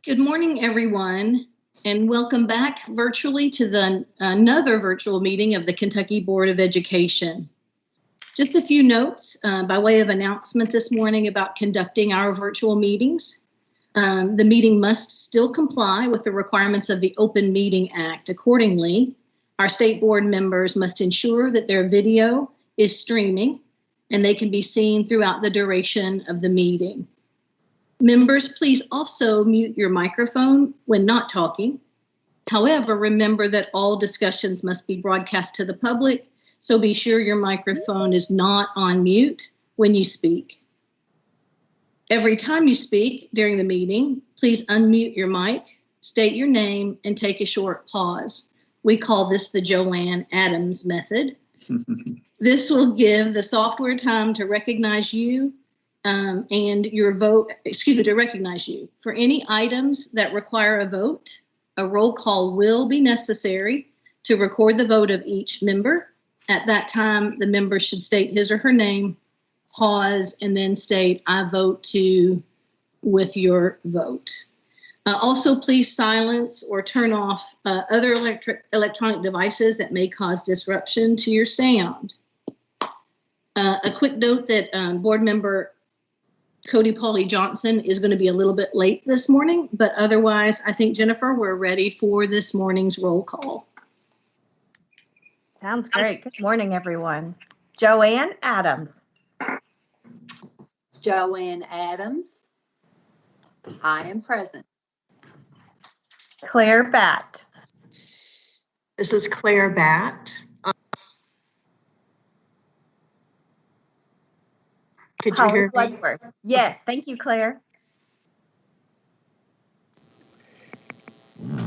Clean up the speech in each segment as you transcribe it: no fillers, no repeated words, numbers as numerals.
Good morning, everyone, and welcome back virtually to another virtual meeting of the Kentucky Board of Education. Just a few notes by way of announcement this morning about conducting our virtual meetings. The meeting must still comply with the requirements of the Open Meeting Act. Accordingly, our state board members must ensure that their video is streaming and they can be seen throughout the duration of the meeting. Members, please also mute your microphone when not talking. However, remember that all discussions must be broadcast to the public, so be sure your microphone is not on mute when you speak. Every time you speak during the meeting, please unmute your mic, state your name, and take a short pause. We call this the Joanne Adams method. This will give the software time to recognize you and your vote, to recognize you. For any items that require a vote, a roll call will be necessary to record the vote of each member. At that time, the member should state his or her name, pause, and then state, "I vote to," with your vote. Also, please silence or turn off other electronic devices that may cause disruption to your sound. A quick note that board member Cody Pauly Johnson is going to be a little bit late this morning, but otherwise, I think, Jennifer, we're ready for this morning's roll call. Sounds great. Good morning, everyone. Joanne Adams. Joanne Adams. I am present. Claire Batt. This is Claire Batt. Could you hear me? Bloodworth. Yes, thank you, Claire.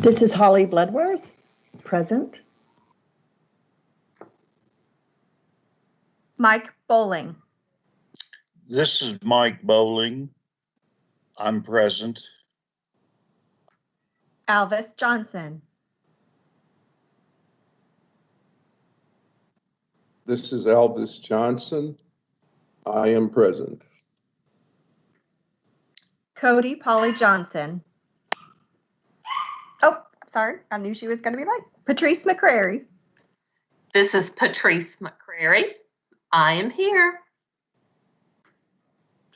This is Holly Bloodworth, present. Mike Bowling. This is Mike Bowling. I'm present. Alvis Johnson. This is Alvis Johnson. I am present. Cody Pauly Johnson. Oh, sorry. I knew she was going to be late. Patrice McCrary. This is Patrice McCrary. I am here.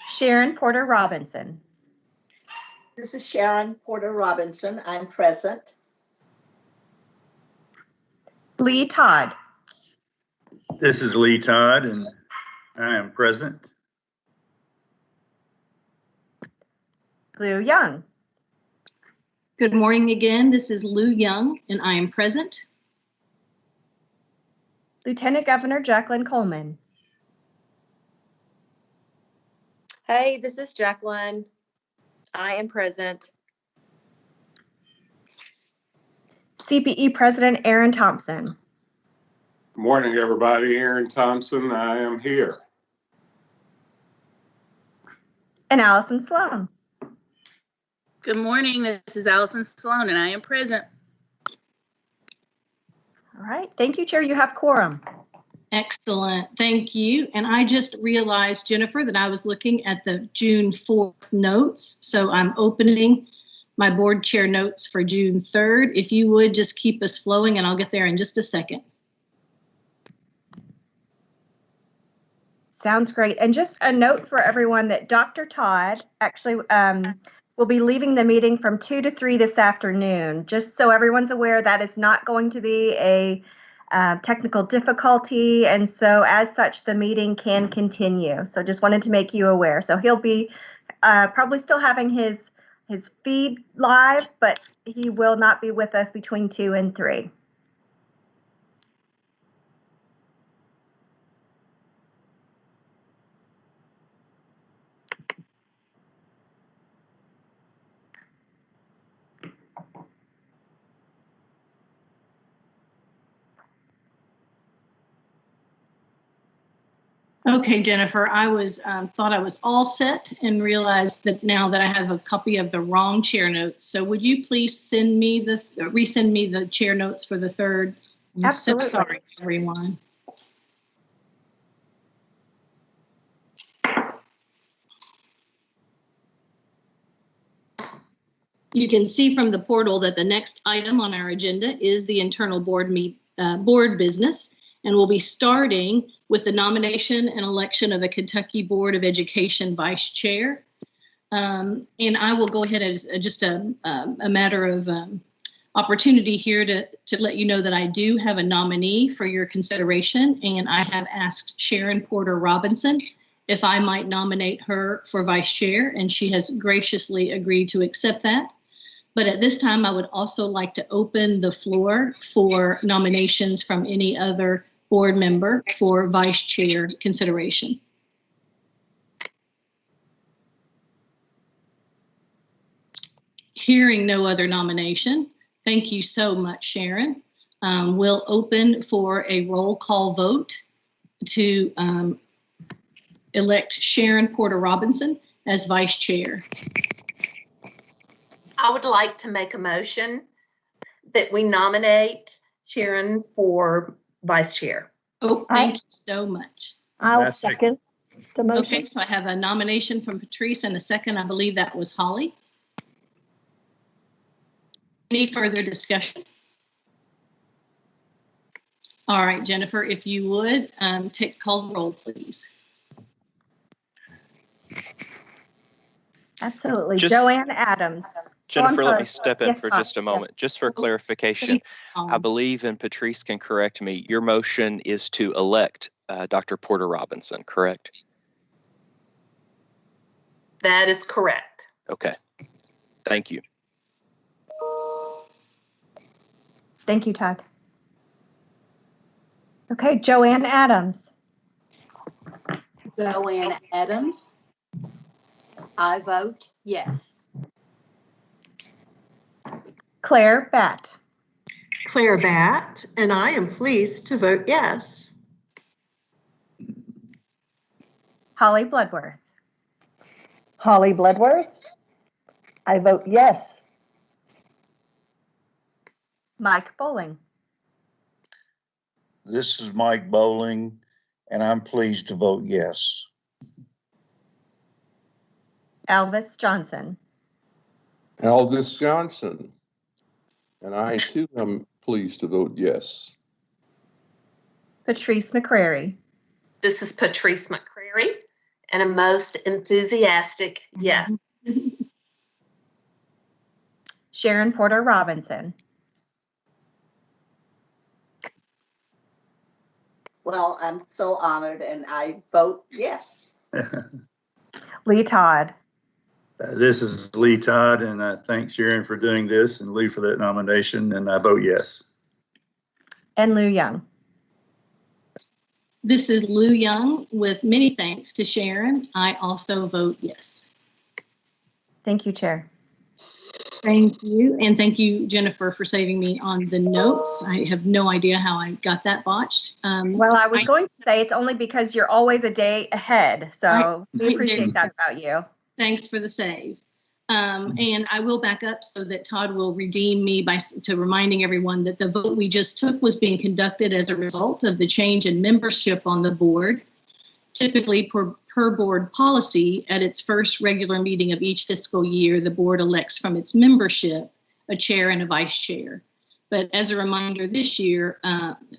Sharon Porter Robinson. This is Sharon Porter Robinson. I'm present. Lee Todd. This is Lee Todd, and I am present. Lou Young. Good morning again. This is Lou Young, and I am present. Lieutenant Governor Jacqueline Coleman. Hey, this is Jacqueline. I am present. CBE President Aaron Thompson. Good morning, everybody. Aaron Thompson. I am here. And Allison Sloan. Good morning. This is Allison Sloan, and I am present. All right. Thank you, Chair. You have quorum. Excellent. Thank you. And I just realized, Jennifer, that I was looking at the June 4th notes. So I'm opening my board chair notes for June 3rd. If you would just keep us flowing, and I'll get there in just a second. Sounds great. And just a note for everyone that Dr. Todd actually will be leaving the meeting from 2 to 3 this afternoon. Just so everyone's aware, that is not going to be a technical difficulty. And so as such, the meeting can continue. So just wanted to make you aware. So he'll be probably still having his feed live, but he will not be with us between 2 and 3. Okay, Jennifer, I was thought I was all set and realized that now that I have a copy of the wrong chair notes. So would you please resend me the chair notes for the 3rd? I'm Absolutely. so sorry, everyone. You can see from the portal that the next item on our agenda is the internal board business, and we'll be starting with the nomination and election of a Kentucky Board of Education vice chair. And I will go ahead as just a matter of opportunity here to let you know that I do have a nominee for your consideration, and I have asked Sharon Porter Robinson if I might nominate her for vice chair, and she has graciously agreed to accept that. But at this time, I would also like to open the floor for nominations from any other board member for vice chair consideration. Hearing no other nomination, thank you so much, Sharon. We'll open for a roll call vote to elect Sharon Porter Robinson as vice chair. I would like to make a motion that we nominate Sharon for vice chair. Oh, thank you so much. I'll second the motion. Okay, so I have a nomination from Patrice and a second. I believe that was Holly. Any further discussion? All right, Jennifer, if you would call the roll, please. Absolutely. Joanne Adams. Jennifer, let me sorry. step in Yes, for Todd. just a moment, just for clarification. I believe, and Patrice can correct me, your motion is to elect Dr. Porter Robinson, correct? That is correct. Okay. Thank you. Thank you, Todd. Okay, Joanne Adams. Joanne Adams. I vote yes. Claire Batt. Claire Batt, and I am pleased to vote yes. Holly Bloodworth. Holly Bloodworth. I vote yes. Mike Bowling. This is Mike Bowling, and I'm pleased to vote yes. Elvis Johnson. Elvis Johnson. And I too am pleased to vote yes. Patrice McCrary. This is Patrice McCrary, and a most enthusiastic yes. Sharon Porter Robinson. Well, I'm so honored and I vote yes. Lee Todd. This is Lee Todd, and I thank Sharon for doing this and Lee for that nomination, and I vote yes. And Lou Young. This is Lou Young with many thanks to Sharon. I also vote yes. Thank you, Chair. Thank you. And thank you, Jennifer, for saving me on the notes. I have no idea how I got that botched. Well, I was going to say it's only because you're always a day ahead. So we appreciate that about you. Thanks for the save. And I will back up so that Todd will redeem me to reminding everyone that the vote we just took was being conducted as a result of the change in membership on the board. Typically, per board policy, at its first regular meeting of each fiscal year, the board elects from its membership a chair and a vice chair. But as a reminder, this year,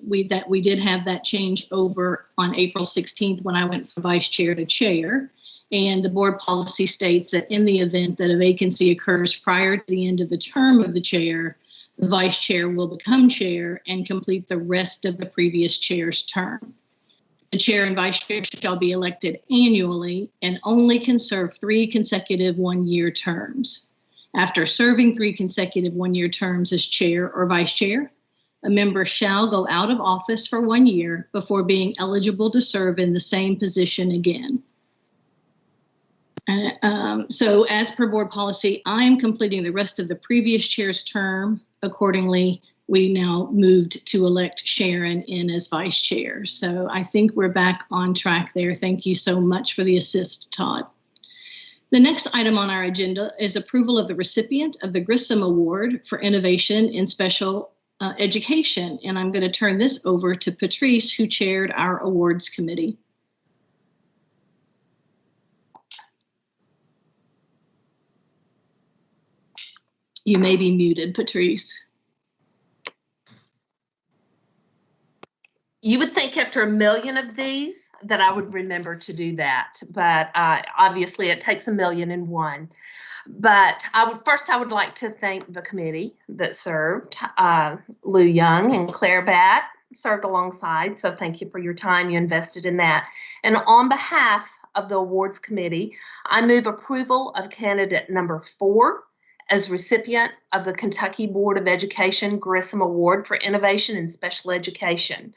we did have that change over on April 16th when I went from vice chair to chair. And the board policy states that in the event that a vacancy occurs prior to the end of the term of the chair, the vice chair will become chair and complete the rest of the previous chair's term. The chair and vice chair shall be elected annually and only can serve 3 consecutive one-year terms. After serving 3 consecutive one-year terms as chair or vice chair, a member shall go out of office for 1 year before being eligible to serve in the same position again. So as per board policy, I'm completing the rest of the previous chair's term. Accordingly, we now moved to elect Sharon in as vice chair. So I think we're back on track there. Thank you so much for the assist, Todd. The next item on our agenda is approval of the recipient of the Grissom Award for Innovation in Special Education. And I'm going to turn this over to Patrice, who chaired our awards committee. You may be muted, Patrice. You would think after 1 million of these that I would remember to do that, but obviously it takes 1,000,001. But I would like to thank the committee that served. Lou Young and Claire Batt served alongside, so thank you for your time you invested in that. And on behalf of the awards committee, I move approval of candidate number 4 as recipient of the Kentucky Board of Education Grissom Award for Innovation in Special Education.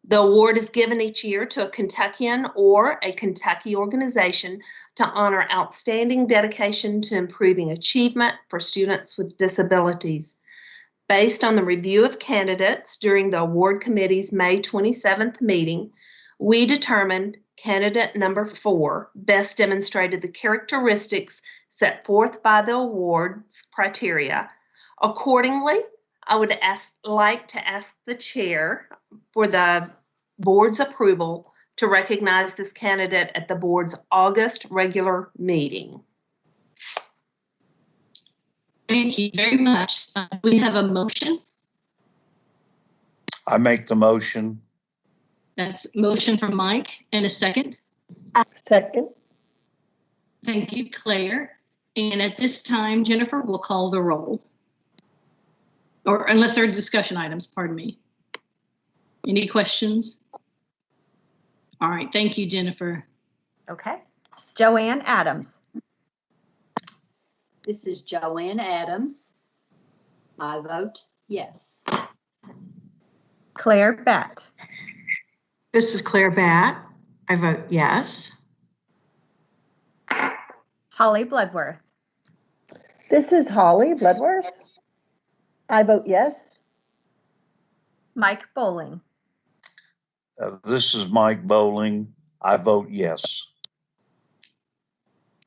The award is given each year to a Kentuckian or a Kentucky organization to honor outstanding dedication to improving achievement for students with disabilities. Based on the review of candidates during the award committee's May 27th meeting, we determined candidate number 4 best demonstrated the characteristics set forth by the awards criteria. Accordingly, I would like to ask the chair for the board's approval to recognize this candidate at the board's August regular meeting. Thank you very much. We have a motion. I make the motion. That's motion from Mike, and a second. Second. Thank you, Claire. And at this time, Jennifer will call the roll. Or unless there are discussion items, pardon me. Any questions? All right, thank you, Jennifer. Okay. Joanne Adams. This is Joanne Adams. I vote yes. Claire Batt. This is Claire Batt. I vote yes. Holly Bloodworth. This is Holly Bloodworth. I vote yes. Mike Bowling. This is Mike Bowling. I vote yes.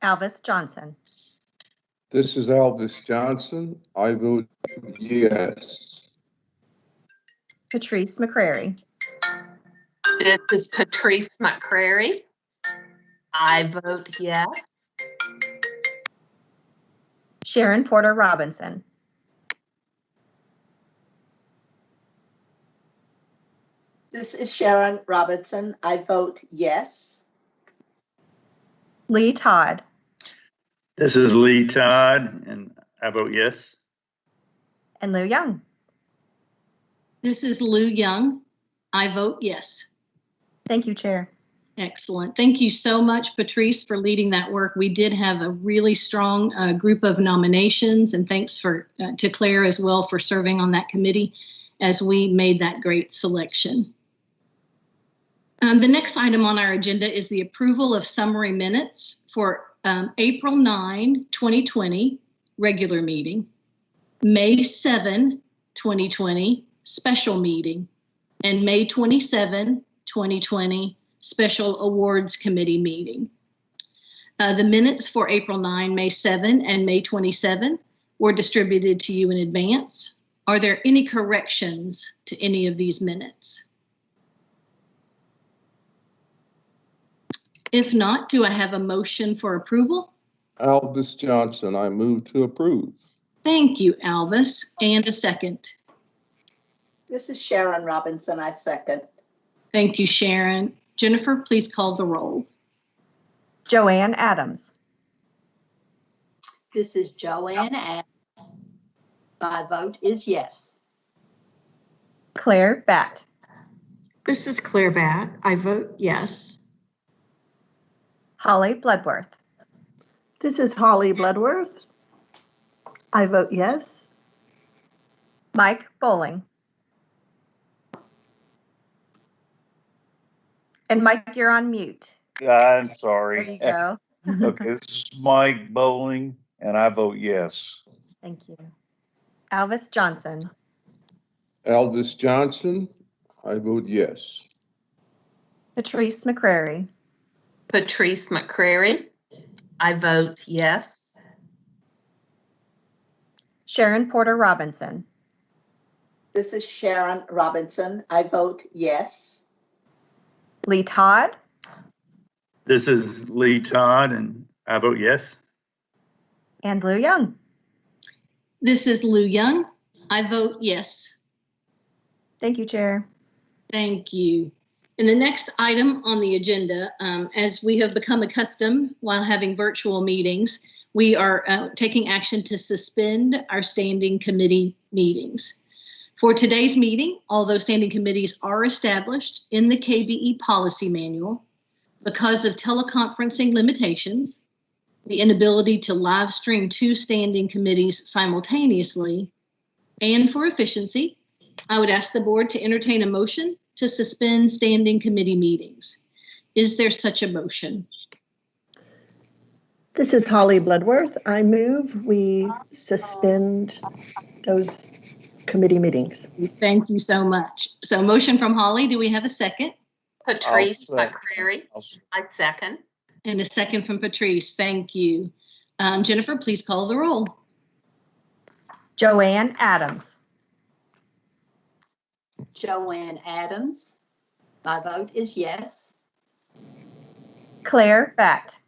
Alvis Johnson. This is Elvis Johnson. I vote yes. Patrice McCrary. This is Patrice McCrary. I vote yes. Sharon Porter Robinson. This is Sharon Robinson. I vote yes. Lee Todd. This is Lee Todd, and I vote yes. And Lou Young. This is Lou Young. I vote yes. Thank you, Chair. Excellent. Thank you so much, Patrice, for leading that work. We did have a really strong group of nominations, and thanks to Claire as well for serving on that committee as we made that great selection. The next item on our agenda is the approval of summary minutes for April 9, 2020, regular meeting, May 7, 2020, special meeting, and May 27, 2020, special awards committee meeting. The minutes for April 9, May 7, and May 27 were distributed to you in advance. Are there any corrections to any of these minutes? If not, do I have a motion for approval? Elvis Johnson, I move to approve. Thank you, Alvis. And a second. This is Sharon Robinson. I second. Thank you, Sharon. Jennifer, please call the roll. Joanne Adams. This is Joanne Adams. My vote is yes. Claire Batt. This is Claire Batt. I vote yes. Holly Bloodworth. This is Holly Bloodworth. I vote yes. Mike Bowling. And Mike, you're on mute. I'm sorry. There you go. Okay, this is Mike Bowling, and I vote yes. Thank you. Alvis Johnson. Elvis Johnson, I vote yes. Patrice McCrary. Patrice McCrary. I vote yes. Sharon Porter Robinson. This is Sharon Robinson. I vote yes. Lee Todd. This is Lee Todd, and I vote yes. And Lou Young. This is Lou Young. I vote yes. Thank you, Chair. Thank you. And the next item on the agenda, as we have become accustomed while having virtual meetings, we are taking action to suspend our standing committee meetings. For today's meeting, although standing committees are established in the KBE policy manual, because of teleconferencing limitations, the inability to live stream 2 standing committees simultaneously, and for efficiency, I would ask the board to entertain a motion to suspend standing committee meetings. Is there such a motion? This is Holly Bloodworth. I move we suspend those committee meetings. Thank you so much. So motion from Holly. Do we have a second? Patrice McCrary. I second. And a second from Patrice. Thank you. Jennifer, please call the roll. Joanne Adams. Joanne Adams. My vote is yes. Claire Batt.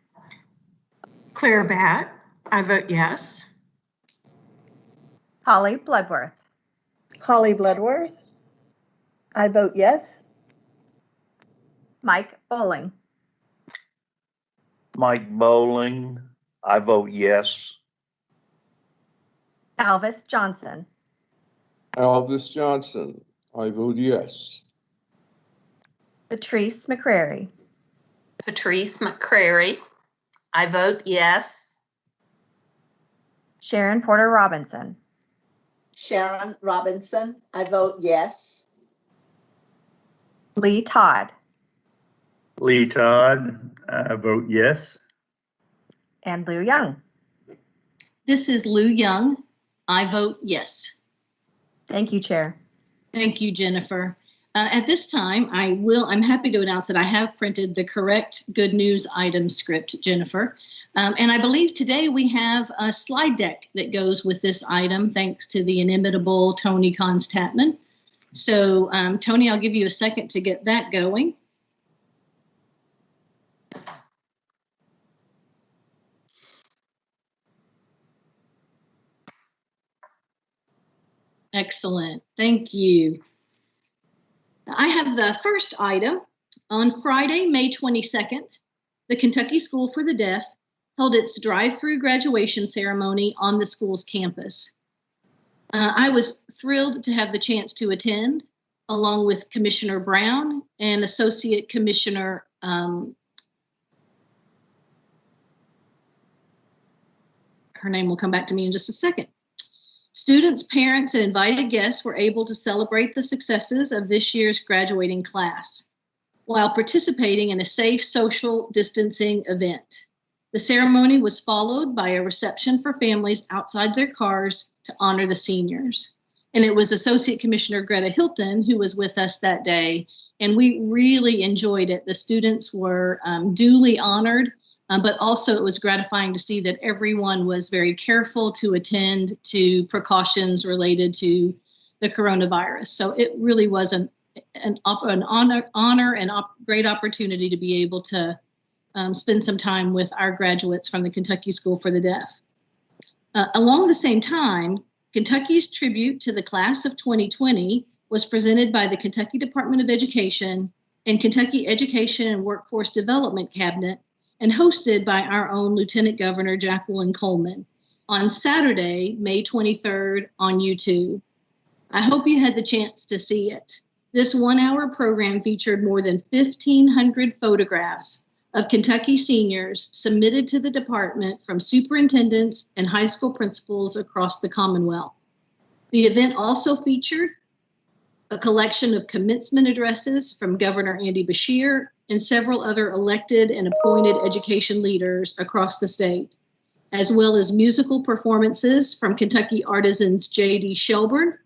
Claire Batt, I vote yes. Holly Bloodworth. Holly Bloodworth. I vote yes. Mike Bowling. Mike Bowling, I vote yes. Alvis Johnson. Alvis Johnson, I vote yes. Patrice McCrary. Patrice McCrary. I vote yes. Sharon Porter Robinson. Sharon Robinson, I vote yes. Lee Todd. Lee Todd, I vote yes. And Lou Young. This is Lou Young. I vote yes. Thank you, Chair. Thank you, Jennifer. At this time, I'm happy to announce that I have printed the correct good news item script, Jennifer. And I believe today we have a slide deck that goes with this item, thanks to the inimitable Tony Constatman. So, Tony, I'll give you a second to get that going. Excellent. Thank you. I have the first item. On Friday, May 22nd, the Kentucky School for the Deaf held its drive-through graduation ceremony on the school's campus. I was thrilled to have the chance to attend, along with Commissioner Brown and Associate Commissioner her name will come back to me in just a second. Students, parents, and invited guests were able to celebrate the successes of this year's graduating class while participating in a safe social distancing event. The ceremony was followed by a reception for families outside their cars to honor the seniors. And it was Associate Commissioner Greta Hilton who was with us that day, and we really enjoyed it. The students were duly honored. But also it was gratifying to see that everyone was very careful to attend to precautions related to the coronavirus. So it really was an honor and great opportunity to be able to spend some time with our graduates from the Kentucky School for the Deaf. Along the same time, Kentucky's tribute to the class of 2020 was presented by the Kentucky Department of Education and Kentucky Education and Workforce Development Cabinet, and hosted by our own Lieutenant Governor Jacqueline Coleman on Saturday, May 23rd on YouTube. I hope you had the chance to see it. This 1-hour program featured more than 1,500 photographs of Kentucky seniors submitted to the department from superintendents and high school principals across the Commonwealth. The event also featured a collection of commencement addresses from Governor Andy Beshear and several other elected and appointed education leaders across the state, as well as musical performances from Kentucky artisans J.D. Shelburne,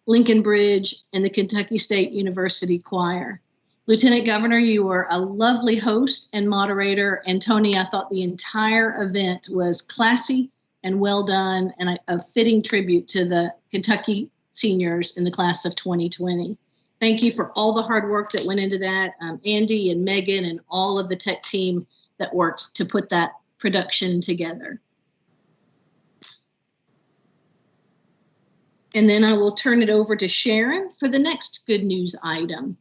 Lincoln Bridge, and the Kentucky State University Choir. Lieutenant Governor, you were a lovely host and moderator, and Tony, I thought the entire event was classy and well done, and a fitting tribute to the Kentucky seniors in the class of 2020. Thank you for all the hard work that went into that. Andy and Megan and all of the tech team that worked to put that production together. And then I will turn it over to Sharon for the next good news item.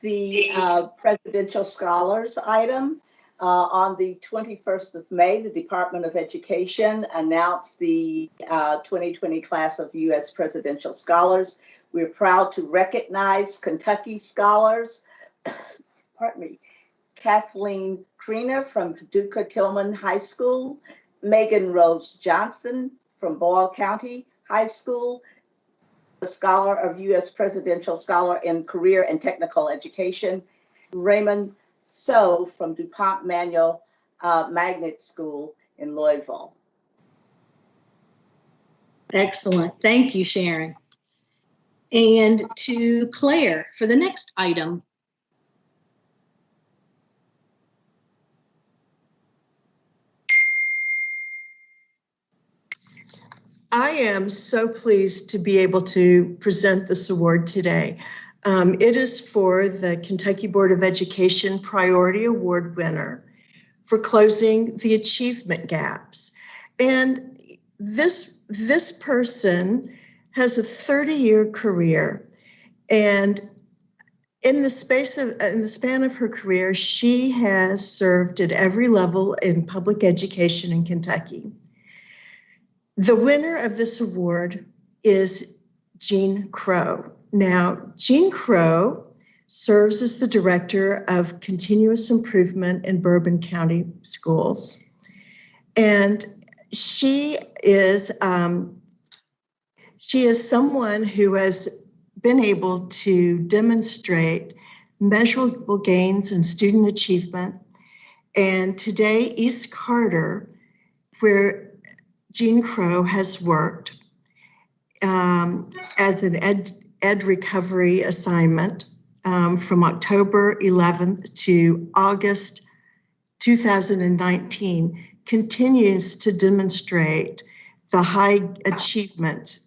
The Presidential Scholars item. On the 21st of May, the Department of Education announced the 2020 class of U.S. Presidential Scholars. We're proud to recognize Kentucky scholars, pardon me, Kathleen Kriener from Paducah Tillman High School, Megan Rose Johnson from Boyle County High School, the Scholar of U.S. Presidential Scholar in Career and Technical Education, Raymond So from DuPont Manual Magnet School in Louisville. Excellent. Thank you, Sharon. And to Claire for the next item. I am so pleased to be able to present this award today. It is for the Kentucky Board of Education Priority Award winner for closing the achievement gaps. And this person has a 30-year career, and in the span of her career, she has served at every level in public education in Kentucky. The winner of this award is Jean Crow. Now, Jean Crow serves as the Director of Continuous Improvement in Bourbon County Schools. And she is someone who has been able to demonstrate measurable gains in student achievement. And today, East Carter, where Jean Crow has worked as an ed recovery assignment from October 11th to August 2019, continues to demonstrate the high achievement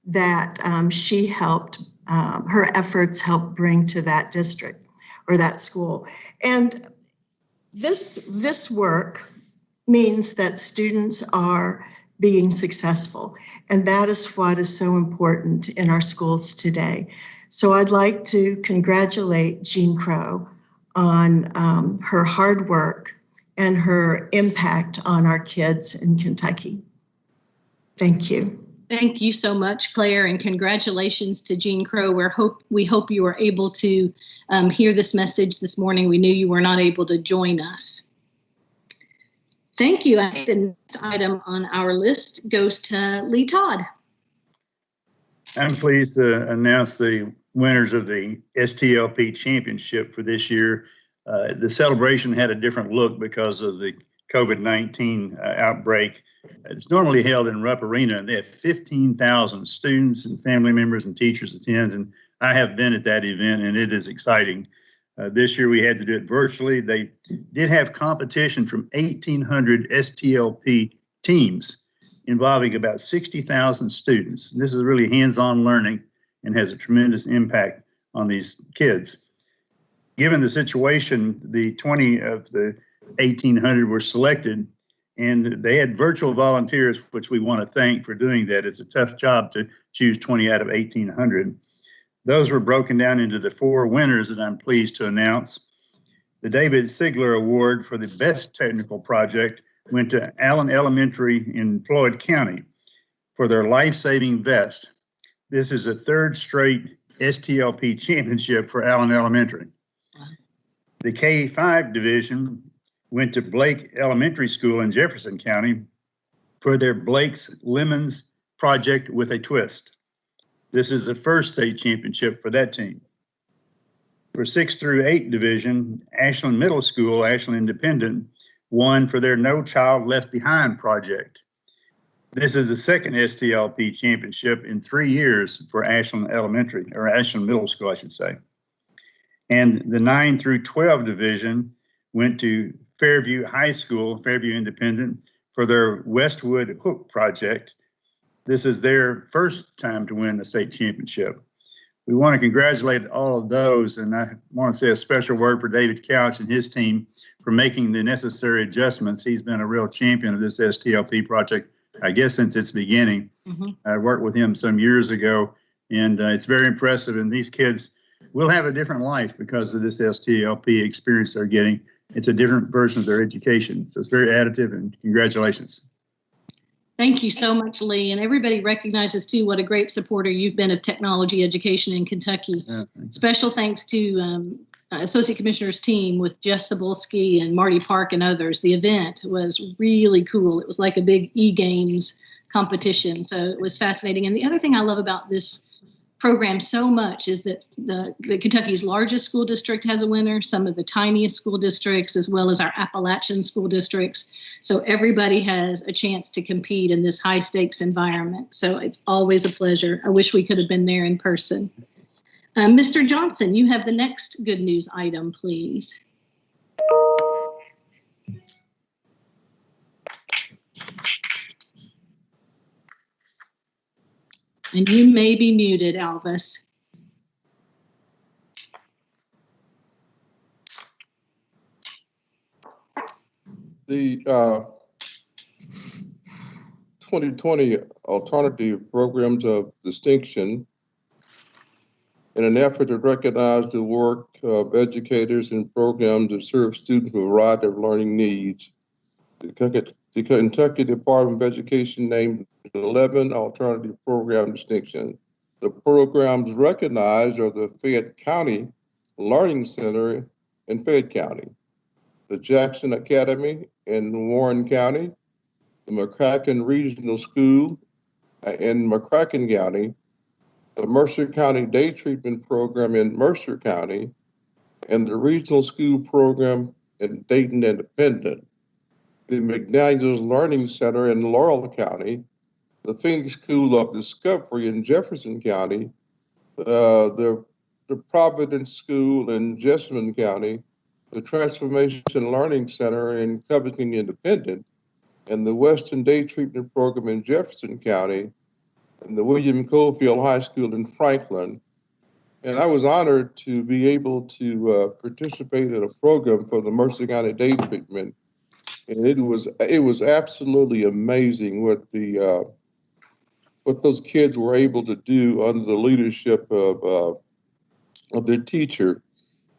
that she helped, her efforts helped bring to that district or that school. And this work means that students are being successful. And that is what is so important in our schools today. So I'd like to congratulate Jean Crow on her hard work and her impact on our kids in Kentucky. Thank you. Thank you so much, Claire, and congratulations to Jean Crow. We hope you were able to hear this message this morning. We knew you were not able to join us. Thank you. I think the next item on our list goes to Lee Todd. I'm pleased to announce the winners of the STLP Championship for this year. The celebration had a different look because of the COVID-19 outbreak. It's normally held in Rupp Arena, and they have 15,000 students and family members and teachers attend, and I have been at that event, and it is exciting. This year we had to do it virtually. They did have competition from 1,800 STLP teams involving about 60,000 students. This is really hands-on learning and has a tremendous impact on these kids. Given the situation, the 20 of the 1,800 were selected, and they had virtual volunteers, which we want to thank for doing that. It's a tough job to choose 20 out of 1,800. Those were broken down into the 4 winners that I'm pleased to announce. The David Sigler Award for the Best Technical Project went to Allen Elementary in Floyd County for their life-saving vest. This is a 3rd straight STLP championship for Allen Elementary. The K-5 division went to Blake Elementary School in Jefferson County for their Blake's Lemons Project with a Twist. This is the 1st state championship for that team. For 6 through 8 division, Ashland Middle School, Ashland Independent, won for their No Child Left Behind project. This is the 2nd STLP championship in 3 years for Ashland Elementary, or Ashland Middle School, I should say. And the 9 through 12 division went to Fairview High School, Fairview Independent, for their Westwood Hook project. This is their 1st time to win the state championship. we want to congratulate all of those, and I want to say a special word for David Couch and his team for making the necessary adjustments. He's been a real champion of this STLP project, I guess, since its beginning. I worked with him some years ago, and it's very impressive. And these kids will have a different life because of this STLP experience they're getting. It's a different version of their education. So it's very additive, and congratulations. Thank you so much, Lee. And everybody recognizes, too, what a great supporter you've been of technology education in Kentucky. Special thanks to Associate Commissioner's team with Jeff Cebulski and Marty Park and others. The event was really cool. It was like a big e-games competition. So it was fascinating. And the other thing I love about this program so much is that the Kentucky's largest school district has a winner, some of the tiniest school districts, as well as our Appalachian school districts. So everybody has a chance to compete in this high stakes environment. So it's always a pleasure. I wish we could have been there in person. Mr. Johnson, you have the next good news item, please. And you may be muted, Alvis. The 2020 Alternative Programs of Distinction, in an effort to recognize the work of educators and programs that serve students with a variety of learning needs, the Kentucky Department of Education named 11 alternative program distinctions. The programs recognized are the Fayette County Learning Center in Fayette County, the Jackson Academy in Warren County, the McCracken Regional School in McCracken County, the Mercer County Day Treatment Program in Mercer County, and the Regional School Program in Dayton Independent, the McDaniels Learning Center in Laurel County, the Phoenix School of Discovery in Jefferson County, the Providence School in Jessamine County, the Transformation Learning Center in Covington Independent, and the Western Day Treatment Program in Jefferson County, and the William Cofield High School in Franklin. And I was honored to be able to participate in a program for the Mercer County Day Treatment. And it was absolutely amazing what those kids were able to do under the leadership of their teacher.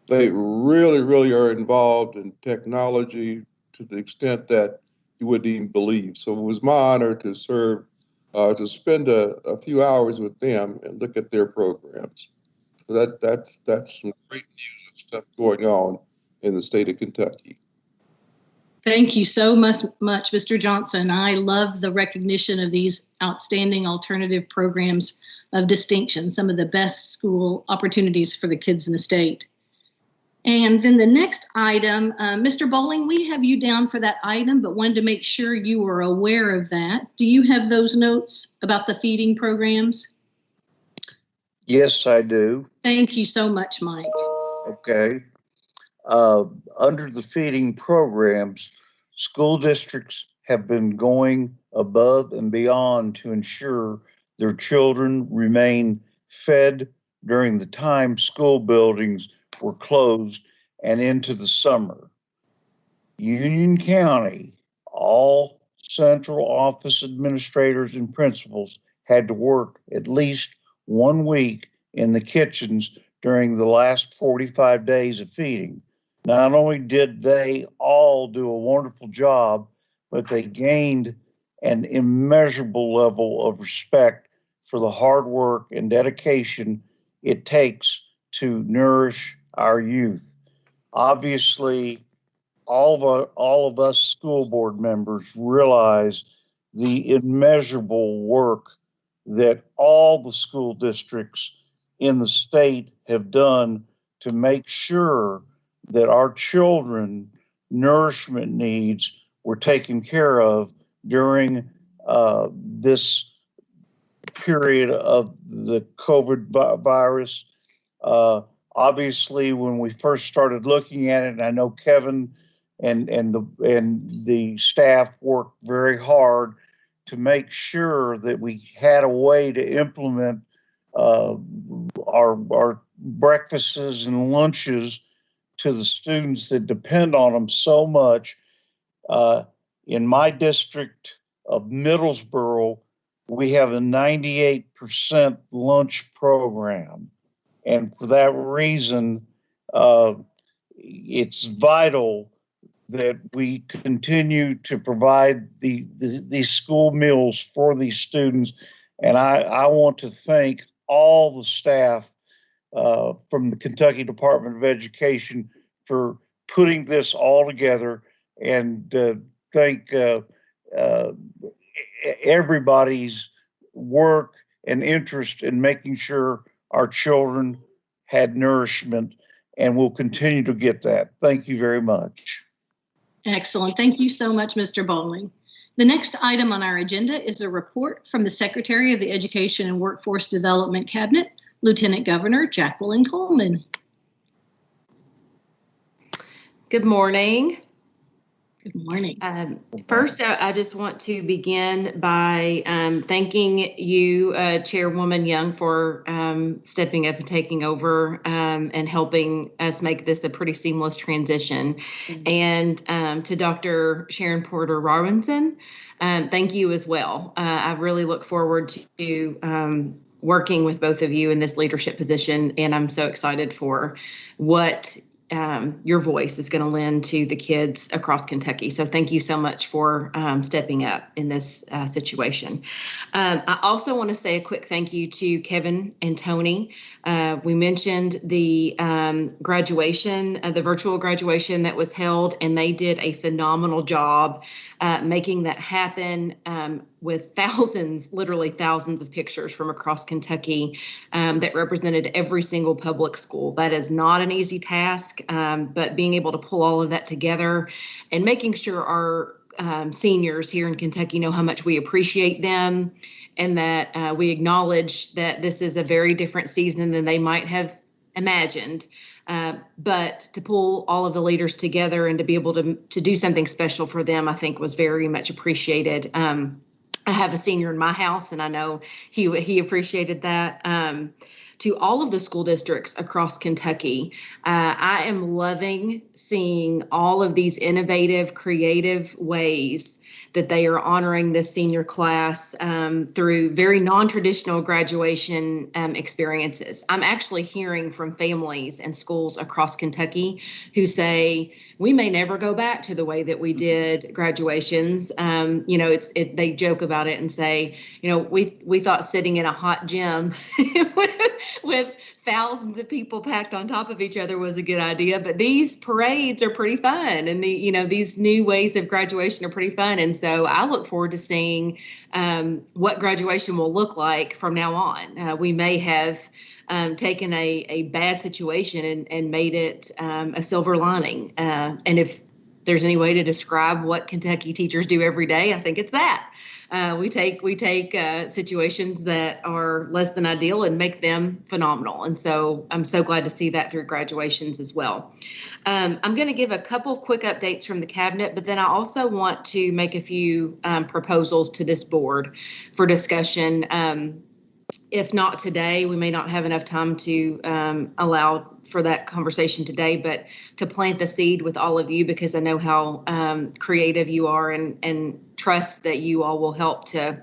They really, really are involved in technology to the extent that you wouldn't even believe. So it was my honor to serve, to spend a few hours with them and look at their programs. So that's some great news and stuff going on in the state of Kentucky. Thank you so much, Mr. Johnson. I love the recognition of these outstanding alternative programs of distinction, some of the best school opportunities for the kids in the state. And then the next item, Mr. Bowling, we have you down for that item, but wanted to make sure you were aware of that. Do you have those notes about the feeding programs? Yes, I do. Thank you so much, Mike. Okay. Under the feeding programs, school districts have been going above and beyond to ensure their children remain fed during the time school buildings were closed and into the summer. Union County, all central office administrators and principals had to work at least 1 week in the kitchens during the last 45 days of feeding. Not only did they all do a wonderful job, but they gained an immeasurable level of respect for the hard work and dedication it takes to nourish our youth. Obviously, all of us school board members realize the immeasurable work that all the school districts in the state have done to make sure that our children nourishment needs were taken care of during this period of the COVID virus. Obviously, when we first started looking at it, and I know Kevin and the staff worked very hard to make sure that we had a way to implement our breakfasts and lunches to the students that depend on them so much. In my district of Middlesboro, we have a 98% lunch program. And for that reason, it's vital that we continue to provide these school meals for these students. And I want to thank all the staff from the Kentucky Department of Education for putting this all together, and thank everybody's work and interest in making sure our children had nourishment, and we'll continue to get that. Thank you very much. Excellent. Thank you so much, Mr. Bowling. The next item on our agenda is a report from the Secretary of the Education and Workforce Development Cabinet, Lieutenant Governor Jacqueline Coleman. Good morning. Good morning. First, I just want to begin by thanking you, Chairwoman Young, for stepping up and taking over and helping us make this a pretty seamless transition. And to Dr. Sharon Porter Robinson, thank you as well. I really look forward to working with both of you in this leadership position, and I'm so excited for what your voice is going to lend to the kids across Kentucky. So thank you so much for stepping up in this situation. I also want to say a quick thank you to Kevin and Tony. We mentioned the graduation, the virtual graduation that was held, and they did a phenomenal job making that happen with thousands, literally thousands of pictures from across Kentucky that represented every single public school. That is not an easy task, but being able to pull all of that together and making sure our seniors here in Kentucky know how much we appreciate them, and that we acknowledge that this is a very different season than they might have imagined. But to pull all of the leaders together and to be able to do something special for them, I think was very much appreciated. I have a senior in my house, and I know he appreciated that. To all of the school districts across Kentucky, I am loving seeing all of these innovative, creative ways that they are honoring this senior class through very non-traditional graduation experiences. I'm actually hearing from families and schools across Kentucky who say, we may never go back to the way that we did graduations. You know, they joke about it and say, you know, we thought sitting in a hot gym with thousands of people packed on top of each other was a good idea, but these parades are pretty fun, and these new ways of graduation are pretty fun. And so I look forward to seeing what graduation will look like from now on. We may have taken a bad situation and made it a silver lining. And if there's any way to describe what Kentucky teachers do every day, I think it's that. We take situations that are less than ideal and make them phenomenal. And so I'm so glad to see that through graduations as well. I'm going to give a couple quick updates from the cabinet, but then I also want to make a few proposals to this board for discussion. If not today, we may not have enough time to allow for that conversation today, but to plant the seed with all of you, because I know how creative you are and trust that you all will help to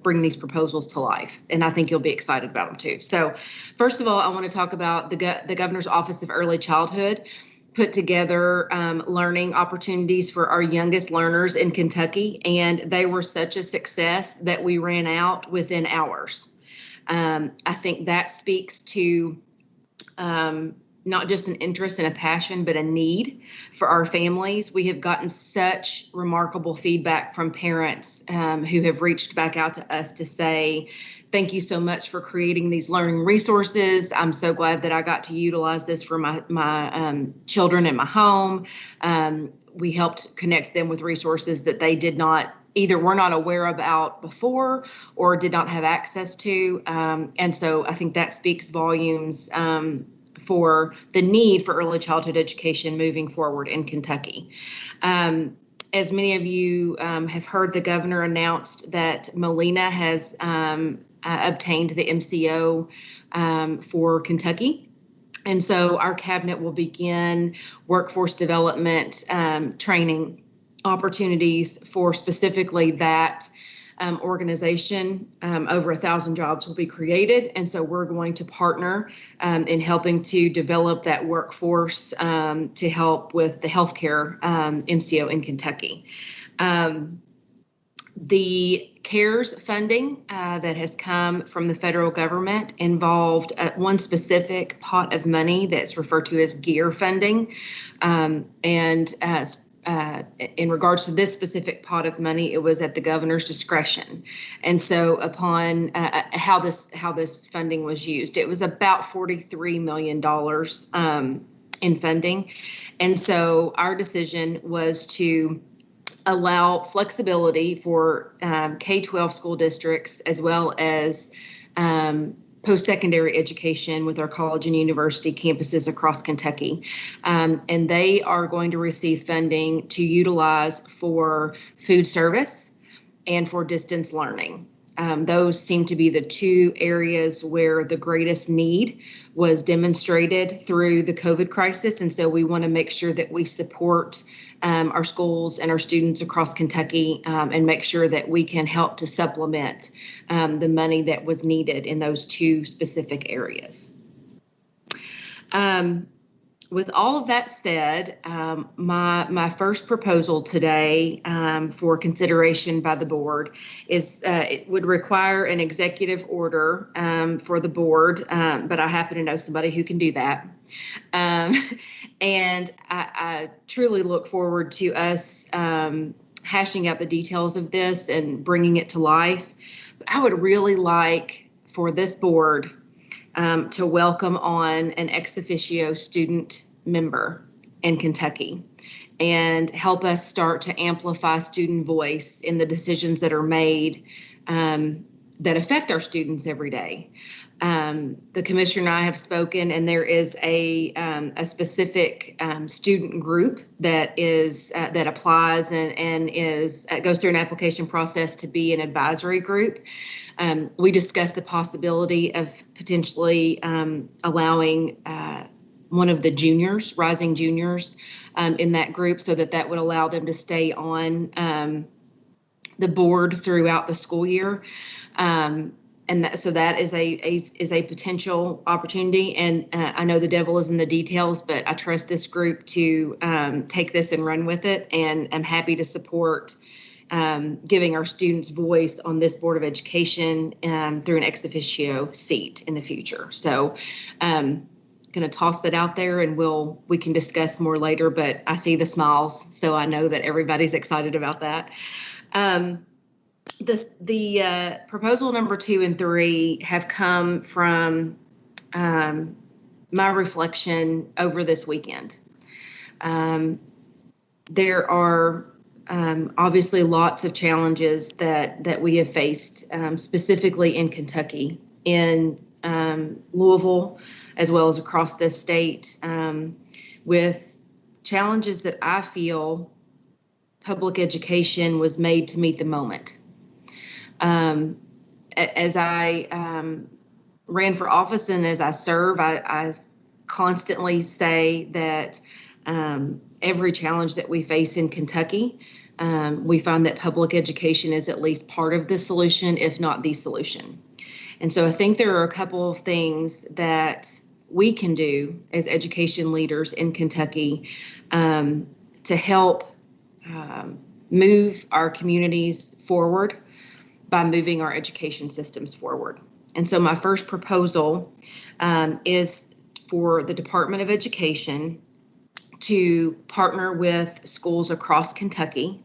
bring these proposals to life. And I think you'll be excited about them too. So first of all, I want to talk about the Governor's Office of Early Childhood put together learning opportunities for our youngest learners in Kentucky, and they were such a success that we ran out within hours. I think that speaks to not just an interest and a passion, but a need for our families. We have gotten such remarkable feedback from parents who have reached back out to us to say, thank you so much for creating these learning resources. I'm so glad that I got to utilize this for my children in my home. We helped connect them with resources that they did not either were not aware about before or did not have access to. And so I think that speaks volumes for the need for early childhood education moving forward in Kentucky. As many of you have heard, the governor announced that Molina has obtained the MCO for Kentucky. And so our cabinet will begin workforce development training opportunities for specifically that organization. Over 1,000 jobs will be created. And so we're going to partner in helping to develop that workforce to help with the healthcare MCO in Kentucky. The CARES funding that has come from the federal government involved one specific pot of money that's referred to as GEAR funding. In regards to this specific pot of money, it was at the governor's discretion. And so upon how this funding was used, it was about $43 million in funding. And so our decision was to allow flexibility for K-12 school districts as well as post-secondary education with our college and university campuses across Kentucky. And they are going to receive funding to utilize for food service and for distance learning. Those seem to be the two areas where the greatest need was demonstrated through the COVID crisis. And so we want to make sure that we support our schools and our students across Kentucky and make sure that we can help to supplement the money that was needed in those two specific areas. With all of that said, my first proposal today for consideration by the board is it would require an executive order for the board, but I happen to know somebody who can do that. And I truly look forward to us hashing out the details of this and bringing it to life. But I would really like for this board to welcome on an ex officio student member in Kentucky and help us start to amplify student voice in the decisions that are made that affect our students every day. The commissioner and I have spoken, and there is a specific student group that is that applies and is goes through an application process to be an advisory group. We discussed the possibility of potentially allowing one of the juniors, rising juniors, in that group, so that would allow them to stay on the board throughout the school year. So that is a potential opportunity. And I know the devil is in the details, but I trust this group to take this and run with it. And I'm happy to support giving our students voice on this Board of Education through an ex officio seat in the future. So going to toss that out there, and we can discuss more later, but I see the smiles, so I know that everybody's excited about that. The proposal number 2 and 3 have come from my reflection over this weekend. There are obviously lots of challenges that we have faced, specifically in Kentucky, in Louisville, as well as across this state, with challenges that I feel public education was made to meet the moment. As I ran for office and as I serve, I constantly say that every challenge that we face in Kentucky, we find that public education is at least part of the solution, if not the solution. And so I think there are a couple of things that we can do as education leaders in Kentucky to help move our communities forward by moving our education systems forward. And so my first proposal is for the Department of Education to partner with schools across Kentucky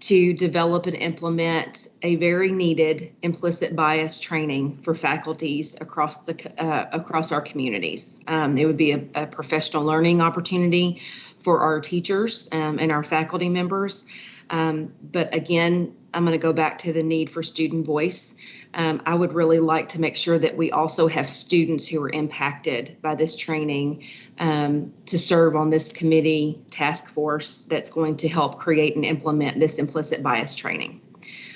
to develop and implement a very needed implicit bias training for faculties across our communities. It would be a professional learning opportunity for our teachers and our faculty members. But again, I'm going to go back to the need for student voice. I would really like to make sure that we also have students who are impacted by this training to serve on this committee task force that's going to help create and implement this implicit bias training.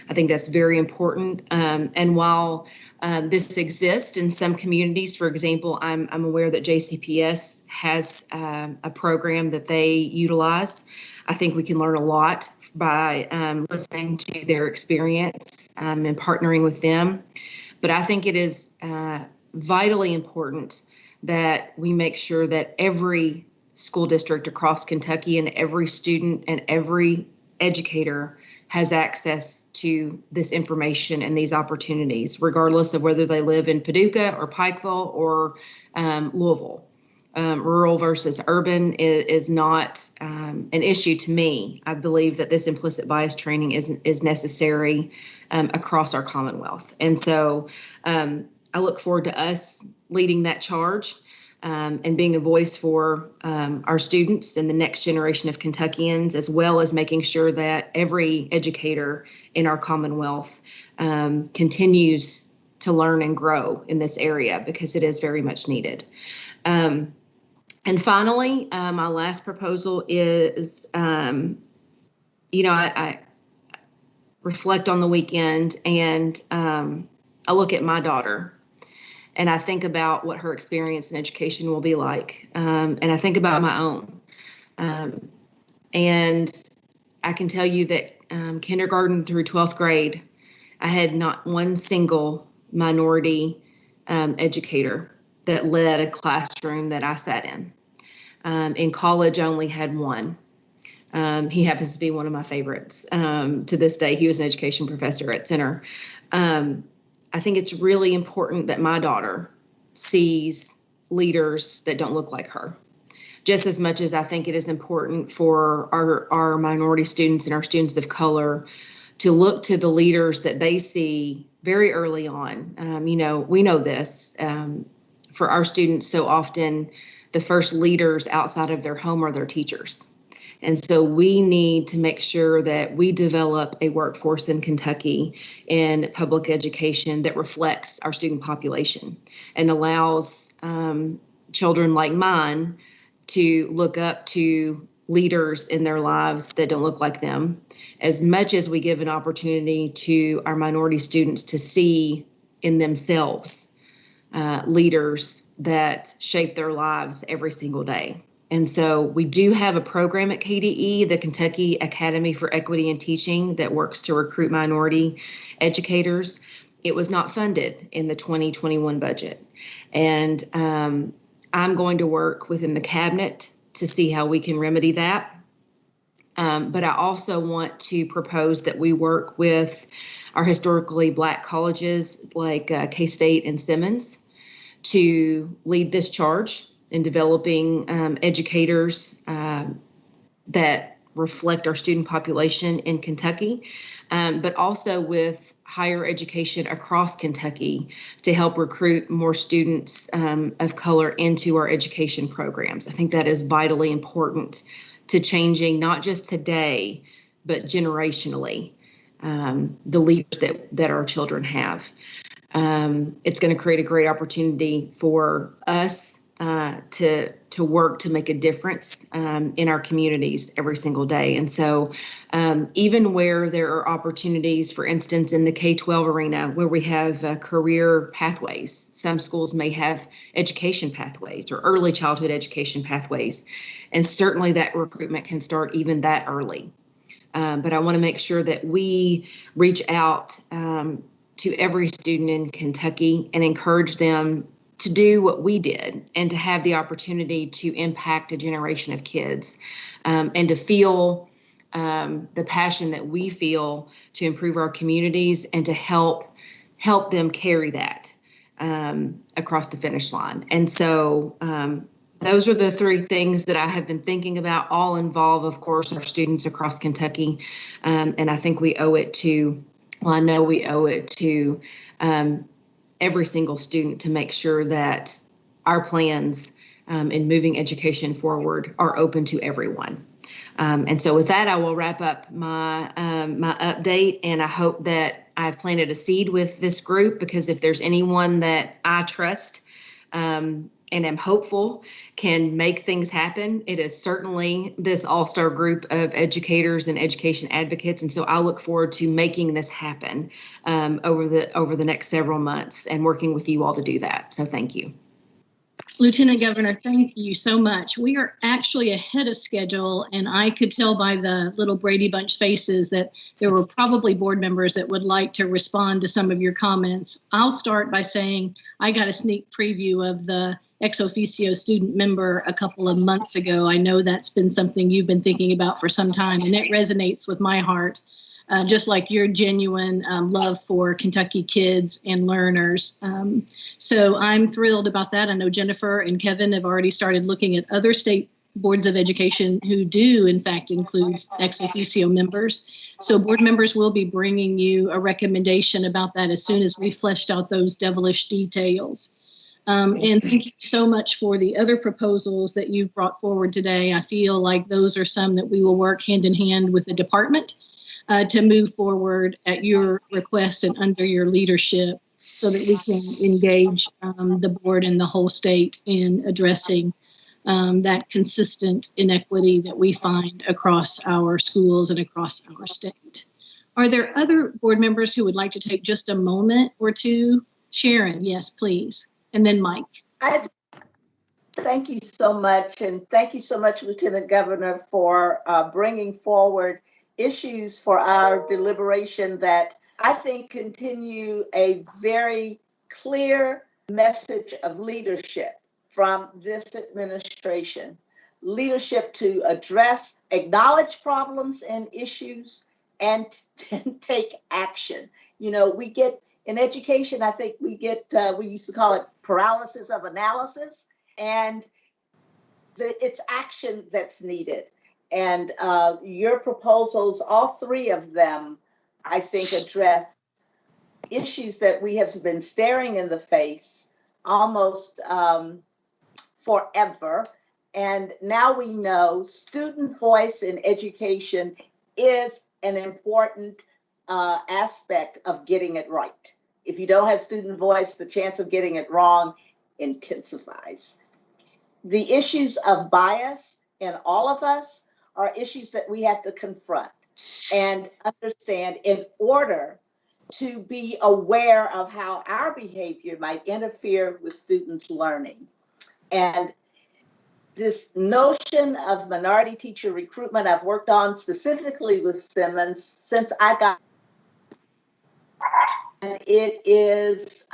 I think that's very important. And while This exists in some communities. For example, I'm aware that JCPS has a program that they utilize. I think we can learn a lot by listening to their experience and partnering with them. But I think it is vitally important that we make sure that every school district across Kentucky and every student and every educator has access to this information and these opportunities, regardless of whether they live in Paducah or Pikeville or Louisville. Rural versus urban is not an issue to me. I believe that this implicit bias training is necessary across our Commonwealth. And so I look forward to us leading that charge and being a voice for our students and the next generation of Kentuckians, as well as making sure that every educator in our Commonwealth continues to learn and grow in this area, because it is very much needed. And finally, my last proposal is, I reflect on the weekend and I look at my daughter and I think about what her experience in education will be like. And I think about my own. And I can tell you that kindergarten through 12th grade, I had not one single minority educator that led a classroom that I sat in. In college, I only had one. He happens to be one of my favorites to this day. He was an education professor at Center. I think it's really important that my daughter sees leaders that don't look like her, just as much as I think it is important for our minority students and our students of color to look to the leaders that they see very early on. We know this. For our students, so often the first leaders outside of their home are their teachers. And so we need to make sure that we develop a workforce in Kentucky in public education that reflects our student population and allows children like mine to look up to leaders in their lives that don't look like them, as much as we give an opportunity to our minority students to see in themselves leaders that shape their lives every single day. And so we do have a program at KDE, the Kentucky Academy for Equity in Teaching, that works to recruit minority educators. It was not funded in the 2021 budget. And I'm going to work within the cabinet to see how we can remedy that. But I also want to propose that we work with our historically Black colleges like K-State and Simmons to lead this charge in developing educators that reflect our student population in Kentucky, but also with higher education across Kentucky to help recruit more students of color into our education programs. I think that is vitally important to changing not just today, but generationally, the leaders that our children have. It's going to create a great opportunity for us to work to make a difference in our communities every single day. And so even where there are opportunities, for instance, in the K-12 arena where we have career pathways, some schools may have education pathways or early childhood education pathways. And certainly that recruitment can start even that early. But I want to make sure that we reach out to every student in Kentucky and encourage them to do what we did and to have the opportunity to impact a generation of kids and to feel the passion that we feel to improve our communities and to help them carry that across the finish line. And so those are the three things that I have been thinking about. All involve, of course, our students across Kentucky. And I think we owe it to, well, I know we owe it to every single student to make sure that our plans in moving education forward are open to everyone. And so with that, I will wrap up my update, and I hope that I've planted a seed with this group, because if there's anyone that I trust and am hopeful can make things happen. It is certainly this all-star group of educators and education advocates. And so I look forward to making this happen over the next several months and working with you all to do that. So thank you. Lieutenant Governor, thank you so much. We are actually ahead of schedule, and I could tell by the little Brady Bunch faces that there were probably board members that would like to respond to some of your comments. I'll start by saying I got a sneak preview of the ex officio student member a couple of months ago. I know that's been something you've been thinking about for some time, and it resonates with my heart. Just like your genuine love for Kentucky kids and learners. So I'm thrilled about that. I know Jennifer and Kevin have already started looking at other state boards of education who do, in fact, include ex officio members. So board members will be bringing you a recommendation about that as soon as we fleshed out those devilish details. And thank you so much for the other proposals that you've brought forward today. I feel like those are some that we will work hand in hand with the department to move forward at your request and under your leadership so that we can engage the board and the whole state in addressing that consistent inequity that we find across our schools and across our state. Are there other board members who would like to take just a moment or two? Sharon, yes, please. And then Mike. Thank you so much. And thank you so much, Lieutenant Governor, for bringing forward issues for our deliberation that I think continue a very clear message of leadership from this administration. Leadership to address, acknowledge problems and issues, and take action. You know, we get in education, I think we used to call it paralysis of analysis, and it's action that's needed. And your proposals, all three of them, I think, address issues that we have been staring in the face almost forever. And now we know student voice in education is an important aspect of getting it right. If you don't have student voice, the chance of getting it wrong intensifies. The issues of bias in all of us are issues that we have to confront and understand in order to be aware of how our behavior might interfere with student learning. And this notion of minority teacher recruitment I've worked on specifically with Simmons since I got, and it is,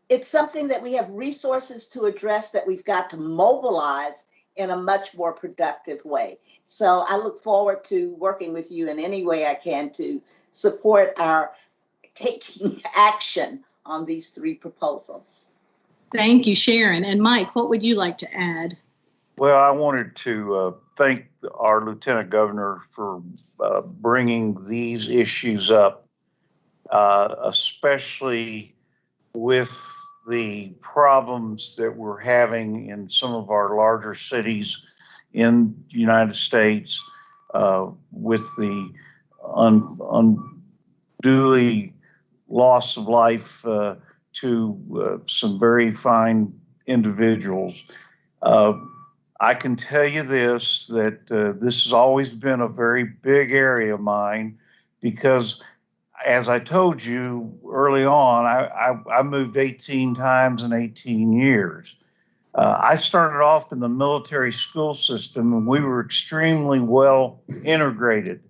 it's something that we have resources to address that we've got to mobilize in a much more productive way. So I look forward to working with you in any way I can to support our taking action on these three proposals. Thank you, Sharon. And Mike, what would you like to add? Well, I wanted to thank our Lieutenant Governor for bringing these issues up, especially with the problems that we're having in some of our larger cities in the United States with the unduly loss of life to some very fine individuals. I can tell you this, that this has always been a very big area of mine because, as I told you early on, I moved 18 times in 18 years. I started off in the military school system, and we were extremely well integrated.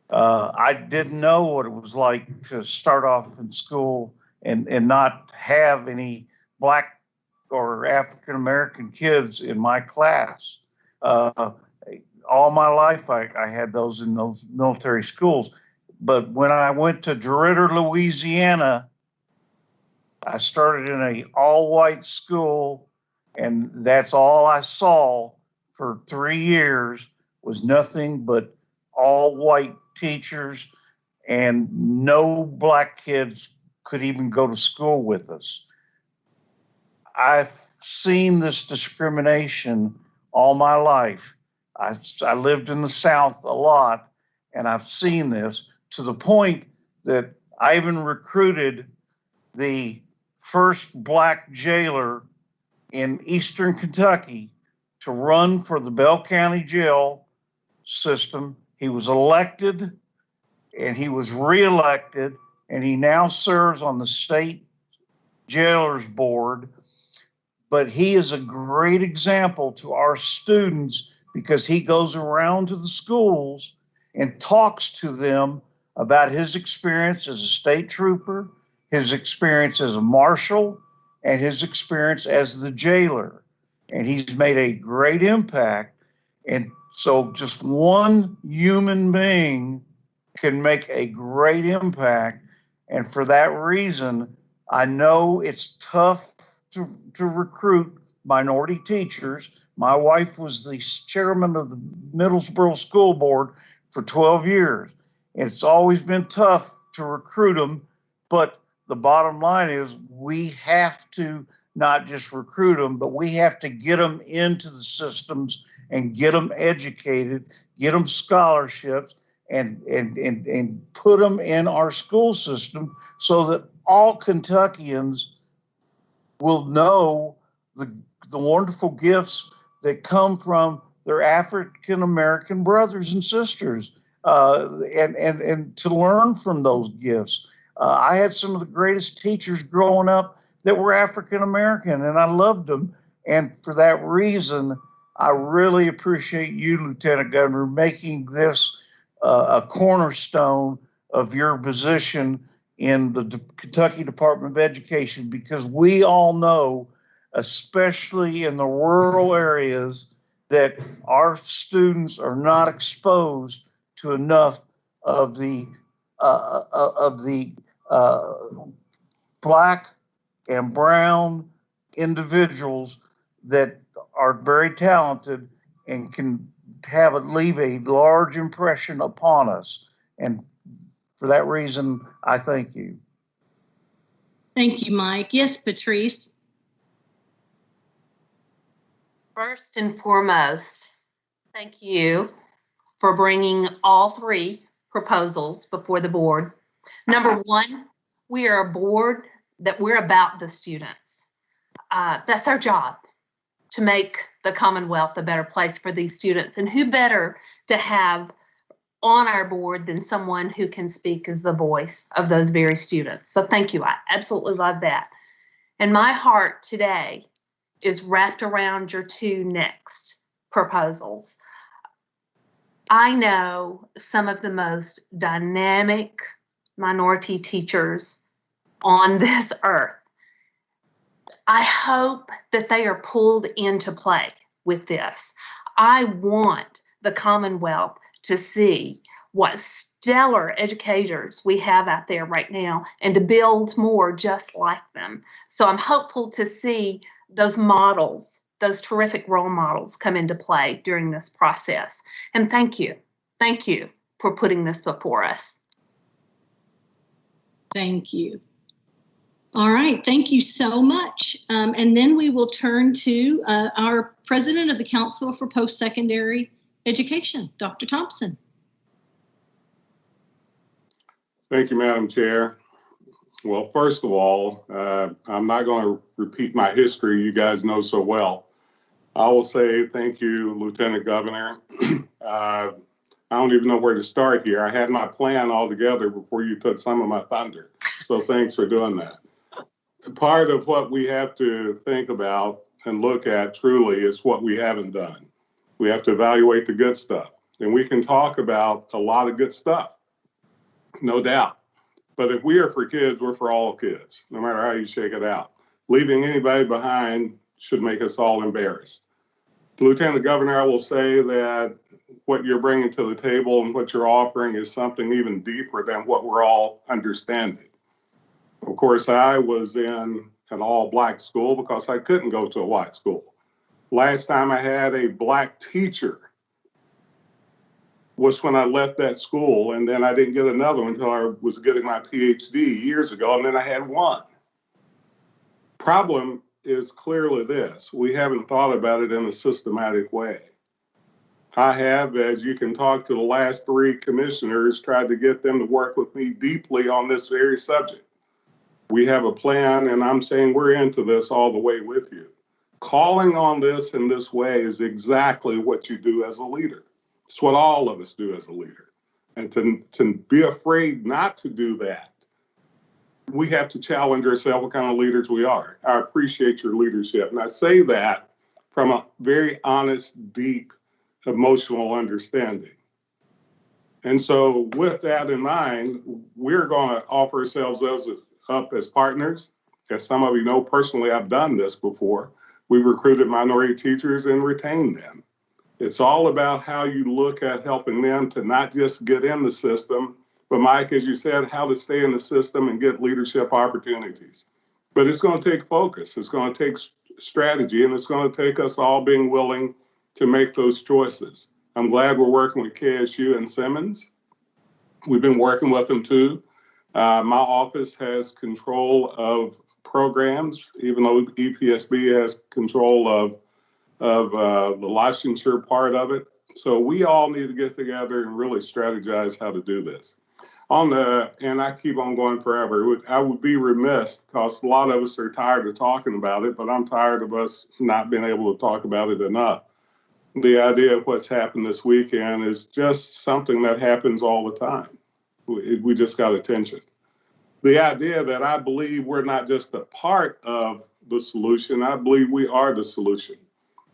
I didn't know what it was like to start off in school and not have any Black or African American kids in my class. All my life, I had those in those military schools. But when I went to DeRidder, Louisiana, I started in an all-white school, and that's all I saw for 3 years was nothing but all-white teachers, and no Black kids could even go to school with us. I've seen this discrimination all my life. I lived in the South a lot, and I've seen this to the point that I even recruited the first Black jailer in Eastern Kentucky to run for the Bell County Jail system. He was elected and he was reelected, and he now serves on the state jailers board. But he is a great example to our students because he goes around to the schools and talks to them about his experience as a state trooper, his experience as a marshal, and his experience as the jailer. And he's made a great impact. And so just one human being can make a great impact. And for that reason, I know it's tough to recruit minority teachers. My wife was the chairman of the Middlesboro School Board for 12 years. And it's always been tough to recruit them. But the bottom line is we have to not just recruit them, but we have to get them into the systems and get them educated, get them scholarships, and put them in our school system so that all Kentuckians will know the wonderful gifts that come from their African American brothers and sisters, and to learn from those gifts. I had some of the greatest teachers growing up that were African American, and I loved them. And for that reason, I really appreciate you, Lieutenant Governor, making this a cornerstone of your position in the Kentucky Department of Education, because we all know, especially in the rural areas, that our students are not exposed to enough of the Black and brown individuals that are very talented and can leave a large impression upon us. And for that reason, I thank you. Thank you, Mike. Yes, Patrice. First and foremost, thank you for bringing all three proposals before the board. Number one, we are a board that we're about the students. That's our job, to make the Commonwealth a better place for these students. And who better to have on our board than someone who can speak as the voice of those very students. So thank you. I absolutely love that. And my heart today is wrapped around your two next proposals. I know some of the most dynamic minority teachers on this earth. I hope that they are pulled into play with this. I want the Commonwealth to see what stellar educators we have out there right now and to build more just like them. So I'm hopeful to see those models, those terrific role models, come into play during this process. And thank you for putting this before us. Thank you. All right, thank you so much. And then we will turn to our president of the Council for Post-Secondary Education, Dr. Thompson. Thank you, Madam Chair. Well, first of all, I'm not going to repeat my history you guys know so well. I will say thank you, Lieutenant Governor. I don't even know where to start here. I had my plan all together before you took some of my thunder. So thanks for doing that. Part of what we have to think about and look at truly is what we haven't done. We have to evaluate the good stuff. And we can talk about a lot of good stuff, no doubt. But if we are for kids, we're for all kids, no matter how you shake it out. Leaving anybody behind should make us all embarrassed. Lieutenant Governor, I will say that what you're bringing to the table and what you're offering is something even deeper than what we're all understanding. Of course, I was in an all-Black school because I couldn't go to a white school. Last time I had a Black teacher was when I left that school, and then I didn't get another one until I was getting my PhD years ago, and then I had one. Problem is clearly this: we haven't thought about it in a systematic way. I have, as you can talk to the last three commissioners, tried to get them to work with me deeply on this very subject. We have a plan, and I'm saying we're into this all the way with you. Calling on this in this way is exactly what you do as a leader. It's what all of us do as a leader. And to be afraid not to do that, we have to challenge ourselves what kind of leaders we are. I appreciate your leadership. And I say that from a very honest, deep, emotional understanding. And so with that in mind, we're going to offer ourselves up as partners. As some of you know, personally, I've done this before. We've recruited minority teachers and retained them. It's all about how you look at helping them to not just get in the system, but Mike, as you said, how to stay in the system and get leadership opportunities. But it's going to take focus. It's going to take strategy, and it's going to take us all being willing to make those choices. I'm glad we're working with KSU and Simmons. We've been working with them too. My office has control of programs, even though EPSB has control of the licensure part of it. So we all need to get together and really strategize how to do this. And I keep on going forever. I would be remiss because a lot of us are tired of talking about it, but I'm tired of us not being able to talk about it enough. The idea of what's happened this weekend is just something that happens all the time. We just got attention. The idea that I believe we're not just a part of the solution, I believe we are the solution.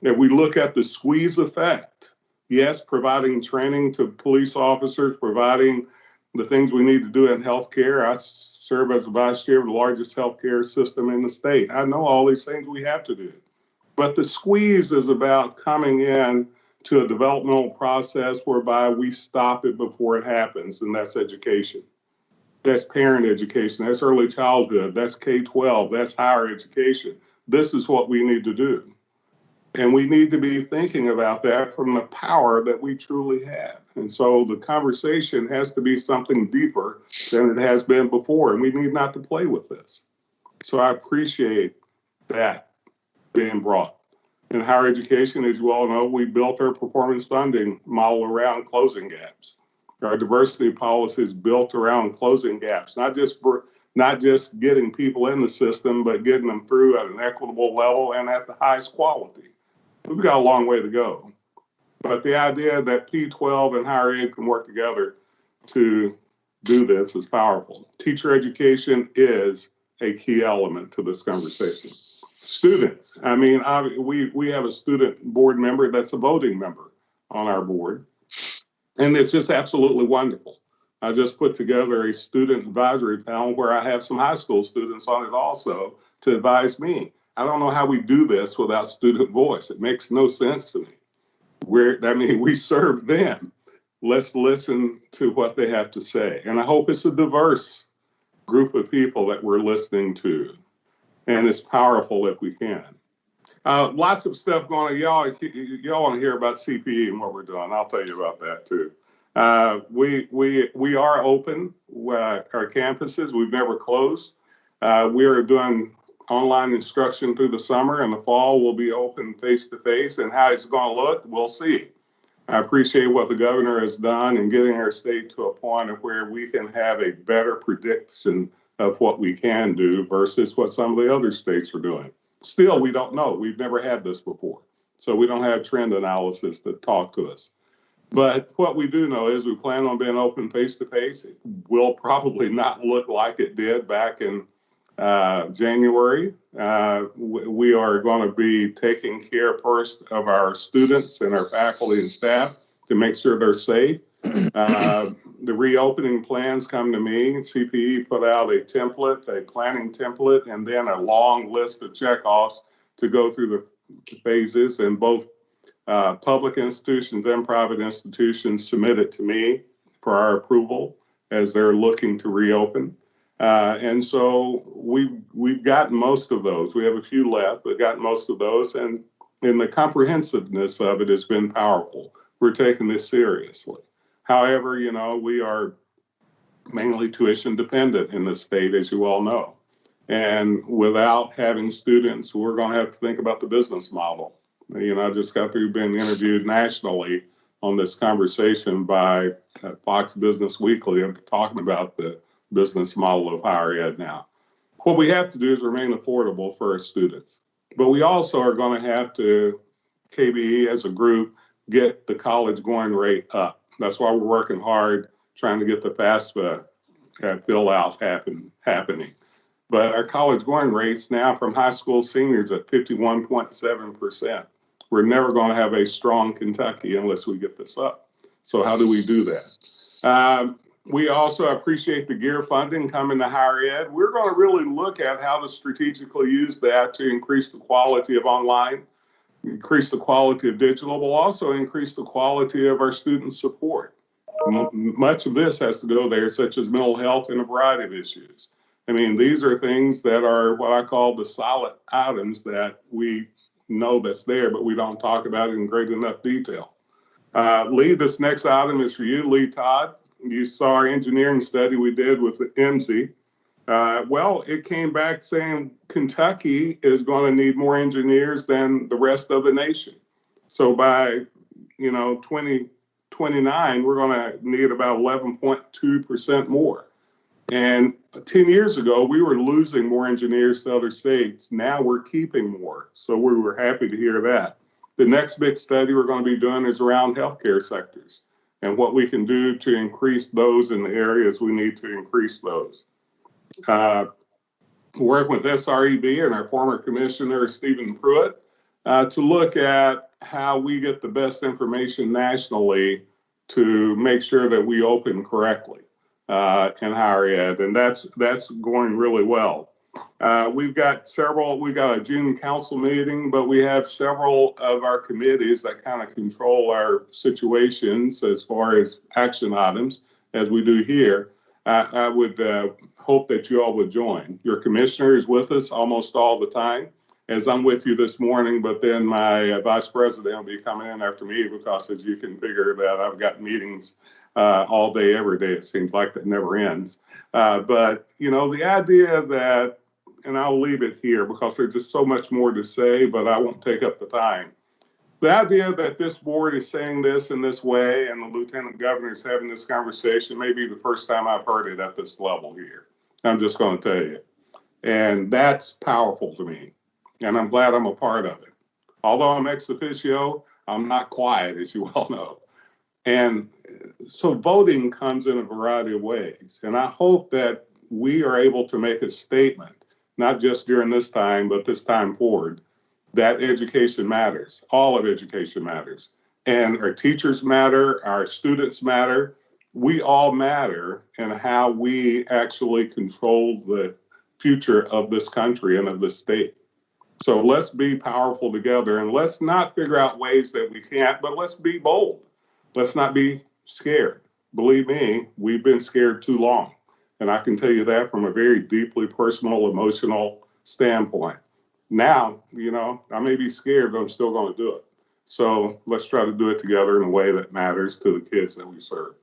If we look at the squeeze effect, yes, providing training to police officers, providing the things we need to do in healthcare. I serve as the vice chair of the largest healthcare system in the state. I know all these things we have to do. But the squeeze is about coming in to a developmental process whereby we stop it before it happens, and that's education. That's parent education, that's early childhood, that's K-12, that's higher education. This is what we need to do. And we need to be thinking about that from the power that we truly have. And so the conversation has to be something deeper than it has been before, and we need not to play with this. So I appreciate that being brought. In higher education, as you all know, we built our performance funding model around closing gaps. Our diversity policy is built around closing gaps, not just getting people in the system, but getting them through at an equitable level and at the highest quality. We've got a long way to go. But the idea that P12 and higher ed can work together to do this is powerful. Teacher education is a key element to this conversation. Students, I mean, we have a student board member that's a voting member on our board, and it's just absolutely wonderful. I just put together a student advisory panel where I have some high school students on it also to advise me. I don't know how we do this without student voice. It makes no sense to me. We serve them. Let's listen to what they have to say. And I hope it's a diverse group of people that we're listening to. And it's powerful if we can. Lots of stuff going on. Y'all want to hear about CPE and what we're doing. I'll tell you about that too. We are open, our campuses. We've never closed. We are doing online instruction through the summer, and the fall will be open face-to-face, and how it's going to look, we'll see. I appreciate what the governor has done in getting our state to a point of where we can have a better prediction of what we can do versus what some of the other states are doing. Still, we don't know. We've never had this before. So we don't have trend analysis that talk to us. But what we do know is we plan on being open face-to-face. It will probably not look like it did back in January. We are going to be taking care first of our students and our faculty and staff to make sure they're safe. The reopening plans come to me. CPE put out a template, a planning template, and then a long list of checkoffs to go through the phases. And both public institutions and private institutions submit it to me for our approval as they're looking to reopen. And so we've gotten most of those. We have a few left, but got most of those. And the comprehensiveness of it has been powerful. We're taking this seriously. However, we are mainly tuition dependent in the state, as you all know. And without having students, we're going to have to think about the business model. I just got through being interviewed nationally on this conversation by Fox Business Weekly. I'm talking about the business model of higher ed now. What we have to do is remain affordable for our students. But we also are going to have to, KBE as a group, get the college going rate up. That's why we're working hard trying to get the FAFSA fill out happening. But our college going rates now from high school seniors at 51.7%. We're never going to have a strong Kentucky unless we get this up. So how do we do that? We also appreciate the GEAR funding coming to higher ed. We're going to really look at how to strategically use that to increase the quality of online, increase the quality of digital, but also increase the quality of our student support. Much of this has to go there, such as mental health and a variety of issues. I mean, these are things that are what I call the solid items that we know that's there, but we don't talk about it in great enough detail. Lee, this next item is for you, Lee Todd. You saw our engineering study we did with the MZ. Well, it came back saying Kentucky is going to need more engineers than the rest of the nation. So by 2029, we're going to need about 11.2% more. And 10 years ago, we were losing more engineers to other states. Now we're keeping more. So we were happy to hear that. The next big study we're going to be doing is around healthcare sectors and what we can do to increase those in the areas we need to increase those. Working with SREB and our former commissioner, Stephen Pruitt, to look at how we get the best information nationally to make sure that we open correctly in higher ed, and that's going really well. We've got a June council meeting, but we have several of our committees that kind of control our situations as far as action items, as we do here. I would hope that you all would join. Your commissioner is with us almost all the time, as I'm with you this morning, but then my vice president will be coming in after me because, as you can figure, that I've got meetings all day, every day. It seems like that never ends. But, the idea that, and I'll leave it here because there's just so much more to say, but I won't take up the time. The idea that this board is saying this in this way and the lieutenant governor is having this conversation may be the first time I've heard it at this level here. I'm just going to tell you. And that's powerful to me. And I'm glad I'm a part of it. Although I'm ex officio, I'm not quiet, as you all know. And so voting comes in a variety of ways. And I hope that we are able to make a statement, not just during this time, but this time forward, that education matters. All of education matters. And our teachers matter, our students matter. We all matter in how we actually control the future of this country and of this state. So let's be powerful together, and let's not figure out ways that we can't, but let's be bold. Let's not be scared. Believe me, we've been scared too long. And I can tell you that from a very deeply personal, emotional standpoint. Now, I may be scared, but I'm still going to do it. So let's try to do it together in a way that matters to the kids that we serve.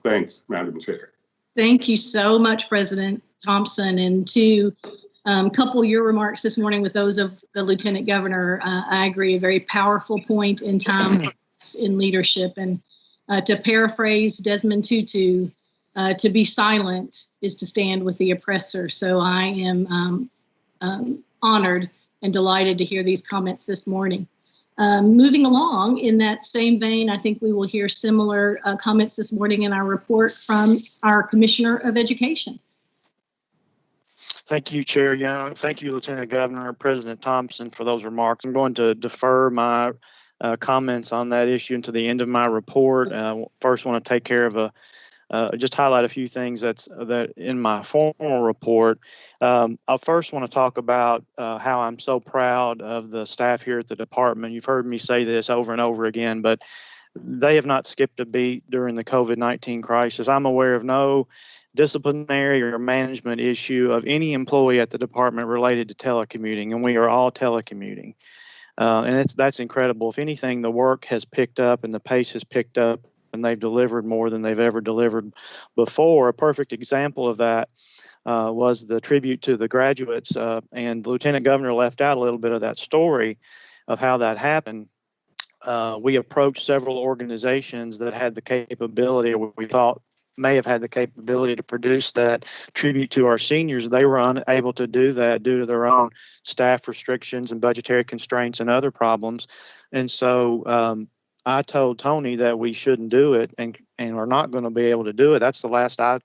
Thanks, Madam Chair. Thank you so much, President Thompson. And to couple your remarks this morning with those of the Lieutenant Governor, I agree, a very powerful point in time in leadership. And to paraphrase Desmond Tutu, to be silent is to stand with the oppressor. So I am honored and delighted to hear these comments this morning. Moving along in that same vein, I think we will hear similar comments this morning in our report from our Commissioner of Education. Thank you, Chair Young. Thank you, Lieutenant Governor, President Thompson, for those remarks. I'm going to defer my comments on that issue until the end of my report. First, want to take care of just highlight a few things that in my formal report. I first want to talk about how I'm so proud of the staff here at the department. You've heard me say this over and over again, but they have not skipped a beat during the COVID-19 crisis. I'm aware of no disciplinary or management issue of any employee at the department related to telecommuting, and we are all telecommuting. And that's incredible. If anything, the work has picked up and the pace has picked up, and they've delivered more than they've ever delivered before. A perfect example of that was the tribute to the graduates, and the Lieutenant Governor left out a little bit of that story of how that happened. We approached several organizations that had the capability, or we thought may have had the capability to produce that tribute to our seniors. They were unable to do that due to their own staff restrictions and budgetary constraints and other problems. And so I told Tony that we shouldn't do it and are not going to be able to do it. That's the last I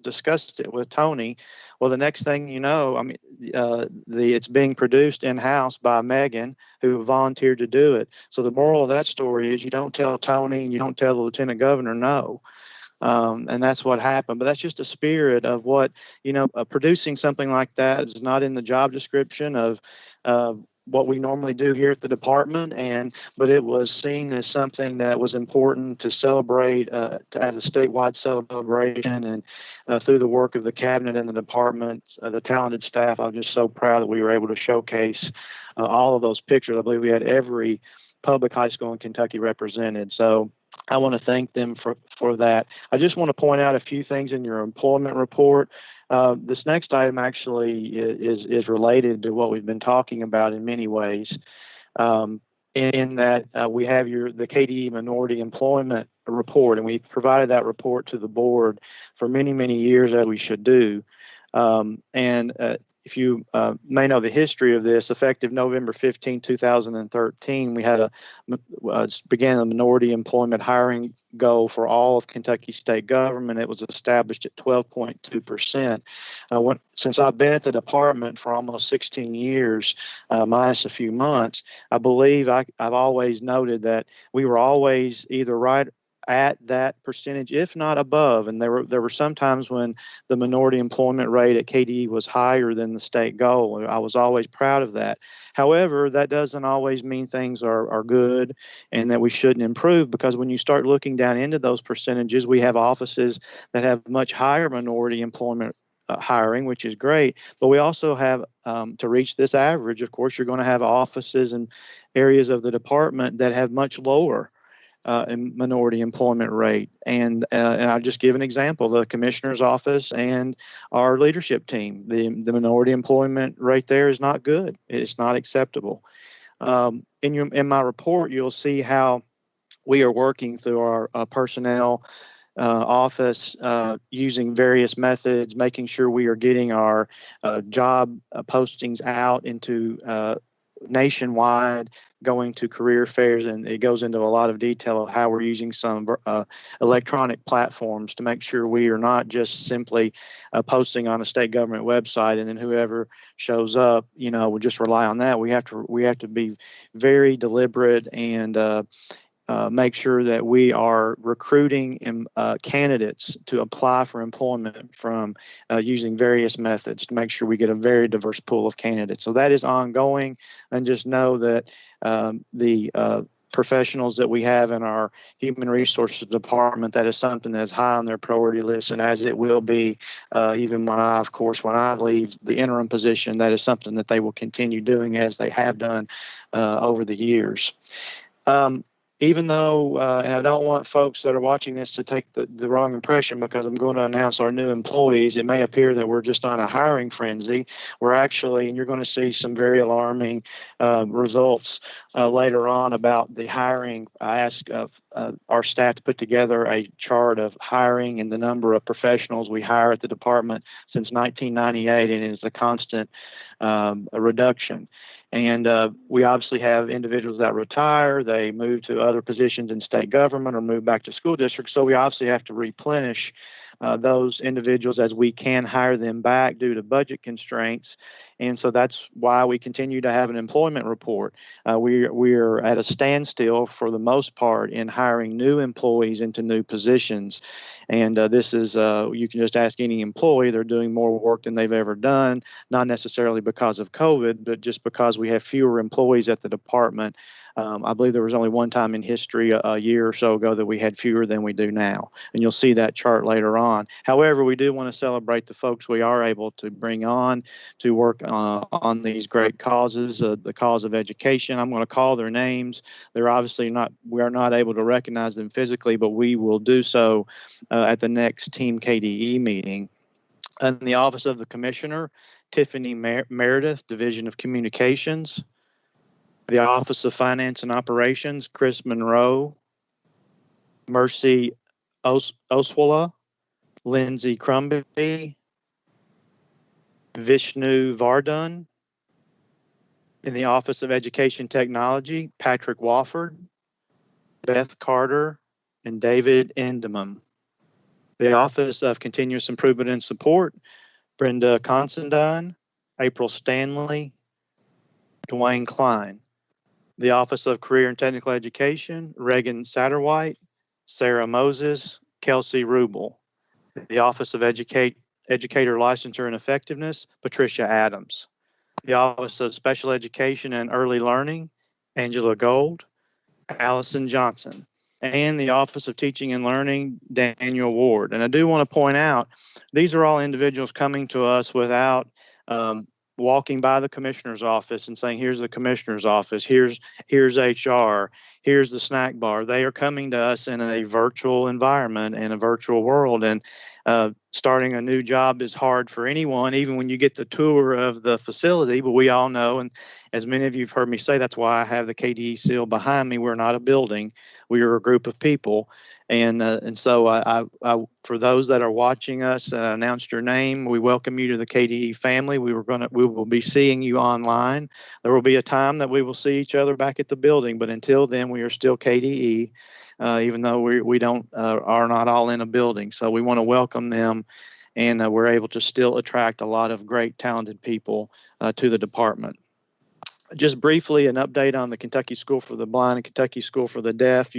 discussed it with Tony. Well, the next thing you know, I mean, it's being produced in-house by Megan, who volunteered to do it. So the moral of that story is you don't tell Tony and you don't tell the Lieutenant Governor no. And that's what happened. But that's just a spirit of what, producing something like that is not in the job description of what we normally do here at the department, but it was seen as something that was important to celebrate as a statewide celebration, and through the work of the cabinet and the department, the talented staff. I'm just so proud that we were able to showcase all of those pictures. I believe we had every public high school in Kentucky represented. So I want to thank them for that. I just want to point out a few things in your employment report. This next item actually is related to what we've been talking about in many ways, in that we have the KBE Minority Employment Report, and we provided that report to the board for many, many years, as we should do. If you may know the history of this, effective November 15, 2013, we had began a minority employment hiring goal for all of Kentucky state government. It was established at 12.2%. Since I've been at the department for almost 16 years, minus a few months, I believe I've always noted that we were always either right at that percentage, if not above. And there were some times when the minority employment rate at KDE was higher than the state goal. I was always proud of that. However, that doesn't always mean things are good and that we shouldn't improve, because when you start looking down into those percentages, we have offices that have much higher minority employment hiring, which is great. But we also have, to reach this average, of course, you're going to have offices and areas of the department that have much lower minority employment rate. And I'll just give an example: the commissioner's office and our leadership team. The minority employment rate there is not good. It's not acceptable. In my report, you'll see how we are working through our personnel office using various methods, making sure we are getting our job postings out into nationwide, going to career fairs, and it goes into a lot of detail of how we're using some electronic platforms to make sure we are not just simply posting on a state government website and then whoever shows up, we just rely on that. We have to be very deliberate and make sure that we are recruiting candidates to apply for employment from using various methods to make sure we get a very diverse pool of candidates. So that is ongoing, and just know that the professionals that we have in our human resources department, that is something that's high on their priority list, and as it will be even when I leave the interim position, that is something that they will continue doing as they have done over the years. Even though, and I don't want folks that are watching this to take the wrong impression, because I'm going to announce our new employees, it may appear that we're just on a hiring frenzy. We're actually, and you're going to see some very alarming results later on about the hiring. I asked our staff to put together a chart of hiring and the number of professionals we hire at the department since 1998, and it is a constant reduction. And we obviously have individuals that retire, they move to other positions in state government or move back to school districts. So we obviously have to replenish those individuals as we can hire them back due to budget constraints. And so that's why we continue to have an employment report. We're at a standstill for the most part in hiring new employees into new positions. And this is, you can just ask any employee, they're doing more work than they've ever done, not necessarily because of COVID, but just because we have fewer employees at the department. I believe there was only one time in history a year or so ago that we had fewer than we do now. And you'll see that chart later on. However, we do want to celebrate the folks we are able to bring on to work on these great causes, the cause of education. I'm going to call their names. They're obviously we are not able to recognize them physically, but we will do so at the next Team KDE meeting. In the Office of the Commissioner, Tiffany Meredith, Division of Communications. The Office of Finance and Operations, Chris Monroe. Mercy Oswala, Lindsay Crumby, Vishnu Vardun. In the Office of Education Technology, Patrick Wofford, Beth Carter, and David Endemum. The Office of Continuous Improvement and Support, Brenda Considine, April Stanley, Dwayne Klein. The Office of Career and Technical Education, Reagan Satterwhite, Sarah Moses, Kelsey Rubel. The Office of Educator Licensure and Effectiveness, Patricia Adams. The Office of Special Education and Early Learning, Angela Gold, Allison Johnson. And the Office of Teaching and Learning, Daniel Ward. And I do want to point out, these are all individuals coming to us without walking by the commissioner's office and saying, here's the commissioner's office, here's HR, here's the snack bar. They are coming to us in a virtual environment and a virtual world. And starting a new job is hard for anyone, even when you get the tour of the facility. But we all know, and as many of you have heard me say, that's why I have the KDE seal behind me. We're not a building. We are a group of people. And so I for those that are watching us, announced your name. We welcome you to the KDE family. We will be seeing you online. There will be a time that we will see each other back at the building, but until then, we are still KDE, even though we don't are not all in a building. So we want to welcome them, and we're able to still attract a lot of great, talented people to the department. Just briefly, an update on the Kentucky School for the Blind and Kentucky School for the Deaf.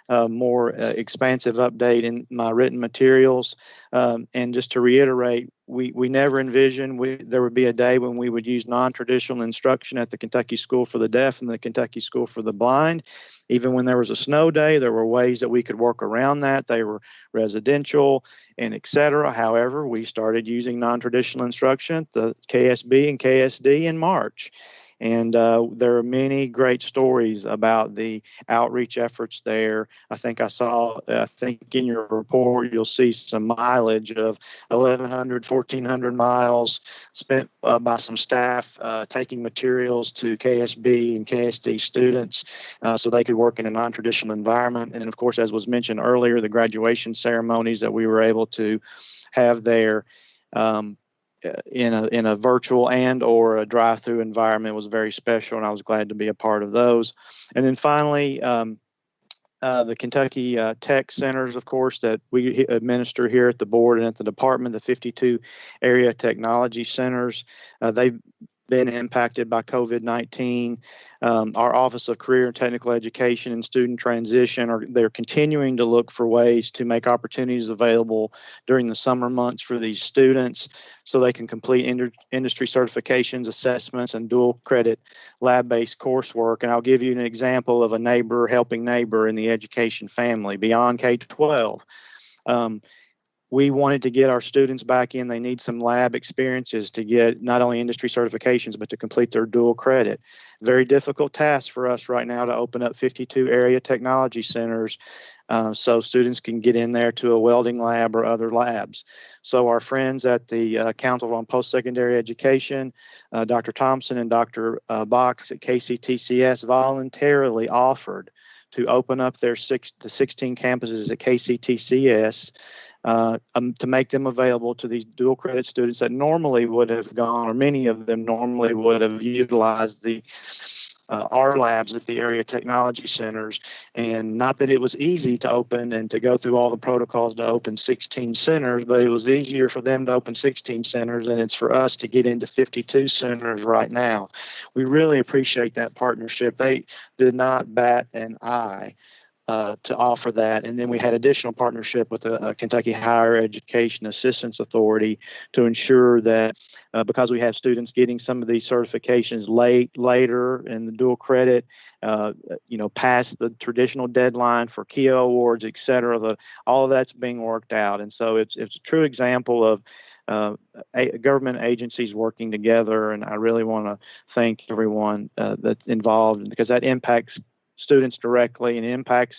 More expansive update in my written materials. And just to reiterate, we never envisioned there would be a day when we would use non-traditional instruction at the Kentucky School for the Deaf and the Kentucky School for the Blind. Even when there was a snow day, there were ways that we could work around that. They were residential and et cetera. However, we started using non-traditional instruction at the KSB and KSD in March. And there are many great stories about the outreach efforts there. I think in your report, you'll see some mileage of 1,100, 1,400 miles spent by some staff taking materials to KSB and KSD students so they could work in a non-traditional environment. And of course, as was mentioned earlier, the graduation ceremonies that we were able to have there in a virtual and or a drive-through environment was very special, and I was glad to be a part of those. And then finally, the Kentucky Tech Centers, of course, that we administer here at the board and at the department, the 52 area technology centers, they've been impacted by COVID-19. Our Office of Career and Technical Education and Student Transition, they're continuing to look for ways to make opportunities available during the summer months for these students so they can complete industry certifications, assessments, and dual credit lab-based coursework. And I'll give you an example of a neighbor helping neighbor in the education family beyond K-12. We wanted to get our students back in. They need some lab experiences to get not only industry certifications, but to complete their dual credit. Very difficult task for us right now to open up 52 area technology centers so students can get in there to a welding lab or other labs. So our friends at the Council on Post-Secondary Education, Dr. Thompson and Dr. Box at KCTCS voluntarily offered to open up the 16 campuses at KCTCS to make them available to these dual credit students that normally would have gone, or many of them normally would have utilized the our labs at the area technology centers. And not that it was easy to open and to go through all the protocols to open 16 centers, but it was easier for them to open 16 centers than it's for us to get into 52 centers right now. We really appreciate that partnership. They did not bat an eye to offer that. And then we had additional partnership with the Kentucky Higher Education Assistance Authority to ensure that because we have students getting some of these certifications later in the dual credit, past the traditional deadline for KEO awards, et cetera, all of that's being worked out. And so it's a true example of government agencies working together. And I really want to thank everyone that's involved, because that impacts students directly and impacts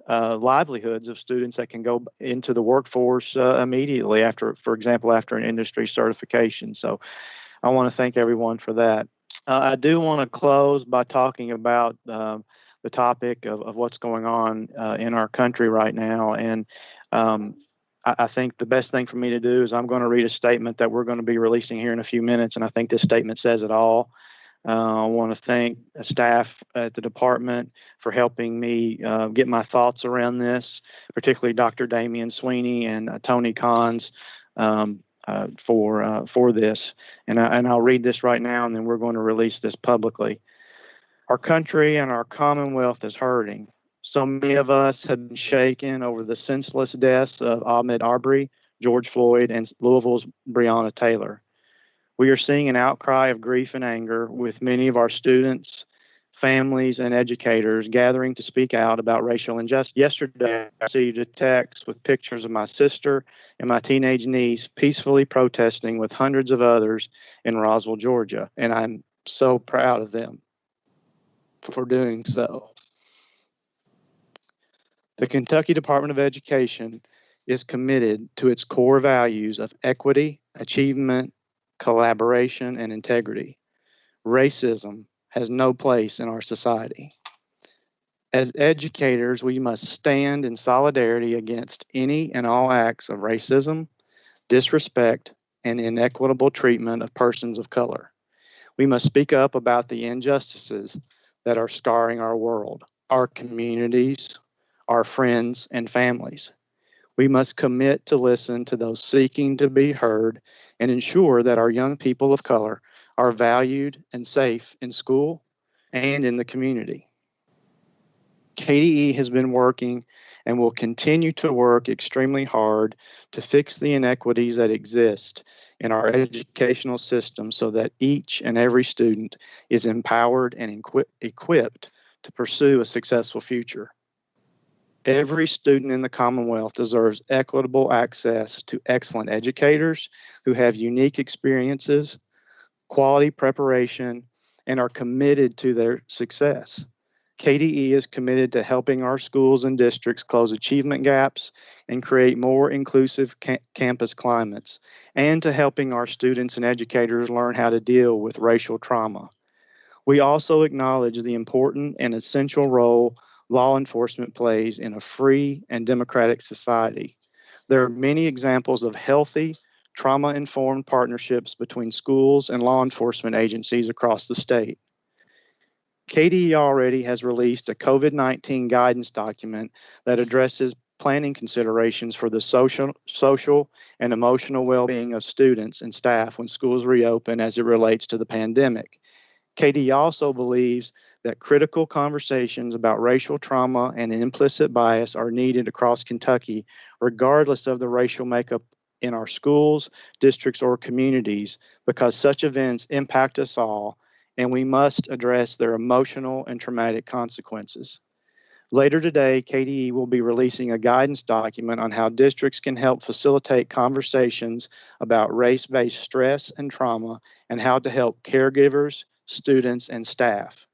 livelihoods of students that can go into the workforce immediately after, for example, after an industry certification. So I want to thank everyone for that. I do want to close by talking about the topic of what's going on in our country right now. And I think the best thing for me to do is I'm going to read a statement that we're going to be releasing here in a few minutes, and I think this statement says it all. I want to thank staff at the department for helping me get my thoughts around this, particularly Dr. Damian Sweeney and Tony Cons for this. And I'll read this right now, and then we're going to release this publicly. Our country and our Commonwealth is hurting. So many of us have been shaken over the senseless deaths of Ahmaud Arbery, George Floyd, and Louisville's Breonna Taylor. We are seeing an outcry of grief and anger with many of our students, families, and educators gathering to speak out about racial injustice. Yesterday, I received a text with pictures of my sister and my teenage niece peacefully protesting with hundreds of others in Roswell, Georgia, and I'm so proud of them for doing so. The Kentucky Department of Education is committed to its core values of equity, achievement, collaboration, and integrity. Racism has no place in our society. As educators, we must stand in solidarity against any and all acts of racism, disrespect, and inequitable treatment of persons of color. We must speak up about the injustices that are scarring our world, our communities, our friends, and families. We must commit to listen to those seeking to be heard and ensure that our young people of color are valued and safe in school and in the community. KDE has been working and will continue to work extremely hard to fix the inequities that exist in our educational system so that each and every student is empowered and equipped to pursue a successful future. Every student in the Commonwealth deserves equitable access to excellent educators who have unique experiences, quality preparation, and are committed to their success. KDE is committed to helping our schools and districts close achievement gaps and create more inclusive campus climates, and to helping our students and educators learn how to deal with racial trauma. We also acknowledge the important and essential role law enforcement plays in a free and democratic society. There are many examples of healthy, trauma-informed partnerships between schools and law enforcement agencies across the state. KDE already has released a COVID-19 guidance document that addresses planning considerations for the social and emotional well-being of students and staff when schools reopen as it relates to the pandemic. KDE also believes that critical conversations about racial trauma and implicit bias are needed across Kentucky, regardless of the racial makeup in our schools, districts, or communities, because such events impact us all, and we must address their emotional and traumatic consequences. Later today, KDE will be releasing a guidance document on how districts can help facilitate conversations about race-based stress and trauma and how to help caregivers, students, and staff.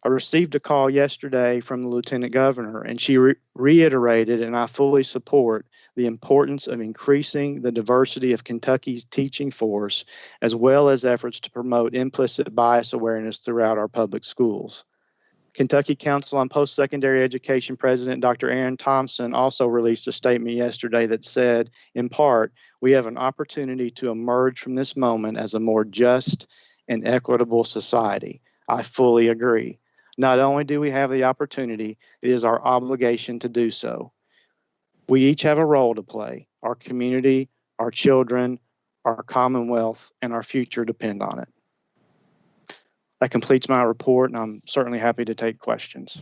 I received a call yesterday from the Lieutenant Governor, and she reiterated, and I fully support, the importance of increasing the diversity of Kentucky's teaching force, as well as efforts to promote implicit bias awareness throughout our public schools. Kentucky Council on Post-Secondary Education President Dr. Aaron Thompson also released a statement yesterday that said, in part, we have an opportunity to emerge from this moment as a more just and equitable society. I fully agree. Not only do we have the opportunity, it is our obligation to do so. We each have a role to play. Our community, our children, our Commonwealth, and our future depend on it. That completes my report, and I'm certainly happy to take questions.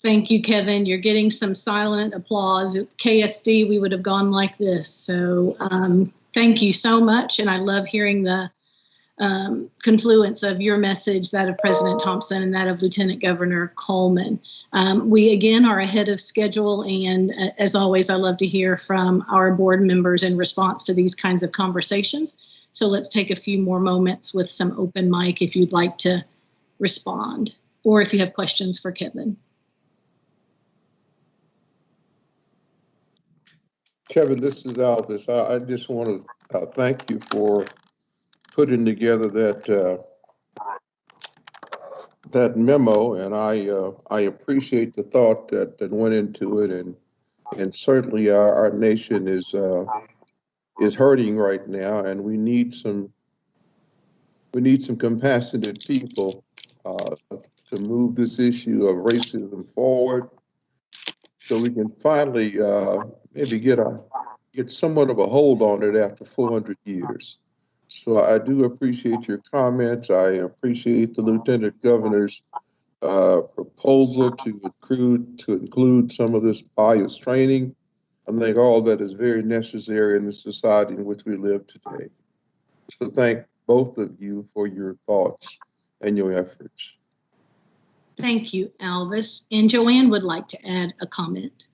Thank you, Kevin. You're getting some silent applause. At KSD, we would have gone like this. So thank you so much, and I love hearing the confluence of your message, that of President Thompson, and that of Lieutenant Governor Coleman. We, again, are ahead of schedule, and as always, I love to hear from our board members in response to these kinds of conversations. So let's take a few more moments with some open mic if you'd like to respond, or if you have questions for Kevin. Kevin, this is Aldous. I just want to thank you for putting together that that memo, and I appreciate the thought that went into it, and certainly our nation is hurting right now, and we need some compassionate people to move this issue of racism forward, so we can finally maybe get somewhat of a hold on it after 400 years. So I do appreciate your comments. I appreciate the Lieutenant Governor's proposal to include some of this bias training. I think all that is very necessary in the society in which we live today. So thank both of you for your thoughts and your efforts. Thank you, Alvis. And Joanne would like to add a comment.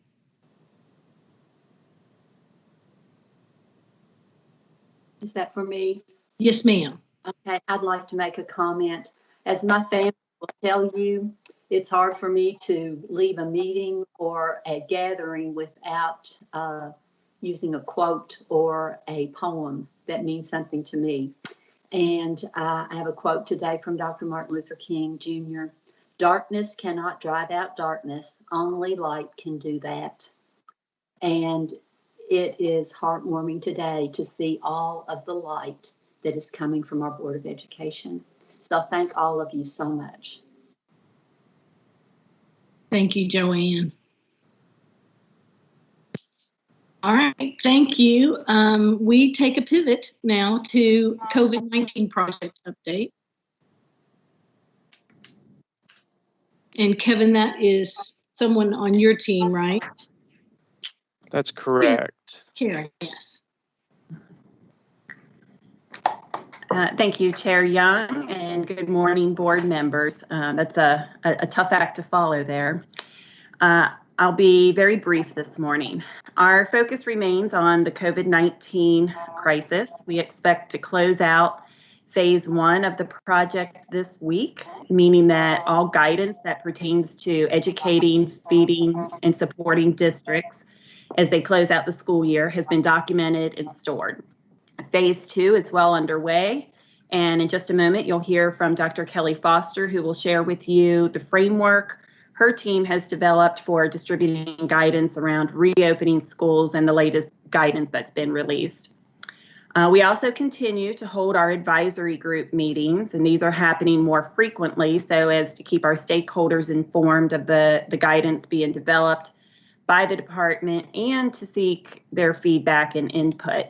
Is that for me? Yes, ma'am. Okay, I'd like to make a comment. As my family will tell you, it's hard for me to leave a meeting or a gathering without using a quote or a poem that means something to me. And I have a quote today from Dr. Martin Luther King Jr. "Darkness cannot drive out darkness. Only light can do that." And it is heartwarming today to see all of the light that is coming from our Board of Education. So thank all of you so much. Thank you, Joanne. All right, thank you. We take a pivot now to COVID-19 project update. And Kevin, that is someone on your team, right? That's correct. Karen, yes. Thank you, Chair Young, and good morning, board members. That's a tough act to follow there. I'll be very brief this morning. Our focus remains on the COVID-19 crisis. We expect to close out phase 1 of the project this week, meaning that all guidance that pertains to educating, feeding, and supporting districts as they close out the school year has been documented and stored. Phase 2 is well underway, and in just a moment you'll hear from Dr. Kelly Foster, who will share with you the framework her team has developed for distributing guidance around reopening schools and the latest guidance that's been released. We also continue to hold our advisory group meetings, and these are happening more frequently so as to keep our stakeholders informed of the guidance being developed by the department and to seek their feedback and input.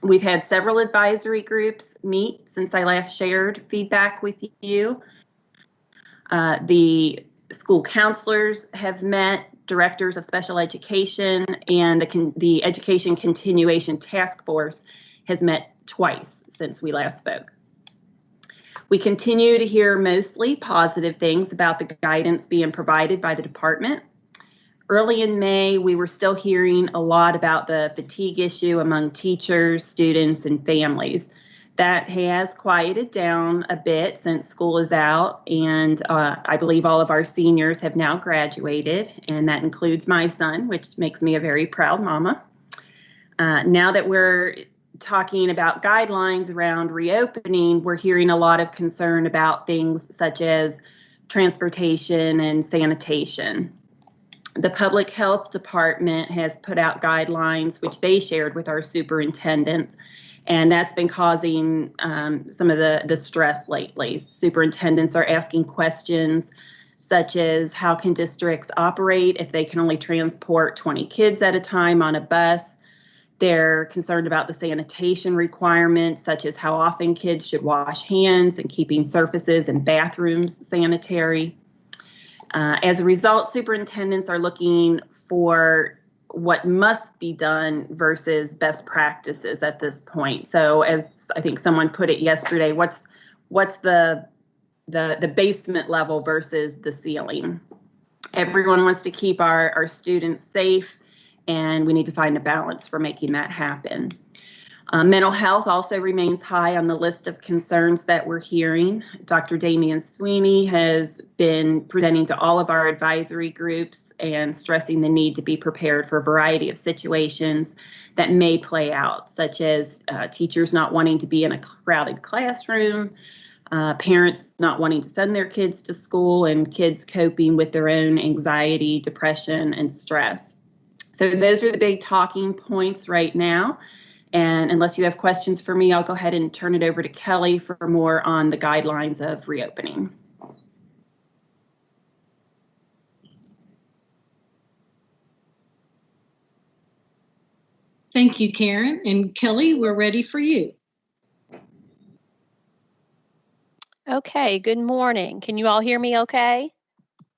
We've had several advisory groups meet since I last shared feedback with you. The school counselors have met, directors of special education, and the Education Continuation Task Force has met twice since we last spoke. We continue to hear mostly positive things about the guidance being provided by the department. Early in May, we were still hearing a lot about the fatigue issue among teachers, students, and families. That has quieted down a bit since school is out, and I believe all of our seniors have now graduated, and that includes my son, which makes me a very proud mama. Now that we're talking about guidelines around reopening, we're hearing a lot of concern about things such as transportation and sanitation. The Public Health Department has put out guidelines, which they shared with our superintendents, and that's been causing some of the stress lately. Superintendents are asking questions such as, how can districts operate if they can only transport 20 kids at a time on a bus? They're concerned about the sanitation requirements, such as how often kids should wash hands and keeping surfaces and bathrooms sanitary. As a result, superintendents are looking for what must be done versus best practices at this point. So, as I think someone put it yesterday, what's the basement level versus the ceiling? Everyone wants to keep our students safe, and we need to find a balance for making that happen. Mental health also remains high on the list of concerns that we're hearing. Dr. Damian Sweeney has been presenting to all of our advisory groups and stressing the need to be prepared for a variety of situations that may play out, such as teachers not wanting to be in a crowded classroom, parents not wanting to send their kids to school, and kids coping with their own anxiety, depression, and stress. So those are the big talking points right now. And unless you have questions for me, I'll go ahead and turn it over to Kelly for more on the guidelines of reopening. Thank you, Karen. And Kelly, we're ready for you. Okay, good morning. Can you all hear me okay?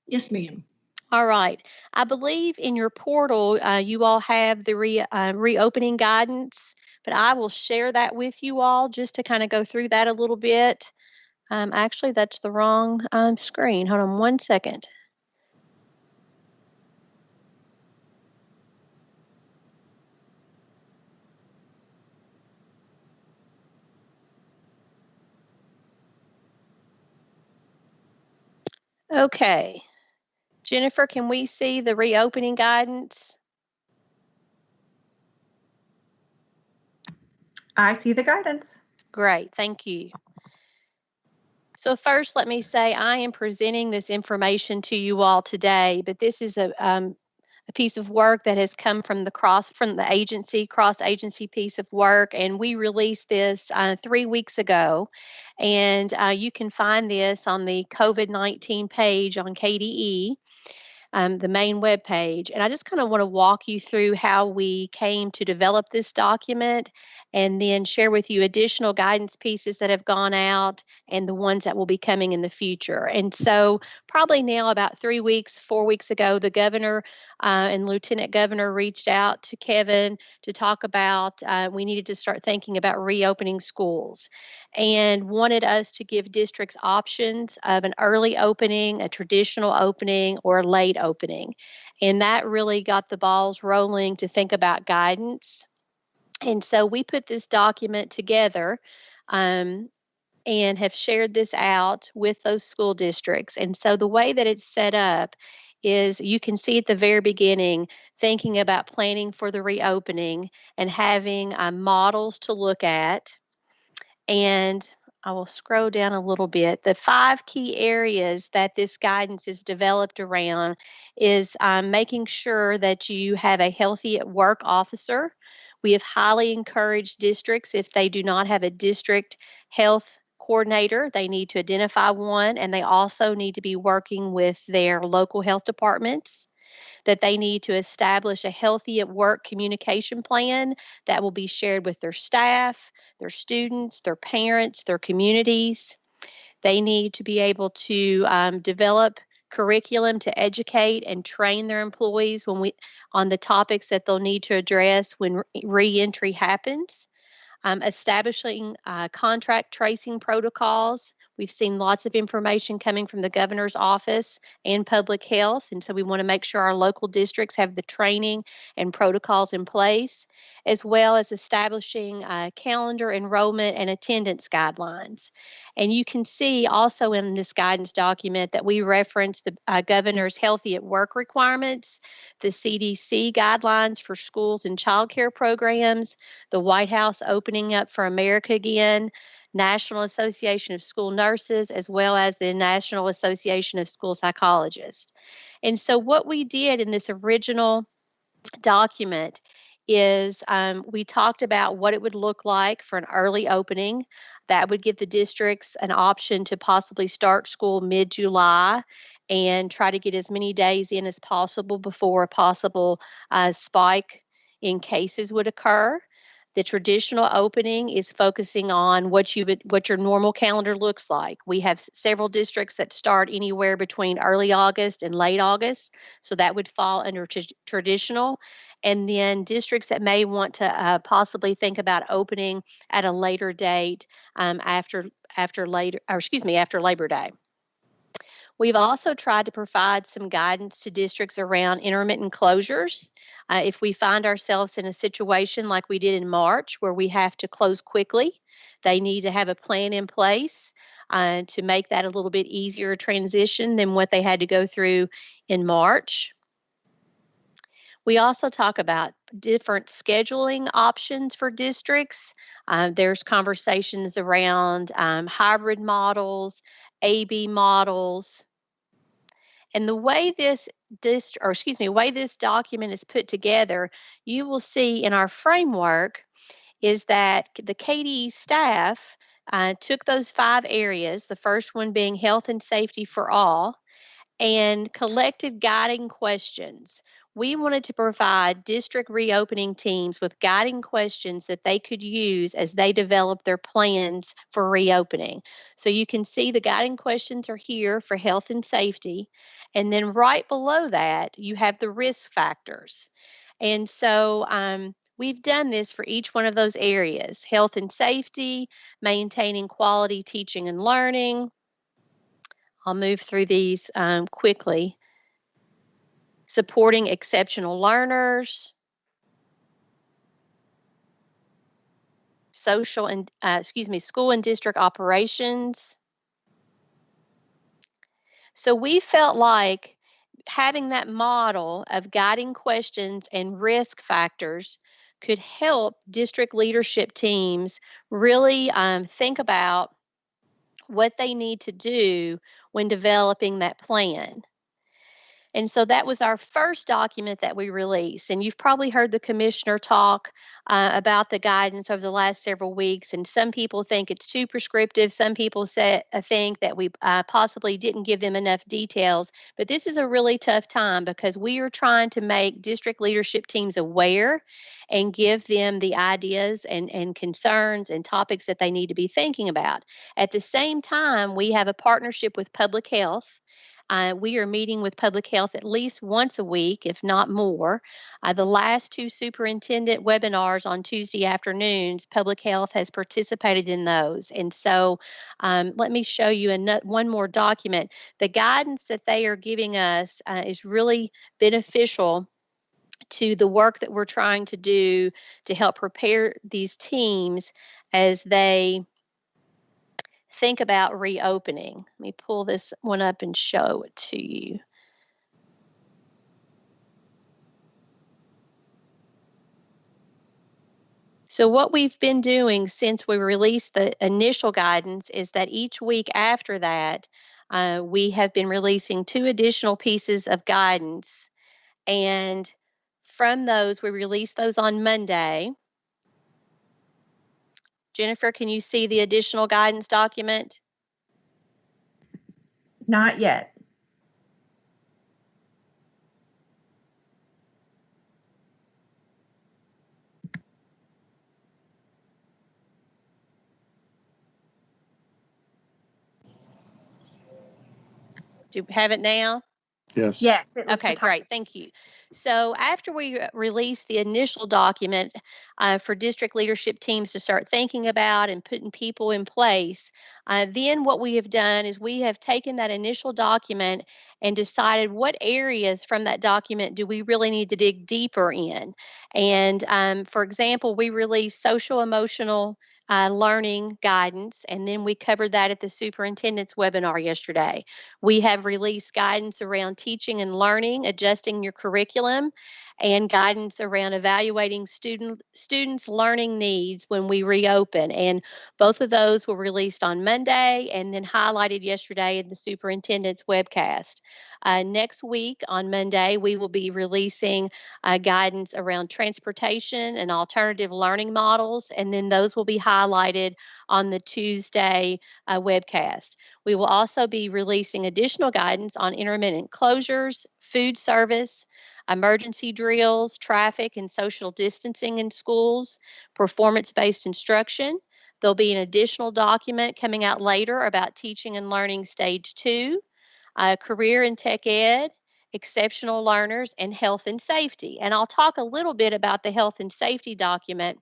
Yes, ma'am. All right. I believe in your portal, you all have the reopening guidance, but I will share that with you all just to kind of go through that a little bit. Actually, that's the wrong screen. Hold on one second. Okay. Jennifer, can we see the reopening guidance? I see the guidance. Great, thank you. So first, let me say I am presenting this information to you all today, but this is a piece of work that has come from the cross-agency piece of work, and we released this 3 weeks ago. And you can find this on the COVID-19 page on KDE. The main web page. And I just kind of want to walk you through how we came to develop this document and then share with you additional guidance pieces that have gone out and the ones that will be coming in the future. And so probably now about 3 weeks, 4 weeks ago, the governor and lieutenant governor reached out to Kevin to talk about we needed to start thinking about reopening schools and wanted us to give districts options of an early opening, a traditional opening, or a late opening. And that really got the balls rolling to think about guidance. And so we put this document together and have shared this out with those school districts. And so the way that it's set up is you can see at the very beginning, thinking about planning for the reopening and having models to look at. And I will scroll down a little bit. The 5 key areas that this guidance is developed around is making sure that you have a healthy at work officer. We have highly encouraged districts, if they do not have a district health coordinator, they need to identify one, and they also need to be working with their local health departments. That they need to establish a healthy at work communication plan that will be shared with their staff, their students, their parents, their communities. They need to be able to develop curriculum to educate and train their employees on the topics that they'll need to address when reentry happens. Establishing contract tracing protocols. We've seen lots of information coming from the governor's office and public health, and so we want to make sure our local districts have the training and protocols in place, as well as establishing calendar enrollment and attendance guidelines. And you can see also in this guidance document that we reference the governor's healthy at work requirements, the CDC guidelines for schools and childcare programs, the White House opening up for America again, National Association of School Nurses, as well as the National Association of School Psychologists. And so what we did in this original document is we talked about what it would look like for an early opening. That would give the districts an option to possibly start school mid-July and try to get as many days in as possible before a possible spike in cases would occur. The traditional opening is focusing on what your normal calendar looks like. We have several districts that start anywhere between early August and late August, so that would fall under traditional. And then districts that may want to possibly think about opening at a later date after Labor Day. We've also tried to provide some guidance to districts around intermittent closures. If we find ourselves in a situation like we did in March where we have to close quickly, they need to have a plan in place to make that a little bit easier transition than what they had to go through in March. We also talk about different scheduling options for districts. There's conversations around hybrid models, AB models. And the way this document is put together, you will see in our framework is that the KDE staff took those 5 areas, the first one being health and safety for all, and collected guiding questions. We wanted to provide district reopening teams with guiding questions that they could use as they develop their plans for reopening. So you can see the guiding questions are here for health and safety. And then right below that, you have the risk factors. And so we've done this for each one of those areas: health and safety, maintaining quality teaching and learning. I'll move through these quickly. Supporting exceptional learners, school and district operations. So we felt like having that model of guiding questions and risk factors could help district leadership teams really think about what they need to do when developing that plan. And so that was our first document that we released. And you've probably heard the commissioner talk about the guidance over the last several weeks. And some people think it's too prescriptive. Some people think that we possibly didn't give them enough details. But this is a really tough time because we are trying to make district leadership teams aware and give them the ideas and concerns and topics that they need to be thinking about. At the same time, we have a partnership with public health. We are meeting with public health at least once a week, if not more. The last 2 superintendent webinars on Tuesday afternoons, public health has participated in those. And so let me show you one more document. The guidance that they are giving us is really beneficial to the work that we're trying to do to help prepare these teams as they think about reopening. Let me pull this one up and show it to you. So what we've been doing since we released the initial guidance is that each week after that, we have been releasing 2 additional pieces of guidance. And from those, we released those on Monday. Jennifer, can you see the additional guidance document? Not yet. Do you have it now? Yes. Yes. Okay, great. Thank you. So after we released the initial document for district leadership teams to start thinking about and putting people in place, then what we have done is we have taken that initial document and decided what areas from that document do we really need to dig deeper in. And for example, we released social emotional learning guidance, and then we covered that at the superintendent's webinar yesterday. We have released guidance around teaching and learning, adjusting your curriculum, and guidance around evaluating students' learning needs when we reopen. And both of those were released on Monday and then highlighted yesterday in the superintendent's webcast. Next week on Monday, we will be releasing guidance around transportation and alternative learning models, and then those will be highlighted on the Tuesday webcast. We will also be releasing additional guidance on intermittent closures, food service, emergency drills, traffic and social distancing in schools, performance-based instruction. There'll be an additional document coming out later about teaching and learning stage 2, career and tech ed, exceptional learners, and health and safety. And I'll talk a little bit about the health and safety document.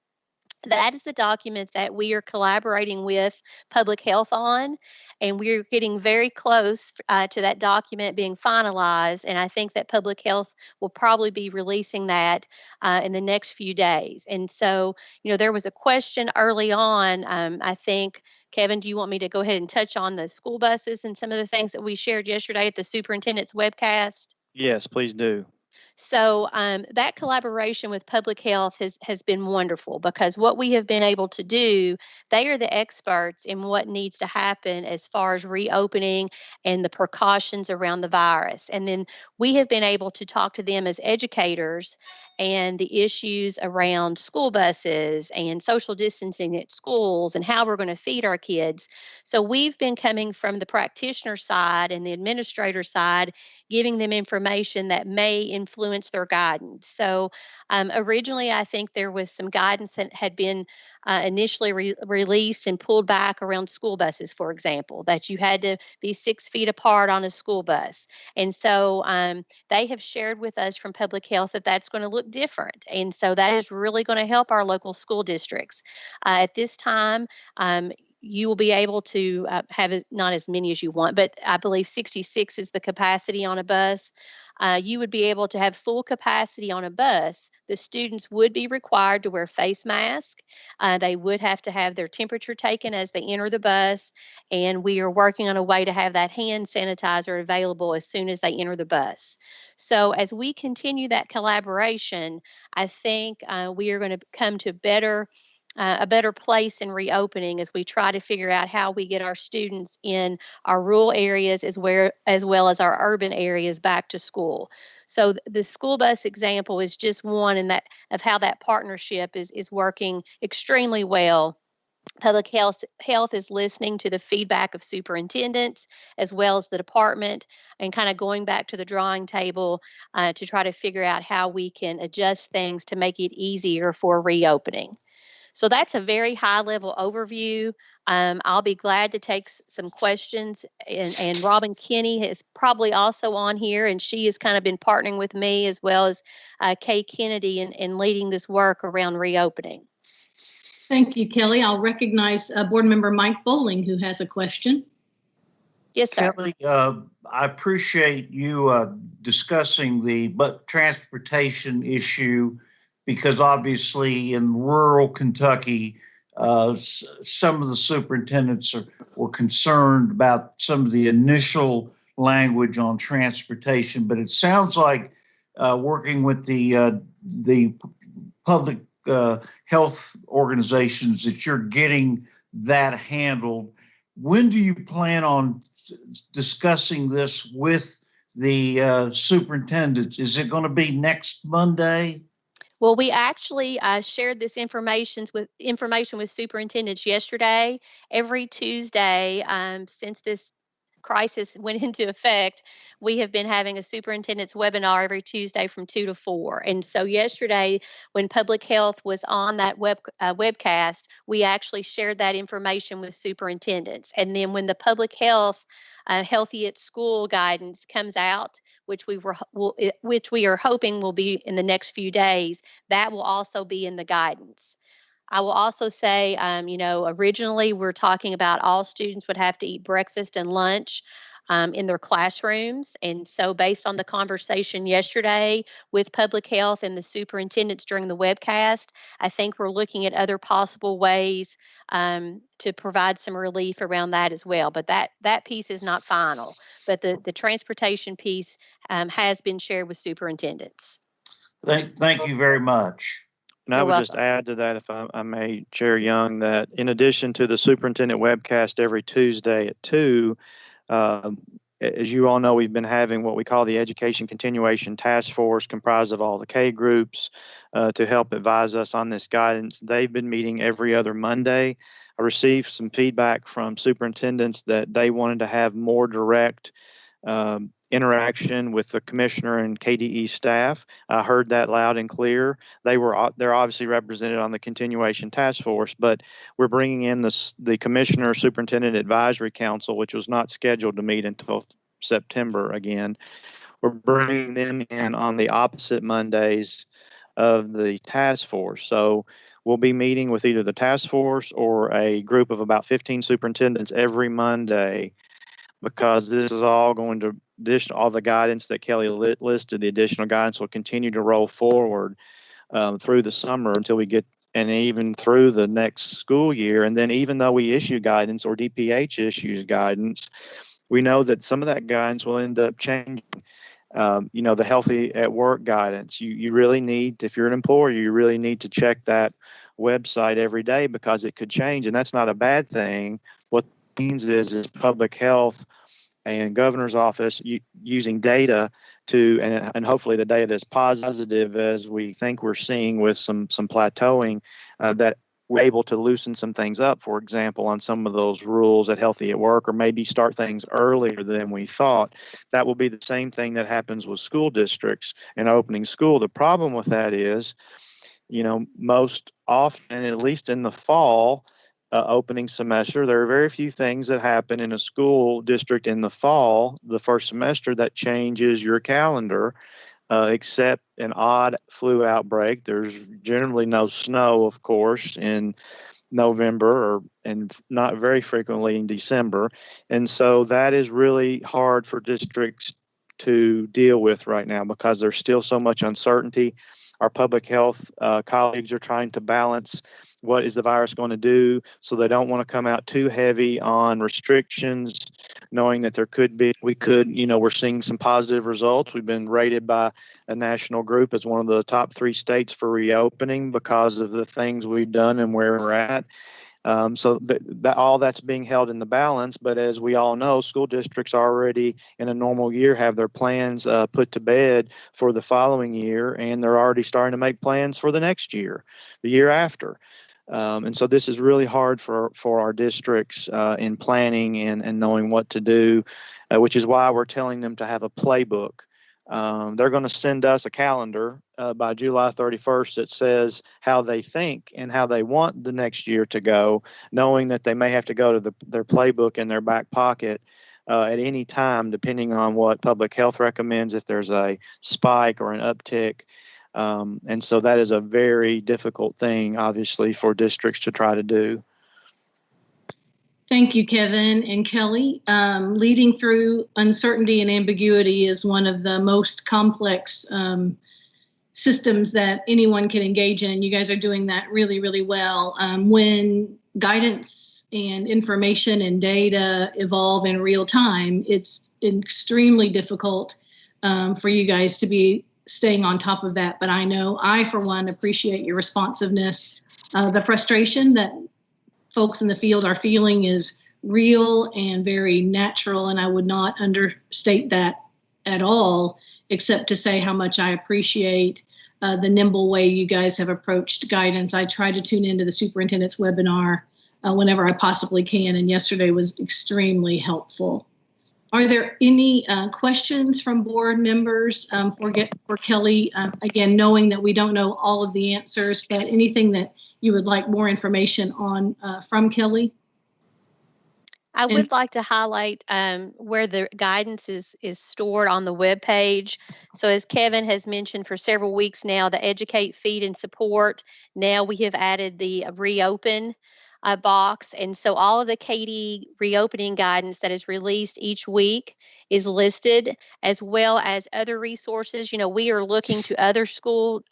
That is the document that we are collaborating with public health on, and we're getting very close to that document being finalized. And I think that public health will probably be releasing that in the next few days. And so, there was a question early on. I think, Kevin, do you want me to go ahead and touch on the school buses and some of the things that we shared yesterday at the superintendent's webcast? Yes, please do. So that collaboration with public health has been wonderful, because what we have been able to do, they are the experts in what needs to happen as far as reopening and the precautions around the virus. And then we have been able to talk to them as educators and the issues around school buses and social distancing at schools and how we're going to feed our kids. So we've been coming from the practitioner side and the administrator side, giving them information that may influence their guidance. So originally, I think there was some guidance that had been initially released and pulled back around school buses, for example, that you had to be 6 feet apart on a school bus. And so they have shared with us from public health that that's going to look different. And so that is really going to help our local school districts. At this time, you will be able to have not as many as you want, but I believe 66 is the capacity on a bus. You would be able to have full capacity on a bus. The students would be required to wear face masks. They would have to have their temperature taken as they enter the bus, and we are working on a way to have that hand sanitizer available as soon as they enter the bus. So as we continue that collaboration, I think we are going to come to a better place in reopening as we try to figure out how we get our students in our rural areas as well as our urban areas back to school. So the school bus example is just one in that of how that partnership is working extremely well. Public health is listening to the feedback of superintendents as well as the department, and kind of going back to the drawing table to try to figure out how we can adjust things to make it easier for reopening. So that's a very high level overview. I'll be glad to take some questions. And Robin Kinney is probably also on here, and she has kind of been partnering with me as well as Kay Kennedy in leading this work around reopening. Thank you, Kelly. I'll recognize Board Member Mike Bowling, who has a question. Yes, sir. Kelly, I appreciate you discussing the transportation issue, because obviously in rural Kentucky, some of the superintendents were concerned about some of the initial language on transportation. But it sounds like working with the public health organizations that you're getting that handled. When do you plan on discussing this with the superintendents? Is it going to be next Monday? Well, we actually shared this information with superintendents yesterday. Every Tuesday since this crisis went into effect, we have been having a superintendent's webinar every Tuesday from 2 to 4. And so yesterday, when public health was on that webcast, we actually shared that information with superintendents. And then when the public health Healthy at School guidance comes out, which we are hoping will be in the next few days, that will also be in the guidance. I will also say, originally we're talking about all students would have to eat breakfast and lunch in their classrooms. And so based on the conversation yesterday with public health and the superintendents during the webcast, I think we're looking at other possible ways to provide some relief around that as well. But that piece is not final. But the transportation piece has been shared with superintendents. Thank you very much. And I would just add to that, if I may, Chair Young, that in addition to the superintendent webcast every Tuesday at 2, as you all know, we've been having what we call the Education Continuation Task Force, comprised of all the K groups to help advise us on this guidance. They've been meeting every other Monday. I received some feedback from superintendents that they wanted to have more direct interaction with the commissioner and KDE staff. I heard that loud and clear. They're obviously represented on the continuation task force, but we're bringing in the commissioner superintendent advisory council, which was not scheduled to meet until September again. We're bringing them in on the opposite Mondays of the task force. So we'll be meeting with either the task force or a group of about 15 superintendents every Monday, because this is all going to all the guidance that Kelly listed. The additional guidance will continue to roll forward through the summer until we get, and even through the next school year. And then even though we issue guidance, or DPH issues guidance, we know that some of that guidance will end up changing. The healthy at work guidance. You really need, if you're an employer, you really need to check that website every day because it could change, and that's not a bad thing. What it means is public health and governor's office using data to, and hopefully the data is positive as we think we're seeing with some plateauing, that we're able to loosen some things up, for example, on some of those rules at Healthy at Work, or maybe start things earlier than we thought. That will be the same thing that happens with school districts and opening school. The problem with that is, most often, at least in the fall, opening semester, there are very few things that happen in a school district in the fall, the first semester, that changes your calendar, except an odd flu outbreak. There's generally no snow, of course, in November, and not very frequently in December. And so that is really hard for districts to deal with right now because there's still so much uncertainty. Our public health colleagues are trying to balance what is the virus going to do, so they don't want to come out too heavy on restrictions, knowing that we're seeing some positive results. We've been rated by a national group as one of the top 3 states for reopening because of the things we've done and where we're at. So that all that's being held in the balance. But as we all know, school districts already in a normal year have their plans put to bed for the following year, and they're already starting to make plans for the next year, the year after. And so this is really hard for our districts in planning and knowing what to do, which is why we're telling them to have a playbook. They're going to send us a calendar by July 31st that says how they think and how they want the next year to go, knowing that they may have to go to their playbook in their back pocket at any time, depending on what public health recommends, if there's a spike or an uptick. And so that is a very difficult thing, obviously, for districts to try to do. Thank you, Kevin and Kelly. Leading through uncertainty and ambiguity is one of the most complex systems that anyone can engage in. You guys are doing that really, really well. When guidance and information and data evolve in real time, it's extremely difficult for you guys to be staying on top of that. But I know I, for one, appreciate your responsiveness. The frustration that folks in the field are feeling is real and very natural, and I would not understate that at all, except to say how much I appreciate the nimble way you guys have approached guidance. I try to tune into the superintendent's webinar whenever I possibly can, and yesterday was extremely helpful. Are there any questions from board members for Kelly? Again, knowing that we don't know all of the answers, but anything that you would like more information on from Kelly? I would like to highlight where the guidance is stored on the web page. So as Kevin has mentioned for several weeks now, the educate, feed, and support, now we have added the reopen box. And so all of the KD reopening guidance that is released each week is listed, as well as other resources. We are looking to other states. We're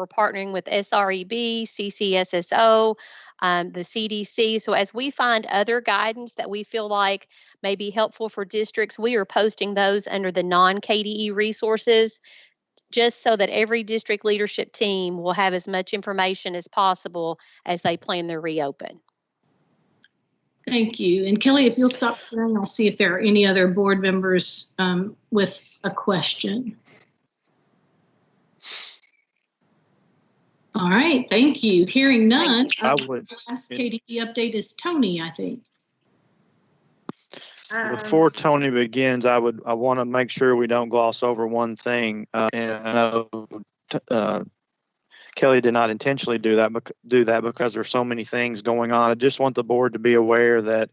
partnering with SREB, CCSSO, the CDC. So as we find other guidance that we feel like may be helpful for districts, we are posting those under the non-KDE resources, just so that every district leadership team will have as much information as possible as they plan their reopen. Thank you. And Kelly, if you'll stop sharing, I'll see if there are any other board members with a question. All right, thank you. Hearing none, the last KDE update is Tony, I think. Before Tony begins, I want to make sure we don't gloss over one thing. And I know Kelly did not intentionally do that because there's so many things going on. I just want the board to be aware that,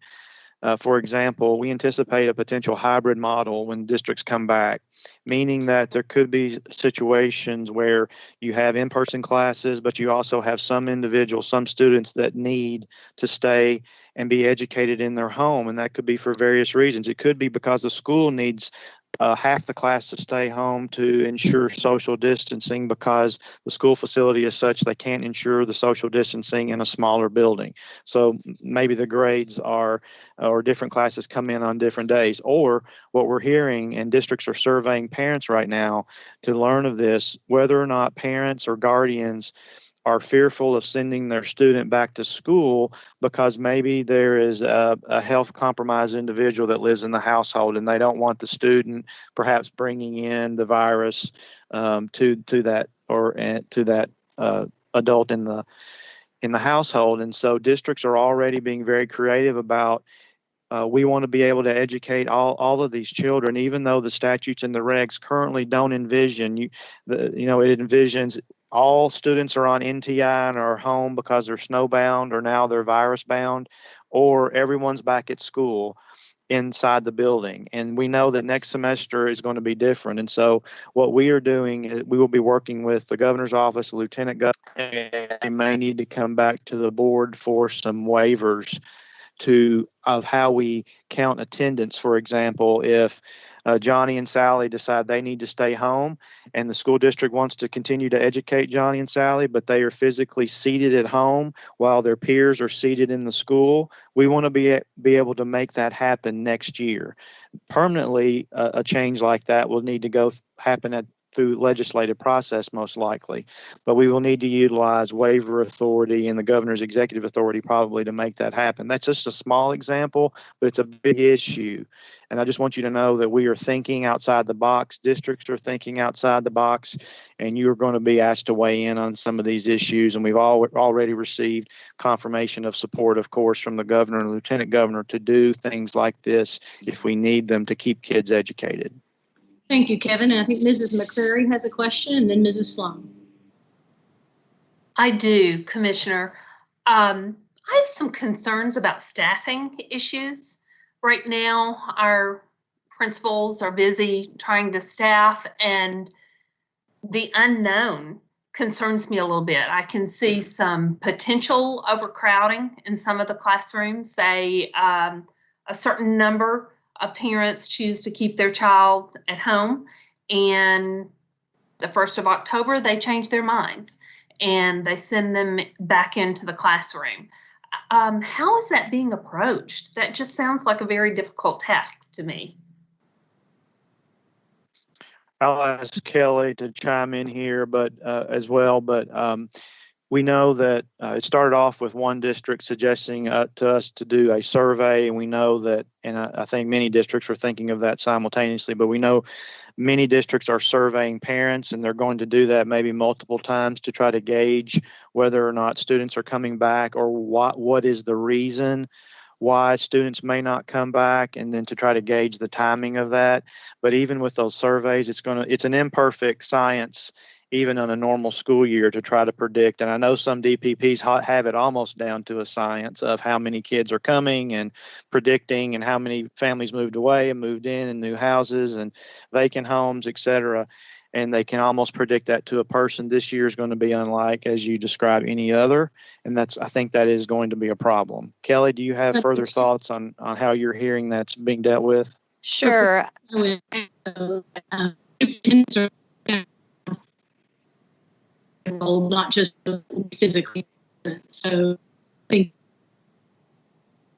for example, we anticipate a potential hybrid model when districts come back, meaning that there could be situations where you have in-person classes, but you also have some students that need to stay and be educated in their home. And that could be for various reasons. It could be because the school needs half the class to stay home to ensure social distancing because the school facility is such they can't ensure the social distancing in a smaller building. So maybe the grades are, or different classes come in on different days. Or what we're hearing, and districts are surveying parents right now to learn of this, whether or not parents or guardians are fearful of sending their student back to school because maybe there is a health compromised individual that lives in the household and they don't want the student perhaps bringing in the virus to that or to that adult in the household. And so districts are already being very creative about we want to be able to educate all of these children, even though the statutes and the regs currently don't envision it envisions all students are on NTI and are home because they're snowbound or now they're virus bound, or everyone's back at school inside the building. And we know that next semester is going to be different. And so what we are doing is we will be working with the governor's office, the lieutenant governor. They may need to come back to the board for some waivers of how we count attendance. For example, if Johnny and Sally decide they need to stay home and the school district wants to continue to educate Johnny and Sally, but they are physically seated at home while their peers are seated in the school, we want to be able to make that happen next year. Permanently, a change like that will need to happen through legislative process, most likely. But we will need to utilize waiver authority and the governor's executive authority probably to make that happen. That's just a small example, but it's a big issue. And I just want you to know that we are thinking outside the box. Districts are thinking outside the box, and you are going to be asked to weigh in on some of these issues. And we've already received confirmation of support, of course, from the governor and lieutenant governor to do things like this if we need them to keep kids educated. Thank you, Kevin. And I think Mrs. McCrary has a question, and then Mrs. Sloan. I do, Commissioner. I have some concerns about staffing issues. Right now, our principals are busy trying to staff, and the unknown concerns me a little bit. I can see some potential overcrowding in some of the classrooms, say a certain number of parents choose to keep their child at home, and the 1st of October, they change their minds and they send them back into the classroom. How is that being approached? That just sounds like a very difficult task to me. I'll ask Kelly to chime in here, but as well. But we know that it started off with one district suggesting to us to do a survey, and we know that, and I think many districts are thinking of that simultaneously. But we know many districts are surveying parents, and they're going to do that maybe multiple times to try to gauge whether or not students are coming back, or what is the reason why students may not come back, and then to try to gauge the timing of that. But even with those surveys, it's an imperfect science, even on a normal school year, to try to predict. And I know some DPPs have it almost down to a science of how many kids are coming and predicting, and how many families moved away and moved in, and new houses and vacant homes, et cetera. And they can almost predict that to a person. This year is going to be unlike, as you describe, any other. And I think that is going to be a problem. Kelly, do you have further thoughts on how you're hearing that's being dealt with? Sure. Not just physically. So I think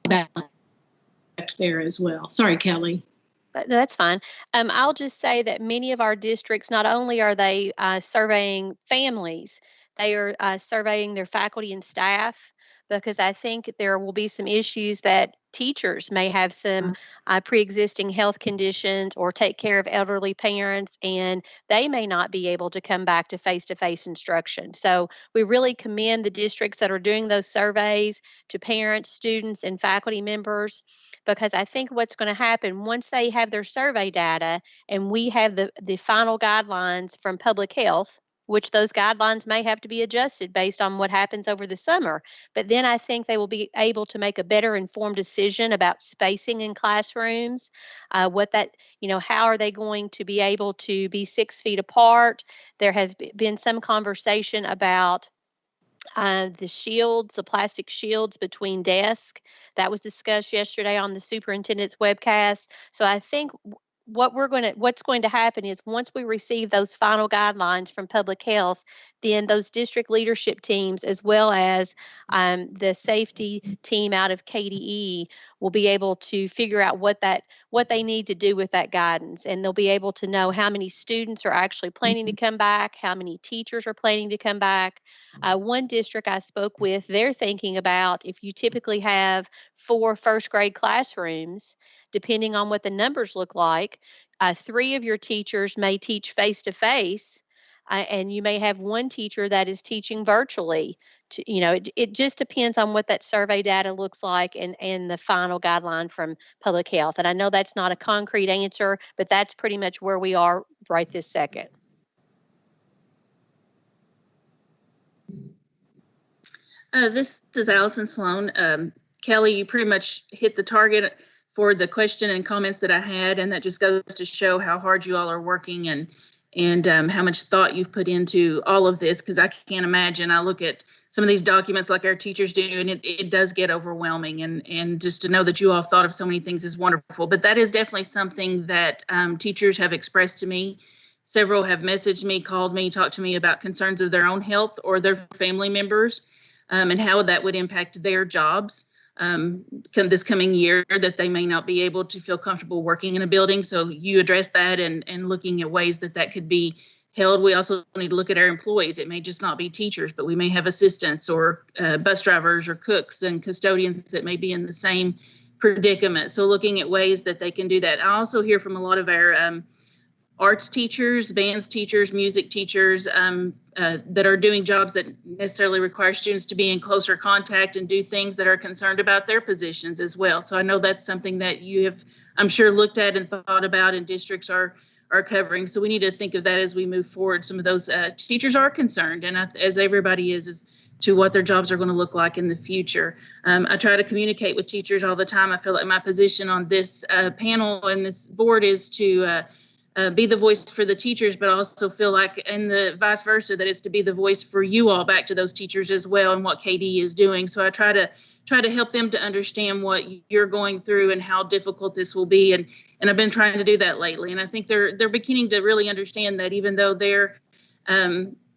that there as well. Sorry, Kelly. That's fine. I'll just say that many of our districts, not only are they surveying families, they are surveying their faculty and staff, because I think there will be some issues that teachers may have some pre-existing health conditions or take care of elderly parents, and they may not be able to come back to face-to-face instruction. So we really commend the districts that are doing those surveys to parents, students, and faculty members, because I think what's going to happen once they have their survey data and we have the final guidelines from public health, which those guidelines may have to be adjusted based on what happens over the summer. But then I think they will be able to make a better informed decision about spacing in classrooms, how are they going to be able to be 6 feet apart. There has been some conversation about the plastic shields between desks. That was discussed yesterday on the superintendent's webcast. So I think what's going to happen is once we receive those final guidelines from public health, then those district leadership teams, as well as the safety team out of KDE, will be able to figure out what they need to do with that guidance, and they'll be able to know how many students are actually planning to come back, how many teachers are planning to come back. One district I spoke with, they're thinking about, if you typically have 4 first grade classrooms, depending on what the numbers look like, 3 of your teachers may teach face to face, and you may have one teacher that is teaching virtually. It just depends on what that survey data looks like, and the final guideline from public health. And I know that's not a concrete answer, but that's pretty much where we are right this second. This is Allison Sloan. Kelly, you pretty much hit the target for the question and comments that I had, and that just goes to show how hard you all are working and how much thought you've put into all of this, because I can't imagine. I look at some of these documents like our teachers do, and it does get overwhelming, and just to know that you all have thought of so many things is wonderful. But that is definitely something that teachers have expressed to me. Several have messaged me, called me, talked to me about concerns of their own health or their family members, and how that would impact their jobs this coming year, that they may not be able to feel comfortable working in a building. So you address that and looking at ways that could be held. We also need to look at our employees. It may just not be teachers, but we may have assistants or bus drivers or cooks and custodians that may be in the same predicament. So looking at ways that they can do that. I also hear from a lot of our arts teachers, bands teachers, music teachers that are doing jobs that necessarily require students to be in closer contact and do things that are concerned about their positions as well. So I know that's something that you have, I'm sure, looked at and thought about, and districts are covering. So we need to think of that as we move forward. Some of those teachers are concerned, and as everybody is to what their jobs are going to look like in the future. I try to communicate with teachers all the time. I feel like my position on this panel and this board is to be the voice for the teachers, but also feel like, and the vice versa, that it's to be the voice for you all back to those teachers as well, and what KD is doing. So I try to help them to understand what you're going through and how difficult this will be. And I've been trying to do that lately. And I think they're beginning to really understand that, even though they're,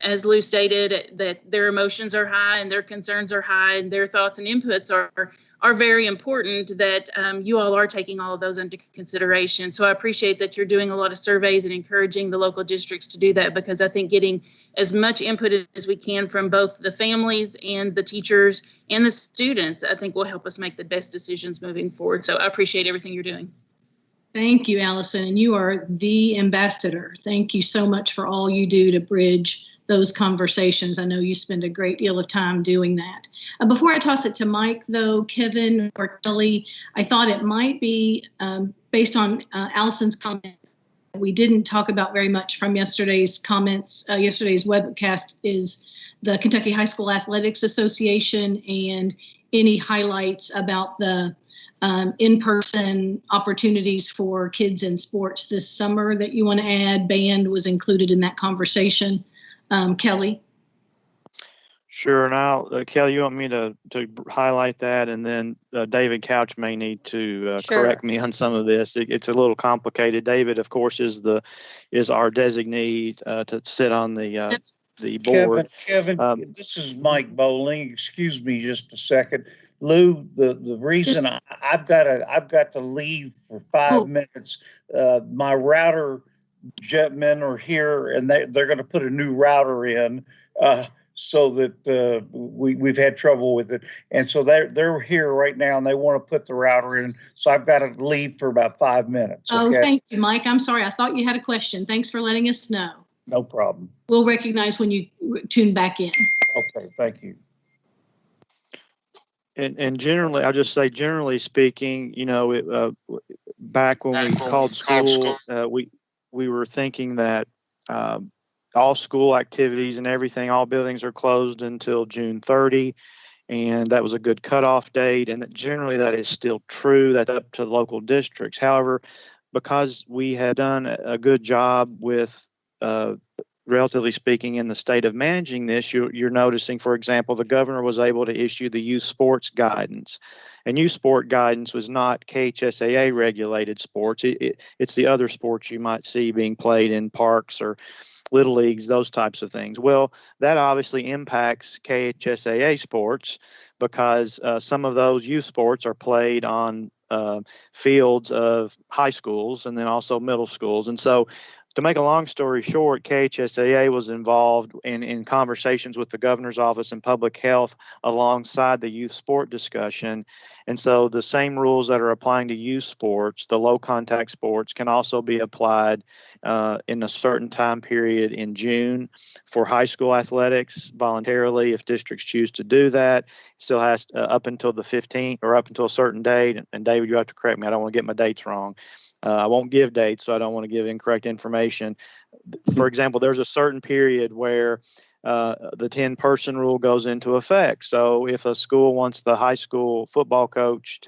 as Lou stated, that their emotions are high and their concerns are high and their thoughts and inputs are very important, that you all are taking all of those into consideration. So I appreciate that you're doing a lot of surveys and encouraging the local districts to do that, because I think getting as much input as we can from both the families and the teachers and the students, I think will help us make the best decisions moving forward. So I appreciate everything you're doing. Thank you, Allison. And you are the ambassador. Thank you so much for all you do to bridge those conversations. I know you spend a great deal of time doing that. Before I toss it to Mike, though, Kevin or Kelly, I thought it might be, based on Allison's comments, we didn't talk about very much from yesterday's comments. Yesterday's webcast is the Kentucky High School Athletics Association, and any highlights about the in-person opportunities for kids in sports this summer that you want to add. Band was included in that conversation. Kelly? Sure. Now, Kelly, you want me to highlight that, and then David Couch may need to correct me on some of this. It's a little complicated. David, of course, is our designee to sit on the board. Kevin, this is Mike Bowling. Excuse me just a second. Lou, the reason I've got to leave for 5 minutes, my router men are here, and they're going to put a new router in so that we've had trouble with it, and so they're here right now, and they want to put the router in. So I've got to leave for about 5 minutes. Okay? Oh, thank you, Mike. I'm sorry. I thought you had a question. Thanks for letting us know. No problem. We'll recognize when you tune back in. Okay, thank you. And generally, I'll just say, generally speaking, back when we called school, we were thinking that all school activities and everything, all buildings are closed until June 30, and that was a good cutoff date. And that generally that is still true. That's up to local districts. However, because we had done a good job with relatively speaking, in the state of managing this, you're noticing, for example, the governor was able to issue the youth sports guidance. And youth sport guidance was not KHSAA regulated sports. It's the other sports you might see being played in parks or little leagues, those types of things. Well, that obviously impacts KHSAA sports because some of those youth sports are played on fields of high schools and then also middle schools. And so, to make a long story short, KHSAA was involved in conversations with the governor's office and public health alongside the youth sport discussion. And so the same rules that are applying to youth sports, the low contact sports, can also be applied in a certain time period in June for high school athletics voluntarily if districts choose to do that. Still has up until the 15th or up until a certain date. And David, you have to correct me. I don't want to get my dates wrong. I won't give dates, so I don't want to give incorrect information. For example, there's a certain period where the 10-person rule goes into effect. So if a school wants the high school football coach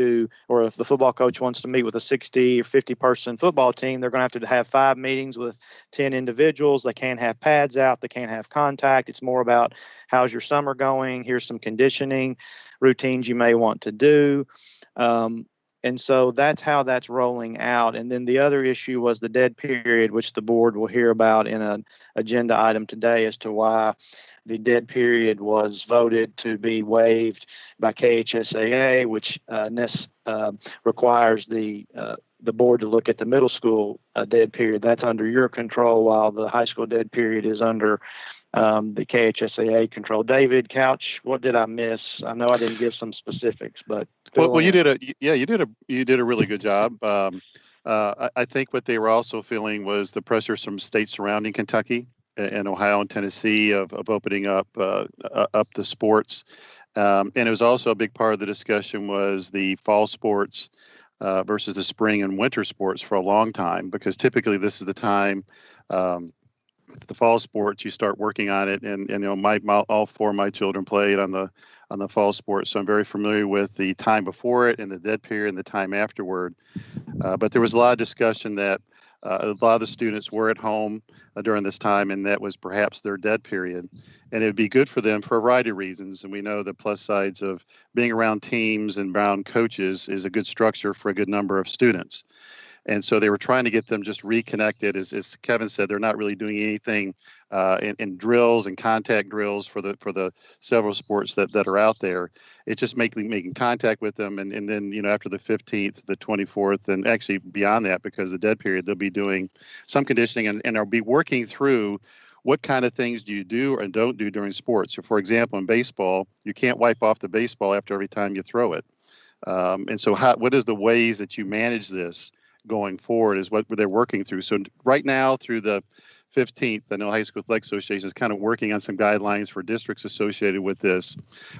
or if the football coach wants to meet with a 60 or 50-person football team, they're going to have 5 meetings with 10 individuals. They can't have pads out. They can't have contact. It's more about how's your summer going? Here's some conditioning routines you may want to do. And so that's how that's rolling out. And then the other issue was the dead period, which the board will hear about in an agenda item today as to why the dead period was voted to be waived by KHSAA, which requires the board to look at the middle school dead period. That's under your control, while the high school dead period is under the KHSAA control. David Couch, what did I miss? I know I didn't give some specifics, but well, you did a really good job. I think what they were also feeling was the pressure from states surrounding Kentucky and Ohio and Tennessee of opening up the sports, and it was also a big part of the discussion was the fall sports versus the spring and winter sports for a long time, because typically this is the time. The fall sports, you start working on it, and all 4 of my children played on the fall sports, so I'm very familiar with the time before it and the dead period and the time afterward. But there was a lot of discussion that a lot of the students were at home during this time, and that was perhaps their dead period, and it would be good for them for a variety of reasons. And we know the plus sides of being around teams and around coaches is a good structure for a good number of students. And so they were trying to get them just reconnected. As Kevin said, they're not really doing anything in drills and contact drills for the several sports that are out there. It's just making contact with them. And then, after the 15th, the 24th, and actually beyond that, because the dead period, they'll be doing some conditioning and they'll be working through what kind of things do you do or don't do during sports. So, for example, in baseball, you can't wipe off the baseball after every time you throw it. And so what is the ways that you manage this going forward is what they're working through. So right now through the 15th, I know High School Athletic Association is kind of working on some guidelines for districts associated with this,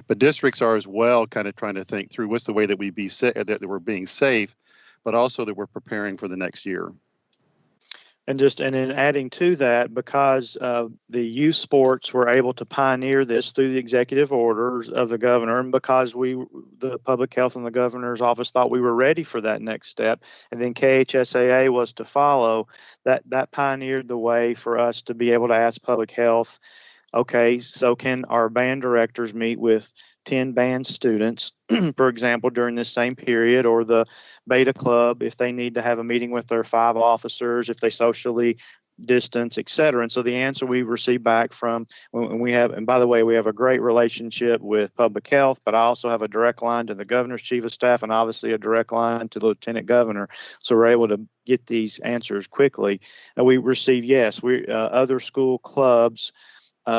but districts are as well kind of trying to think through what's the way that that we're being safe, but also that we're preparing for the next year. And then adding to that, because the youth sports were able to pioneer this through the executive orders of the governor, and because the public health and the governor's office thought we were ready for that next step, and then KHSAA was to follow, that pioneered the way for us to be able to ask public health, okay, so can our band directors meet with 10 band students, for example, during this same period, or the Beta Club, if they need to have a meeting with their 5 officers, if they socially distance, et cetera. And so the answer we received back from, and by the way, we have a great relationship with public health, but I also have a direct line to the governor's chief of staff and obviously a direct line to the lieutenant governor. So we're able to get these answers quickly. And we received, yes, other school clubs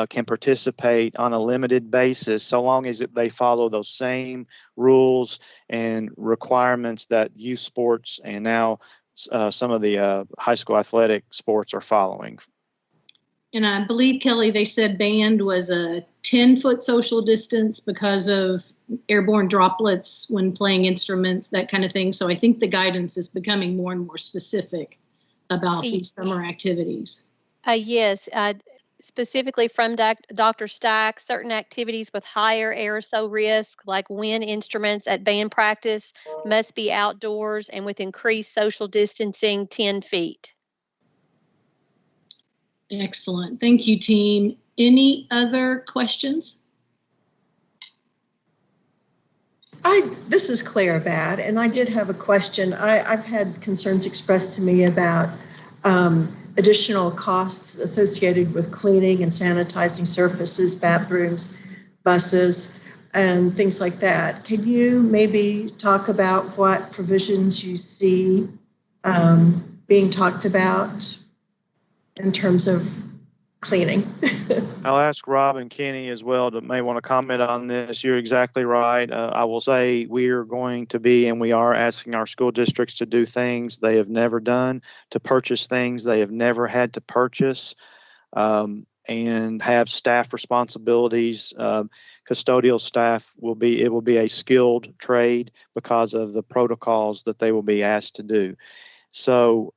can participate on a limited basis so long as they follow those same rules and requirements that youth sports and now some of the high school athletic sports are following. And I believe, Kelly, they said band was a 10-foot social distance because of airborne droplets when playing instruments, that kind of thing. So I think the guidance is becoming more and more specific about these summer activities. Yes. Specifically from Dr. Stack, certain activities with higher aerosol risk, like wind instruments at band practice, must be outdoors and with increased social distancing 10 feet. Excellent. Thank you, team. Any other questions? This is Claire Bad, and I did have a question. I've had concerns expressed to me about additional costs associated with cleaning and sanitizing surfaces, bathrooms, buses, and things like that. Can you maybe talk about what provisions you see being talked about in terms of cleaning? I'll ask Rob and Kenny as well to may want to comment on this. You're exactly right. I will say we are going to be, and we are asking our school districts to do things they have never done, to purchase things they have never had to purchase, and have staff responsibilities. Custodial staff will be a skilled trade because of the protocols that they will be asked to do. So,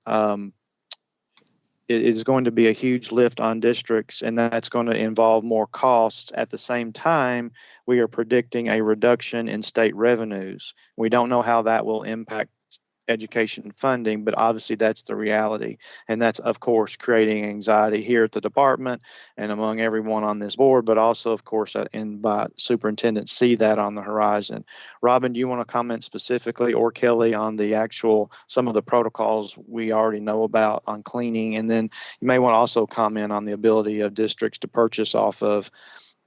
it is going to be a huge lift on districts, and that's going to involve more costs. At the same time, we are predicting a reduction in state revenues. We don't know how that will impact education funding, but obviously that's the reality. And that's, of course, creating anxiety here at the department and among everyone on this board, but also, of course, by superintendents see that on the horizon. Robin, do you want to comment specifically, or Kelly, on some of the protocols we already know about on cleaning? And then you may want to also comment on the ability of districts to purchase off of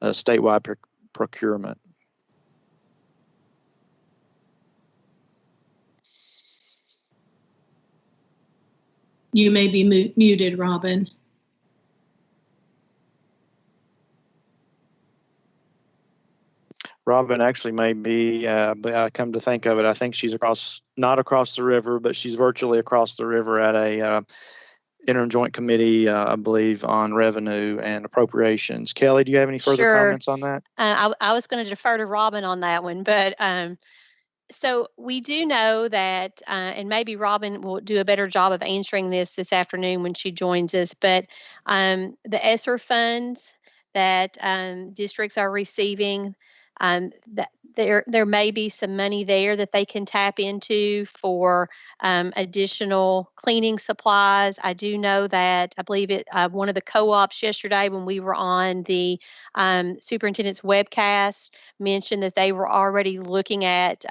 statewide procurement. You may be muted, Robin. Robin actually may be, but I come to think of it, I think she's not across the river, but she's virtually across the river at a interjoint committee, I believe, on revenue and appropriations. Kelly, do you have any further comments on that? I was going to defer to Robin on that one, but so we do know that, and maybe Robin will do a better job of answering this afternoon when she joins us, but the ESSER funds that districts are receiving, that there may be some money there that they can tap into for additional cleaning supplies. I do know that I believe one of the co-ops yesterday when we were on the superintendent's webcast mentioned that they were already looking at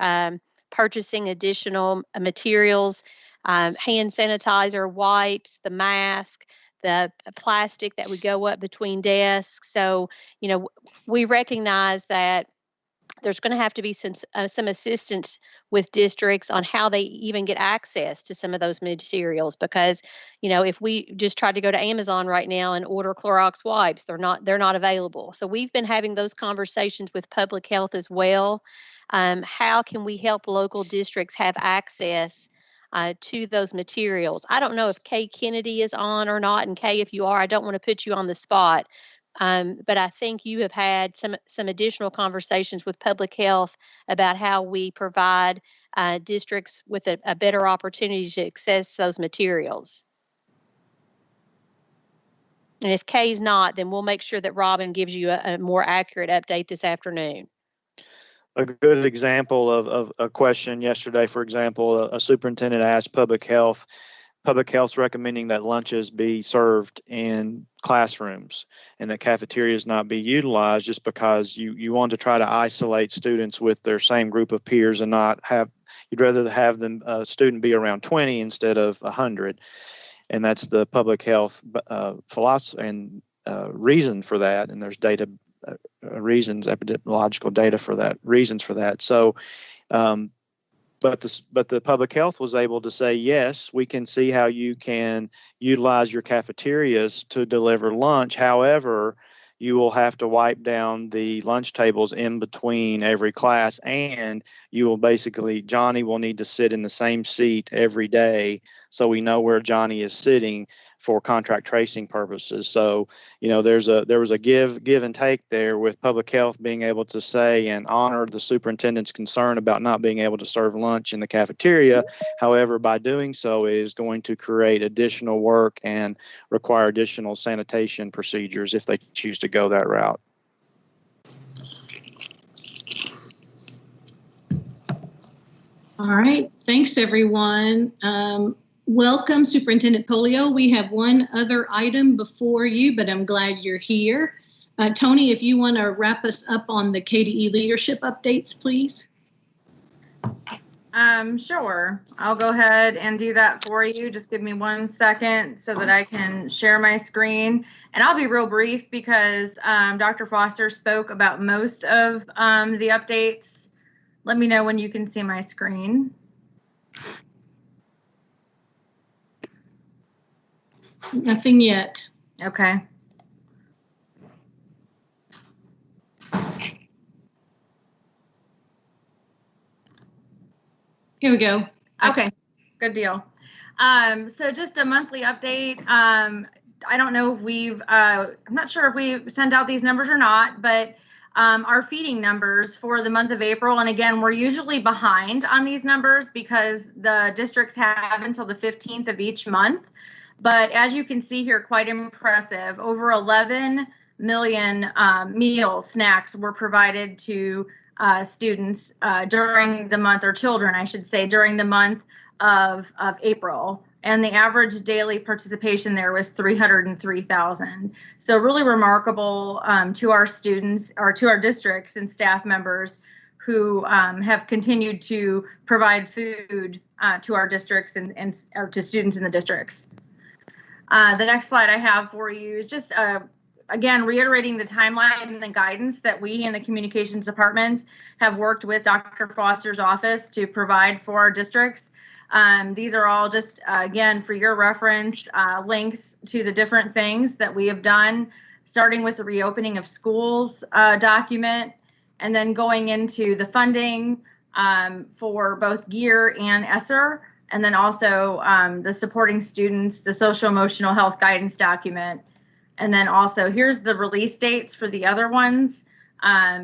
purchasing additional materials, hand sanitizer, wipes, the mask, the plastic that would go up between desks. So, we recognize that there's going to have to be some assistance with districts on how they even get access to some of those materials, because if we just tried to go to Amazon right now and order Clorox wipes, they're not available. So we've been having those conversations with public health as well. How can we help local districts have access to those materials? I don't know if Kay Kennedy is on or not, and Kay, if you are, I don't want to put you on the spot. But I think you have had some additional conversations with public health about how we provide districts with a better opportunity to access those materials. And if Kay's not, then we'll make sure that Robin gives you a more accurate update this afternoon. A good example of a question yesterday, for example, a superintendent asked Public Health's recommending that lunches be served in classrooms and that cafeterias not be utilized, just because you want to try to isolate students with their same group of peers and you'd rather have them student be around 20 instead of 100. And that's the public health philosophy and reason for that. And there's data reasons, epidemiological data for that, reasons for that. So, but the public health was able to say, yes, we can see how you can utilize your cafeterias to deliver lunch. However, you will have to wipe down the lunch tables in between every class, and Johnny will need to sit in the same seat every day, so we know where Johnny is sitting for contract tracing purposes. So, there was a give and take there, with public health being able to say and honor the superintendent's concern about not being able to serve lunch in the cafeteria. However, by doing so, it is going to create additional work and require additional sanitation procedures if they choose to go that route. All right. Thanks, everyone. Welcome, Superintendent Polio. We have one other item before you, but I'm glad you're here. Tony, if you want to wrap us up on the KDE leadership updates, please. Sure. I'll go ahead and do that for you. Just give me 1 second so that I can share my screen. And I'll be real brief because Dr. Foster spoke about most of the updates. Let me know when you can see my screen. Nothing yet. Okay. Here we go. Okay, good deal. So just a monthly update. I don't know if I'm not sure if we sent out these numbers or not, but our feeding numbers for the month of April, and again, we're usually behind on these numbers because the districts have until the 15th of each month. But as you can see here, quite impressive. Over 11 million meals, snacks were provided to students during the month, or children, I should say, during the month of April. And the average daily participation there was 303,000. So really remarkable to our students, or to our districts and staff members who have continued to provide food to our districts and or to students in the districts. The next slide I have for you is just again, reiterating the timeline and the guidance that we in the communications department have worked with Dr. Foster's office to provide for our districts. These are all just, again, for your reference, links to the different things that we have done, starting with the reopening of schools document, and then going into the funding for both GEAR and ESSER, and then also the supporting students, the social emotional health guidance document. And then also here's the release dates for the other ones.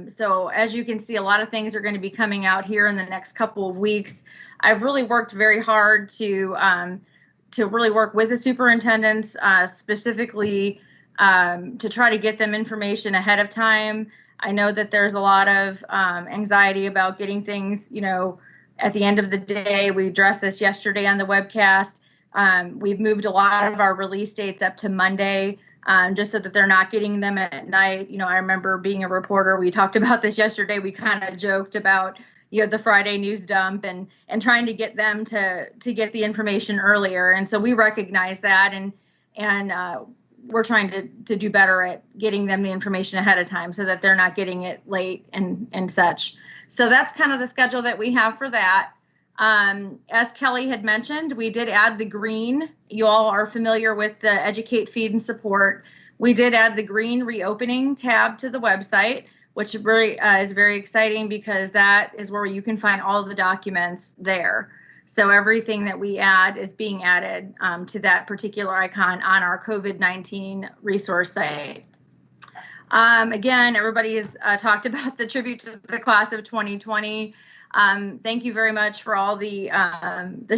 So as you can see, a lot of things are going to be coming out here in the next couple of weeks. I've really worked very hard to really work with the superintendents, specifically to try to get them information ahead of time. I know that there's a lot of anxiety about getting things, at the end of the day. We addressed this yesterday on the webcast. We've moved a lot of our release dates up to Monday. Just so that they're not getting them at night. I remember being a reporter, we talked about this yesterday. We kind of joked about, the Friday news dump and trying to get them to get the information earlier. And so we recognize that, and we're trying to do better at getting them the information ahead of time so that they're not getting it late and such. So that's kind of the schedule that we have for that. As Kelly had mentioned, we did add the green. You all are familiar with the Educate, Feed, and Support. We did add the green reopening tab to the website, which really is very exciting because that is where you can find all of the documents there. So everything that we add is being added to that particular icon on our COVID-19 resource site. Again, everybody has talked about the tribute to the class of 2020. Thank you very much for all the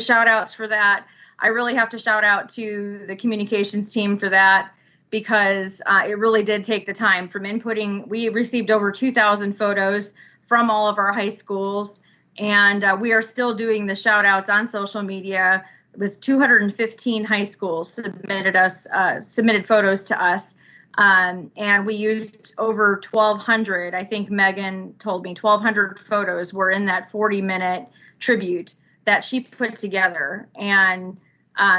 shout outs for that. I really have to shout out to the communications team for that because it really did take the time from inputting. We received over 2,000 photos from all of our high schools, and we are still doing the shout outs on social media. It was 215 high schools submitted photos to us. And we used over 1,200. I think Megan told me 1,200 photos were in that 40-minute tribute that she put together and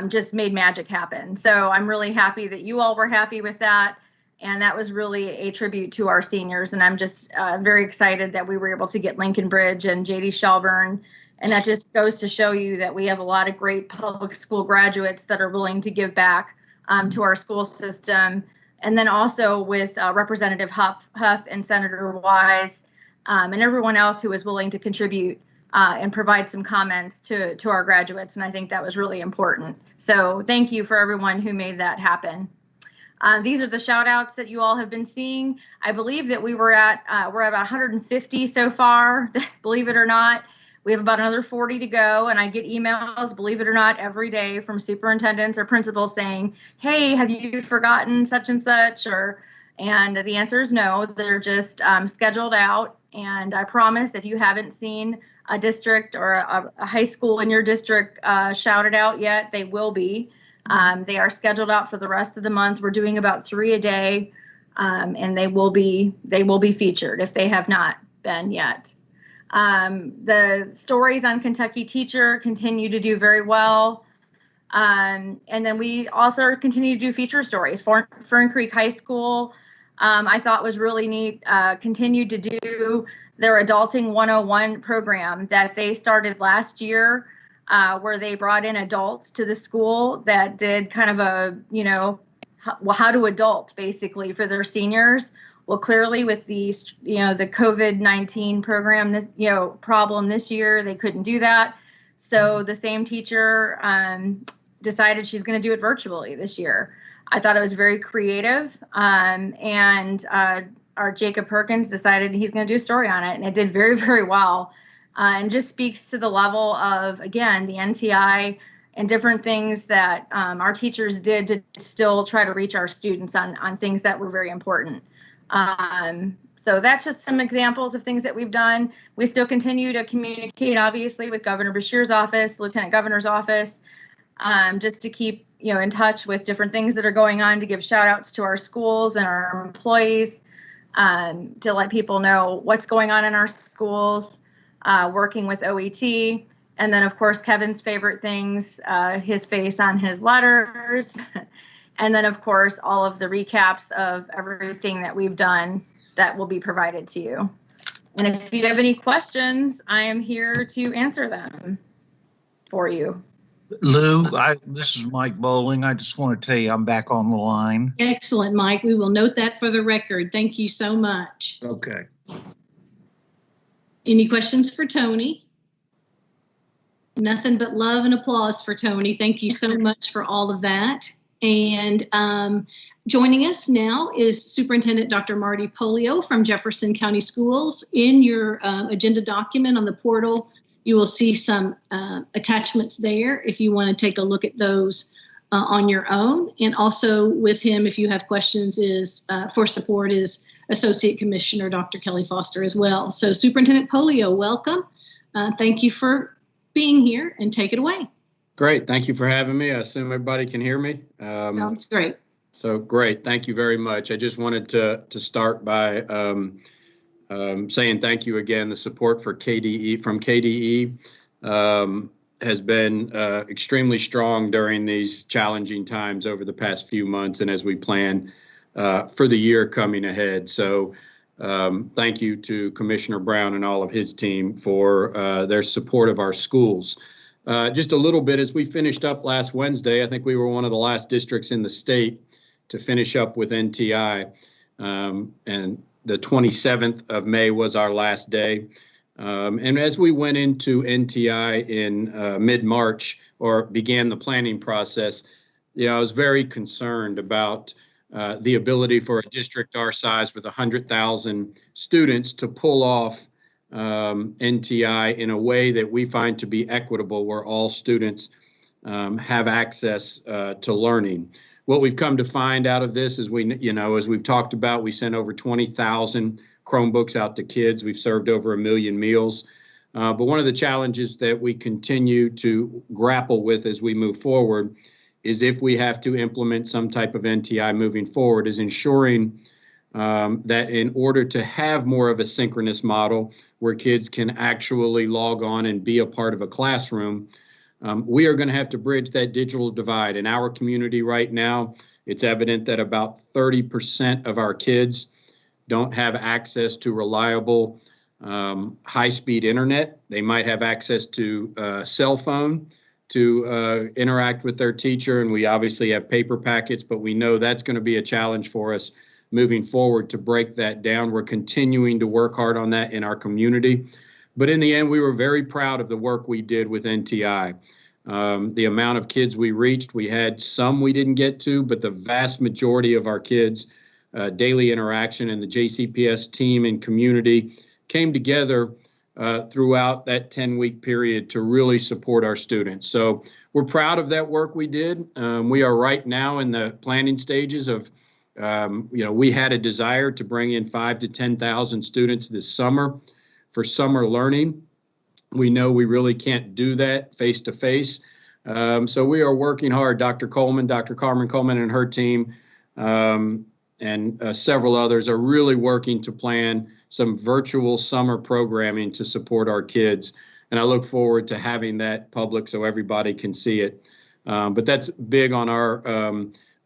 just made magic happen. So I'm really happy that you all were happy with that. And that was really a tribute to our seniors. And I'm just very excited that we were able to get Lincoln Bridge and JD Shelburne. And that just goes to show you that we have a lot of great public school graduates that are willing to give back to our school system. And then also with Representative Huff and Senator Wise and everyone else who was willing to contribute and provide some comments to our graduates. And I think that was really important. So thank you for everyone who made that happen. These are the shout outs that you all have been seeing. I believe that we're at about 150 so far, believe it or not. We have about another 40 to go, and I get emails, believe it or not, every day from superintendents or principals saying, hey, have you forgotten such and such? And the answer is no, they're just scheduled out. And I promise if you haven't seen a district or a high school in your district shouted out yet, they will be. They are scheduled out for the rest of the month. We're doing about 3 a day, and they will be featured if they have not been yet. The stories on Kentucky Teacher continue to do very well. And then we also continue to do feature stories. Fern Creek High School, I thought was really neat, continued to do their Adulting 101 program that they started last year, where they brought in adults to the school that did kind of a, how to adult basically for their seniors. Well, clearly with the, the COVID-19 program, this, problem this year, they couldn't do that. So the same teacher decided she's going to do it virtually this year. I thought it was very creative. And our Jacob Perkins decided he's going to do a story on it. And it did very, very well. And just speaks to the level of, again, the NTI and different things that our teachers did to still try to reach our students on things that were very important. So that's just some examples of things that we've done. We still continue to communicate, obviously, with Governor Beshear's office, Lieutenant Governor's office, just to keep, in touch with different things that are going on, to give shout outs to our schools and our employees, to let people know what's going on in our schools, working with OET. And then, of course, Kevin's favorite things, his face on his letters. And then, of course, all of the recaps of everything that we've done that will be provided to you. And if you have any questions, I am here to answer them for you. Lou, this is Mike Bowling. I just want to tell you I'm back on the line. Excellent, Mike. We will note that for the record. Thank you so much. Okay. Any questions for Tony? Nothing but love and applause for Tony. Thank you so much for all of that. And joining us now is Superintendent Dr. Marty Polio from Jefferson County Schools. In your agenda document on the portal, you will see some attachments there if you want to take a look at those on your own. And also with him, if you have questions, is for support is Associate Commissioner Dr. Kelly Foster as well. So Superintendent Polio, welcome. Thank you for being here, and take it away. Great. Thank you for having me. I assume everybody can hear me. Sounds great. So great. Thank you very much. I just wanted to start by saying thank you again. The support for KDE from KDE has been extremely strong during these challenging times over the past few months, and as we plan for the year coming ahead. So thank you to Commissioner Brown and all of his team for their support of our schools. Just a little bit, as we finished up last Wednesday, I think we were one of the last districts in the state to finish up with NTI. And the 27th of May was our last day. And as we went into NTI in mid-March, or began the planning process, I was very concerned about the ability for a district our size with 100,000 students to pull off NTI in a way that we find to be equitable, where all students have access to learning. What we've come to find out of this is as we've talked about, we sent over 20,000 Chromebooks out to kids. We've served over 1 million meals. But one of the challenges that we continue to grapple with as we move forward is, if we have to implement some type of NTI moving forward, is ensuring that in order to have more of a synchronous model where kids can actually log on and be a part of a classroom, we are going to have to bridge that digital divide. In our community right now, it's evident that about 30% of our kids don't have access to reliable high-speed internet. They might have access to a cell phone to interact with their teacher, and we obviously have paper packets, but we know that's going to be a challenge for us moving forward to break that down. We're continuing to work hard on that in our community. But in the end, we were very proud of the work we did with NTI. The amount of kids we reached, we had some we didn't get to, but the vast majority of our kids' daily interaction, and the JCPS team and community came together throughout that 10-week period to really support our students. So we're proud of that work we did. We are right now in the planning stages of we had a desire to bring in 5,000 to 10,000 students this summer for summer learning. We know we really can't do that face to face. So we are working hard. Dr. Carmen Coleman and her team, and several others are really working to plan some virtual summer programming to support our kids. And I look forward to having that public so everybody can see it. But that's big on our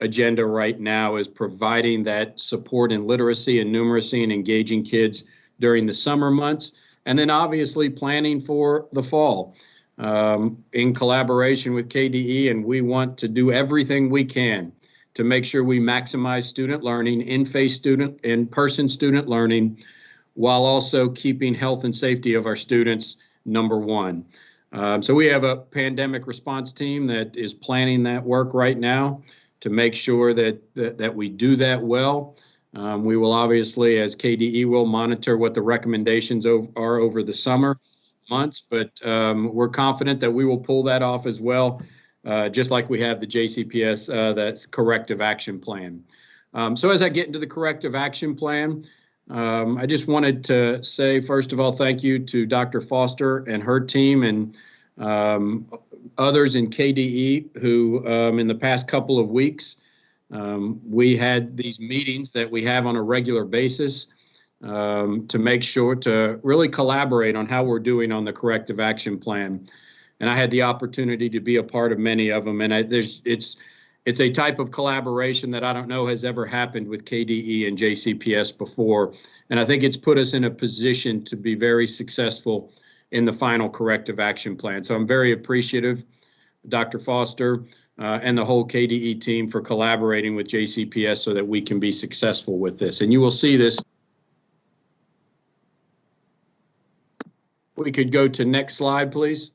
agenda right now, is providing that support in literacy and numeracy and engaging kids during the summer months. And then obviously planning for the fall in collaboration with KDE. And we want to do everything we can to make sure we maximize student learning, in-person student learning, while also keeping health and safety of our students number one. So we have a pandemic response team that is planning that work right now to make sure that we do that well. We will obviously, as KDE will, monitor what the recommendations are over the summer months, but we're confident that we will pull that off as well, just like we have the JCPS, that's corrective action plan. So as I get into the corrective action plan, I just wanted to say, first of all, thank you to Dr. Foster and her team and others in KDE who in the past couple of weeks, we had these meetings that we have on a regular basis to make sure to really collaborate on how we're doing on the corrective action plan. And I had the opportunity to be a part of many of them. And it's a type of collaboration that I don't know has ever happened with KDE and JCPS before. And I think it's put us in a position to be very successful in the final corrective action plan. So I'm very appreciative, Dr. Foster, and the whole KDE team for collaborating with JCPS so that we can be successful with this. And you will see this. We could go to next slide, please.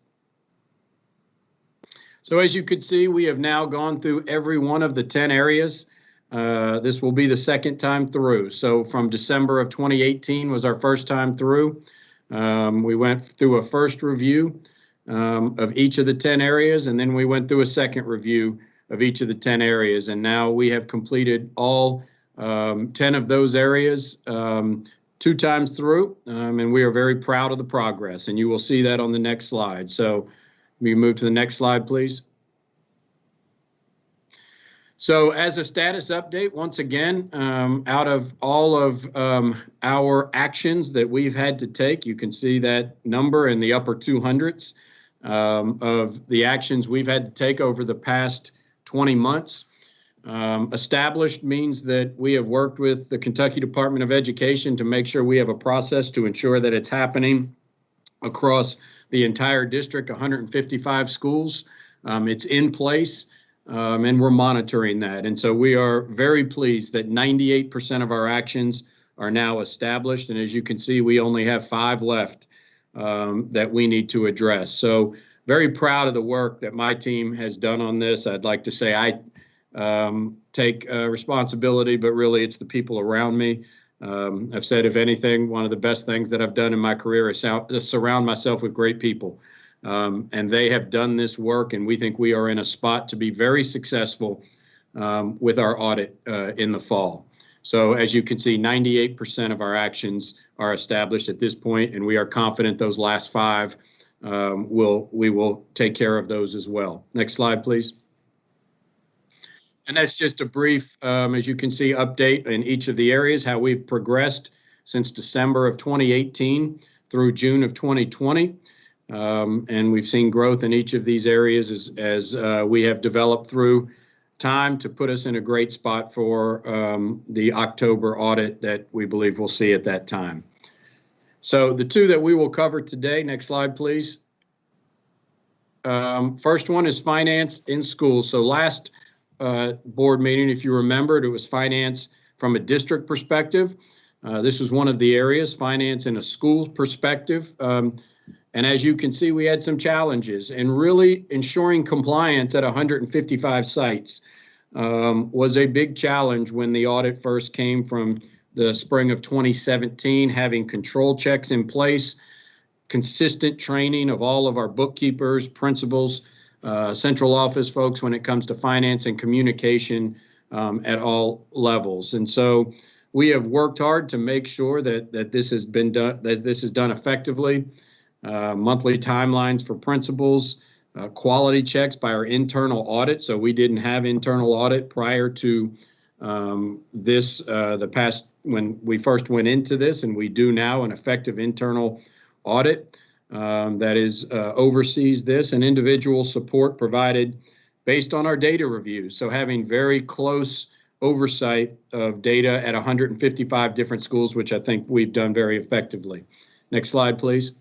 So as you could see, we have now gone through every one of the 10 areas. This will be the second time through. So from December of 2018 was our first time through. We went through a first review of each of the 10 areas, and then we went through a second review of each of the 10 areas. And now we have completed all 10 of those areas 2 times through, and we are very proud of the progress. And you will see that on the next slide. So we move to the next slide, please. So as a status update, once again, out of all of our actions that we've had to take, you can see that number in the upper 200s of the actions we've had to take over the past 20 months. Established means that we have worked with the Kentucky Department of Education to make sure we have a process to ensure that it's happening across the entire district, 155 schools. It's in place, and we're monitoring that. And so we are very pleased that 98% of our actions are now established. And as you can see, we only have 5 left that we need to address. So very proud of the work that my team has done on this. I'd like to say I take responsibility, but really it's the people around me. I've said, if anything, one of the best things that I've done in my career is surround myself with great people. And they have done this work, and we think we are in a spot to be very successful with our audit in the fall. So as you can see, 98% of our actions are established at this point, and we are confident those last 5 we will take care of those as well. Next slide, please. And that's just a brief, as you can see, update in each of the areas, how we've progressed since December of 2018 through June of 2020. And we've seen growth in each of these areas as we have developed through time to put us in a great spot for the October audit that we believe we'll see at that time. So the 2 that we will cover today, next slide, please. First one is finance in schools. So last board meeting, if you remembered, it was finance from a district perspective. This was one of the areas, finance in a school perspective. And as you can see, we had some challenges, and really ensuring compliance at 155 sites was a big challenge when the audit first came from the spring of 2017, having control checks in place, consistent training of all of our bookkeepers, principals, central office folks when it comes to finance and communication at all levels. And so we have worked hard to make sure that this has been done, that this is done effectively. monthly timelines for principals, quality checks by our internal audit. So we didn't have internal audit prior to the past, when we first went into this, and we do now an effective internal audit that oversees this, and individual support provided based on our data reviews. So having very close oversight of data at 155 different schools, which I think we've done very effectively. Next slide, please.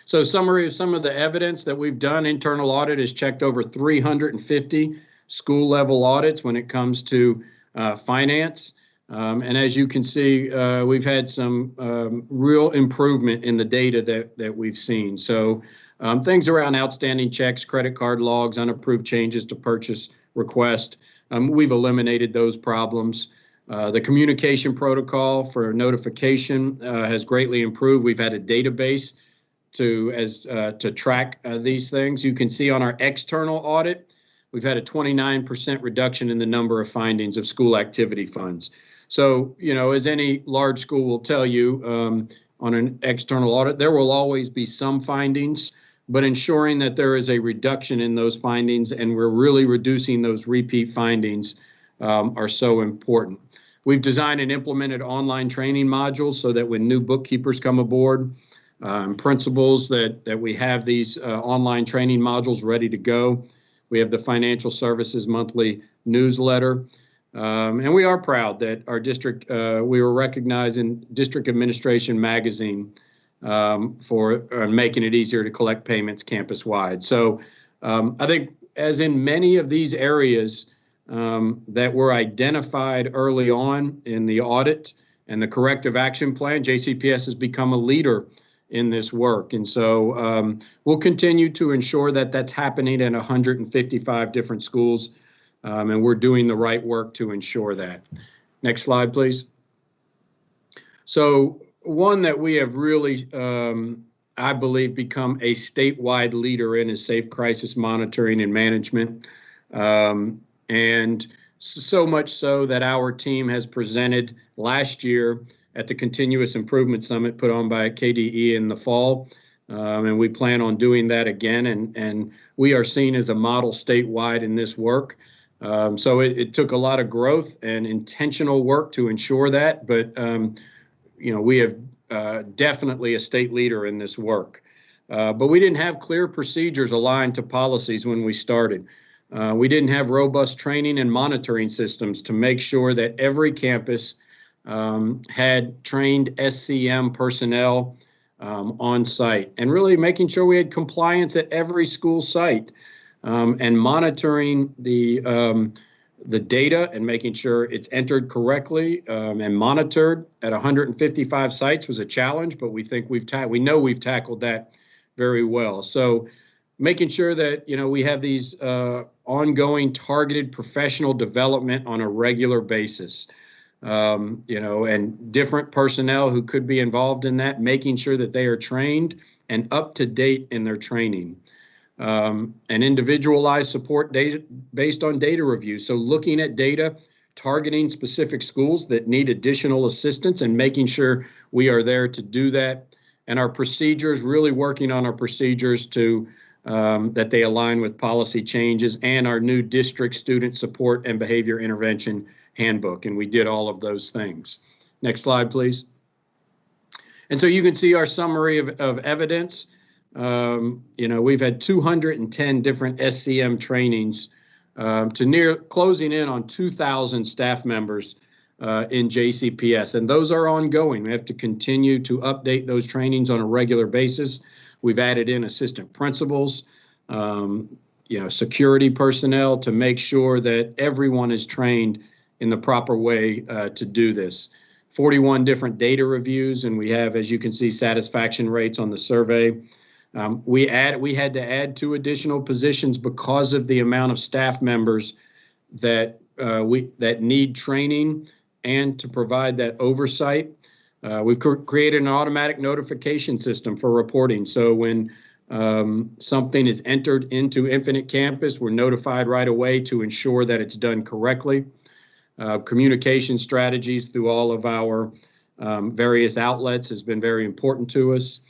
So summary of some of the evidence that we've done. Internal audit has checked over 350 school level audits when it comes to finance. And as you can see, we've had some real improvement in the data that we've seen. So things around outstanding checks, credit card logs, unapproved changes to purchase request, we've eliminated those problems. The communication protocol for notification has greatly improved. We've had a database to track these things. You can see on our external audit, we've had a 29% reduction in the number of findings of school activity funds. So, you know, as any large school will tell you, on an external audit, there will always be some findings, but ensuring that there is a reduction in those findings and we're really reducing those repeat findings are so important. We've designed and implemented online training modules so that when new bookkeepers come aboard, principals, that we have these online training modules ready to go. We have the financial services monthly newsletter. And we are proud that our district, we were recognized in District Administration Magazine for making it easier to collect payments campus-wide. So I think, as in many of these areas that were identified early on in the audit and the corrective action plan, JCPS has become a leader in this work. And so we'll continue to ensure that that's happening at 155 different schools, and we're doing the right work to ensure that. Next slide, please. So one that we have really, I believe, become a statewide leader in is safe crisis monitoring and management. And so much so that our team has presented last year at the Continuous Improvement Summit put on by KDE in the fall. And we plan on doing that again. And we are seen as a model statewide in this work. So it took a lot of growth and intentional work to ensure that. But, you know, we have definitely a state leader in this work. But we didn't have clear procedures aligned to policies when we started. We didn't have robust training and monitoring systems to make sure that every campus had trained SCM personnel on site, and really making sure we had compliance at every school site, and monitoring the data and making sure it's entered correctly and monitored at 155 sites was a challenge, but we think we know we've tackled that very well. So making sure that, you know, we have these ongoing targeted professional development on a regular basis. You know, and different personnel who could be involved in that, making sure that they are trained and up to date in their training. And individualized support data based on data review. So looking at data, targeting specific schools that need additional assistance and making sure we are there to do that. And our procedures, really working on our procedures to that they align with policy changes and our new district student support and behavior intervention handbook. And we did all of those things. Next slide, please. And so you can see our summary of evidence. You know, we've had 210 different SCM trainings to closing in on 2,000 staff members in JCPS. And those are ongoing. We have to continue to update those trainings on a regular basis. We've added in assistant principals, you know, security personnel to make sure that everyone is trained in the proper way to do this. 41 different data reviews, and we have, as you can see, satisfaction rates on the survey. We had to add 2 additional positions because of the amount of staff members that that need training and to provide that oversight. We've created an automatic notification system for reporting. So when something is entered into Infinite Campus, we're notified right away to ensure that it's done correctly. Communication strategies through all of our various outlets has been very important to us.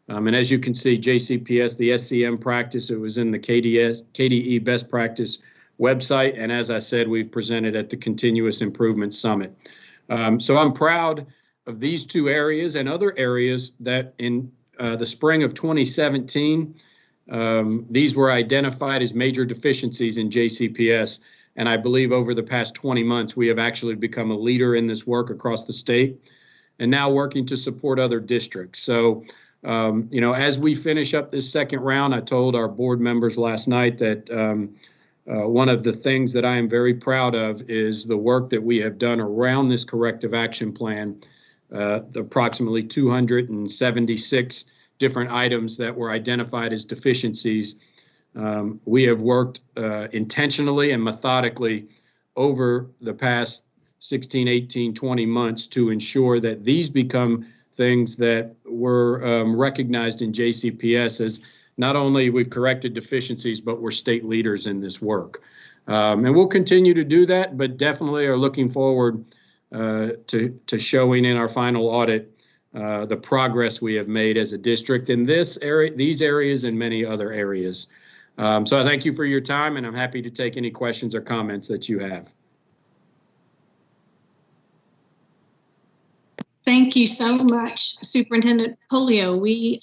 And as you can see, JCPS, the SCM practice, it was in the KDE Best Practice website. And as I said, we've presented at the Continuous Improvement Summit. So I'm proud of these two areas and other areas that in the spring of 2017, these were identified as major deficiencies in JCPS. And I believe over the past 20 months, we have actually become a leader in this work across the state and now working to support other districts. So, as we finish up this second round, I told our board members last night that one of the things that I am very proud of is the work that we have done around this corrective action plan, the approximately 276 different items that were identified as deficiencies. We have worked intentionally and methodically over the past 16, 18, 20 months to ensure that these become things that were recognized in JCPS as not only we've corrected deficiencies, but we're state leaders in this work. And we'll continue to do that, but definitely are looking forward to showing in our final audit the progress we have made as a district in this area, these areas, and many other areas. So I thank you for your time, and I'm happy to take any questions or comments that you have. Thank you so much, Superintendent Polio. We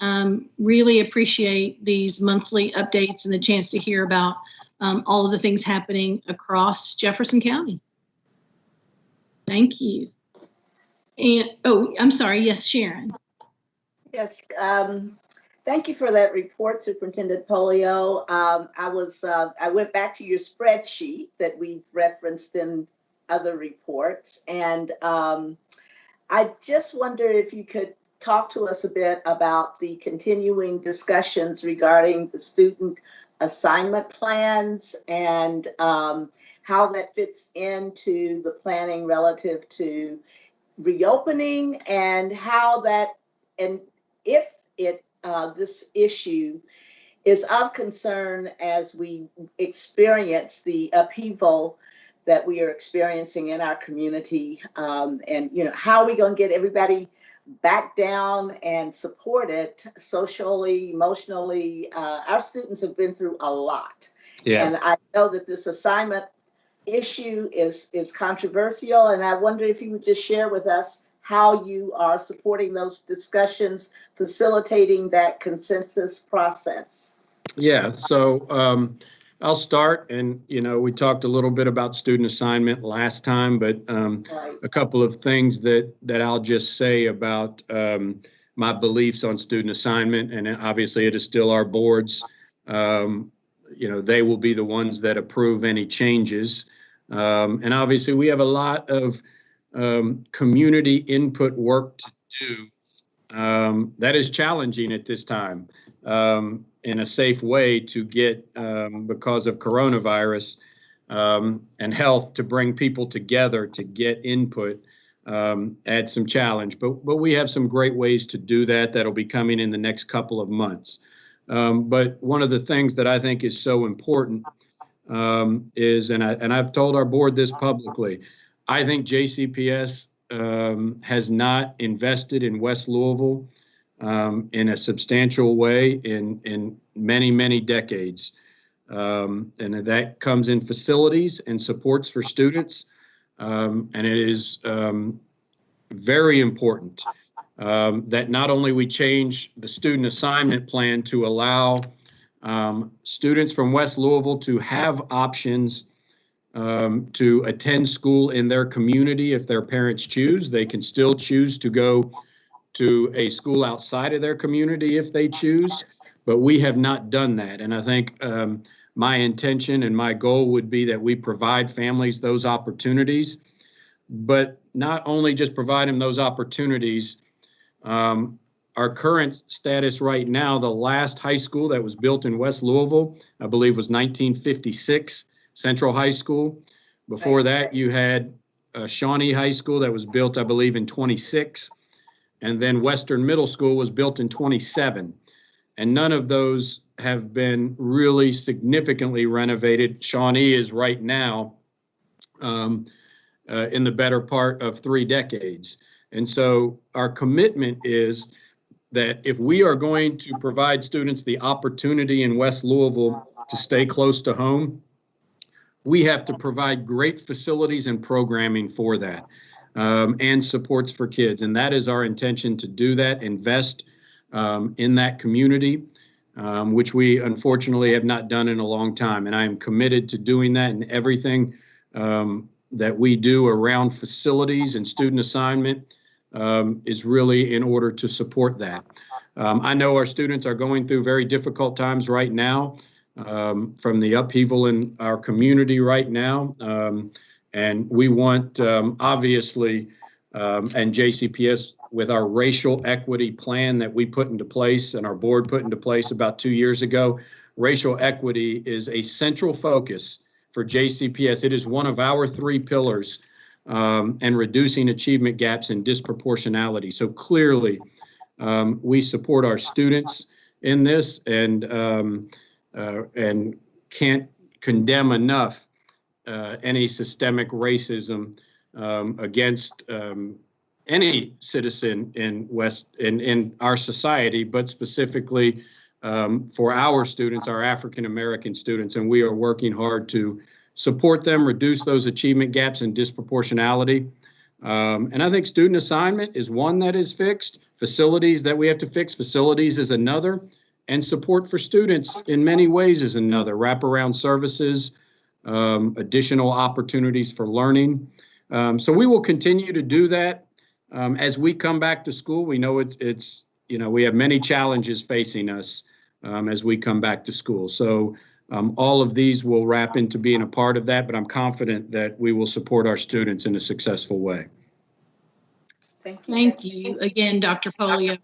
really appreciate these monthly updates and the chance to hear about all of the things happening across Jefferson County. Thank you. And, oh, I'm sorry. Yes, Sharon. Yes. Thank you for that report, Superintendent Polio. I went back to your spreadsheet that we've referenced in other reports, and I just wondered if you could talk to us a bit about the continuing discussions regarding the student assignment plans and how that fits into the planning relative to reopening, and how that, and if it this issue is of concern as we experience the upheaval that we are experiencing in our community, and how are we going to get everybody back down and supported socially, emotionally? Our students have been through a lot, and I know that this assignment issue is controversial, and I wonder if you would just share with us how you are supporting those discussions, facilitating that consensus process. Yeah, so I'll start, and we talked a little bit about student assignment last time, but a couple of things that I'll just say about my beliefs on student assignment, and obviously it is still our boards. They will be the ones that approve any changes, and obviously we have a lot of community input work to do that is challenging at this time. In a safe way to get, because of coronavirus and health, to bring people together to get input, adds some challenge. But we have some great ways to do that that'll be coming in the next couple of months. But one of the things that I think is so important is, and I've told our board this publicly, I think JCPS has not invested in West Louisville in a substantial way in many, many decades. And that comes in facilities and supports for students. And it is very important that not only we change the student assignment plan to allow students from West Louisville to have options to attend school in their community if their parents choose. They can still choose to go to a school outside of their community if they choose, but we have not done that. And I think my intention and my goal would be that we provide families those opportunities, but not only just provide them those opportunities. Our current status right now, the last high school that was built in West Louisville, I believe was 1956, Central High School. Before that, you had Shawnee High School that was built, I believe, in 26. And then Western Middle School was built in 27. And none of those have been really significantly renovated. Shawnee is right now in the better part of 3 decades. And so our commitment is that if we are going to provide students the opportunity in West Louisville to stay close to home, we have to provide great facilities and programming for that, and supports for kids. And that is our intention, to do that, invest in that community, which we unfortunately have not done in a long time. And I am committed to doing that, and everything that we do around facilities and student assignment is really in order to support that. I know our students are going through very difficult times right now, from the upheaval in our community right now. And we want, obviously, and JCPS, with our racial equity plan that we put into place and our board put into place about 2 years ago, racial equity is a central focus for JCPS. It is one of our 3 pillars, and reducing achievement gaps and disproportionality. So clearly, we support our students in this, and can't condemn enough any systemic racism against any citizen in our society, but specifically for our students, our African American students. And we are working hard to support them, reduce those achievement gaps and disproportionality. And I think student assignment is one that is fixed. Facilities that we have to fix, facilities is another. And support for students in many ways is another. Wraparound services, additional opportunities for learning. So we will continue to do that as we come back to school. We know it's we have many challenges facing us as we come back to school. So all of these will wrap into being a part of that, but I'm confident that we will support our students in a successful way. Thank you again, Dr. Polio.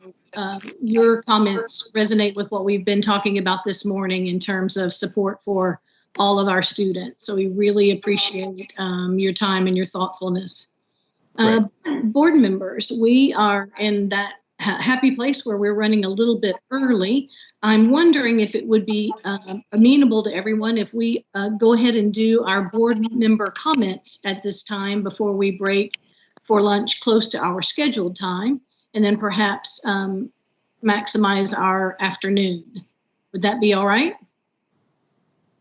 Your comments resonate with what we've been talking about this morning in terms of support for all of our students. So we really appreciate your time and your thoughtfulness. Board members, we are in that happy place where we're running a little bit early. I'm wondering if it would be amenable to everyone if we go ahead and do our board member comments at this time before we break for lunch close to our scheduled time, and then perhaps maximize our afternoon. Would that be all right?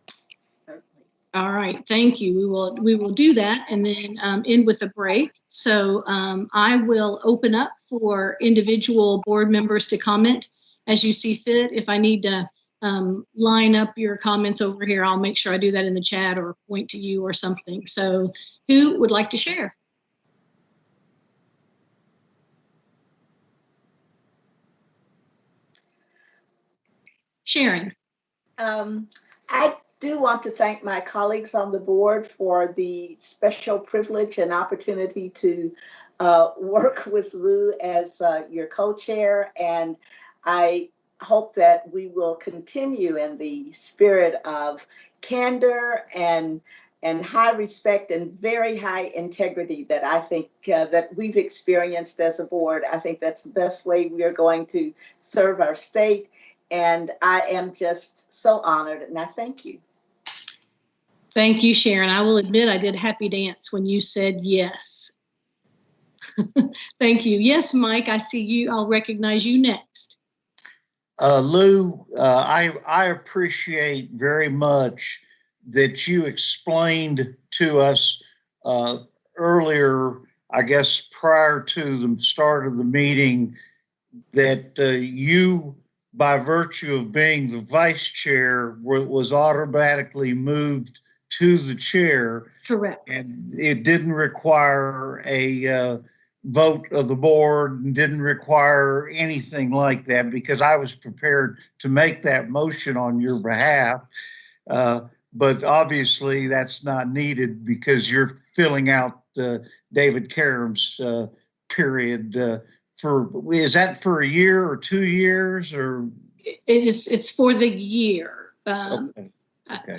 Certainly. All right, thank you. We will do that and then end with a break. So I will open up for individual board members to comment as you see fit. If I need to line up your comments over here, I'll make sure I do that in the chat or point to you or something. So who would like to share? Sharon. I do want to thank my colleagues on the board for the special privilege and opportunity to work with Lou as your co-chair, and I hope that we will continue in the spirit of candor and high respect and very high integrity that I think that we've experienced as a board. I think that's the best way we are going to serve our state. And I am just so honored, and I thank you. Thank you, Sharon. I will admit I did happy dance when you said yes. Thank you. Yes, Mike, I see you. I'll recognize you next. Lou, I appreciate very much that you explained to us earlier, I guess prior to the start of the meeting, that you, by virtue of being the vice chair, was automatically moved to the chair. Correct. And it didn't require a vote of the board and didn't require anything like that, because I was prepared to make that motion on your behalf. But obviously that's not needed because you're filling out David Karam's period. Is that for a year or 2 years, or? It's for the year. Okay.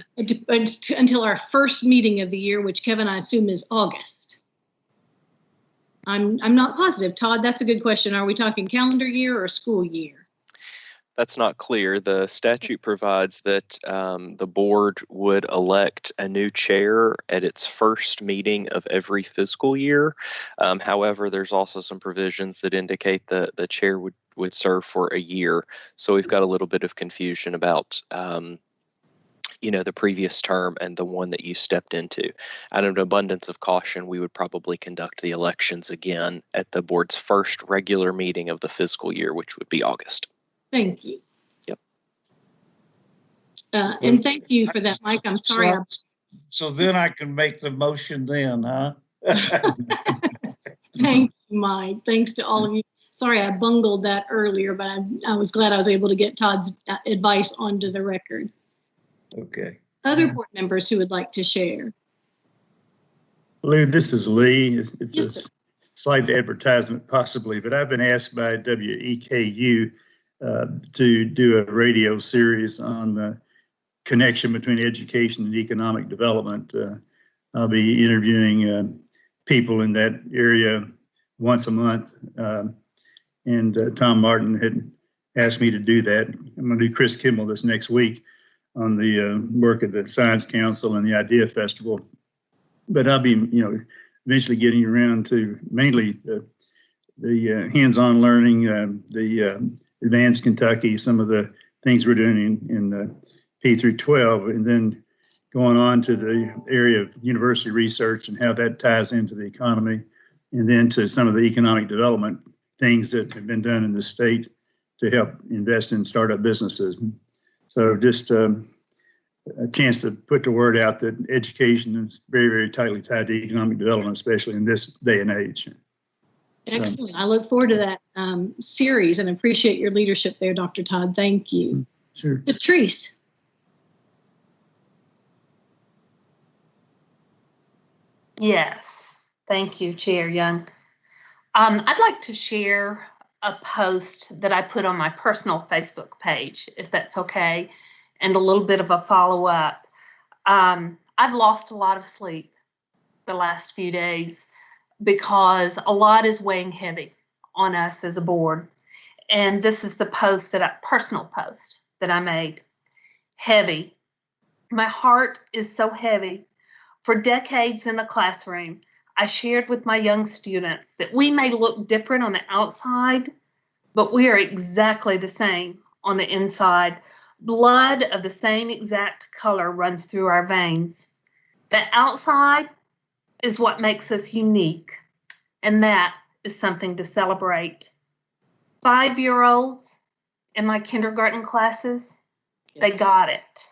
Until our first meeting of the year, which Kevin, I assume is August. I'm not positive. Todd, that's a good question. Are we talking calendar year or school year? That's not clear. The statute provides that the board would elect a new chair at its first meeting of every fiscal year. However, there's also some provisions that indicate that the chair would serve for a year. So we've got a little bit of confusion about the previous term and the one that you stepped into. Out of an abundance of caution, we would probably conduct the elections again at the board's first regular meeting of the fiscal year, which would be August. Thank you. Yep. And thank you for that, Mike. I'm sorry. So then I can make the motion then, huh? Thank you, Mike. Thanks to all of you. Sorry, I bungled that earlier, but I was glad I was able to get Todd's advice onto the record. Okay. Other board members who would like to share. Lou, this is Lee. It's Yes, a sir. slight advertisement possibly, but I've been asked by WEKU to do a radio series on the connection between education and economic development. I'll be interviewing people in that area once a month, and Tom Martin had asked me to do that. I'm going to do Chris Kimball this next week on the work of the Science Council and the Idea Festival. But I'll be, eventually getting around to mainly the hands-on learning, the Advanced Kentucky, some of the things we're doing in K through 12, and then going on to the area of university research and how that ties into the economy, and then to some of the economic development things that have been done in the state to help invest in startup businesses. So just a chance to put the word out that education is very, very tightly tied to economic development, especially in this day and age. Excellent. I look forward to that series and appreciate your leadership there, Dr. Todd. Thank you. Sure. Patrice. Yes, thank you, Chair Young. I'd like to share a post that I put on my personal Facebook page, if that's okay, and a little bit of a follow-up. I've lost a lot of sleep the last few days because a lot is weighing heavy on us as a board. And this is the personal post that I made. Heavy. My heart is so heavy. For decades in the classroom, I shared with my young students that we may look different on the outside, but we are exactly the same on the inside. Blood of the same exact color runs through our veins. The outside is what makes us unique, and that is something to celebrate. 5-year-olds in my kindergarten classes, they got it.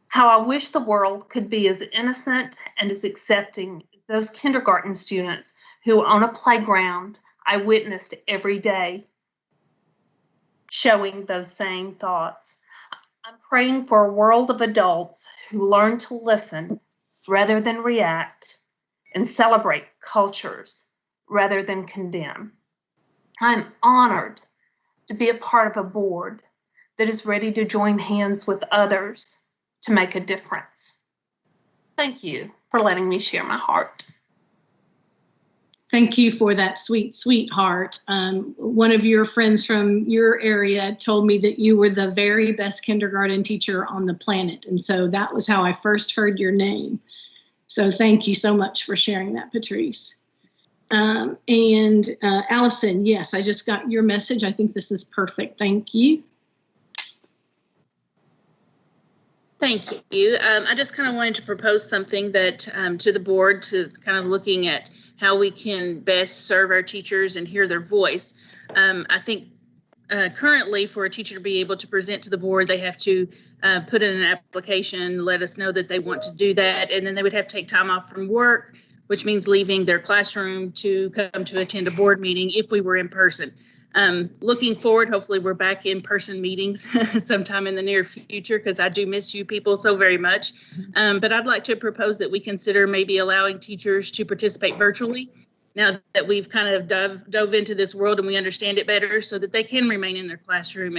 How I wish the world could be as innocent and as accepting as those kindergarten students who on a playground I witnessed every day showing those same thoughts. I'm praying for a world of adults who learn to listen rather than react and celebrate cultures rather than condemn. I'm honored to be a part of a board that is ready to join hands with others to make a difference. Thank you for letting me share my heart. Thank you for that sweet, sweet heart. One of your friends from your area told me that you were the very best kindergarten teacher on the planet. And so that was how I first heard your name. So thank you so much for sharing that, Patrice. And Allison, yes, I just got your message. I think this is perfect. Thank you. Thank you. I just kind of wanted to propose something that to the board, to kind of looking at how we can best serve our teachers and hear their voice. I think currently for a teacher to be able to present to the board, they have to put in an application, let us know that they want to do that, and then they would have to take time off from work, which means leaving their classroom to come to attend a board meeting if we were in person. Looking forward, hopefully we're back in person meetings sometime in the near future, because I do miss you people so very much. But I'd like to propose that we consider maybe allowing teachers to participate virtually now that we've kind of dove into this world and we understand it better, so that they can remain in their classroom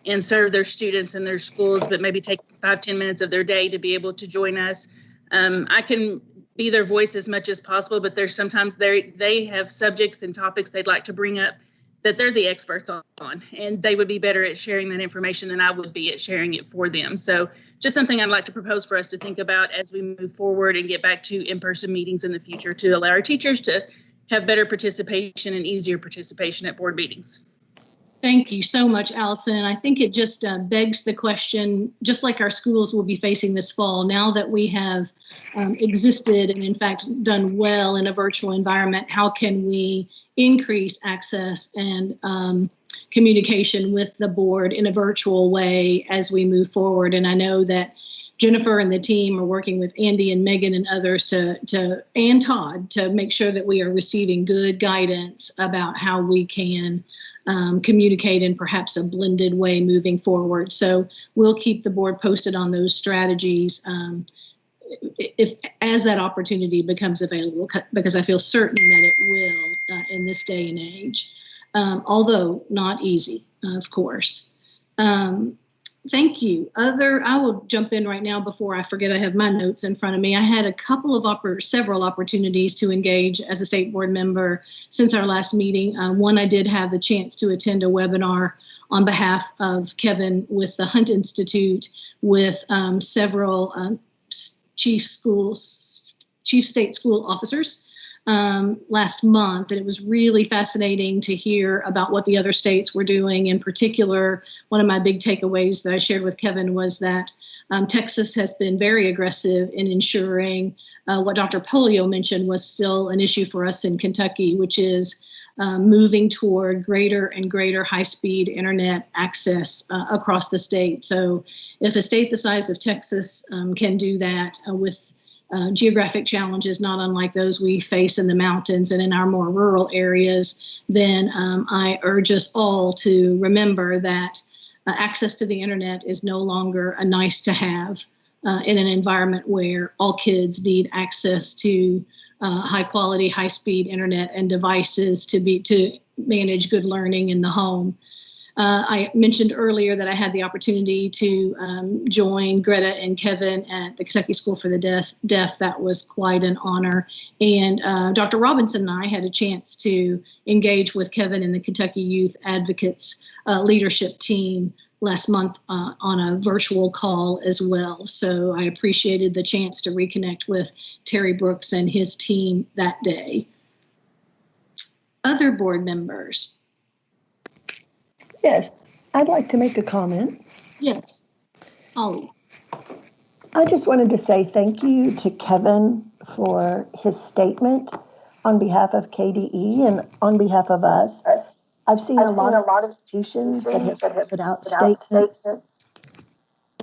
and serve their students in their schools, but maybe take 5-10 minutes of their day to be able to join us. I can be their voice as much as possible, but there's sometimes they have subjects and topics they'd like to bring up that they're the experts on, and they would be better at sharing that information than I would be at sharing it for them. So just something I'd like to propose for us to think about as we move forward and get back to in-person meetings in the future to allow our teachers to have better participation and easier participation at board meetings. Thank you so much, Allison. And I think it just begs the question, just like our schools will be facing this fall, now that we have existed and in fact done well in a virtual environment, how can we increase access and communication with the board in a virtual way as we move forward? And I know that Jennifer and the team are working with Andy and Megan and others and Todd to make sure that we are receiving good guidance about how we can communicate in perhaps a blended way moving forward. So we'll keep the board posted on those strategies as that opportunity becomes available, because I feel certain that it will in this day and age, although not easy, of course. Thank you. I will jump in right now before I forget. I have my notes in front of me. I had a couple of several opportunities to engage as a state board member since our last meeting. One, I did have the chance to attend a webinar on behalf of Kevin with the Hunt Institute with several chief state school officers last month, and it was really fascinating to hear about what the other states were doing. In particular, one of my big takeaways that I shared with Kevin was that Texas has been very aggressive in ensuring what Dr. Polio mentioned was still an issue for us in Kentucky, which is moving toward greater and greater high-speed internet access across the state. So if a state the size of Texas can do that with geographic challenges not unlike those we face in the mountains and in our more rural areas, then I urge us all to remember that access to the internet is no longer a nice to have in an environment where all kids need access to high quality, high speed internet and devices to manage good learning in the home. I mentioned earlier that I had the opportunity to join Greta and Kevin at the Kentucky School for the Deaf. That was quite an honor. And Dr. Robinson and I had a chance to engage with Kevin and the Kentucky Youth Advocates leadership team last month on a virtual call as well. So I appreciated the chance to reconnect with Terry Brooks and his team that day. Other board members? Yes, I'd like to make a comment. Yes, Ollie. I just wanted to say thank you to Kevin for his statement on behalf of KDE and on behalf of us. I've seen a lot of institutions that have put out statements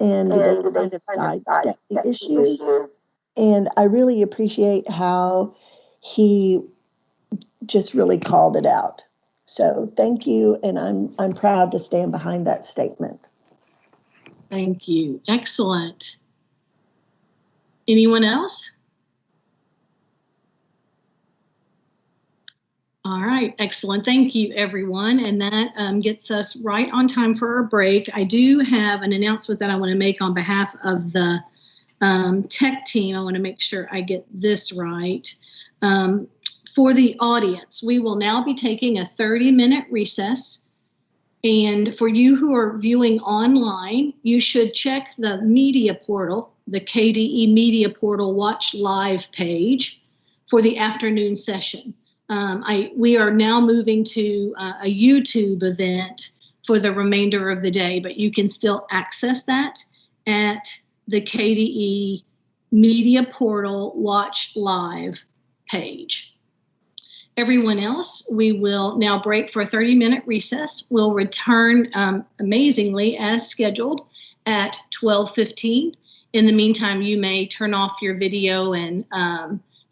and they kind of sidestep the issues. And I really appreciate how he just really called it out. So thank you, and I'm proud to stand behind that statement. Thank you. Excellent. Anyone else? All right, excellent. Thank you, everyone. And that gets us right on time for our break. I do have an announcement that I want to make on behalf of the tech team. I want to make sure I get this right. For the audience, we will now be taking a 30-minute recess. And for you who are viewing online, you should check the media portal, the KDE Media Portal Watch Live page for the afternoon session. We are now moving to a YouTube event for the remainder of the day, but you can still access that at the KDE Media Portal Watch Live page. Everyone else, we will now break for a 30-minute recess. We'll return amazingly as scheduled at 12:15. In the meantime, you may turn off your video and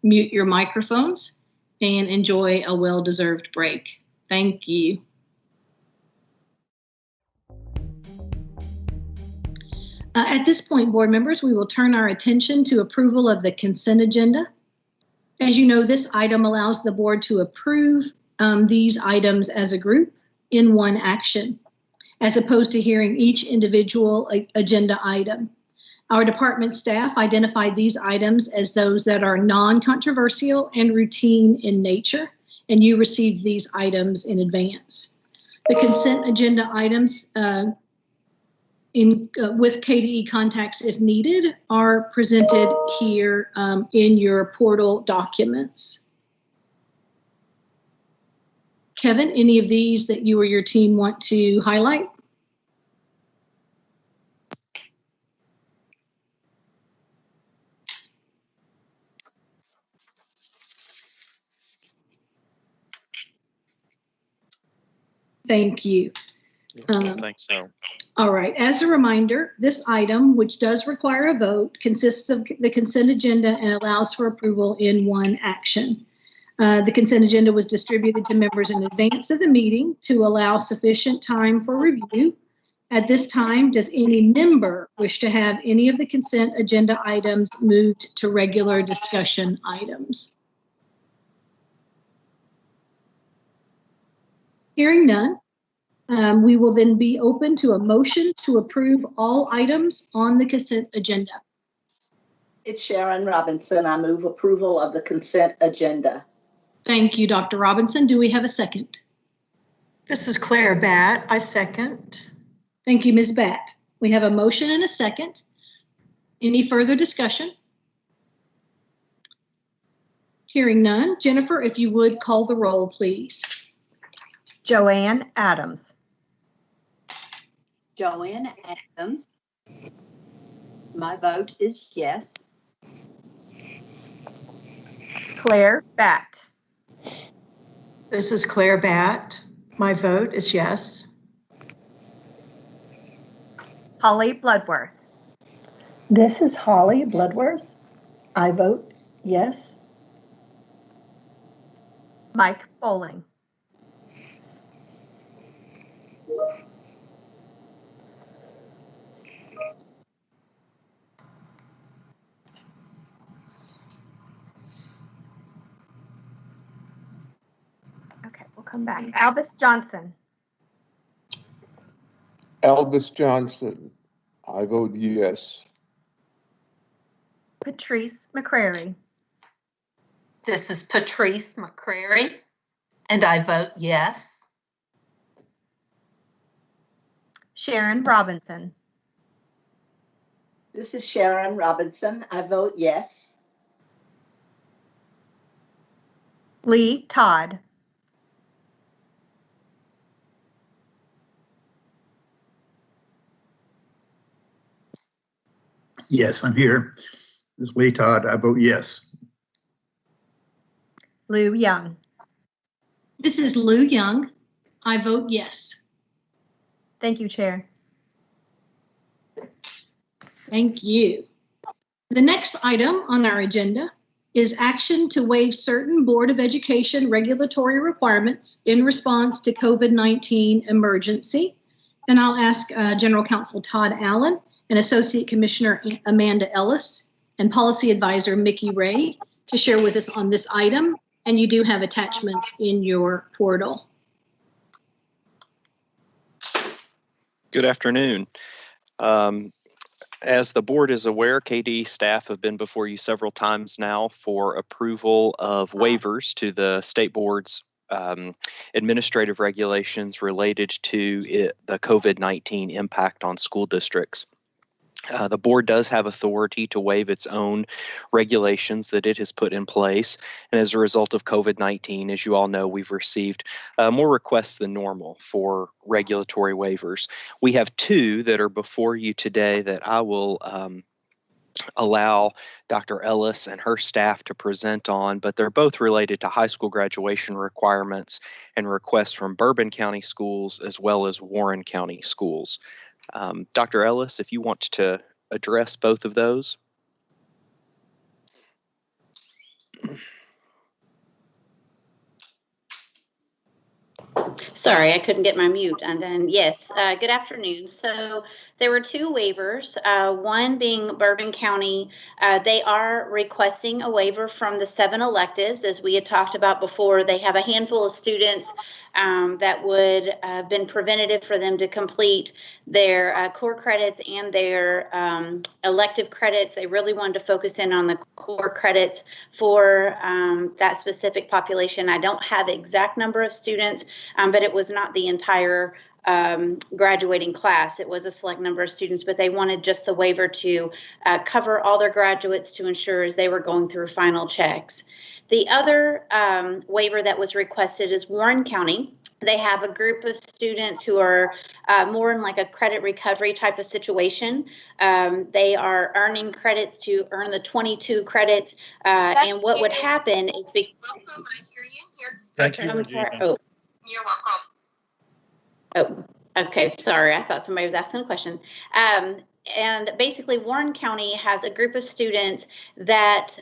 mute your microphones and enjoy a well-deserved break. Thank you. At this point, board members, we will turn our attention to approval of the consent agenda. As you know, this item allows the board to approve these items as a group in one action, as opposed to hearing each individual agenda item. Our department staff identified these items as those that are non-controversial and routine in nature, and you received these items in advance. The consent agenda items with KDE contacts if needed are presented here in your portal documents. Kevin, any of these that you or your team want to highlight? Thank you. I don't think so. All right. As a reminder, this item, which does require a vote, consists of the consent agenda and allows for approval in one action. The consent agenda was distributed to members in advance of the meeting to allow sufficient time for review. At this time, does any member wish to have any of the consent agenda items moved to regular discussion items? Hearing none, we will then be open to a motion to approve all items on the consent agenda. It's Sharon Robinson. I move approval of the consent agenda. Thank you, Dr. Robinson. Do we have a second? This is Claire Batt. I second. Thank you, Ms. Batt. We have a motion and a second. Any further discussion? Hearing none. Jennifer, if you would call the roll, please. Joanne Adams. Joanne Adams. My vote is yes. Claire Batt. This is Claire Batt. My vote is yes. Holly Bloodworth. This is Holly Bloodworth. I vote yes. Mike Bowling. Okay, we'll come back. Albus Johnson. Albus Johnson, I vote yes. Patrice McCrary. This is Patrice McCrary, and I vote yes. Sharon Robinson. This is Sharon Robinson. I vote yes. Lee Todd. Yes, I'm here. This is Lee Todd. I vote yes. Lou Young. This is Lou Young. I vote yes. Thank you, Chair. Thank you. The next item on our agenda is action to waive certain Board of Education regulatory requirements in response to COVID-19 emergency. And I'll ask General Counsel Todd Allen and Associate Commissioner Amanda Ellis and Policy Advisor Mickey Ray to share with us on this item. And you do have attachments in your portal. Good afternoon. As the board is aware, KDE staff have been before you several times now for approval of waivers to the state board's administrative regulations related to the COVID-19 impact on school districts. The board does have authority to waive its own regulations that it has put in place. And as a result of COVID-19, as you all know, we've received more requests than normal for regulatory waivers. We have two that are before you today that I will allow Dr. Ellis and her staff to present on, but they're both related to high school graduation requirements and requests from Bourbon County schools as well as Warren County schools. Dr. Ellis, if you want to address both of those. Sorry, I couldn't get my mute undone. Yes, good afternoon. So There were two waivers, one being Bourbon County. They are requesting a waiver from the 7 electives. As we had talked about before, they have a handful of students that would have been preventative for them to complete their core credits and their elective credits. They really wanted to focus in on the core credits for that specific population. I don't have exact number of students, but it was not the entire graduating class. It was a select number of students, but they wanted just the waiver to cover all their graduates to ensure as they were going through final checks. The other waiver that was requested is Warren County. They have a group of students who are more in like a credit recovery type of situation. They are earning credits to earn the 22 credits. And what would happen is Thank you, I'm sorry. Regina. Oh. You're welcome. Oh, okay. Sorry. I thought somebody was asking a question. And basically, Warren County has a group of students that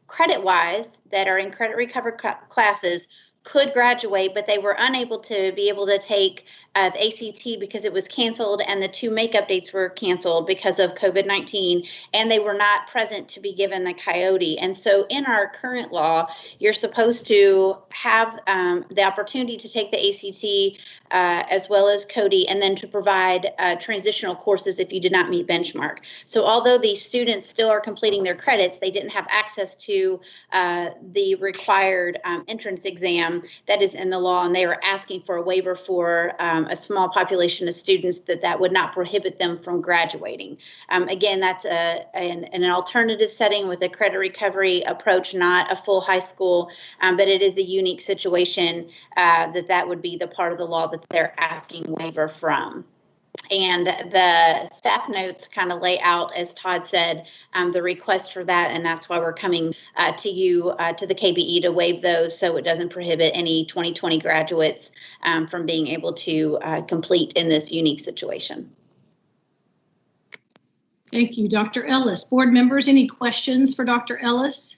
credit-wise that are in credit recovery classes could graduate, but they were unable to be able to take the ACT because it was canceled, and the 2 makeup dates were canceled because of COVID-19, and they were not present to be given the Coyote. And so in our current law, you're supposed to have the opportunity to take the ACT as well as CODI, and then to provide transitional courses if you did not meet benchmark. So although these students still are completing their credits, they didn't have access to the required entrance exam that is in the law, and they were asking for a waiver for a small population of students that would not prohibit them from graduating. Again, that's an alternative setting with a credit recovery approach, not a full high school, but it is a unique situation that would be the part of the law that they're asking waiver from. And the staff notes kind of lay out, as Todd said, the request for that, and that's why we're coming to you, to the KBE, to waive those so it doesn't prohibit any 2020 graduates from being able to complete in this unique situation. Thank you, Dr. Ellis. Board members, any questions for Dr. Ellis?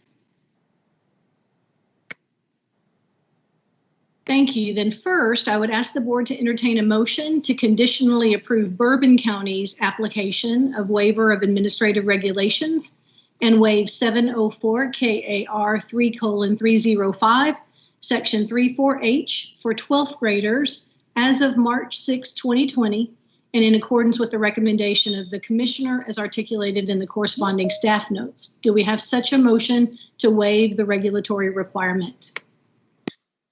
Thank you. Then first, I would ask the board to entertain a motion to conditionally approve Bourbon County's application of waiver of administrative regulations and waive 704 KAR 3:305, Section 34H for 12th graders as of March 6, 2020, and in accordance with the recommendation of the commissioner as articulated in the corresponding staff notes. Do we have such a motion to waive the regulatory requirement?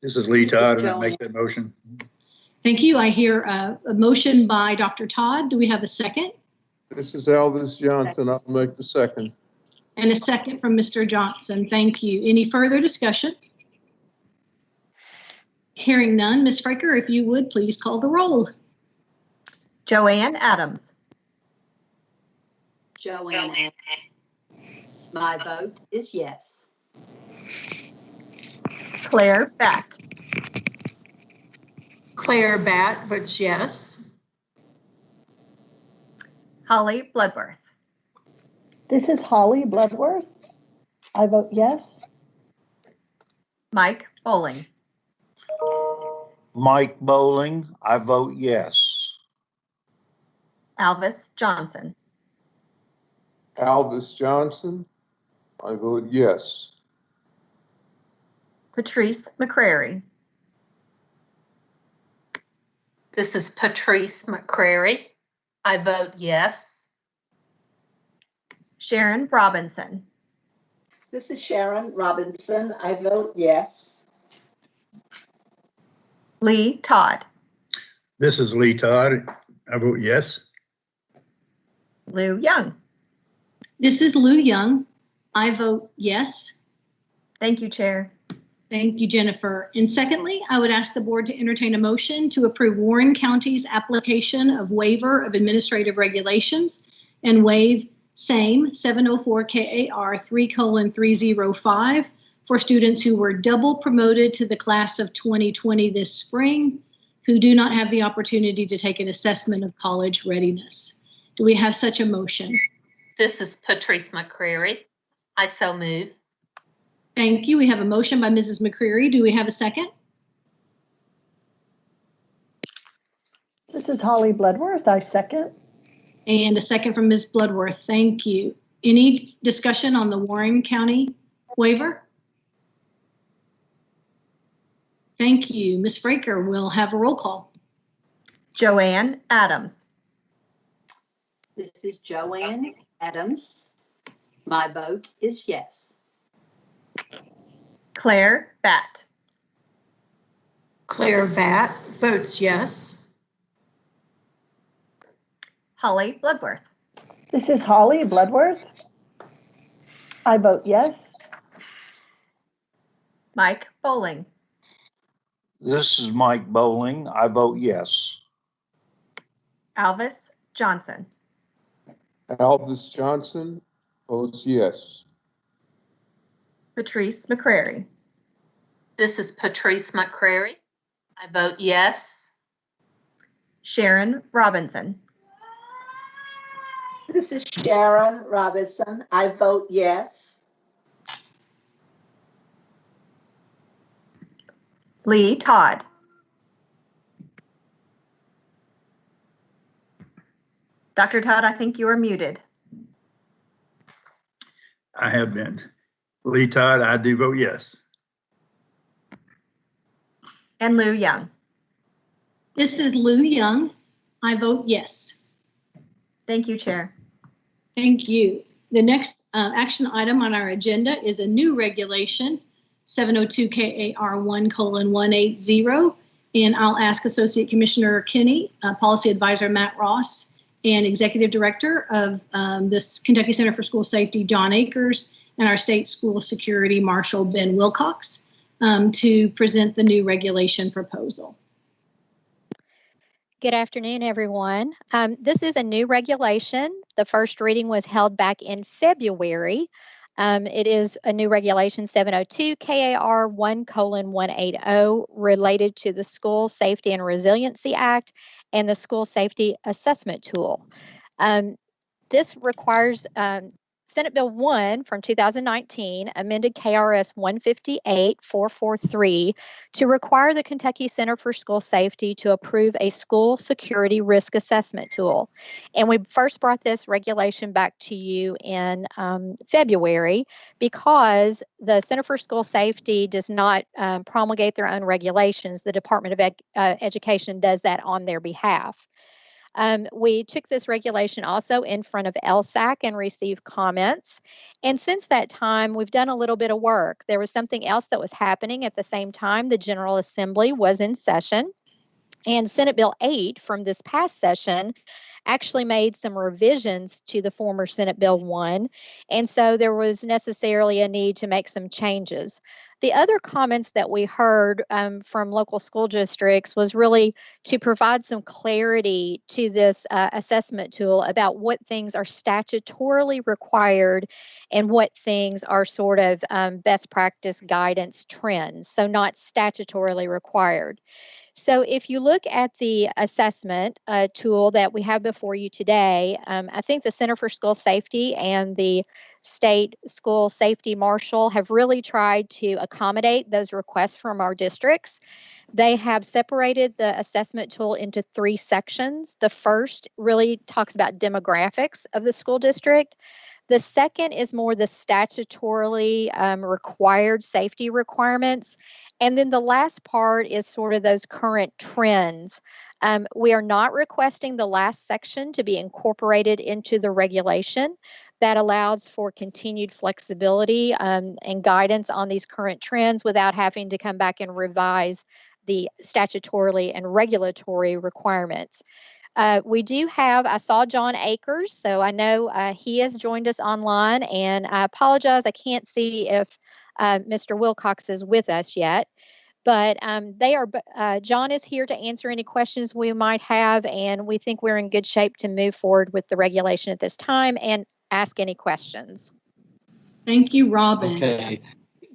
This is Lee Todd, and I make that motion. Thank you. I hear a motion by Dr. Todd. Do we have a second? This is Elvis Johnson. I'll make the second. And a second from Mr. Johnson. Thank you. Any further discussion? Hearing none, Ms. Fraker, if you would please call the roll. Joanne Adams. Joanne. My vote is yes. Claire Batt. Claire Batt votes yes. Holly Bloodworth. This is Holly Bloodworth. I vote yes. Mike Bowling. Mike Bowling, I vote yes. Alvis Johnson. Alvis Johnson, I vote yes. Patrice McCrary. This is Patrice McCrary. I vote yes. Sharon Robinson. This is Sharon Robinson. I vote yes. Lee Todd. This is Lee Todd. I vote yes. Lou Young. This is Lou Young. I vote yes. Thank you, Chair. Thank you, Jennifer. And secondly, I would ask the board to entertain a motion to approve Warren County's application of waiver of administrative regulations and waive same 704 KAR 3:305 for students who were double promoted to the class of 2020 this spring, who do not have the opportunity to take an assessment of college readiness. Do we have such a motion? This is Patrice McCrary. I so move. Thank you. We have a motion by Mrs. McCreary. Do we have a second? This is Holly Bloodworth. I second. And a second from Ms. Bloodworth. Thank you. Any discussion on the Warren County waiver? Thank you. Ms. Fraker will have a roll call. Joanne Adams. This is Joanne Adams. My vote is yes. Claire Batt. Claire Vatt votes yes. Holly Bloodworth. This is Holly Bloodworth. I vote yes. Mike Bowling. This is Mike Bowling. I vote yes. Alvis Johnson. Alvis Johnson votes yes. Patrice McCrary. This is Patrice McCrary. I vote yes. Sharon Robinson. This is Sharon Robinson. I vote yes. Lee Todd. Dr. Todd, I think you are muted. I have been. Lee Todd, I do vote yes. And Lou Young. This is Lou Young. I vote yes. Thank you, Chair. Thank you. The next action item on our agenda is a new regulation, 702 KAR 1:180. And I'll ask Associate Commissioner Kinney, Policy Advisor Matt Ross, and Executive Director of this Kentucky Center for School Safety, John Akers, and our State School Security Marshal, Ben Wilcox, to present the new regulation proposal. Good afternoon, everyone. This is a new regulation. The first reading was held back in February. It is a new regulation 702 KAR 1:180 related to the School Safety and Resiliency Act and the School Safety Assessment Tool. This requires Senate Bill 1 from 2019 amended KRS 158-443 to require the Kentucky Center for School Safety to approve a school security risk assessment tool. And we first brought this regulation back to you in February because the Center for School Safety does not promulgate their own regulations. The Department of Education does that on their behalf. We took this regulation also in front of LSAC and received comments. And since that time, we've done a little bit of work. There was something else that was happening at the same time. The General Assembly was in session. And Senate Bill 8 from this past session actually made some revisions to the former Senate Bill 1. And so there was necessarily a need to make some changes. The other comments that we heard from local school districts was really to provide some clarity to this assessment tool about what things are statutorily required and what things are sort of best practice guidance trends, so not statutorily required. So if you look at the assessment tool that we have before you today, I think the Center for School Safety and the State School Safety Marshal have really tried to accommodate those requests from our districts. They have separated the assessment tool into 3 sections. The first really talks about demographics of the school district. The second is more the statutorily required safety requirements. And then the last part is sort of those current trends. We are not requesting the last section to be incorporated into the regulation. That allows for continued flexibility and guidance on these current trends without having to come back and revise the statutorily and regulatory requirements. We do have, I saw John Akers, so I know he has joined us online, and I apologize, I can't see if Mr. Wilcox is with us yet, but John is here to answer any questions we might have, and we think we're in good shape to move forward with the regulation at this time and ask any questions. Thank you, Robin. Okay.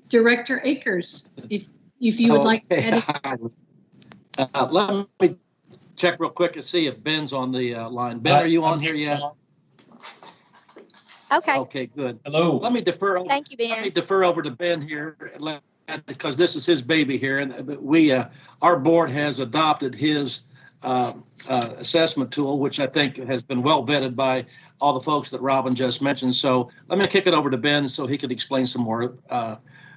Director Akers, if you would like to add. Let me check real quick and see if Ben's on the line. Ben, are you on here yet? Okay. Okay, good. Hello. Let me defer. Thank you, Ben. Let me defer over to Ben here, because this is his baby here, and our board has adopted his assessment tool, which I think has been well vetted by all the folks that Robin just mentioned. So let me kick it over to Ben so he could explain some more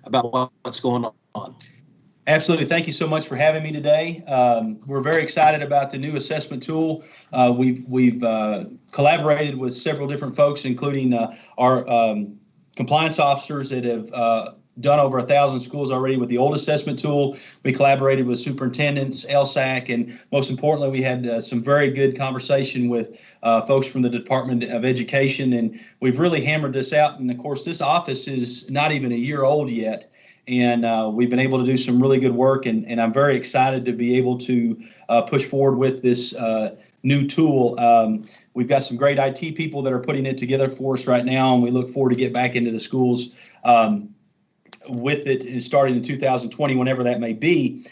about what's going on. Absolutely. Thank you so much for having me today. We're very excited about the new assessment tool. We've collaborated with several different folks, including our compliance officers that have done over 1,000 schools already with the old assessment tool. We collaborated with superintendents, LSAC, and most importantly, we had some very good conversation with folks from the Department of Education, and we've really hammered this out. And of course, this office is not even a year old yet. And we've been able to do some really good work, and I'm very excited to be able to push forward with this new tool. We've got some great IT people that are putting it together for us right now, and we look forward to get back into the schools with it starting in 2020, whenever that may be.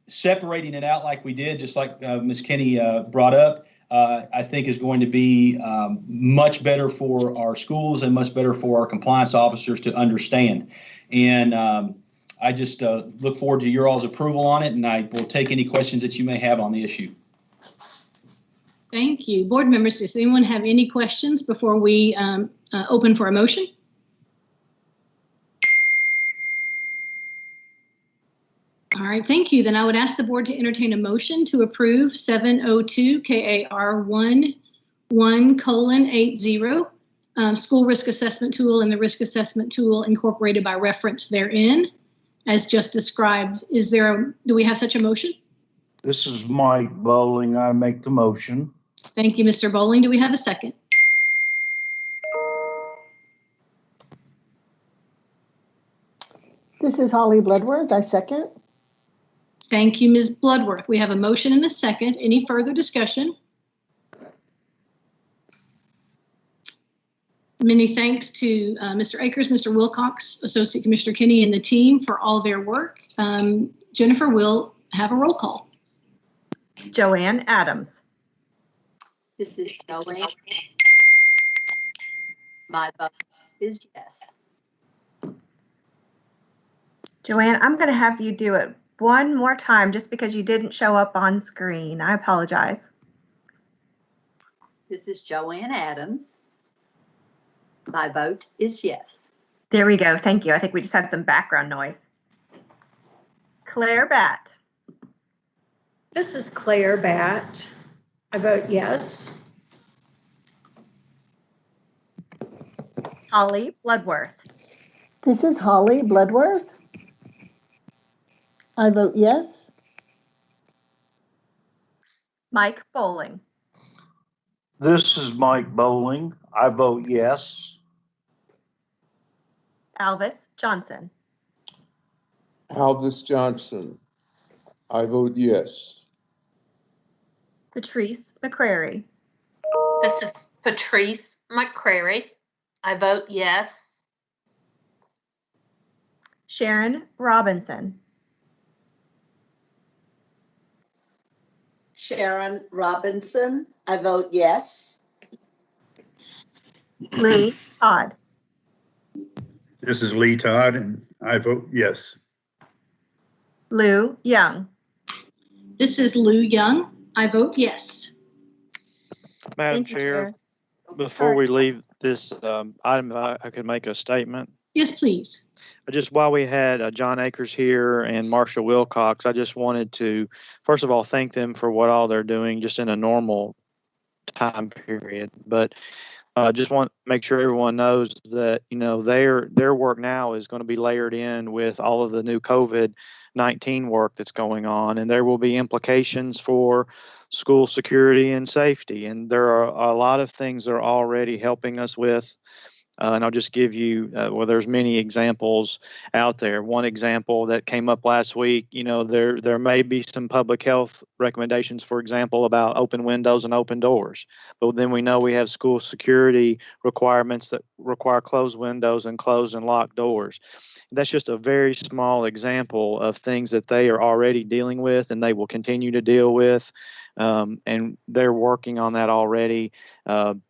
Separating it out like we did, just like Ms. Kenny brought up, I think is going to be much better for our schools and much better for our compliance officers to understand. And I just look forward to your all's approval on it, and I will take any questions that you may have on the issue. Thank you. Board members, does anyone have any questions before we open for a motion? All right, thank you. Then I would ask the board to entertain a motion to approve 702 KAR 11:80 school risk assessment tool and the risk assessment tool incorporated by reference therein, as just described. Do we have such a motion? This is Mike Bowling. I make the motion. Thank you, Mr. Bowling. Do we have a second? This is Holly Bloodworth. I second. Thank you, Ms. Bloodworth. We have a motion and a second. Any further discussion? Many thanks to Mr. Akers, Mr. Wilcox, Associate Commissioner Kinney, and the team for all their work. Jennifer will have a roll call. Joanne Adams. This is Joanne. My vote is yes. Joanne, I'm going to have you do it one more time just because you didn't show up on screen. I apologize. This is Joanne Adams. My vote is yes. There we go. Thank you. I think we just had some background noise. Claire Batt. This is Claire Batt. I vote yes. Holly Bloodworth. This is Holly Bloodworth. I vote yes. Mike Bowling. This is Mike Bowling. I vote yes. Alvis Johnson. Alvis Johnson. I vote yes. Patrice McCrary. This is Patrice McCrary. I vote yes. Sharon Robinson. Sharon Robinson. I vote yes. Lee Todd. This is Lee Todd, and I vote yes. Lou Young. This is Lou Young. I vote yes. Madam Chair, before we leave this item, I could make a statement. Yes, please. Just while we had John Akers here and Marshall Wilcox, I just wanted to, first of all, thank them for what all they're doing just in a normal time period. But just want to make sure everyone knows that, you know, their work now is going to be layered in with all of the new COVID-19 work that's going on, and there will be implications for school security and safety. And there are a lot of things they're already helping us with. And I'll just give you, well, there's many examples out there. One example that came up last week, you know, there may be some public health recommendations, for example, about open windows and open doors. But then we know we have school security requirements that require closed windows and closed and locked doors. That's just a very small example of things that they are already dealing with and they will continue to deal with. And they're working on that already.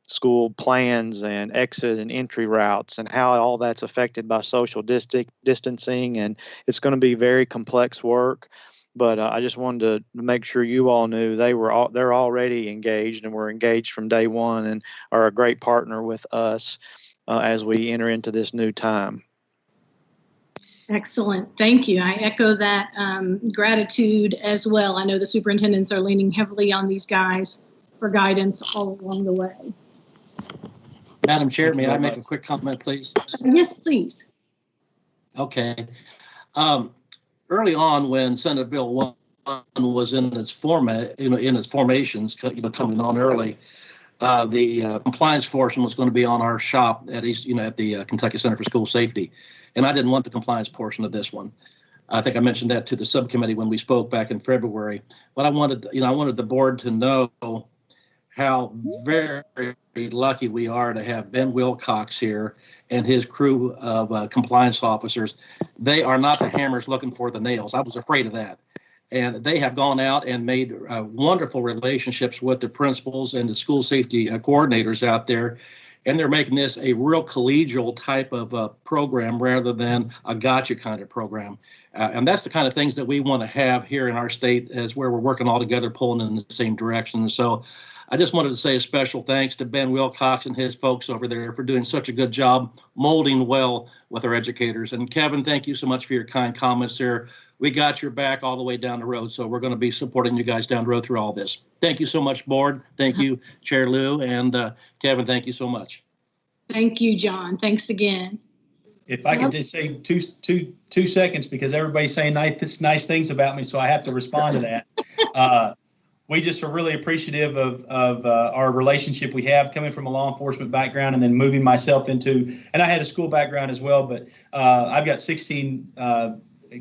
School plans and exit and entry routes and how all that's affected by social distancing. And it's going to be very complex work. but I just wanted to make sure you all knew they're already engaged and were engaged from day one and are a great partner with us as we enter into this new time. Excellent. Thank you. I echo that gratitude as well. I know the superintendents are leaning heavily on these guys for guidance all along the way. Madam Chair, may I make a quick comment, please? Yes, please. Okay. Early on, when Senate Bill 1 was in its format, in its formations, coming on early, the compliance portion was going to be on our shop at the Kentucky Center for School Safety, and I didn't want the compliance portion of this one. I think I mentioned that to the subcommittee when we spoke back in February. But I wanted the board to know how very lucky we are to have Ben Wilcox here and his crew of compliance officers. They are not the hammers looking for the nails. I was afraid of that. And they have gone out and made wonderful relationships with the principals and the school safety coordinators out there. And they're making this a real collegial type of program rather than a gotcha kind of program. And that's the kind of things that we want to have here in our state, as where we're working all together, pulling in the same direction. So I just wanted to say a special thanks to Ben Wilcox and his folks over there for doing such a good job molding well with our educators. And Kevin, thank you so much for your kind comments there. We got your back all the way down the road, so we're going to be supporting you guys down the road through all this. Thank you so much, board. Thank you, Chair Lou, and Kevin, thank you so much. Thank you, John. Thanks again. If I could just say two seconds, because everybody's saying nice things about me, so I have to respond to that. We just are really appreciative of our relationship we have, coming from a law enforcement background and then moving myself into, and I had a school background as well, but I've got 16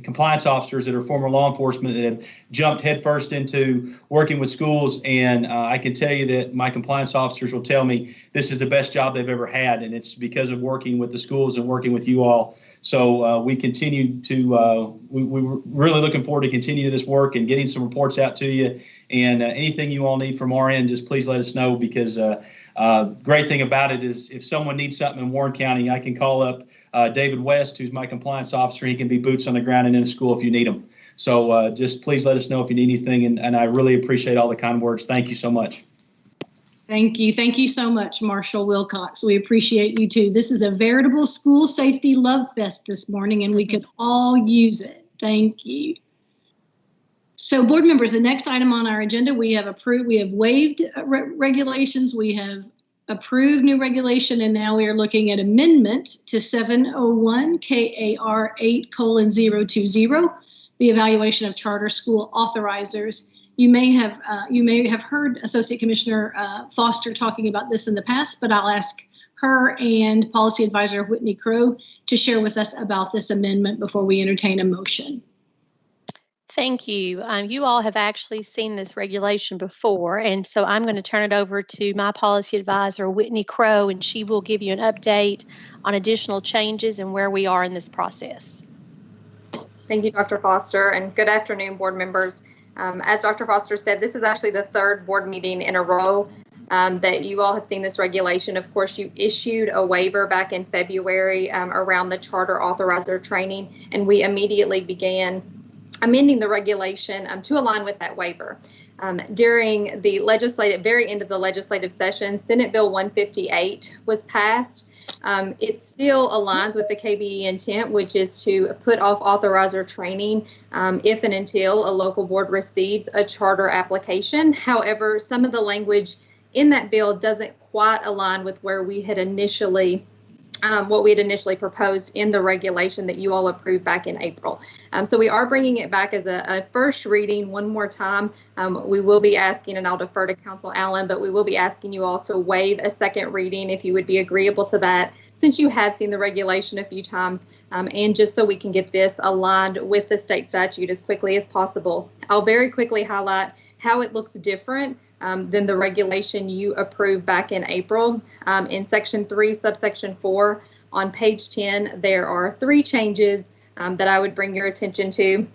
compliance officers that are former law enforcement that have jumped headfirst into working with schools. And I can tell you that my compliance officers will tell me this is the best job they've ever had. And it's because of working with the schools and working with you all. So we continue to, we're really looking forward to continuing this work and getting some reports out to you. And anything you all need from our end, just please let us know, because great thing about it is if someone needs something in Warren County, I can call up David West, who's my compliance officer. He can be boots on the ground and in the school if you need him. So just please let us know if you need anything. And I really appreciate all the kind words. Thank you so much. Thank you. Thank you so much, Marshall Wilcox. We appreciate you too. This is a veritable school safety love fest this morning, and we could all use it. Thank you. So board members, the next item on our agenda, we have waived regulations, we have approved new regulation, and now we are looking at amendment to 701 KAR 8:020, the evaluation of charter school authorizers. You may have heard Associate Commissioner Foster talking about this in the past, but I'll ask her and Policy Advisor Whitney Crow to share with us about this amendment before we entertain a motion. Thank you. You all have actually seen this regulation before, and so I'm going to turn it over to my policy advisor, Whitney Crow, and she will give you an update on additional changes and where we are in this process. Thank you, Dr. Foster, and good afternoon, board members. As Dr. Foster said, this is actually the third board meeting in a row that you all have seen this regulation. Of course, you issued a waiver back in February around the charter authorizer training, and we immediately began amending the regulation to align with that waiver. During the very end of the legislative session, Senate Bill 158 was passed. It still aligns with the KBE intent, which is to put off authorizer training if and until a local board receives a charter application. However, some of the language in that bill doesn't quite align with where we had initially what we had initially proposed in the regulation that you all approved back in April. So we are bringing it back as a first reading one more time. We will be asking, and I'll defer to Council Allen, but we will be asking you all to waive a second reading if you would be agreeable to that, since you have seen the regulation a few times, and just so we can get this aligned with the state statute as quickly as possible. I'll very quickly highlight how it looks different than the regulation you approved back in April. In Section 3, Subsection 4, on page 10, there are 3 changes that I would bring your attention to.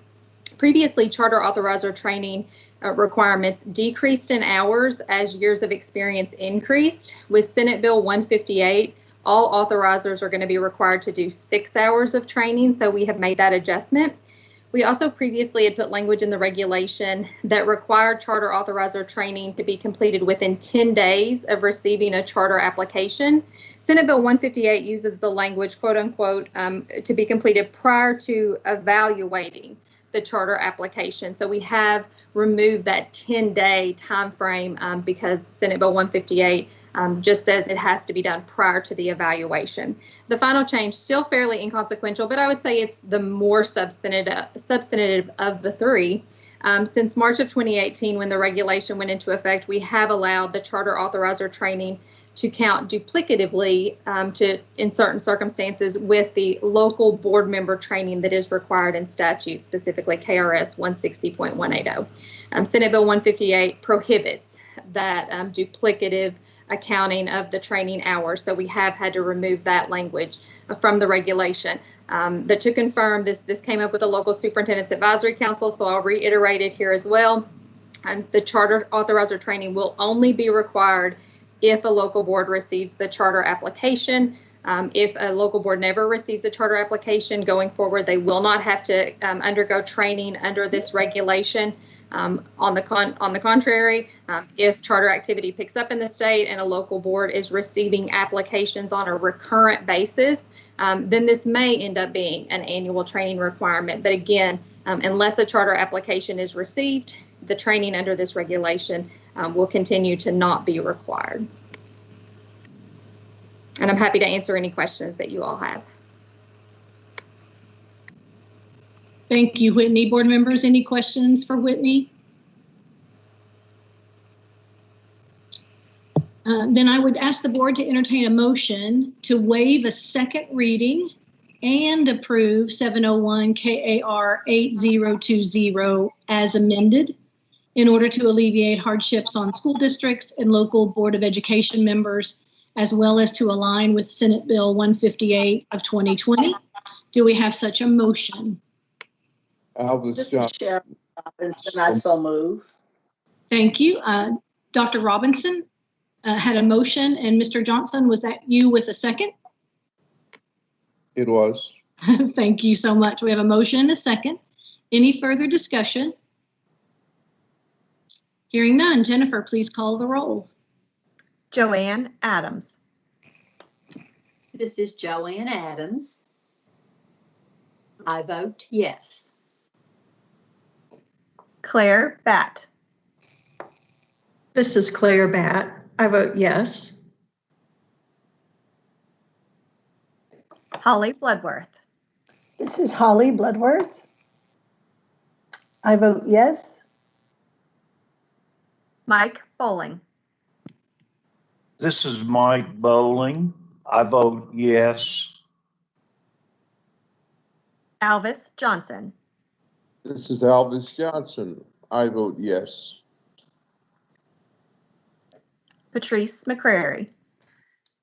Previously, charter authorizer training requirements decreased in hours as years of experience increased. With Senate Bill 158, all authorizers are going to be required to do 6 hours of training, so we have made that adjustment. We also previously had put language in the regulation that required charter authorizer training to be completed within 10 days of receiving a charter application. Senate Bill 158 uses the language, quote unquote, to be completed prior to evaluating the charter application. So we have removed that 10-day time frame because Senate Bill 158 just says it has to be done prior to the evaluation. The final change, still fairly inconsequential, but I would say it's the more substantive of the three. Since March of 2018, when the regulation went into effect, we have allowed the charter authorizer training to count duplicatively in certain circumstances with the local board member training that is required in statute, specifically KRS 160.180. Senate Bill 158 prohibits that duplicative accounting of the training hours, so we have had to remove that language from the regulation. But to confirm, this came up with the Local Superintendent's Advisory Council, so I'll reiterate it here as well. The charter authorizer training will only be required if a local board receives the charter application. If a local board never receives a charter application going forward, they will not have to undergo training under this regulation. On the contrary, if charter activity picks up in the state and a local board is receiving applications on a recurrent basis, then this may end up being an annual training requirement. But again, unless a charter application is received, the training under this regulation will continue to not be required. And I'm happy to answer any questions that you all have. Thank you, Whitney. Board members, any questions for Whitney? Then I would ask the board to entertain a motion to waive a second reading and approve 701 KAR 8020 as amended in order to alleviate hardships on school districts and local Board of Education members, as well as to align with Senate Bill 158 of 2020. Do we have such a motion? This is Sharon Robinson. I so move. Thank you. Dr. Robinson had a motion, and Mr. Johnson, was that you with a second? It was. Thank you so much. We have a motion and a second. Any further discussion? Hearing none. Jennifer, please call the roll. Joanne Adams. This is Joanne Adams. I vote yes. Claire Batt. This is Claire Batt. I vote yes. Holly Bloodworth. This is Holly Bloodworth. I vote yes. Mike Bowling. This is Mike Bowling. I vote yes. Alvis Johnson. This is Alvis Johnson. I vote yes. Patrice McCrary.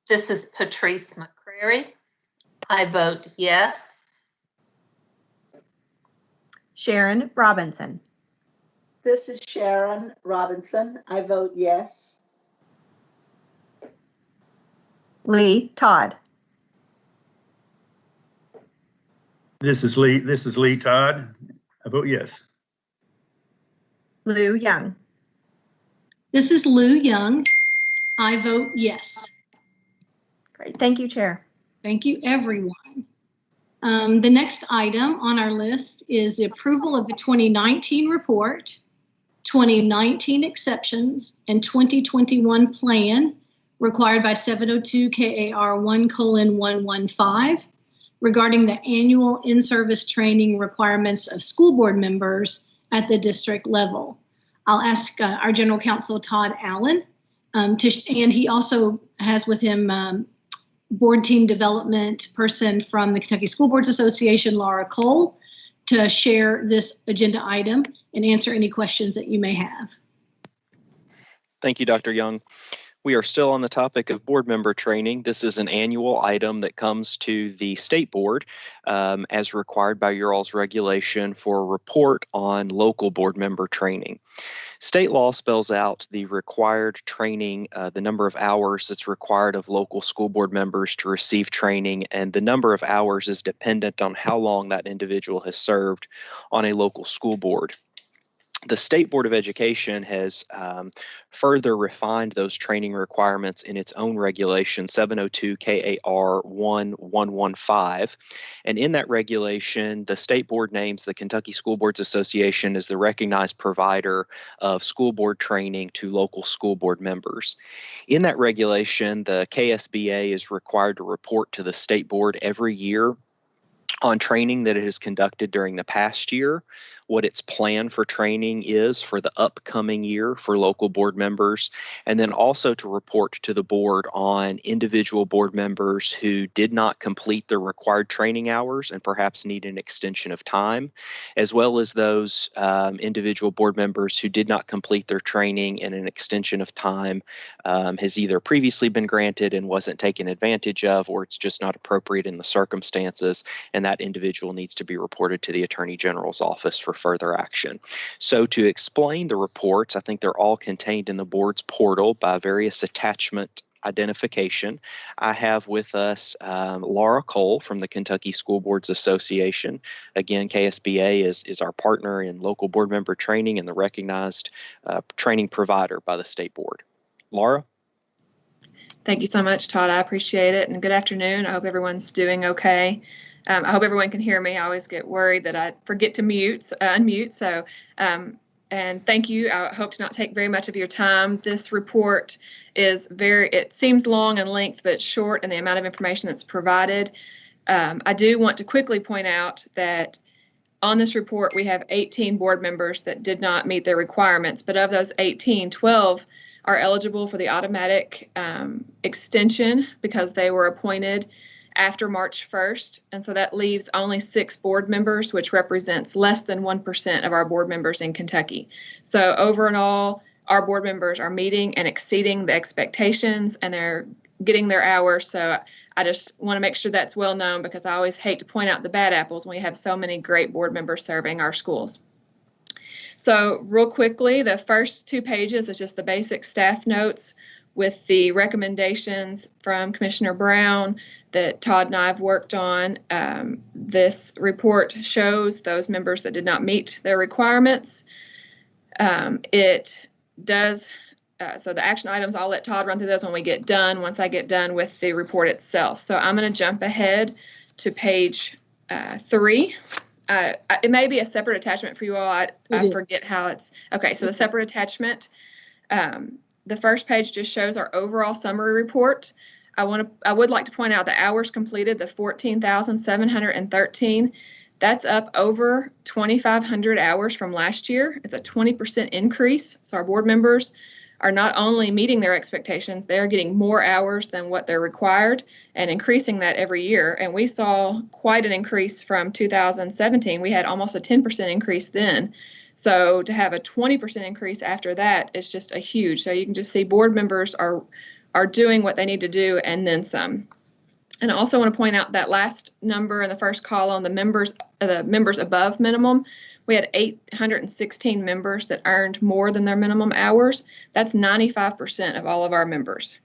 This is Patrice McCrary. I vote yes. Sharon Robinson. This is Sharon Robinson. I vote yes. Lee Todd. This is Lee Todd. I vote yes. Lou Young. This is Lou Young. I vote yes. Great. Thank you, Chair. Thank you, everyone. The next item on our list is the approval of the 2019 report, 2019 exceptions, and 2021 plan required by 702 KAR 1:115 regarding the annual in-service training requirements of school board members at the district level. I'll ask our General Counsel, Todd Allen, and he also has with him board team development person from the Kentucky School Boards Association, Laura Cole, to share this agenda item and answer any questions that you may have. Thank you, Dr. Young. We are still on the topic of board member training. This is an annual item that comes to the state board as required by your all's regulation for a report on local board member training. State law spells out the required training, the number of hours that's required of local school board members to receive training, and the number of hours is dependent on how long that individual has served on a local school board. The State Board of Education has further refined those training requirements in its own regulation, 702 KAR 1115. And in that regulation, the State Board names the Kentucky School Boards Association as the recognized provider of school board training to local school board members. In that regulation, the KSBA is required to report to the State Board every year on training that it has conducted during the past year, what its plan for training is for the upcoming year for local board members, and then also to report to the board on individual board members who did not complete their required training hours and perhaps need an extension of time, as well as those individual board members who did not complete their training and an extension of time has either previously been granted and wasn't taken advantage of, or it's just not appropriate in the circumstances, and that individual needs to be reported to the Attorney General's office for further action. So to explain the reports, I think they're all contained in the board's portal by various attachment identification. I have with us Laura Cole from the Kentucky School Boards Association. Again, KSBA is our partner in local board member training and the recognized training provider by the state board. Laura? Thank you so much, Todd. I appreciate it. And good afternoon. I hope everyone's doing okay. I hope everyone can hear me. I always get worried that I forget to unmute. So, and thank you. I hope to not take very much of your time. This report is it seems long in length, but short in the amount of information that's provided. I do want to quickly point out that on this report, we have 18 board members that did not meet their requirements, but of those 18, 12 are eligible for the automatic extension because they were appointed after March 1st. And so that leaves only 6 board members, which represents less than 1% of our board members in Kentucky. So overall, our board members are meeting and exceeding the expectations and they're getting their hours. So I just want to make sure that's well known because I always hate to point out the bad apples when we have so many great board members serving our schools. So real quickly, the first 2 pages is just the basic staff notes with the recommendations from Commissioner Brown that Todd and I have worked on. This report shows those members that did not meet their requirements. It does, so the action items, I'll let Todd run through those when we get done, once I get done with the report itself. So I'm going to jump ahead to page 3. It may be a separate attachment for you all. I forget how it's, okay, so the separate attachment, the first page just shows our overall summary report. I would like to point out the hours completed, the 14,713. That's up over 2,500 hours from last year. It's a 20% increase. So our board members are not only meeting their expectations, they're getting more hours than what they're required and increasing that every year. And we saw quite an increase from 2017. We had almost a 10% increase then. So to have a 20% increase after that is just a huge. So you can just see board members are doing what they need to do and then some. And I also want to point out that last number in the first column, the members above minimum, we had 816 members that earned more than their minimum hours. That's 95% of all of our members.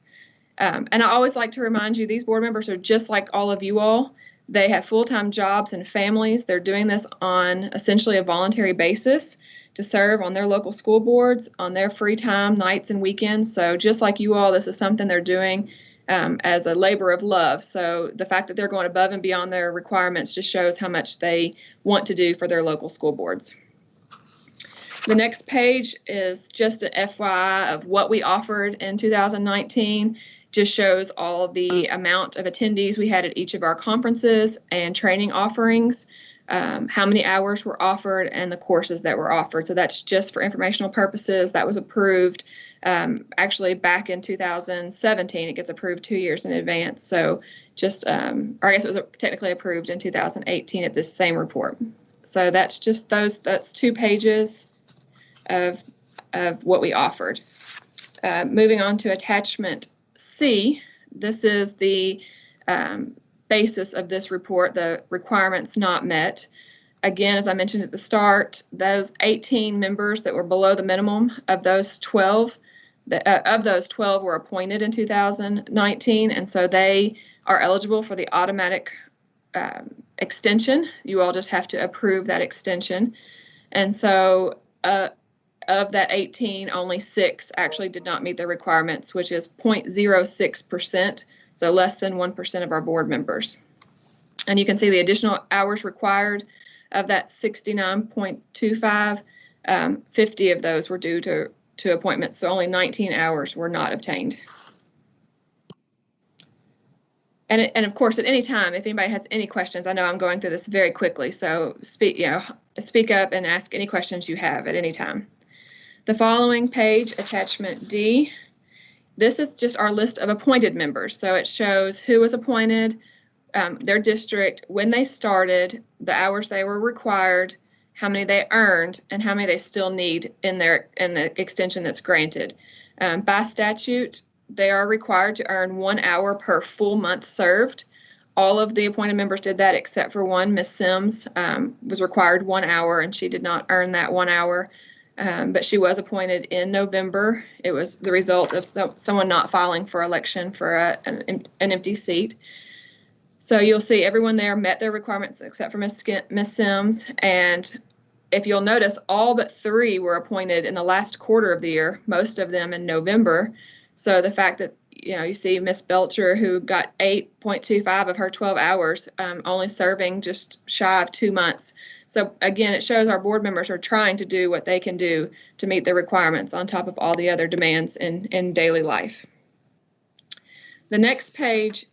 And I always like to remind you, these board members are just like all of you all. They have full-time jobs and families. They're doing this on essentially a voluntary basis to serve on their local school boards, on their free time, nights and weekends. So just like you all, this is something they're doing as a labor of love. So the fact that they're going above and beyond their requirements just shows how much they want to do for their local school boards. The next page is just an FYI of what we offered in 2019. Just shows all of the amount of attendees we had at each of our conferences and training offerings, how many hours were offered, and the courses that were offered. So that's just for informational purposes. That was approved actually back in 2017. It gets approved 2 years in advance. So just, or I guess it was technically approved in 2018 at this same report. So that's just that's 2 pages of what we offered. Moving on to attachment C, this is the basis of this report, the requirements not met. Again, as I mentioned at the start, those 18 members that were below the minimum, of those 12 were appointed in 2019, and so they are eligible for the automatic extension. You all just have to approve that extension. And so of that 18, only 6 actually did not meet their requirements, which is 0.06%, so less than 1% of our board members. And you can see the additional hours required of that 69.25, 50 of those were due to appointments, so only 19 hours were not obtained. And of course, at any time, if anybody has any questions, I know I'm going through this very quickly, so speak up and ask any questions you have at any time. The following page, attachment D, this is just our list of appointed members. So it shows who was appointed, their district, when they started, the hours they were required, how many they earned, and how many they still need in the extension that's granted. By statute, they are required to earn 1 hour per full month served. All of the appointed members did that except for one. Ms. Sims was required 1 hour, and she did not earn that 1 hour, but she was appointed in November. It was the result of someone not filing for election for an empty seat. So you'll see everyone there met their requirements except for Ms. Sims. And if you'll notice, all but 3 were appointed in the last quarter of the year, most of them in November. So the fact that, you see Ms. Belcher, who got 8.25 of her 12 hours, only serving just shy of 2 months. So again, it shows our board members are trying to do what they can do to meet their requirements on top of all the other demands in daily life. The next page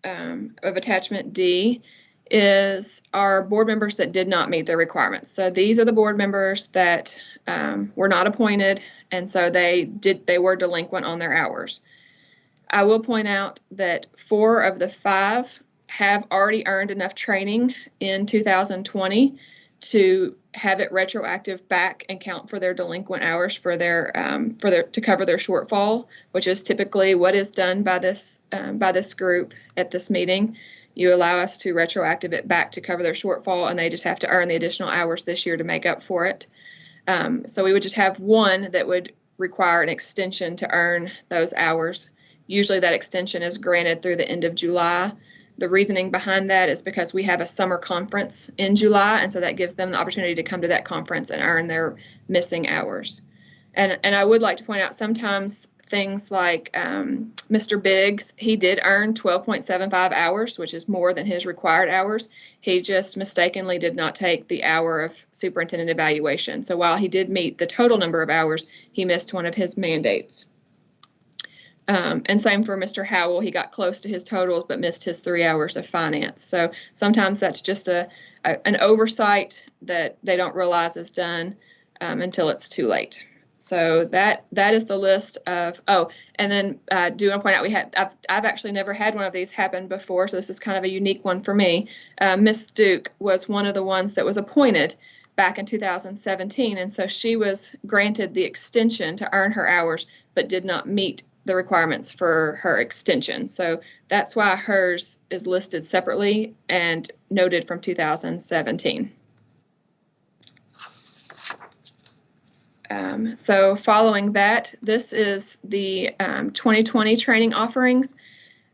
of attachment D is our board members that did not meet their requirements. So these are the board members that were not appointed, and so they were delinquent on their hours. I will point out that 4 of the 5 have already earned enough training in 2020 to have it retroactive back and count for their delinquent hours to cover their shortfall, which is typically what is done by this group at this meeting. You allow us to retroactive it back to cover their shortfall, and they just have to earn the additional hours this year to make up for it. So we would just have 1 that would require an extension to earn those hours. Usually that extension is granted through the end of July. The reasoning behind that is because we have a summer conference in July, and so that gives them the opportunity to come to that conference and earn their missing hours. And I would like to point out sometimes things like Mr. Biggs, he did earn 12.75 hours, which is more than his required hours. He just mistakenly did not take the hour of superintendent evaluation. So while he did meet the total number of hours, he missed one of his mandates. And same for Mr. Howell. He got close to his totals but missed his 3 hours of finance. So sometimes that's just an oversight that they don't realize is done until it's too late. So that is the list of, and then I do want to point out I've actually never had one of these happen before, so this is kind of a unique one for me. Miss Duke was one of the ones that was appointed back in 2017, and so she was granted the extension to earn her hours but did not meet the requirements for her extension. So that's why hers is listed separately and noted from 2017. So following that, this is the 2020 training offerings.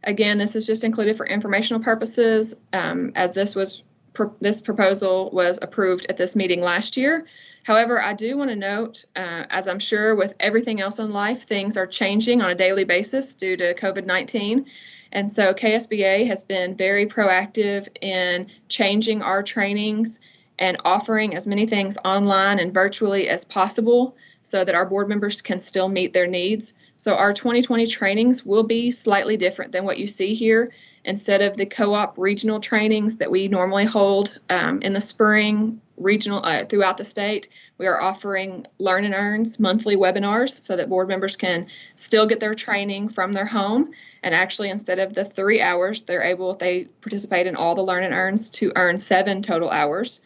Again, this is just included for informational purposes, as this proposal was approved at this meeting last year. However, I do want to note, as I'm sure with everything else in life, things are changing on a daily basis due to COVID-19. And so KSBA has been very proactive in changing our trainings and offering as many things online and virtually as possible so that our board members can still meet their needs. So our 2020 trainings will be slightly different than what you see here. Instead of the co-op regional trainings that we normally hold in the spring, regional throughout the state, we are offering Learn and Earns monthly webinars so that board members can still get their training from their home. And actually, instead of the 3 hours, they're able, if they participate in all the Learn and Earns, to earn 7 total hours.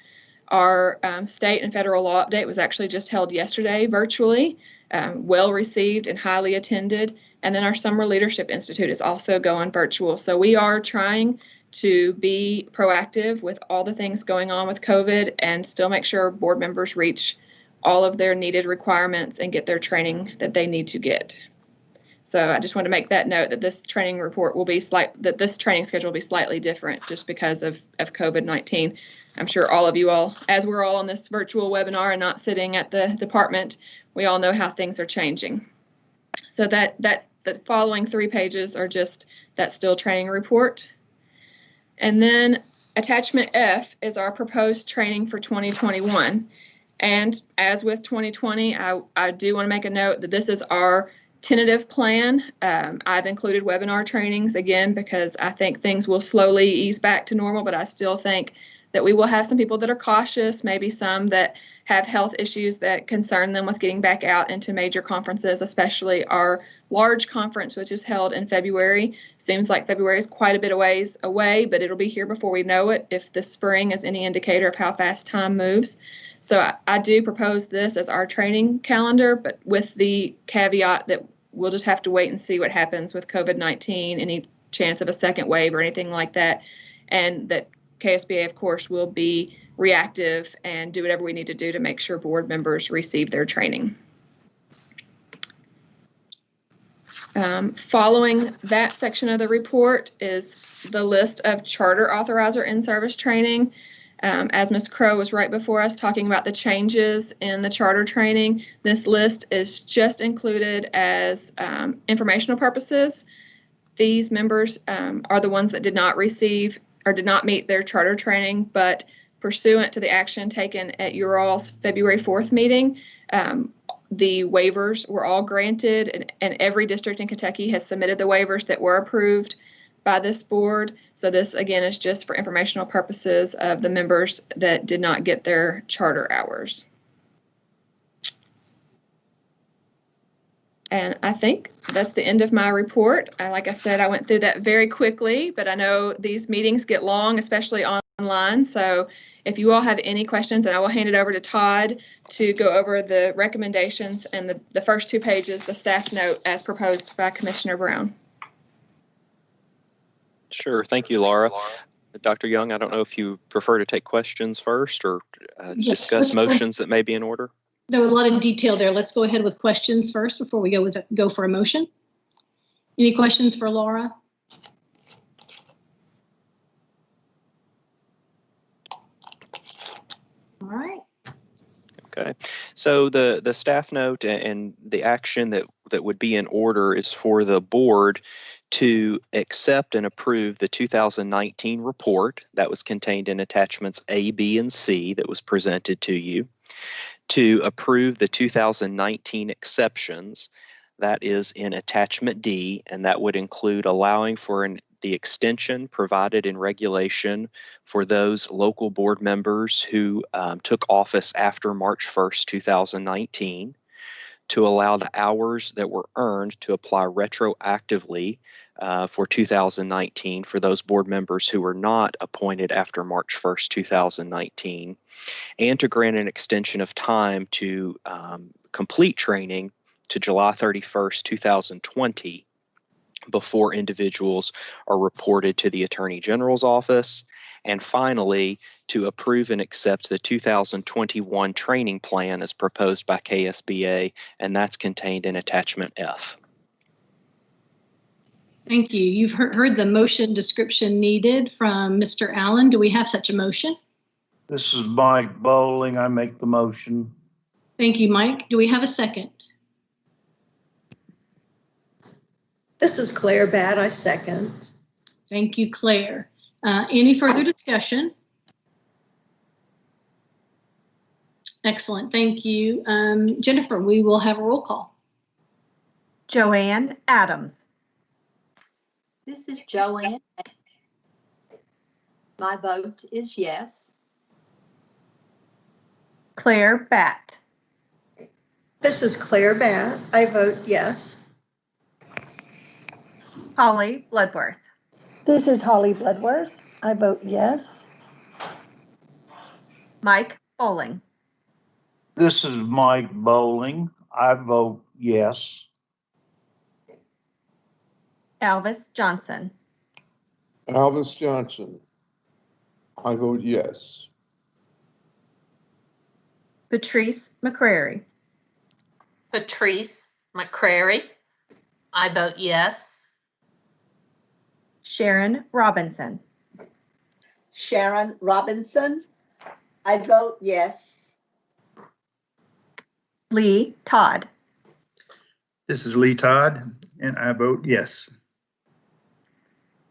Our state and federal law update was actually just held yesterday virtually, well received and highly attended. And then our Summer Leadership Institute is also going virtual. So we are trying to be proactive with all the things going on with COVID and still make sure board members reach all of their needed requirements and get their training that they need to get. So I just want to make that note that this training report will be this training schedule will be slightly different just because of COVID-19. I'm sure all of you all, as we're all on this virtual webinar and not sitting at the department, we all know how things are changing. So the following 3 pages are just that still training report. And then attachment F is our proposed training for 2021. And as with 2020, I do want to make a note that this is our tentative plan. I've included webinar trainings again because I think things will slowly ease back to normal, but I still think that we will have some people that are cautious, maybe some that have health issues that concern them with getting back out into major conferences, especially our large conference, which is held in February. Seems like February is quite a bit of ways away, but it'll be here before we know it, if the spring is any indicator of how fast time moves. So I do propose this as our training calendar, but with the caveat that we'll just have to wait and see what happens with COVID-19, any chance of a second wave or anything like that, and that KSBA, of course, will be reactive and do whatever we need to do to make sure board members receive their training. Following that section of the report is the list of charter authorizer in-service training. As Ms. Crow was right before us talking about the changes in the charter training, this list is just included as informational purposes. These members are the ones that did not receive or did not meet their charter training, but pursuant to the action taken at your all's February 4th meeting, the waivers were all granted, and every district in Kentucky has submitted the waivers that were approved by this board. So this, again, is just for informational purposes of the members that did not get their charter hours. And I think that's the end of my report. Like I said, I went through that very quickly, but I know these meetings get long, especially online. So if you all have any questions, and I will hand it over to Todd to go over the recommendations and the first 2 pages, the staff note as proposed by Commissioner Brown. Sure. Thank you, Laura. Dr. Young, I don't know if you prefer to take questions first or Yes, discuss motions that may be in order. There were a lot of detail there. Let's go ahead with questions first before we go for a motion. Any questions for Laura? All right. Okay. So the staff note and the action that would be in order is for the board to accept and approve the 2019 report that was contained in attachments A, B, and C that was presented to you, to approve the 2019 exceptions that is in attachment D, and that would include allowing for the extension provided in regulation for those local board members who took office after March 1st, 2019, to allow the hours that were earned to apply retroactively for 2019 for those board members who were not appointed after March 1st, 2019, and to grant an extension of time to complete training to July 31st, 2020 before individuals are reported to the Attorney General's office. And finally, to approve and accept the 2021 training plan as proposed by KSBA, and that's contained in attachment F. Thank you. You've heard the motion description needed from Mr. Allen. Do we have such a motion? This is Mike Bowling. I make the motion. Thank you, Mike. Do we have a second? This is Claire Batt. I second. Thank you, Claire. Any further discussion? Excellent. Thank you. Jennifer, we will have a roll call. Joanne Adams. This is Joanne. My vote is yes. Claire Batt. This is Claire Batt. I vote yes. Holly Bloodworth. This is Holly Bloodworth. I vote yes. Mike Bowling. This is Mike Bowling. I vote yes. Alvis Johnson. Alvis Johnson. I vote yes. Patrice McCrary. Patrice McCrary. I vote yes. Sharon Robinson. Sharon Robinson. I vote yes. Lee Todd. This is Lee Todd, and I vote yes.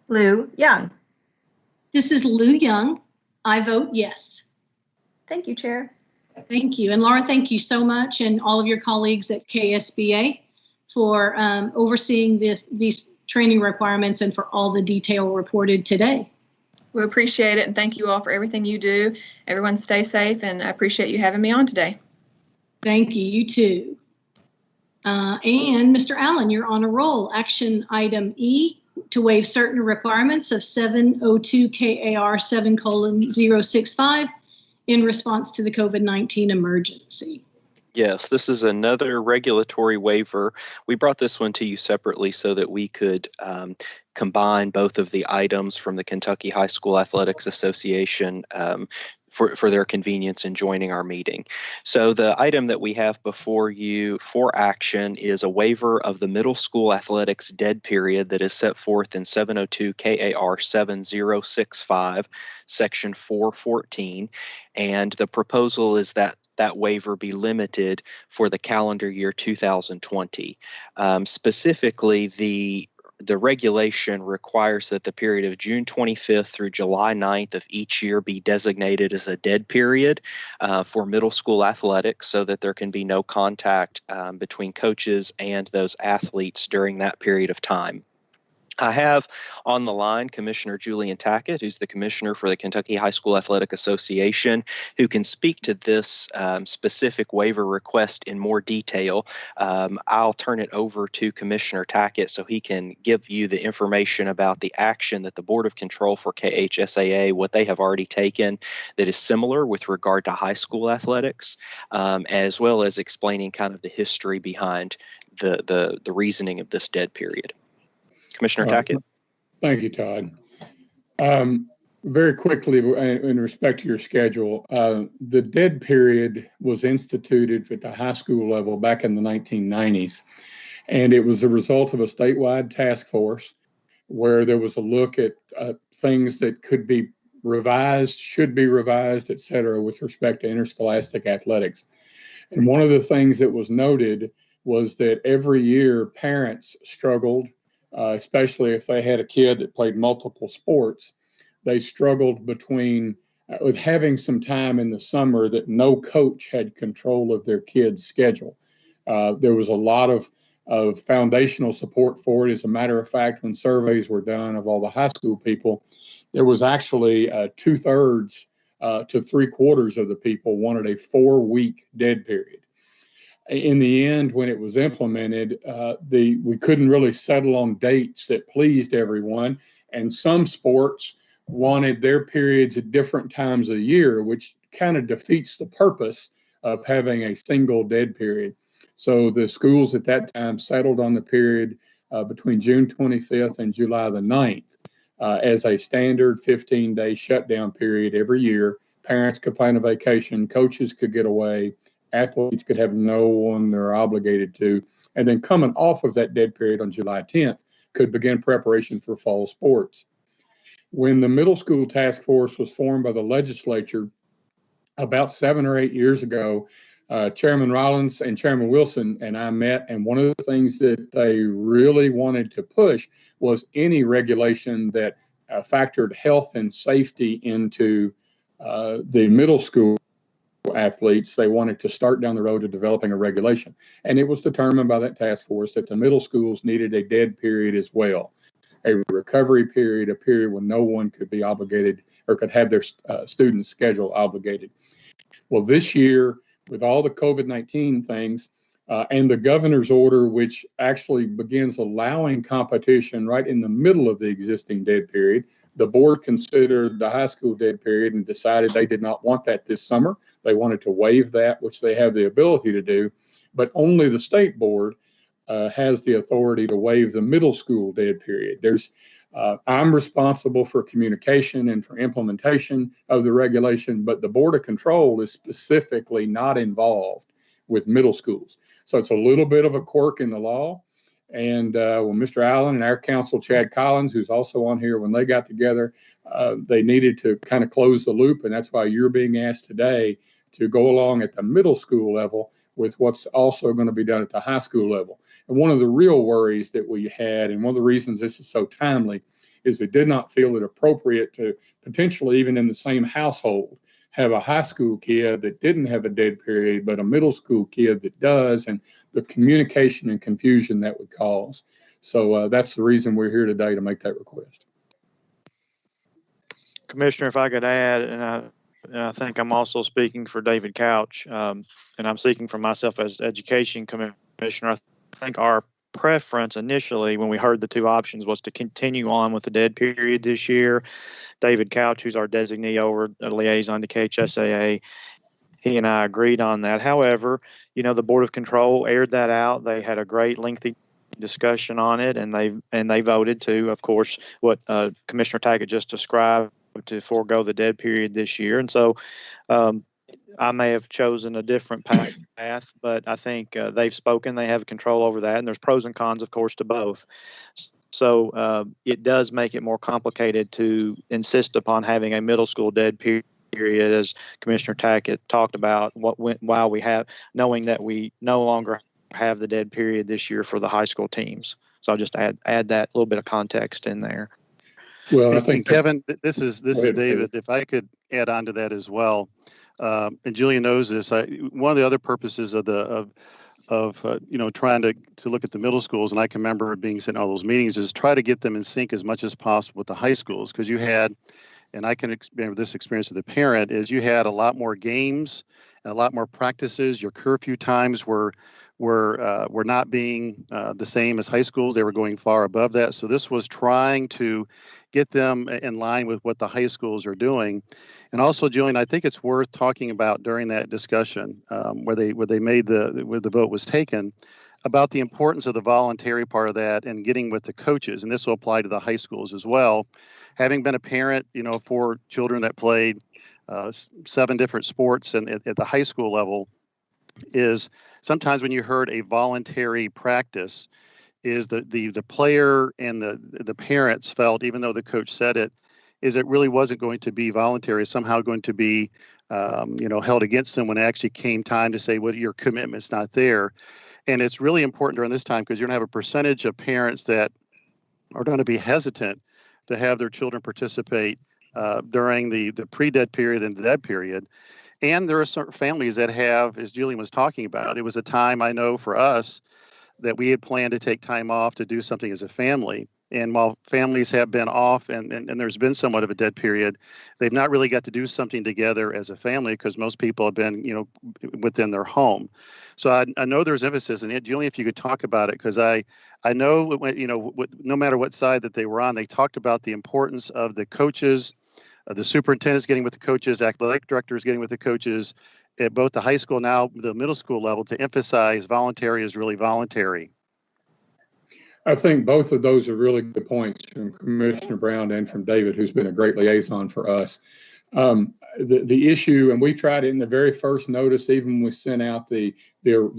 Lou Young. This is Lou Young. I vote yes. Thank you, Chair. Thank you. And Laura, thank you so much, and all of your colleagues at KSBA for overseeing these training requirements and for all the detail reported today. We appreciate it, and thank you all for everything you do. Everyone stay safe, and I appreciate you having me on today. Thank you. You too. And Mr. Allen, you're on a roll. Action item E, to waive certain requirements of 702 KAR 7:065 in response to the COVID-19 emergency. Yes, this is another regulatory waiver. We brought this one to you separately so that we could combine both of the items from the Kentucky High School Athletics Association for their convenience in joining our meeting. So the item that we have before you for action is a waiver of the middle school athletics dead period that is set forth in 702 KAR 7065, section 414. And the proposal is that that waiver be limited for the calendar year 2020. Specifically, the regulation requires that the period of June 25th through July 9th of each year be designated as a dead period for middle school athletics so that there can be no contact between coaches and those athletes during that period of time. I have on the line Commissioner Julian Tackett, who's the commissioner for the Kentucky High School Athletic Association, who can speak to this specific waiver request in more detail. I'll turn it over to Commissioner Tackett so he can give you the information about the action that the Board of Control for KHSAA, what they have already taken that is similar with regard to high school athletics, as well as explaining kind of the history behind the reasoning of this dead period. Commissioner Tackett. Thank you, Todd. Very quickly, in respect to your schedule, the dead period was instituted at the high school level back in the 1990s, and it was the result of a statewide task force where there was a look at things that could be revised, should be revised, et cetera, with respect to interscholastic athletics. And one of the things that was noted was that every year parents struggled, especially if they had a kid that played multiple sports. They struggled between with having some time in the summer that no coach had control of their kid's schedule. There was a lot of foundational support for it. As a matter of fact, when surveys were done of all the high school people, there was actually 2/3 to 3/4 of the people wanted a 4-week dead period. In the end, when it was implemented, we couldn't really settle on dates that pleased everyone. And some sports wanted their periods at different times of the year, which kind of defeats the purpose of having a single dead period. So the schools at that time settled on the period between June 25th and July the 9th as a standard 15-day shutdown period every year. Parents could plan a vacation, coaches could get away, athletes could have no one they're obligated to, and then coming off of that dead period on July 10th could begin preparation for fall sports. When the middle school task force was formed by the legislature about 7 or 8 years ago, Chairman Rollins and Chairman Wilson and I met, and one of the things that they really wanted to push was any regulation that factored health and safety into the middle school athletes. They wanted to start down the road to developing a regulation. And it was determined by that task force that the middle schools needed a dead period as well, a recovery period, a period when no one could be obligated or could have their students' schedule obligated. Well, this year, with all the COVID-19 things and the governor's order, which actually begins allowing competition right in the middle of the existing dead period, the board considered the high school dead period and decided they did not want that this summer. They wanted to waive that, which they have the ability to do. but only the state board has the authority to waive the middle school dead period. I'm responsible for communication and for implementation of the regulation, but the Board of Control is specifically not involved with middle schools. So it's a little bit of a quirk in the law. And when Mr. Allen and our counsel, Chad Collins, who's also on here, when they got together, they needed to kind of close the loop. And that's why you're being asked today to go along at the middle school level with what's also going to be done at the high school level. And one of the real worries that we had, and one of the reasons this is so timely, is we did not feel it appropriate to potentially, even in the same household, have a high school kid that didn't have a dead period, but a middle school kid that does, and the communication and confusion that would cause. So that's the reason we're here today, to make that request. Commissioner, if I could add, and I think I'm also speaking for David Couch, and I'm speaking for myself as Education Commissioner. I think our preference initially, when we heard the two options, was to continue on with the dead period this year. David Couch, who's our designee over a liaison to KHSAA, he and I agreed on that. However, the Board of Control aired that out. They had a great lengthy discussion on it, and they voted to, of course, what Commissioner Tackett just described, to forego the dead period this year. And so I may have chosen a different path, but I think they've spoken, they have control over that, and there's pros and cons, of course, to both. So it does make it more complicated to insist upon having a middle school dead period, as Commissioner Tackett talked about, while we have, knowing that we no longer have the dead period this year for the high school teams. So I'll just add that little bit of context in there. Well, I think Kevin, this is David. If I could add on to that as well, and Julia knows this. One of the other purposes of trying to look at the middle schools, and I can remember being sitting in all those meetings, is try to get them in sync as much as possible with the high schools, because you had, and I can remember this experience as a parent, is you had a lot more games and a lot more practices. Your curfew times were not being the same as high schools. They were going far above that. So this was trying to get them in line with what the high schools are doing. And also, Julian, I think it's worth talking about during that discussion where the vote was taken, about the importance of the voluntary part of that and getting with the coaches. And this will apply to the high schools as well. Having been a parent, for children that played 7 different sports and at the high school level, is sometimes when you heard a voluntary practice, is the player and the parents felt, even though the coach said it, is it really wasn't going to be voluntary, somehow going to be held against them when it actually came time to say, well, your commitment's not there. And it's really important during this time, because you're going to have a percentage of parents that are going to be hesitant to have their children participate during the pre-dead period and the dead period. And there are certain families that have, as Julian was talking about, it was a time, I know for us, that we had planned to take time off to do something as a family. And while families have been off and there's been somewhat of a dead period, they've not really got to do something together as a family, because most people have been, within their home. So I know there's emphasis in it. Julian, if you could talk about it, because I know, no matter what side that they were on, they talked about the importance of the coaches, the superintendents getting with the coaches, athletic directors getting with the coaches at both the high school, now the middle school level, to emphasize voluntary is really voluntary. I think both of those are really good points from Commissioner Brown and from David, who's been a great liaison for us. The issue, and we tried it in the very first notice, even when we sent out the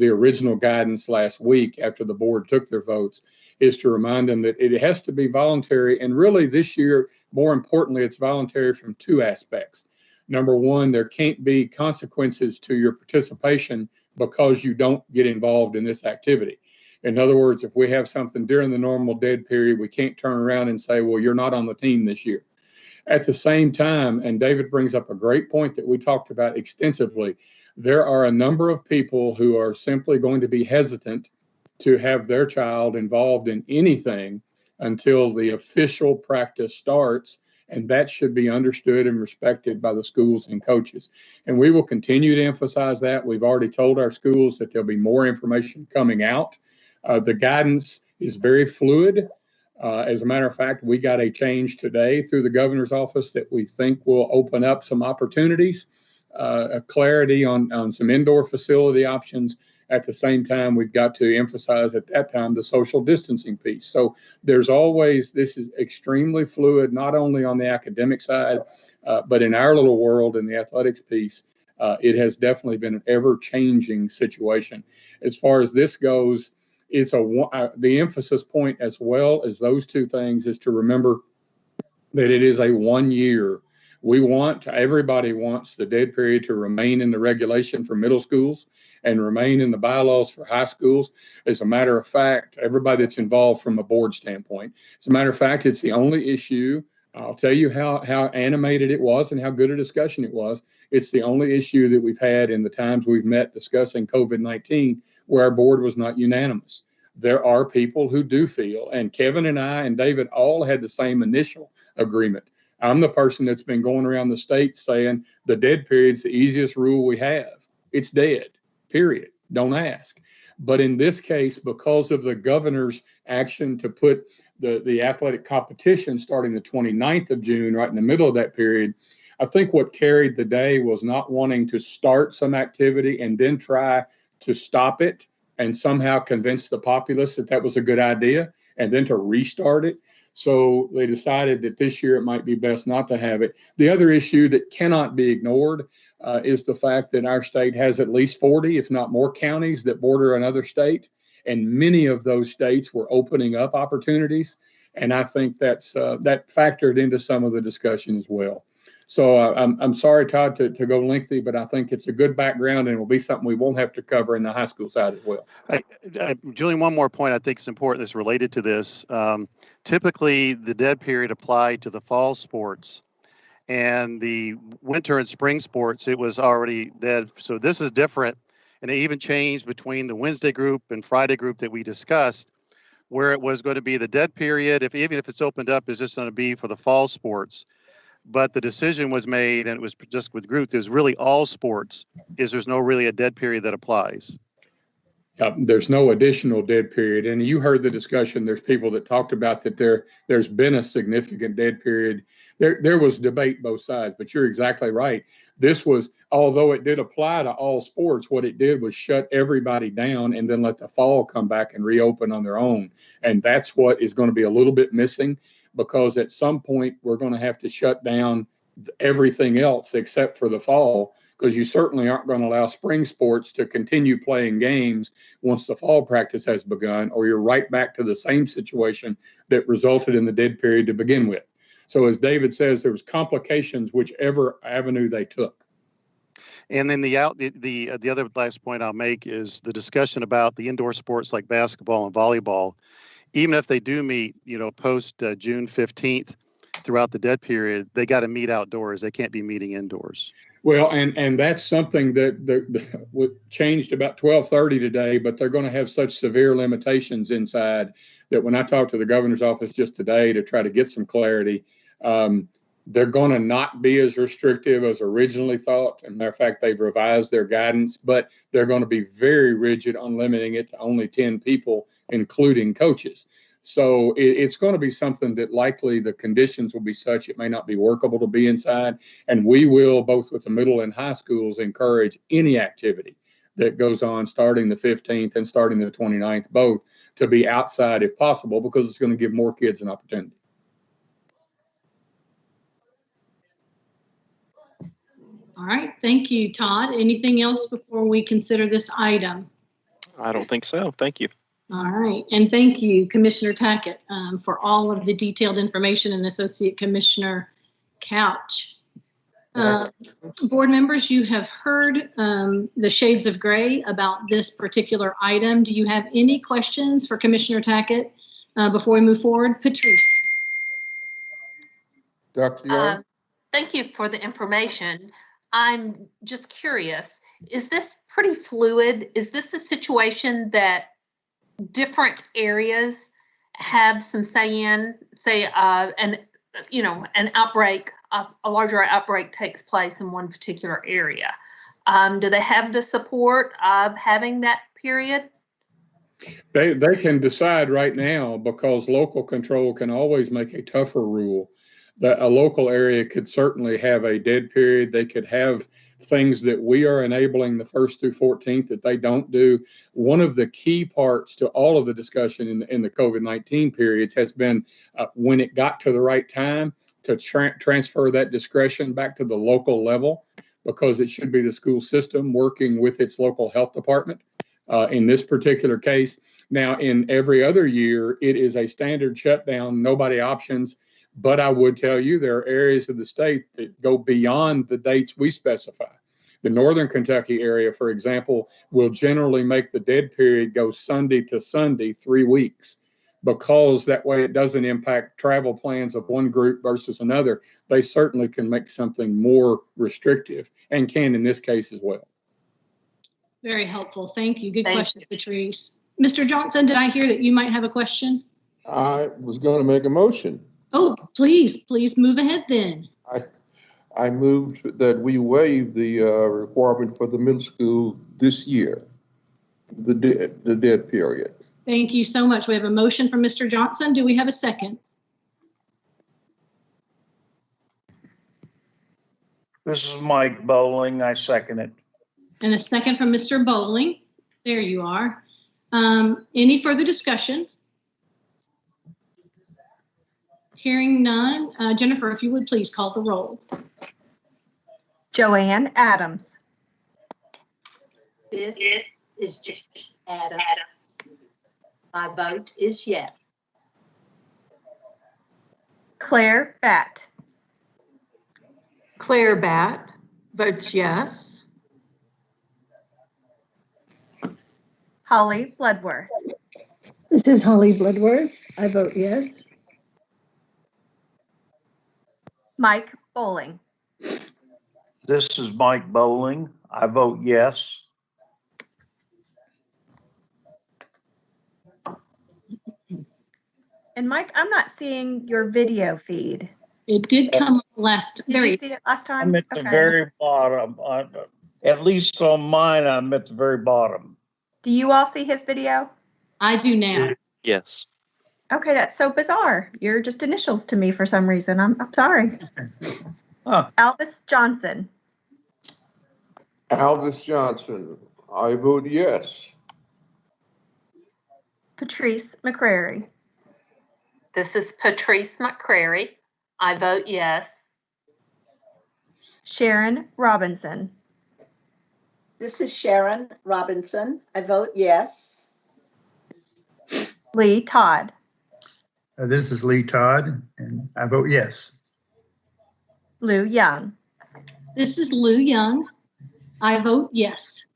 original guidance last week after the board took their votes, is to remind them that it has to be voluntary. And really this year, more importantly, it's voluntary from 2 aspects. Number one, there can't be consequences to your participation because you don't get involved in this activity. In other words, if we have something during the normal dead period, we can't turn around and say, well, you're not on the team this year. At the same time, and David brings up a great point that we talked about extensively, there are a number of people who are simply going to be hesitant to have their child involved in anything until the official practice starts. And that should be understood and respected by the schools and coaches. And we will continue to emphasize that. We've already told our schools that there'll be more information coming out. The guidance is very fluid. As a matter of fact, we got a change today through the governor's office that we think will open up some opportunities, a clarity on some indoor facility options, At the same time, we've got to emphasize at that time the social distancing piece. So there's always, this is extremely fluid, not only on the academic side, but in our little world in the athletics piece, it has definitely been an ever-changing situation. As far as this goes, it's the emphasis point as well as those two things is to remember that it is a 1 year. Everybody wants the dead period to remain in the regulation for middle schools and remain in the bylaws for high schools. As a matter of fact, everybody that's involved from a board standpoint, as a matter of fact, it's the only issue. I'll tell you how animated it was and how good a discussion it was. It's the only issue that we've had in the times we've met discussing COVID-19 where our board was not unanimous. There are people who do feel, and Kevin and I and David all had the same initial agreement. I'm the person that's been going around the state saying the dead period's the easiest rule we have. It's dead, period. Don't ask. But in this case, because of the governor's action to put the athletic competition starting the 29th of June, right in the middle of that period, I think what carried the day was not wanting to start some activity and then try to stop it and somehow convince the populace that that was a good idea and then to restart it. So they decided that this year it might be best not to have it. The other issue that cannot be ignored is the fact that our state has at least 40, if not more, counties that border another state. And many of those states were opening up opportunities. And I think that factored into some of the discussion as well. So I'm sorry, Todd, to go lengthy, but I think it's a good background and will be something we won't have to cover in the high school side as well. Julian, one more point I think is important that's related to this. Typically, the dead period applied to the fall sports, and the winter and spring sports, it was already dead. So this is different, and it even changed between the Wednesday group and Friday group that we discussed, where it was going to be the dead period, even if it's opened up, is just going to be for the fall sports. But the decision was made, and it was just with group, there's really all sports, there's no really a dead period that applies. There's no additional dead period. And you heard the discussion. There's people that talked about that there's been a significant dead period. There was debate both sides, but you're exactly right. This was, although it did apply to all sports, what it did was shut everybody down and then let the fall come back and reopen on their own. And that's what is going to be a little bit missing, because at some point we're going to have to shut down everything else except for the fall, because you certainly aren't going to allow spring sports to continue playing games once the fall practice has begun, or you're right back to the same situation that resulted in the dead period to begin with. So as David says, there was complications whichever avenue they took. And then the other last point I'll make is the discussion about the indoor sports like basketball and volleyball. Even if they do meet, post June 15th, throughout the dead period, they got to meet outdoors. They can't be meeting indoors. Well, and that's something that changed about 12:30 today, but they're going to have such severe limitations inside that when I talked to the governor's office just today to try to get some clarity, they're going to not be as restrictive as originally thought. As a matter of fact, they've revised their guidance, but they're going to be very rigid on limiting it to only 10 people, including coaches. So it's going to be something that likely the conditions will be such it may not be workable to be inside. And we will, both with the middle and high schools, encourage any activity that goes on starting the 15th and starting the 29th, both to be outside if possible, because it's going to give more kids an opportunity. All right. Thank you, Todd. Anything else before we consider this item? I don't think so. Thank you. All right. And thank you, Commissioner Tackett, for all of the detailed information, and Associate Commissioner Couch. Board members, you have heard the shades of gray about this particular item. Do you have any questions for Commissioner Tackett before we move forward? Patrice. Dr. Young? Thank you for the information. I'm just curious, is this pretty fluid? Is this a situation that different areas have some say in, an outbreak, a larger outbreak takes place in one particular area? Do they have the support of having that period? They can decide right now, because local control can always make a tougher rule. that a local area could certainly have a dead period. They could have things that we are enabling the 1st through 14th that they don't do. One of the key parts to all of the discussion in the COVID-19 periods has been when it got to the right time to transfer that discretion back to the local level, because it should be the school system working with its local health department. In this particular case, now in every other year, it is a standard shutdown, nobody options. But I would tell you there are areas of the state that go beyond the dates we specify. The Northern Kentucky area, for example, will generally make the dead period go Sunday to Sunday, 3 weeks, because that way it doesn't impact travel plans of one group versus another. They certainly can make something more restrictive, and can in this case as well. Very helpful. Thank you. Good question, Patrice. Mr. Johnson, did I hear that you might have a question? I was going to make a motion. Oh, please move ahead then. I moved that we waive the requirement for the middle school this year, the dead period. Thank you so much. We have a motion from Mr. Johnson. Do we have a second? This is Mike Bowling. I second it. And a second from Mr. Bowling. There you are. Any further discussion? Hearing none. Jennifer, if you would please call the roll. Joanne Adams. This is Adam. My vote is yes. Claire Batt. Claire Batt votes yes. Holly Bloodworth. This is Holly Bloodworth. I vote yes. Mike Bowling. This is Mike Bowling. I vote yes. And Mike, I'm not seeing your video feed. It did come last. Did you see it last time? I'm at the very bottom. At least on mine, I'm at the very bottom. Do you all see his video? I do now. Yes. Okay, that's so bizarre. You're just initials to me for some reason. I'm sorry. Alvis Johnson. Alvis Johnson, I vote yes. Patrice McCrary. This is Patrice McCrary. I vote yes. Sharon Robinson. This is Sharon Robinson. I vote yes. Lee Todd. This is Lee Todd, and I vote yes. Lou Young. This is Lou Young. I vote yes.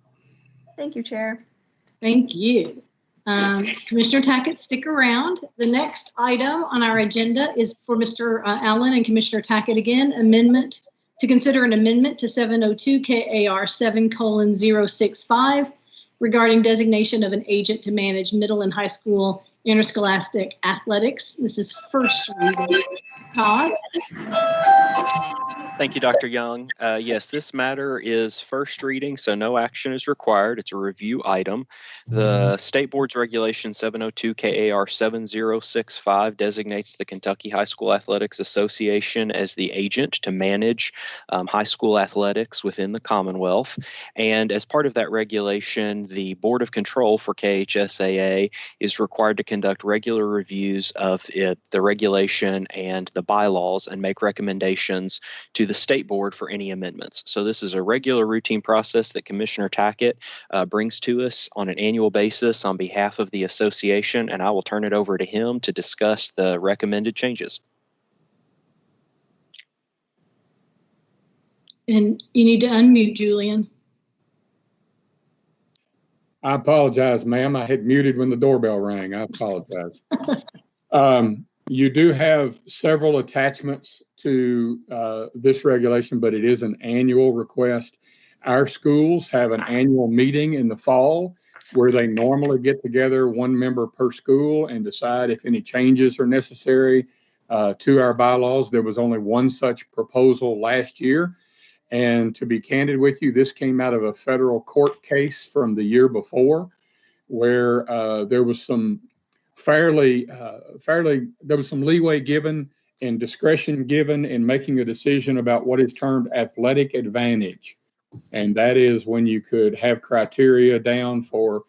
Thank you, Chair. Thank you. Commissioner Tackett, stick around. The next item on our agenda is for Mr. Allen and Commissioner Tackett again, to consider an amendment to 702 KAR 7:065 regarding designation of an agent to manage middle and high school interscholastic athletics. This is first reading. Todd? Thank you, Dr. Young. Yes, this matter is first reading, so no action is required. It's a review item. The State Board's Regulation 702 KAR 7065 designates the Kentucky High School Athletics Association as the agent to manage high school athletics within the Commonwealth. And as part of that regulation, the Board of Control for KHSAA is required to conduct regular reviews of the regulation and the bylaws and make recommendations to the State Board for any amendments. So this is a regular routine process that Commissioner Tackett brings to us on an annual basis on behalf of the association, and I will turn it over to him to discuss the recommended changes. And you need to unmute, Julian. I apologize, ma'am. I had muted when the doorbell rang. I apologize. You do have several attachments to this regulation, but it is an annual request. Our schools have an annual meeting in the fall where they normally get together, one member per school, and decide if any changes are necessary to our bylaws. There was only one such proposal last year. And to be candid with you, this came out of a federal court case from the year before, where there was some there was some leeway given and discretion given in making a decision about what is termed athletic advantage. And that is when you could have criteria down for,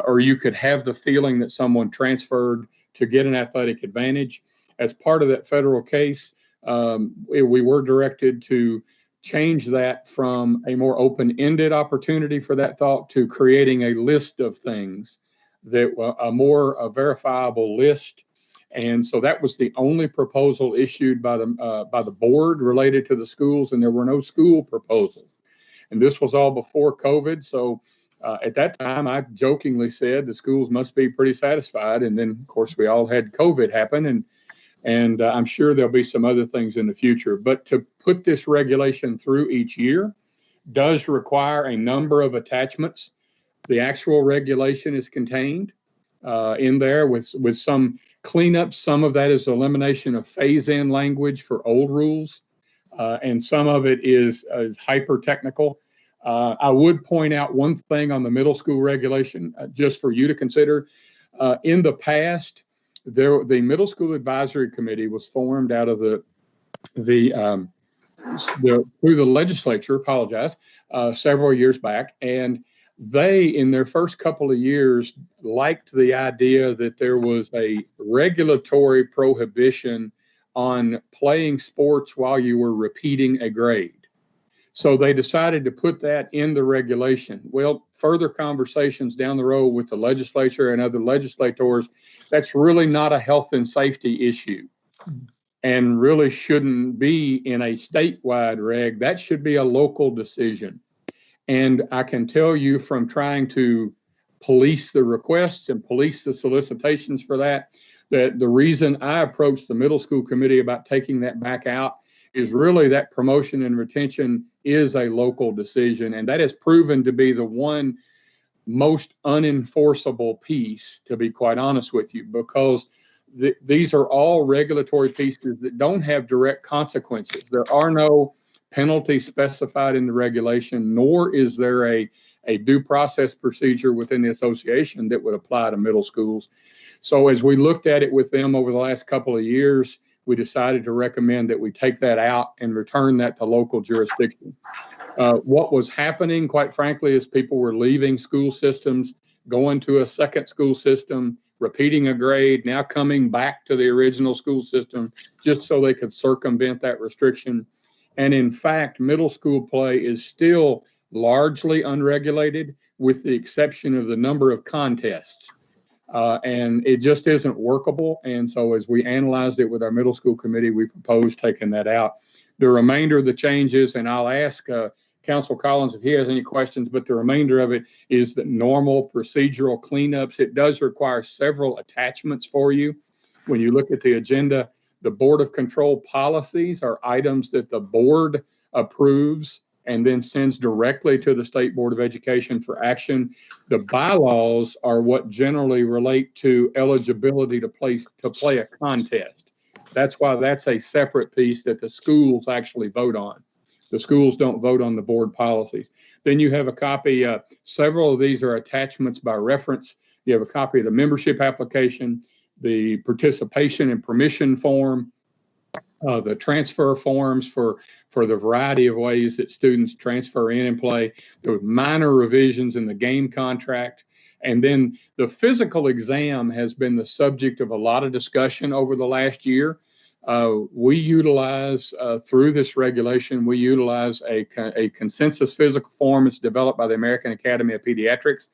or you could have the feeling that someone transferred to get an athletic advantage. As part of that federal case, we were directed to change that from a more open-ended opportunity for that thought to creating a list of things that a more verifiable list. And so that was the only proposal issued by the board related to the schools, and there were no school proposals. And this was all before COVID. So at that time, I jokingly said the schools must be pretty satisfied. And then, of course, we all had COVID happen, and I'm sure there'll be some other things in the future. But to put this regulation through each year does require a number of attachments. The actual regulation is contained in there with some cleanup. Some of that is elimination of phase-in language for old rules, and some of it is hyper technical. I would point out one thing on the middle school regulation, just for you to consider. In the past, the Middle School Advisory Committee was formed out of through the legislature, several years back, and they, in their first couple of years, liked the idea that there was a regulatory prohibition on playing sports while you were repeating a grade. So they decided to put that in the regulation. Well, further conversations down the road with the legislature and other legislators, that's really not a health and safety issue and really shouldn't be in a statewide reg. That should be a local decision. And I can tell you from trying to police the requests and police the solicitations for that the reason I approached the middle school committee about taking that back out is really that promotion and retention is a local decision. And that has proven to be the one most unenforceable piece, to be quite honest with you, because these are all regulatory pieces that don't have direct consequences. There are no penalty specified in the regulation, nor is there a due process procedure within the association that would apply to middle schools. So as we looked at it with them over the last couple of years, we decided to recommend that we take that out and return that to local jurisdiction. What was happening, quite frankly, is people were leaving school systems, going to a second school system, repeating a grade, now coming back to the original school system just so they could circumvent that restriction. And in fact, middle school play is still largely unregulated with the exception of the number of contests. And it just isn't workable. And so as we analyzed it with our middle school committee, we proposed taking that out. The remainder of the changes, and I'll ask Council Collins if he has any questions, but the remainder of it is the normal procedural cleanups. It does require several attachments for you. When you look at the agenda, the Board of Control policies are items that the board approves and then sends directly to the State Board of Education for action. The bylaws are what generally relate to eligibility to play a contest. That's why that's a separate piece that the schools actually vote on. The schools don't vote on the board policies. Then you have a copy, several of these are attachments by reference. You have a copy of the membership application, the participation and permission form, the transfer forms for the variety of ways that students transfer in and play. There were minor revisions in the game contract. And then the physical exam has been the subject of a lot of discussion over the last year. We utilize, through this regulation, we utilize a consensus physical form. It's developed by the American Academy of Pediatrics.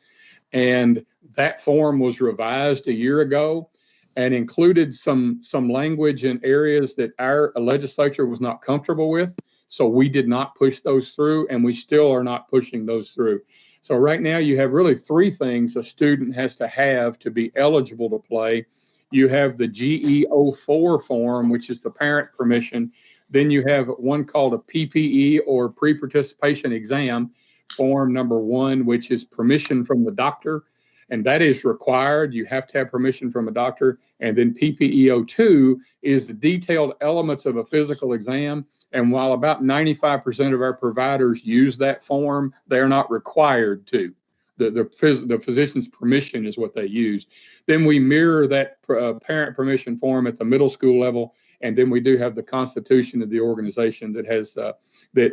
And that form was revised a year ago and included some language in areas that our legislature was not comfortable with. So we did not push those through, and we still are not pushing those through. So right now you have really three things a student has to have to be eligible to play. You have the GE04 form, which is the parent permission. Then you have one called a PPE or pre-participation exam, form number 1, which is permission from the doctor. And that is required. You have to have permission from a doctor. And then PPE02 is the detailed elements of a physical exam. And while about 95% of our providers use that form, they're not required to. the physician's permission is what they use. Then we mirror that parent permission form at the middle school level, and then we do have the constitution of the organization that has that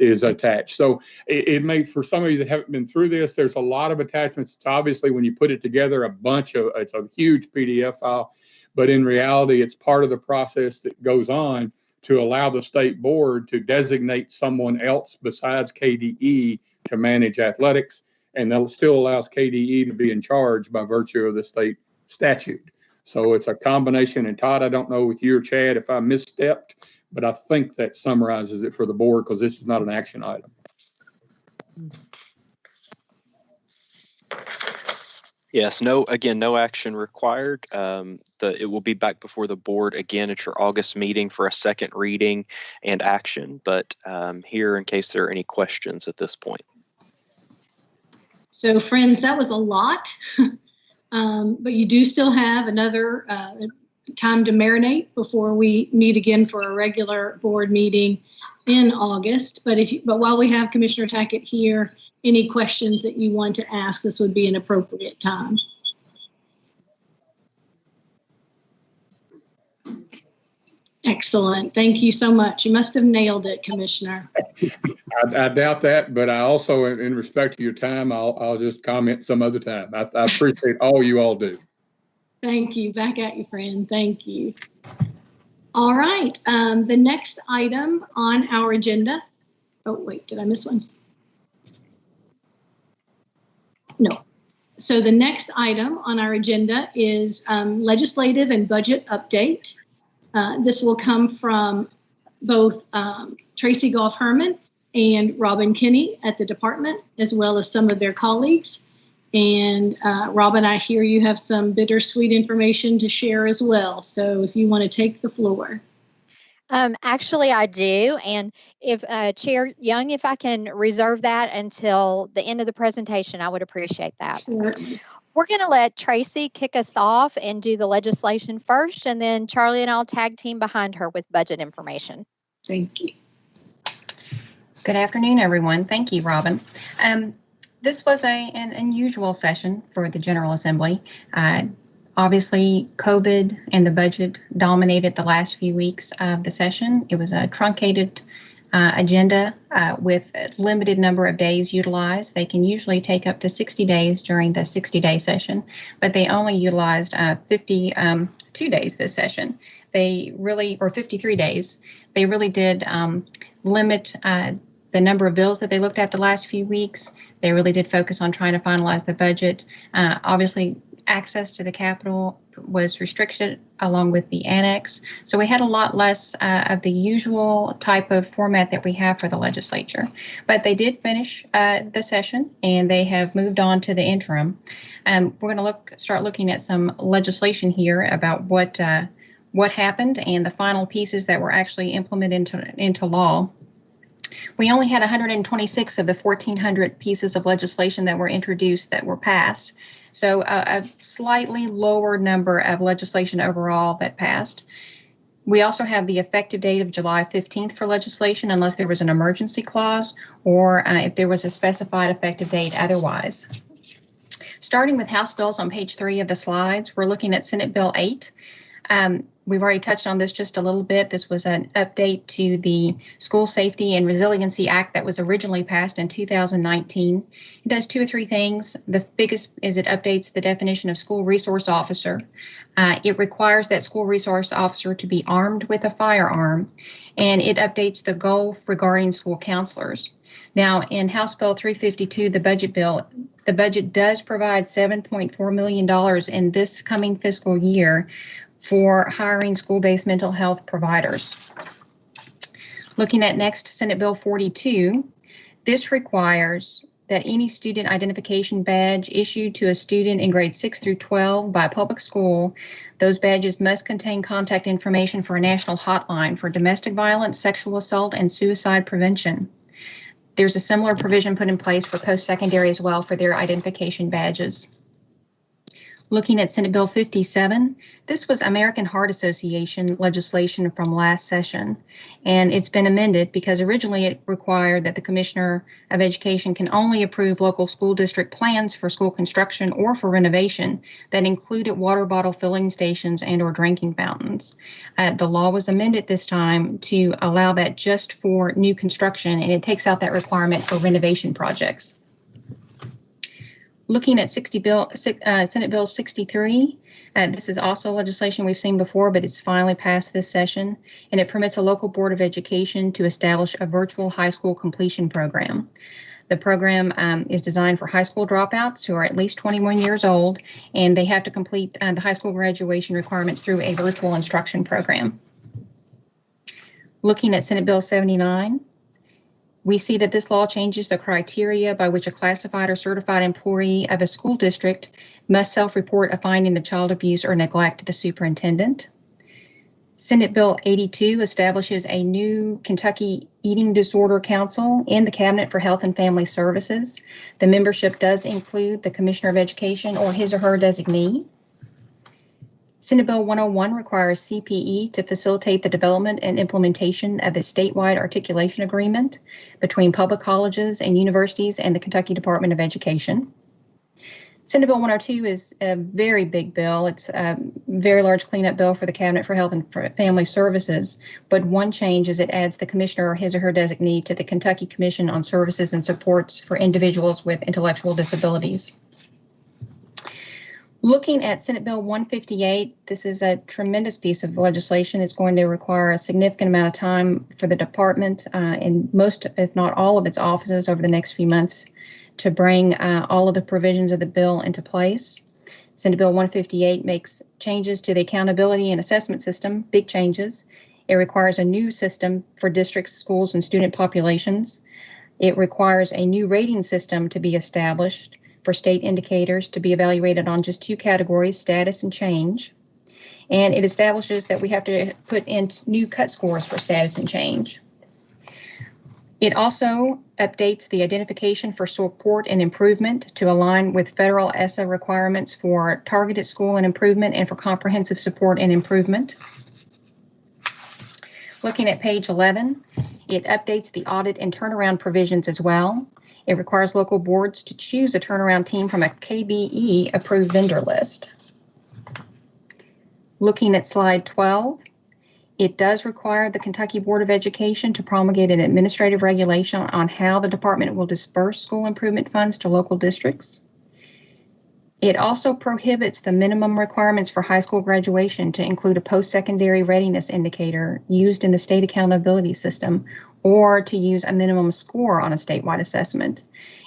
is attached. So it may, for some of you that haven't been through this, there's a lot of attachments. It's obviously, when you put it together, it's a huge PDF file, but in reality, it's part of the process that goes on to allow the state board to designate someone else besides KDE to manage athletics. And that still allows KDE to be in charge by virtue of the state statute. So it's a combination. And Todd, I don't know with you or Chad if I misstepped, but I think that summarizes it for the board, because this is not an action item. Yes, no action required. It will be back before the board again at your August meeting for a second reading and action, but here in case there are any questions at this point. So friends, that was a lot, but you do still have another time to marinate before we meet again for a regular board meeting in August. But while we have Commissioner Tackett here, any questions that you want to ask, this would be an appropriate time. Excellent. Thank you so much. You must have nailed it, Commissioner. I doubt that, but I also, in respect to your time, I'll just comment some other time. I appreciate all you all do. Thank you. Back at you, friend. Thank you. All right. The next item on our agenda. Oh, wait, did I miss one? No. So the next item on our agenda is legislative and budget update. This will come from both Tracy Goff-Herman and Robin Kinney at the department, as well as some of their colleagues. And Robin, I hear you have some bittersweet information to share as well. So if you want to take the floor. Actually, I do. And if Chair Young, if I can reserve that until the end of the presentation, I would appreciate that. Certainly. We're going to let Tracy kick us off and do the legislation first, and then Charlie and I'll tag team behind her with budget information. Thank you. Good afternoon, everyone. Thank you, Robin. This was an unusual session for the General Assembly. Obviously, COVID and the budget dominated the last few weeks of the session. It was a truncated agenda with a limited number of days utilized. They can usually take up to 60 days during the 60-day session, but they only utilized 52 days this session. Or 53 days. They really did limit the number of bills that they looked at the last few weeks. They really did focus on trying to finalize the budget. Obviously, access to the Capitol was restricted along with the annex. So we had a lot less of the usual type of format that we have for the legislature. But they did finish the session, and they have moved on to the interim. We're going to start looking at some legislation here about what happened and the final pieces that were actually implemented into law. We only had 126 of the 1,400 pieces of legislation that were introduced that were passed. So a slightly lower number of legislation overall that passed. We also have the effective date of July 15th for legislation, unless there was an emergency clause or if there was a specified effective date otherwise. Starting with House bills on page 3 of the slides, we're looking at Senate Bill 8. We've already touched on this just a little bit. This was an update to the School Safety and Resiliency Act that was originally passed in 2019. It does 2 or 3 things. The biggest is it updates the definition of school resource officer. It requires that school resource officer to be armed with a firearm, and it updates the goal regarding school counselors. Now, in House Bill 352, the budget does provide $7.4 million in this coming fiscal year for hiring school-based mental health providers. Looking at next, Senate Bill 42, this requires that any student identification badge issued to a student in grades 6 through 12 by a public school, those badges must contain contact information for a national hotline for domestic violence, sexual assault, and suicide prevention. There's a similar provision put in place for post-secondary as well for their identification badges. Looking at Senate Bill 57, this was American Heart Association legislation from last session, and it's been amended because originally it required that the Commissioner of Education can only approve local school district plans for school construction or for renovation that included water bottle filling stations and or drinking fountains. The law was amended this time to allow that just for new construction, and it takes out that requirement for renovation projects. Looking at Senate Bill 63, this is also legislation we've seen before, but it's finally passed this session, and it permits a local board of education to establish a virtual high school completion program. The program is designed for high school dropouts who are at least 21 years old, and they have to complete the high school graduation requirements through a virtual instruction program. Looking at Senate Bill 79, we see that this law changes the criteria by which a classified or certified employee of a school district must self-report a finding of child abuse or neglect to the superintendent. Senate Bill 82 establishes a new Kentucky Eating Disorder Council in the Cabinet for Health and Family Services. The membership does include the Commissioner of Education or his or her designee. Senate Bill 101 requires CPE to facilitate the development and implementation of a statewide articulation agreement between public colleges and universities and the Kentucky Department of Education. Senate Bill 102 is a very big bill. It's a very large cleanup bill for the Cabinet for Health and Family Services, but one change is it adds the commissioner or his or her designee to the Kentucky Commission on Services and Supports for Individuals with Intellectual Disabilities. Looking at Senate Bill 158, this is a tremendous piece of legislation. It's going to require a significant amount of time for the department in most, if not all, of its offices over the next few months to bring all of the provisions of the bill into place. Senate Bill 158 makes changes to the accountability and assessment system, big changes. It requires a new system for districts, schools, and student populations. It requires a new rating system to be established for state indicators to be evaluated on just two categories, status and change. And it establishes that we have to put in new cut scores for status and change. It also updates the identification for support and improvement to align with federal ESSA requirements for targeted school and improvement and for comprehensive support and improvement. Looking at page 11, it updates the audit and turnaround provisions as well. It requires local boards to choose a turnaround team from a KBE approved vendor list. Looking at slide 12, it does require the Kentucky Board of Education to promulgate an administrative regulation on how the department will disperse school improvement funds to local districts. It also prohibits the minimum requirements for high school graduation to include a post-secondary readiness indicator used in the state accountability system or to use a minimum score on a statewide assessment.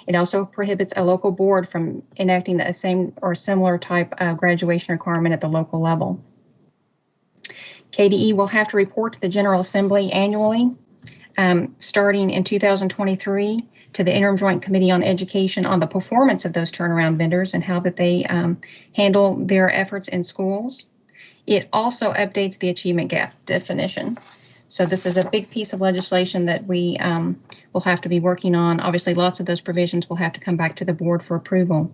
It also prohibits a local board from enacting the same or similar type of graduation requirement at the local level. KDE will have to report to the General Assembly annually, starting in 2023, to the Interim Joint Committee on Education on the performance of those turnaround vendors and how that they handle their efforts in schools. It also updates the achievement gap definition. So this is a big piece of legislation that we will have to be working on. Obviously, lots of those provisions will have to come back to the board for approval.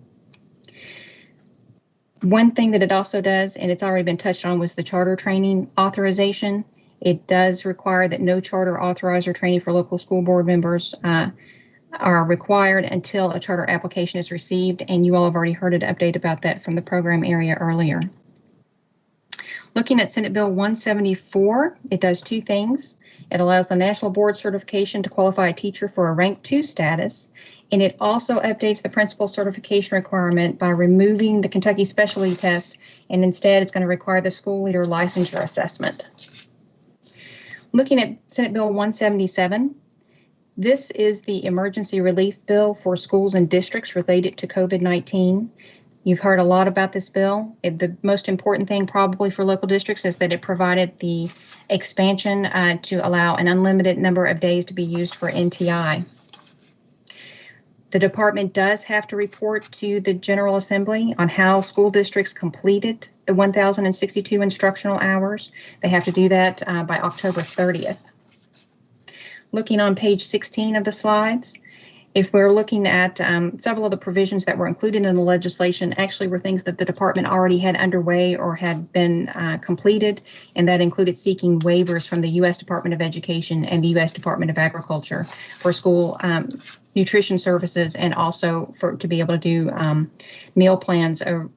One thing that it also does, and it's already been touched on, was the charter training authorization. It does require that no charter authorizer training for local school board members are required until a charter application is received, and you all have already heard an update about that from the program area earlier. Looking at Senate Bill 174, it does two things. It allows the National Board Certification to qualify a teacher for a Rank 2 status, and it also updates the principal certification requirement by removing the Kentucky Specialty Test, and instead it's going to require the school leader licensure assessment. Looking at Senate Bill 177, this is the emergency relief bill for schools and districts related to COVID-19. You've heard a lot about this bill. The most important thing probably for local districts is that it provided the expansion to allow an unlimited number of days to be used for NTI. The department does have to report to the General Assembly on how school districts completed the 1,062 instructional hours. They have to do that by October 30th. Looking on page 16 of the slides, If we're looking at several of the provisions that were included in the legislation, actually were things that the department already had underway or had been completed, and that included seeking waivers from the U.S. Department of Education and the U.S. Department of Agriculture for school nutrition services, and also to be able to do meal plans or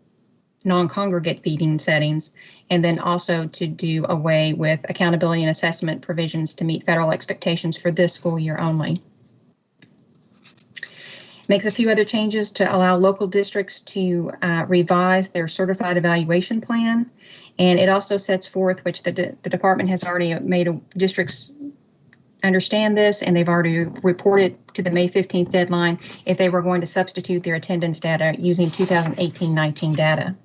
non-congregate feeding settings, and then also to do away with accountability and assessment provisions to meet federal expectations for this school year only. Makes a few other changes to allow local districts to revise their certified evaluation plan. And it also sets forth, which the department has already made districts understand this, and they've already reported to the May 15th deadline if they were going to substitute their attendance data using 2018-19 data.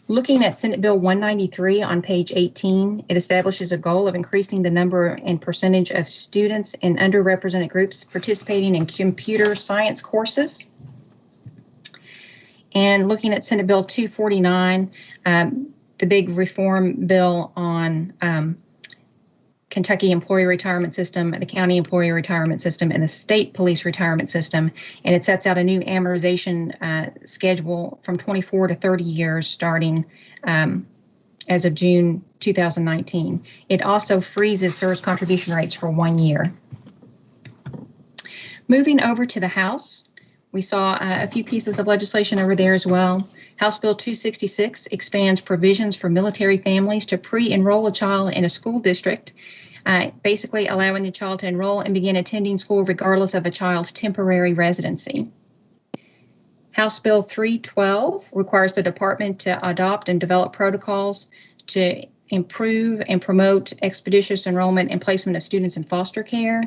Looking at Senate Bill 193 on page 18, it establishes a goal of increasing the number and percentage of students in underrepresented groups participating in computer science courses. And looking at Senate Bill 249, the big reform bill on Kentucky employee retirement system, the county employee retirement system, and the state police retirement system. And it sets out a new amortization schedule from 24 to 30 years starting as of June 2019. It also freezes service contribution rates for 1 year. Moving over to the House, we saw a few pieces of legislation over there as well. House Bill 266 expands provisions for military families to pre-enroll a child in a school district, basically allowing the child to enroll and begin attending school regardless of a child's temporary residency. House Bill 312 requires the department to adopt and develop protocols to improve and promote expeditious enrollment and placement of students in foster care.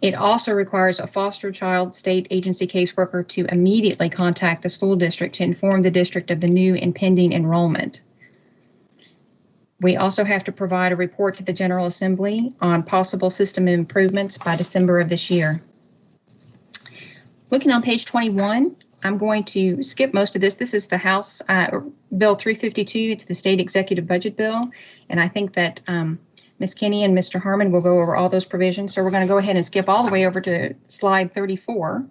It also requires a foster child state agency caseworker to immediately contact the school district to inform the district of the new impending enrollment. We also have to provide a report to the General Assembly on possible system improvements by December of this year. Looking on page 21, I'm going to skip most of this. This is the House Bill 352. It's the state executive budget bill. And I think that Ms. Kinney and Mr. Harmon will go over all those provisions. So we're going to go ahead and skip all the way over to slide 34.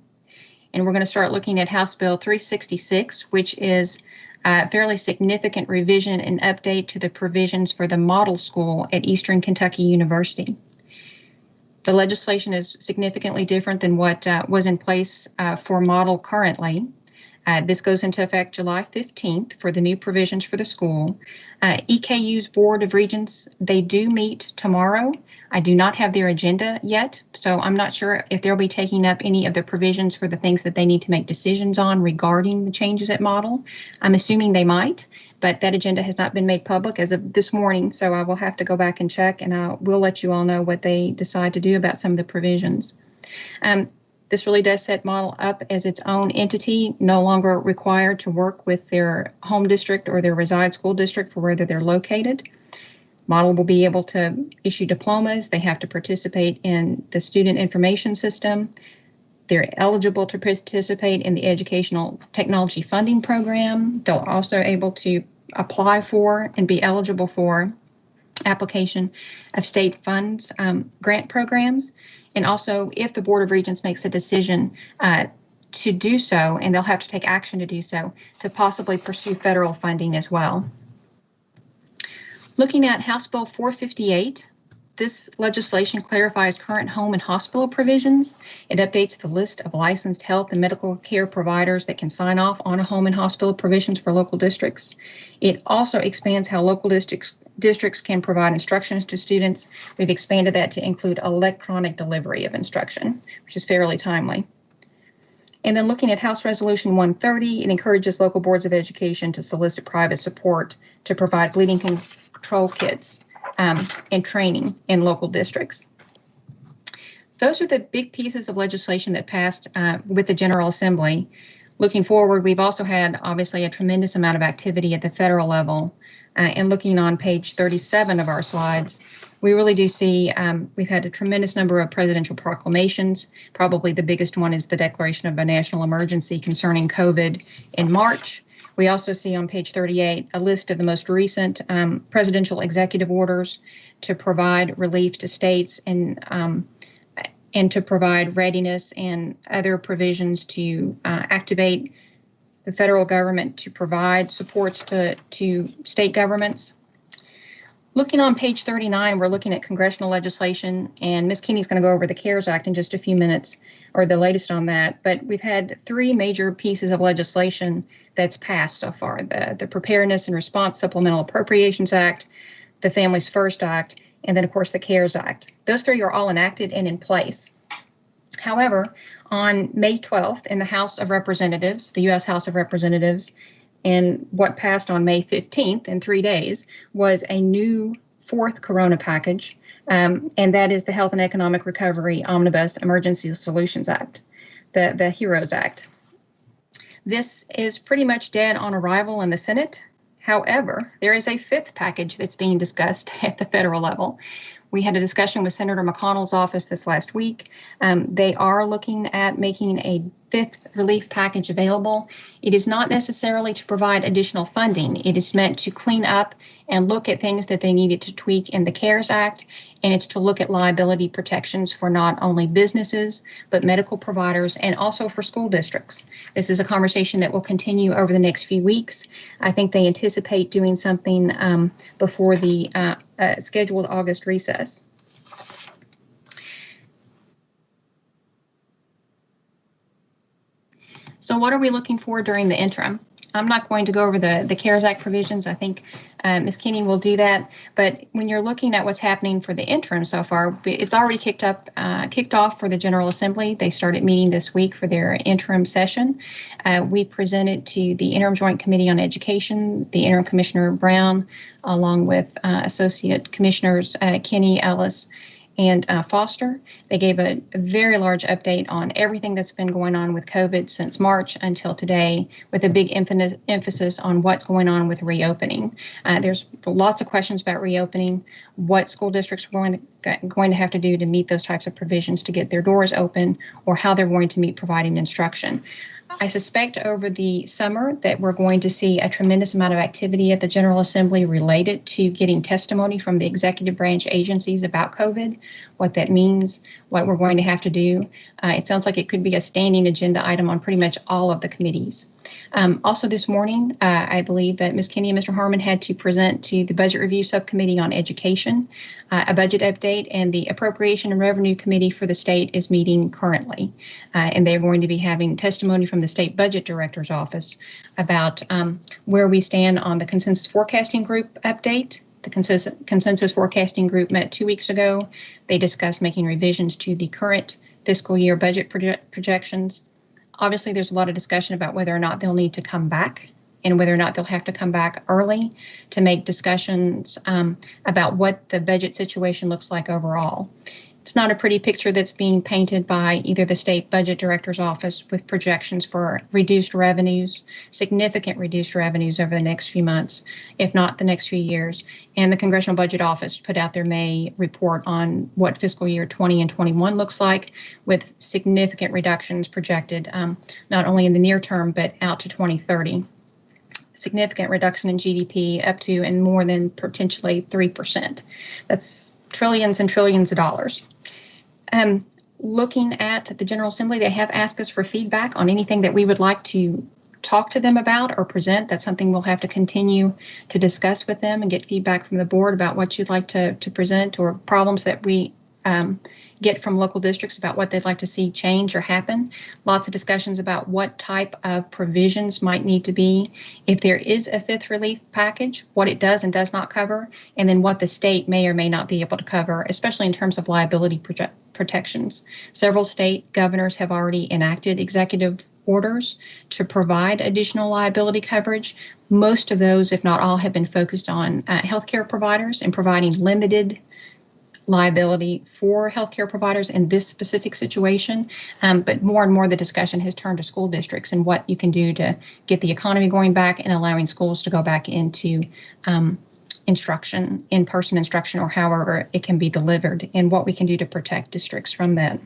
And we're going to start looking at House Bill 366, which is a fairly significant revision and update to the provisions for the model school at Eastern Kentucky University. The legislation is significantly different than what was in place for model currently. This goes into effect July 15th for the new provisions for the school. EKU's Board of Regents, they do meet tomorrow. I do not have their agenda yet, so I'm not sure if they'll be taking up any of the provisions for the things that they need to make decisions on regarding the changes at model. I'm assuming they might, but that agenda has not been made public as of this morning, so I will have to go back and check, and I will let you all know what they decide to do about some of the provisions. This really does set model up as its own entity, no longer required to work with their home district or their reside school district for whether they're located. Model will be able to issue diplomas. They have to participate in the student information system. They're eligible to participate in the educational technology funding program. They're also able to apply for and be eligible for application of state funds, grant programs. And also, if the Board of Regents makes a decision to do so, and they'll have to take action to do so, to possibly pursue federal funding as well. Looking at House Bill 458, this legislation clarifies current home and hospital provisions. It updates the list of licensed health and medical care providers that can sign off on a home and hospital provisions for local districts. It also expands how local districts can provide instructions to students. We've expanded that to include electronic delivery of instruction, which is fairly timely. And then looking at House Resolution 130, it encourages local boards of education to solicit private support to provide bleeding control kits and training in local districts. Those are the big pieces of legislation that passed with the General Assembly. Looking forward, we've also had obviously a tremendous amount of activity at the federal level. And looking on page 37 of our slides, we really do see we've had a tremendous number of presidential proclamations. Probably the biggest one is the declaration of a national emergency concerning COVID in March. We also see on page 38 a list of the most recent presidential executive orders to provide relief to states and and to provide readiness and other provisions to activate the federal government to provide supports to state governments. Looking on page 39, we're looking at congressional legislation, and Ms. Keeney's going to go over the CARES Act in just a few minutes, or the latest on that. But we've had 3 major pieces of legislation that's passed so far: the Preparedness and Response Supplemental Appropriations Act, the Families First Act, and then, of course, the CARES Act. Those 3 are all enacted and in place. However, on May 12th in the House of Representatives, the U.S. House of Representatives, and what passed on May 15th in 3 days was a new 4th Corona package, and that is the Health and Economic Recovery Omnibus Emergency Solutions Act, the HEROES Act. This is pretty much dead on arrival in the Senate. However, there is a 5th package that's being discussed at the federal level. We had a discussion with Senator McConnell's office this last week. They are looking at making a 5th relief package available. It is not necessarily to provide additional funding. It is meant to clean up and look at things that they needed to tweak in the CARES Act, and it's to look at liability protections for not only businesses, but medical providers and also for school districts. This is a conversation that will continue over the next few weeks. I think they anticipate doing something before the scheduled August recess. So what are we looking for during the interim? I'm not going to go over the CARES Act provisions. I think Ms. Keeney will do that. But when you're looking at what's happening for the interim so far, it's already kicked off for the General Assembly. They started meeting this week for their interim session. We presented to the Interim Joint Committee on Education, the Interim Commissioner Brown, along with Associate Commissioners Kinney, Ellis, and Foster. They gave a very large update on everything that's been going on with COVID since March until today, with a big emphasis on what's going on with reopening. There's lots of questions about reopening, what school districts are going to have to do to meet those types of provisions to get their doors open, or how they're going to meet providing instruction. I suspect over the summer that we're going to see a tremendous amount of activity at the General Assembly related to getting testimony from the executive branch agencies about COVID, what that means, what we're going to have to do. It sounds like it could be a standing agenda item on pretty much all of the committees. Also this morning, I believe that Ms. Kinney and Mr. Harmon had to present to the Budget Review Subcommittee on Education a budget update, and the Appropriation and Revenue Committee for the state is meeting currently. And they're going to be having testimony from the State Budget Director's Office about where we stand on the Consensus Forecasting Group update. The Consensus Forecasting Group met 2 weeks ago. They discussed making revisions to the current fiscal year budget projections. Obviously, there's a lot of discussion about whether or not they'll need to come back and whether or not they'll have to come back early to make discussions about what the budget situation looks like overall. It's not a pretty picture that's being painted by either the State Budget Director's Office with projections for reduced revenues, significant reduced revenues over the next few months, if not the next few years, and the Congressional Budget Office put out their May report on what fiscal year 20 and 21 looks like, with significant reductions projected not only in the near term, but out to 2030. Significant reduction in GDP up to and more than potentially 3%. That's trillions and trillions of dollars. Looking at the General Assembly, they have asked us for feedback on anything that we would like to talk to them about or present. That's something we'll have to continue to discuss with them and get feedback from the board about what you'd like to present, or problems that we get from local districts about what they'd like to see change or happen. Lots of discussions about what type of provisions might need to be if there is a 5th relief package, what it does and does not cover, and then what the state may or may not be able to cover, especially in terms of liability protections. Several state governors have already enacted executive orders to provide additional liability coverage. Most of those, if not all, have been focused on healthcare providers and providing limited liability for healthcare providers in this specific situation. But more and more the discussion has turned to school districts and what you can do to get the economy going back and allowing schools to go back into instruction, in-person instruction, or however it can be delivered, and what we can do to protect districts from that,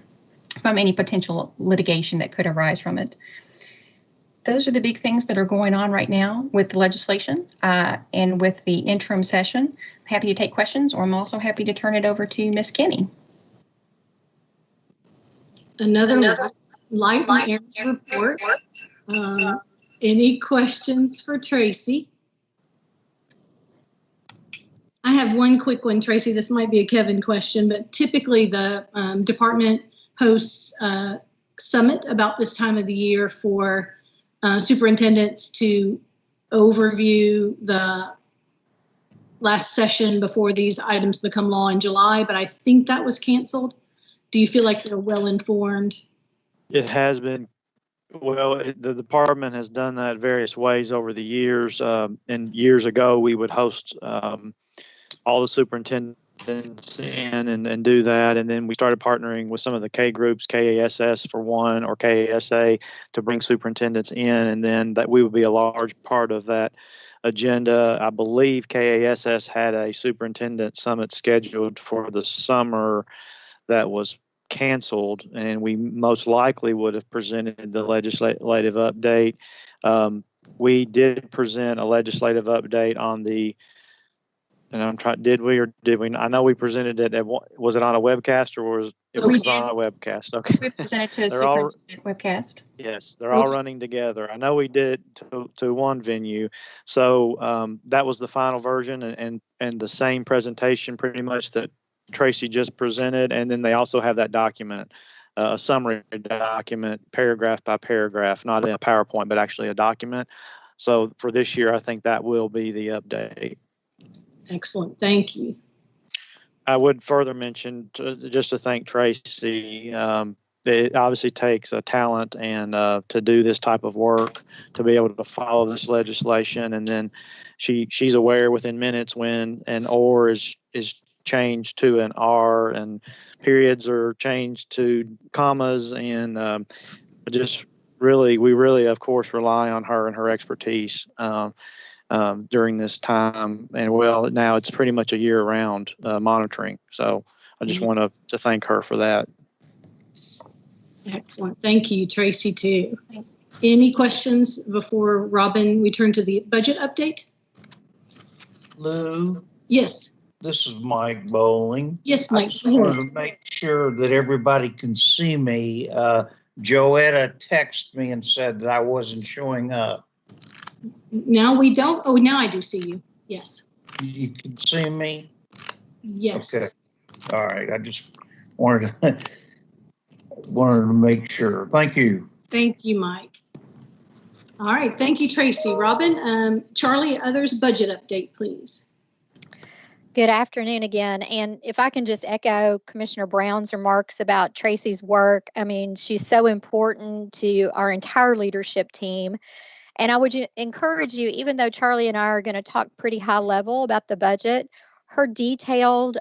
from any potential litigation that could arise from it. Those are the big things that are going on right now with the legislation and with the interim session. I'm happy to take questions, or I'm also happy to turn it over to Ms. Kinney. Another light and air report. Any questions for Tracy? I have one quick one, Tracy. This might be a Kevin question, but typically the department hosts a summit about this time of the year for superintendents to overview the last session before these items become law in July, but I think that was canceled. Do you feel like they're well informed? It has been. Well, the department has done that various ways over the years. And years ago, we would host all the superintendents in and do that. And then we started partnering with some of the K groups, KASS for one, or KASA, to bring superintendents in. And then that we would be a large part of that agenda. I believe KASS had a superintendent summit scheduled for the summer that was canceled, and we most likely would have presented the legislative update. We did present a legislative update on the, and I'm trying, did we or did we? I know we presented it at, was it on a webcast or was it was on a webcast? Okay. We presented to a superintendent webcast. Yes, they're all running together. I know we did to one venue. So that was the final version and the same presentation pretty much that Tracy just presented. And then they also have that document, a summary document, paragraph by paragraph, not in a PowerPoint, but actually a document. So for this year, I think that will be the update. Excellent. Thank you. I would further mention, just to thank Tracy, it obviously takes a talent and to do this type of work, to be able to follow this legislation. And then she's aware within minutes when an or is changed to an R and periods are changed to commas, and just really, we really, of course, rely on her and her expertise during this time. And well, now it's pretty much a year-round monitoring. So I just want to thank her for that. Excellent. Thank you, Tracy, too. Thanks. Any questions before Robin, we turn to the budget update? Lou? Yes. This is Mike Bowling. Yes, Mike. I just wanted to make sure that everybody can see me. Joetta texted me and said that I wasn't showing up. Now we don't. Oh, now I do see you. Yes. You can see me? Yes. Okay. All right. I just wanted to make sure. Thank you. Thank you, Mike. All right. Thank you, Tracy. Robin, Charlie, others budget update, please. Good afternoon again. And if I can just echo Commissioner Brown's remarks about Tracy's work, I mean, she's so important to our entire leadership team. And I would encourage you, even though Charlie and I are going to talk pretty high level about the budget, her detailed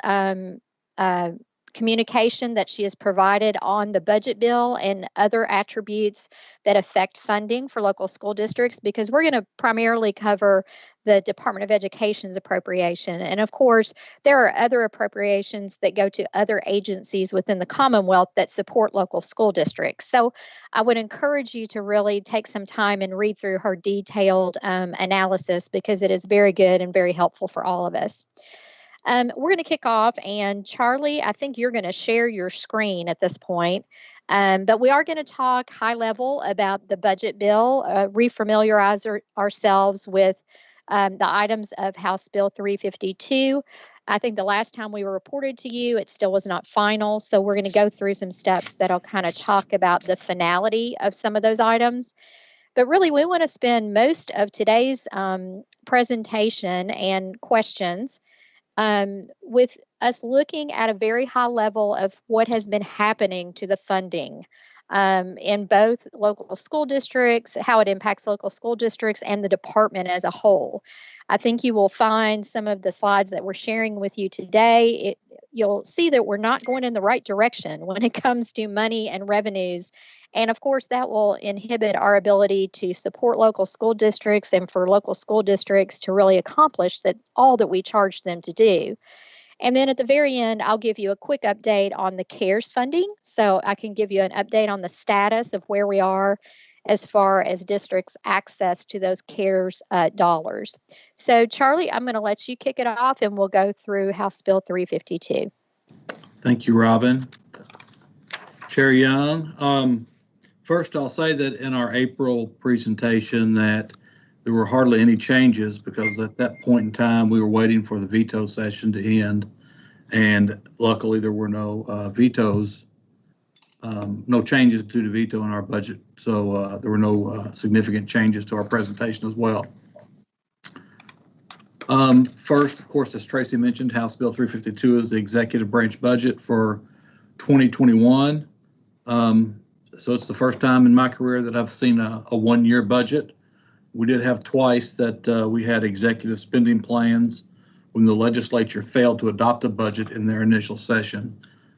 communication that she has provided on the budget bill and other attributes that affect funding for local school districts, because we're going to primarily cover the Department of Education's appropriation. And of course, there are other appropriations that go to other agencies within the Commonwealth that support local school districts. So I would encourage you to really take some time and read through her detailed analysis, because it is very good and very helpful for all of us. We're going to kick off, and Charlie, I think you're going to share your screen at this point, but we are going to talk high level about the budget bill, refamiliarize ourselves with the items of House Bill 352. I think the last time we were reported to you, it still was not final, so we're going to go through some steps that'll kind of talk about the finality of some of those items. But really, we want to spend most of today's presentation and questions with us looking at a very high level of what has been happening to the funding in both local school districts, how it impacts local school districts and the department as a whole. I think you will find some of the slides that we're sharing with you today, you'll see that we're not going in the right direction when it comes to money and revenues. And of course, that will inhibit our ability to support local school districts and for local school districts to really accomplish all that we charge them to do. And then at the very end, I'll give you a quick update on the CARES funding. So I can give you an update on the status of where we are as far as districts' access to those CARES dollars. So Charlie, I'm going to let you kick it off and we'll go through House Bill 352. Thank you, Robin. Chair Young. First, I'll say that in our April presentation that there were hardly any changes because at that point in time we were waiting for the veto session to end, and luckily there were no vetoes, no changes due to veto in our budget. So there were no significant changes to our presentation as well. First, of course, as Tracy mentioned, House Bill 352 is the executive branch budget for 2021. So it's the first time in my career that I've seen a one-year budget. We did have twice that we had executive spending plans when the legislature failed to adopt a budget in their initial session.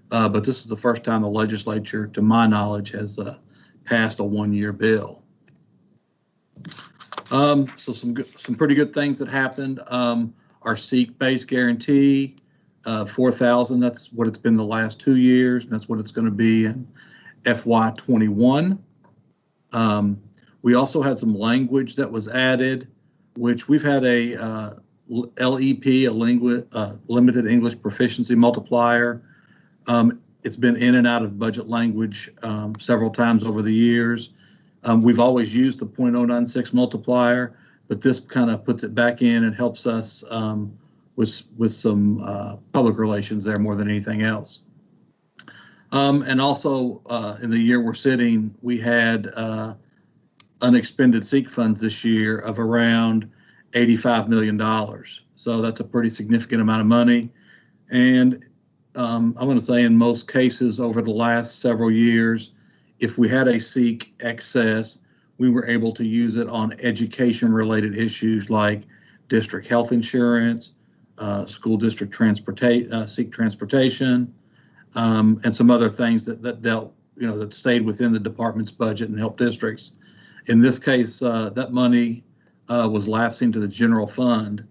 But this is the first time the legislature, to my knowledge, has passed a one-year bill. So some pretty good things that happened. Our SEEK base guarantee, $4,000. That's what it's been the last 2 years, and that's what it's going to be in FY21. We also had some language that was added, which we've had a LEP, a limited English proficiency multiplier. It's been in and out of budget language several times over the years. We've always used the 0.096 multiplier, but this kind of puts it back in and helps us with some public relations there more than anything else. And also in the year we're sitting, we had unexpended SEEK funds this year of around $85 million. So that's a pretty significant amount of money. And I'm going to say in most cases over the last several years, if we had a SEEK excess, we were able to use it on education-related issues like district health insurance, school district SEEK transportation, and some other things that dealt, that stayed within the department's budget and helped districts. In this case, that money was lapsing to the general fund.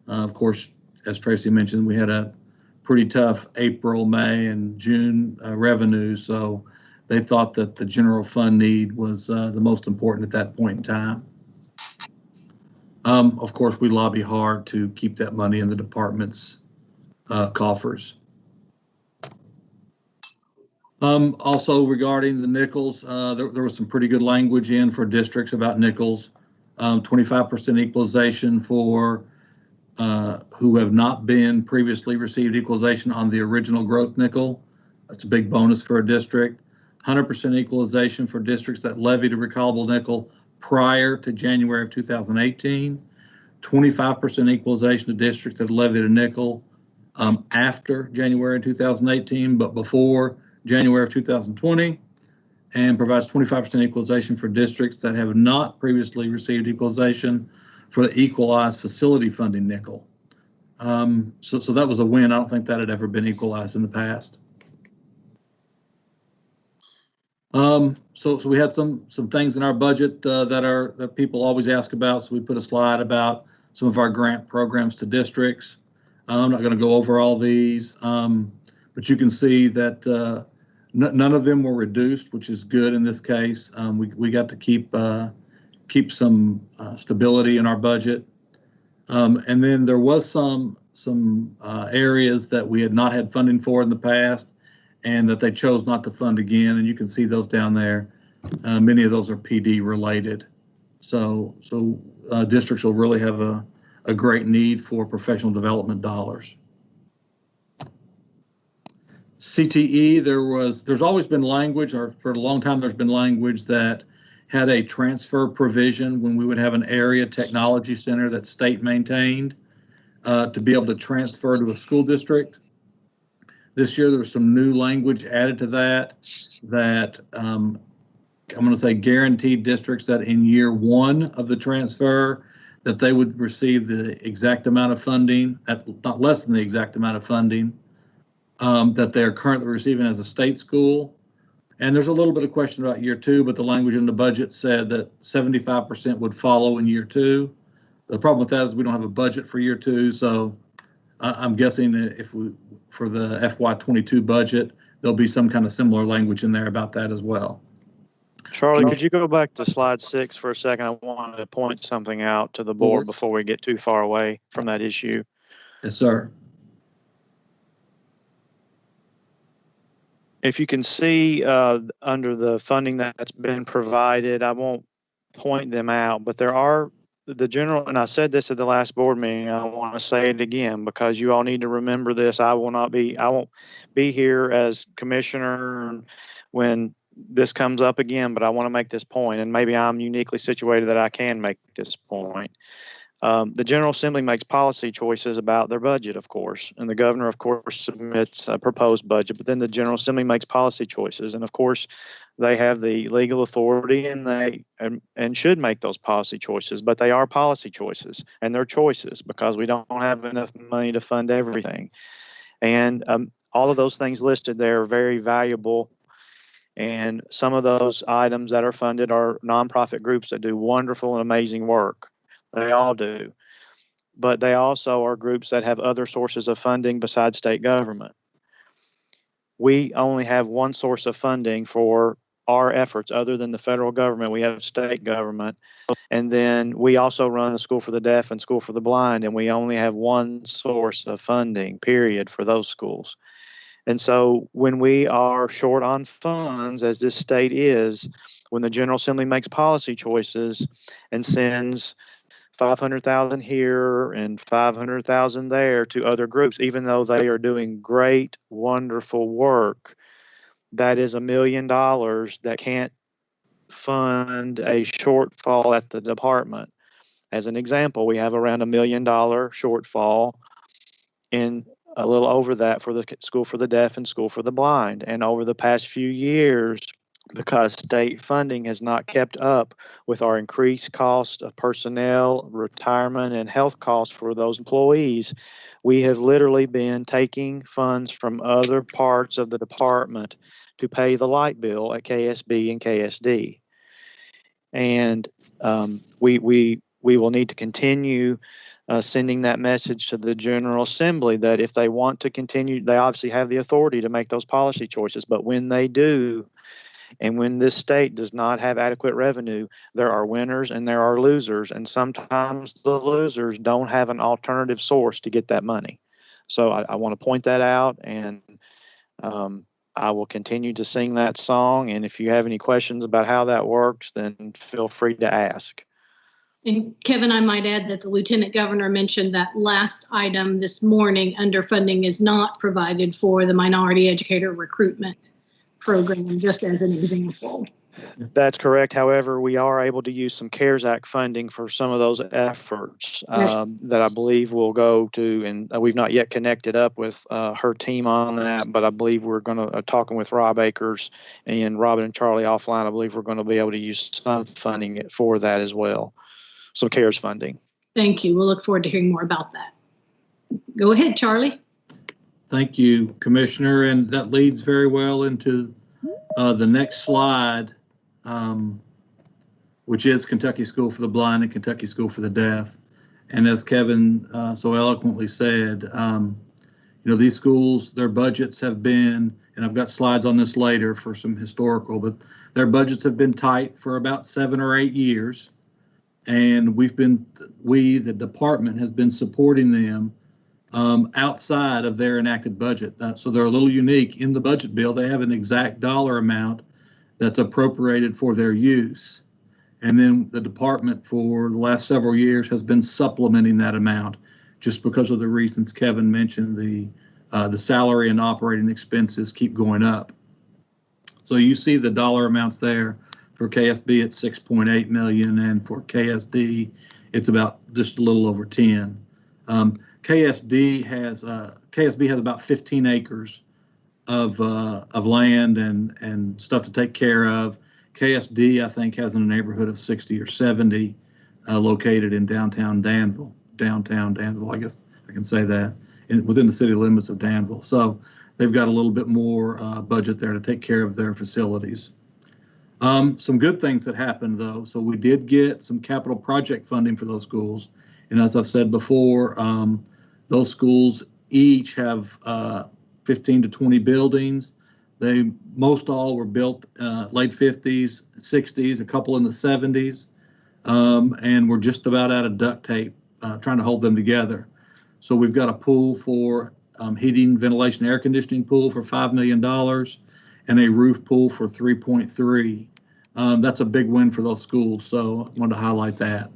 Of course, as Tracy mentioned, we had a pretty tough April, May, and June revenue, so they thought that the general fund need was the most important at that point in time. Of course, we lobby hard to keep that money in the department's coffers. Also regarding the nickels, there was some pretty good language in for districts about nickels. 25% equalization for who have not been previously received equalization on the original growth nickel. That's a big bonus for a district. 100% equalization for districts that levied a recallable nickel prior to January of 2018. 25% equalization to districts that levied a nickel after January 2018, but before January of 2020, and provides 25% equalization for districts that have not previously received equalization for the equalized facility funding nickel. So that was a win. I don't think that had ever been equalized in the past. So we had some things in our budget that people always ask about. So we put a slide about some of our grant programs to districts. I'm not going to go over all these, but you can see that none of them were reduced, which is good in this case. We got to keep some stability in our budget. And then there was some areas that we had not had funding for in the past and that they chose not to fund again. And you can see those down there. Many of those are PD related. So districts will really have a great need for professional development dollars. CTE, there's always been language, or for a long time there's been language that had a transfer provision when we would have an area technology center that state maintained to be able to transfer to a school district. This year there was some new language added to that I'm going to say guaranteed districts that in year one of the transfer that they would receive the exact amount of funding, not less than the exact amount of funding that they're currently receiving as a state school. And there's a little bit of question about year two, but the language in the budget said that 75% would follow in year two. The problem with that is we don't have a budget for year two, so I'm guessing that for the FY22 budget, there'll be some kind of similar language in there about that as well. Charlie, could you go back to slide 6 for a second? I wanted to point something out to the board before we get too far away from that issue. Yes, sir. If you can see under the funding that's been provided, I won't point them out, but there are the general, and I said this at the last board meeting, I want to say it again because you all need to remember this. I won't be here as commissioner when this comes up again, but I want to make this point, and maybe I'm uniquely situated that I can make this point. The General Assembly makes policy choices about their budget, of course, and the governor, of course, submits a proposed budget, but then the General Assembly makes policy choices. And of course, they have the legal authority and should make those policy choices, but they are policy choices and they're choices because we don't have enough money to fund everything. And all of those things listed there are very valuable. And some of those items that are funded are nonprofit groups that do wonderful and amazing work. They all do. But they also are groups that have other sources of funding besides state government. We only have one source of funding for our efforts other than the federal government. We have state government. And then we also run the School for the Deaf and School for the Blind, and we only have one source of funding, period, for those schools. And so when we are short on funds, as this state is, when the General Assembly makes policy choices and sends 500,000 here and 500,000 there to other groups, even though they are doing great, wonderful work, that is $1 million that can't fund a shortfall at the department. As an example, we have around $1 million shortfall in a little over that for the School for the Deaf and School for the Blind. And over the past few years, because state funding has not kept up with our increased cost of personnel, retirement, and health costs for those employees, we have literally been taking funds from other parts of the department to pay the light bill at KSB and KSD. And we will need to continue sending that message to the General Assembly that if they want to continue, they obviously have the authority to make those policy choices. But when they do, and when this state does not have adequate revenue, there are winners and there are losers. And sometimes the losers don't have an alternative source to get that money. So I want to point that out, and I will continue to sing that song. And if you have any questions about how that works, then feel free to ask. And Kevin, I might add that the Lieutenant Governor mentioned that last item this morning, underfunding is not provided for the minority educator recruitment program, just as an example. That's correct. However, we are able to use some CARES Act funding for some of those efforts that I believe will go to, and we've not yet connected up with her team on that, but I believe we're going to, talking with Rob Akers and Robin and Charlie offline, I believe we're going to be able to use some funding for that as well, some CARES funding. Thank you. We'll look forward to hearing more about that. Go ahead, Charlie. Thank you, Commissioner, and that leads very well into the next slide, which is Kentucky School for the Blind and Kentucky School for the Deaf. And as Kevin so eloquently said, these schools, their budgets have been, and I've got slides on this later for some historical, but their budgets have been tight for about 7 or 8 years. And the department has been supporting them outside of their enacted budget. So they're a little unique. In the budget bill, they have an exact dollar amount that's appropriated for their use. And then the department for the last several years has been supplementing that amount just because of the reasons Kevin mentioned. The salary and operating expenses keep going up. So you see the dollar amounts there. For KSB, it's 6.8 million, and for KSD, it's about just a little over 10. KSB has about 15 acres of land and stuff to take care of. KSD, I think, has in a neighborhood of 60 or 70 located in downtown Danville. I guess I can say that, within the city limits of Danville. So they've got a little bit more budget there to take care of their facilities. Some good things that happened, though. So we did get some capital project funding for those schools. And as I've said before, those schools each have 15 to 20 buildings. Most all were built late 50s, 60s, a couple in the 70s. And we're just about out of duct tape trying to hold them together. So we've got a pool for heating, ventilation, air conditioning pool for $5 million. and a roof pool for 3.3. That's a big win for those schools, so I wanted to highlight that.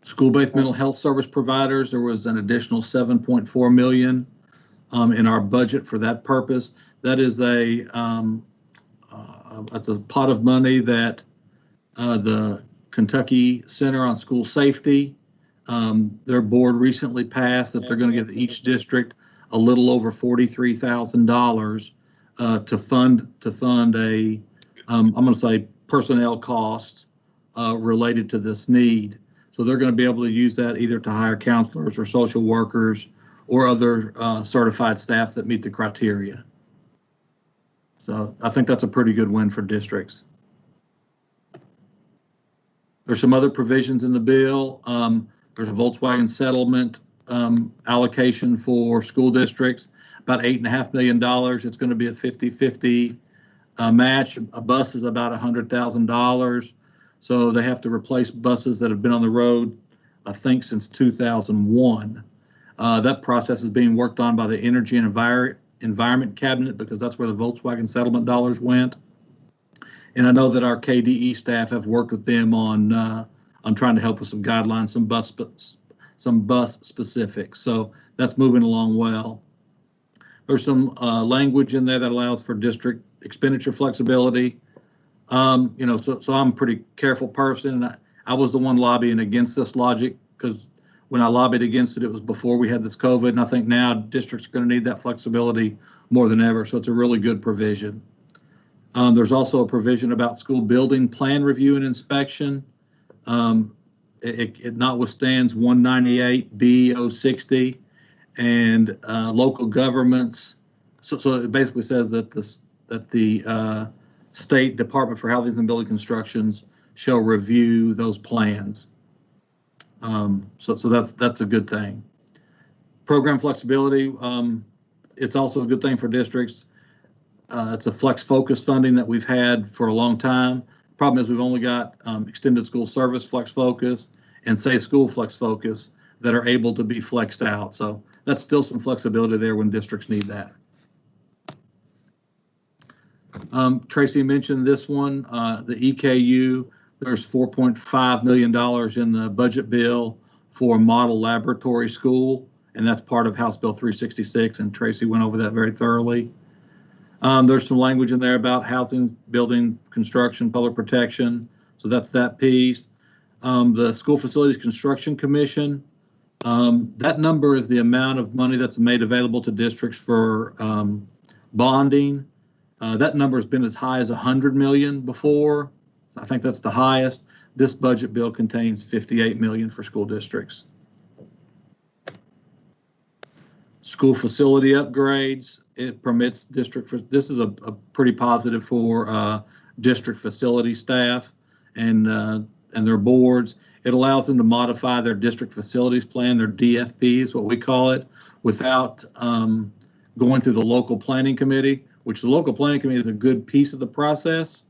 School-based mental health service providers, there was an additional $7.4 million in our budget for that purpose. That is that's a pot of money that the Kentucky Center on School Safety, their board recently passed that they're going to give each district a little over $43,000 to fund a I'm going to say personnel costs related to this need. So they're going to be able to use that either to hire counselors or social workers or other certified staff that meet the criteria. So I think that's a pretty good win for districts. There's some other provisions in the bill. There's a Volkswagen settlement allocation for school districts, about $8.5 million. It's going to be a 50-50 match. A bus is about $100,000. So they have to replace buses that have been on the road, I think, since 2001. That process is being worked on by the Energy and Environment Cabinet because that's where the Volkswagen settlement dollars went. And I know that our KDE staff have worked with them on trying to help with some guidelines, some bus specifics. So that's moving along well. There's some language in there that allows for district expenditure flexibility. So I'm a pretty careful person. And I was the one lobbying against this logic because when I lobbied against it, it was before we had this COVID. And I think now districts are going to need that flexibility more than ever. So it's a really good provision. There's also a provision about school building plan review and inspection. It notwithstands 198B060 and local governments. So it basically says that the State Department for Housing and Building Constructions shall review those plans. So that's a good thing. Program flexibility, it's also a good thing for districts. It's a flex focus funding that we've had for a long time. Problem is we've only got extended school service flex focus and safe school flex focus that are able to be flexed out. So that's still some flexibility there when districts need that. Tracy mentioned this one, the EKU. There's $4.5 million in the budget bill for a model laboratory school, and that's part of House Bill 366, and Tracy went over that very thoroughly. There's some language in there about housing, building, construction, public protection, so that's that piece. The School Facilities Construction Commission, that number is the amount of money that's made available to districts for bonding. That number has been as high as $100 million before. I think that's the highest. This budget bill contains $58 million for school districts. School facility upgrades, it permits district, this is a pretty positive for district facility staff and their boards. It allows them to modify their district facilities plan, their DFP is what we call it, without going through the local planning committee, which the local planning committee is a good piece of the process,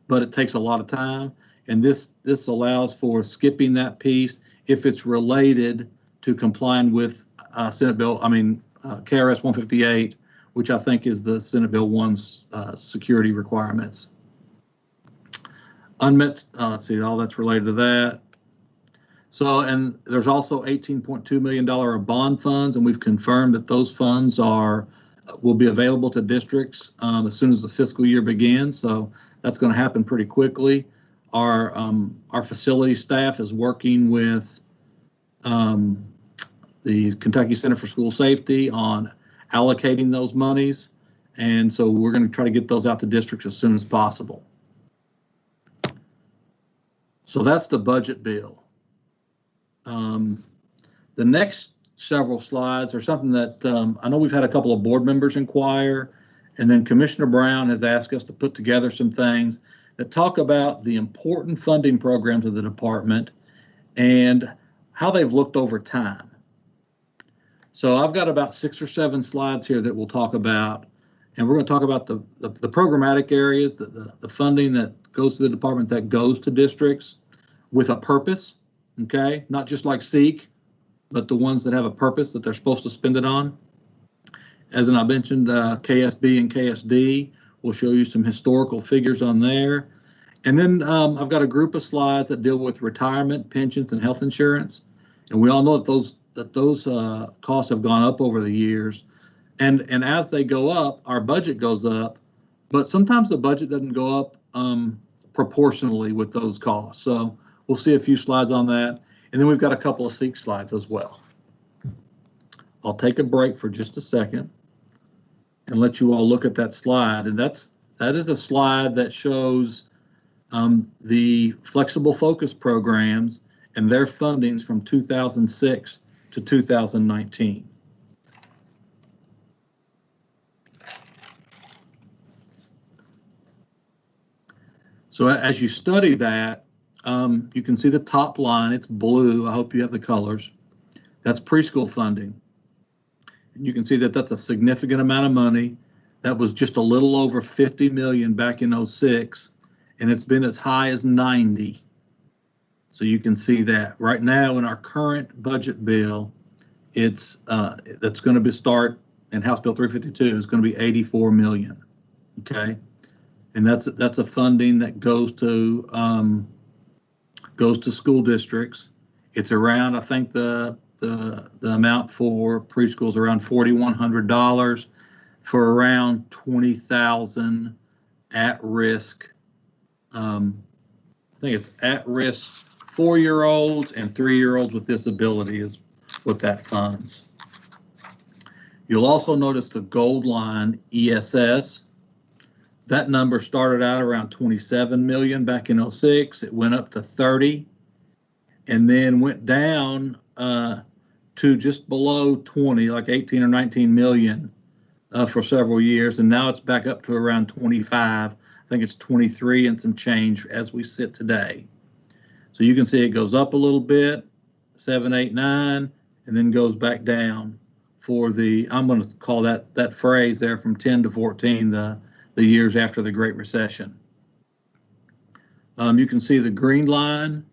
but it takes a lot of time. And this allows for skipping that piece if it's related to complying with Senate Bill, KRS 158, which I think is the Senate Bill 1's security requirements. Unmet, let's see, all that's related to that. So, and there's also $18.2 million of bond funds, and we've confirmed that those funds will be available to districts as soon as the fiscal year begins. So that's going to happen pretty quickly. Our facility staff is working with the Kentucky Center for School Safety on allocating those monies. And so we're going to try to get those out to districts as soon as possible. So that's the budget bill. The next several slides are something that I know we've had a couple of board members inquire, and then Commissioner Brown has asked us to put together some things that talk about the important funding programs of the department and how they've looked over time. So I've got about 6 or 7 slides here that we'll talk about, and we're going to talk about the programmatic areas, the funding that goes to the department that goes to districts with a purpose, okay? Not just like SEEK, but the ones that have a purpose that they're supposed to spend it on. As I mentioned, KSB and KSD, we'll show you some historical figures on there. And then I've got a group of slides that deal with retirement, pensions, and health insurance. And we all know that those costs have gone up over the years. And as they go up, our budget goes up, but sometimes the budget doesn't go up proportionally with those costs. So we'll see a few slides on that. And then we've got a couple of SEEK slides as well. I'll take a break for just a second and let you all look at that slide. And that is a slide that shows the flexible focus programs and their fundings from 2006 to 2019. So as you study that, you can see the top line, it's blue. I hope you have the colors. That's preschool funding. And you can see that that's a significant amount of money. That was just a little over 50 million back in 06, and it's been as high as 90. So you can see that right now in our current budget bill, it's that's going to start in House Bill 352 is going to be 84 million. Okay, and that's a funding that goes to school districts. It's around, I think the amount for preschool is around $4,100 for around 20,000 at-risk. I think it's at-risk 4-year-olds and 3-year-olds with disability is what that funds. You'll also notice the gold line ESS. That number started out around 27 million back in 06. It went up to 30 and then went down to just below 20, like 18 or 19 million for several years. And now it's back up to around 25. I think it's 23 and some change as we sit today. So you can see it goes up a little bit, 7, 8, 9, and then goes back down for the, I'm going to call that phrase there from 10 to 14, the years after the Great Recession. You can see the green line,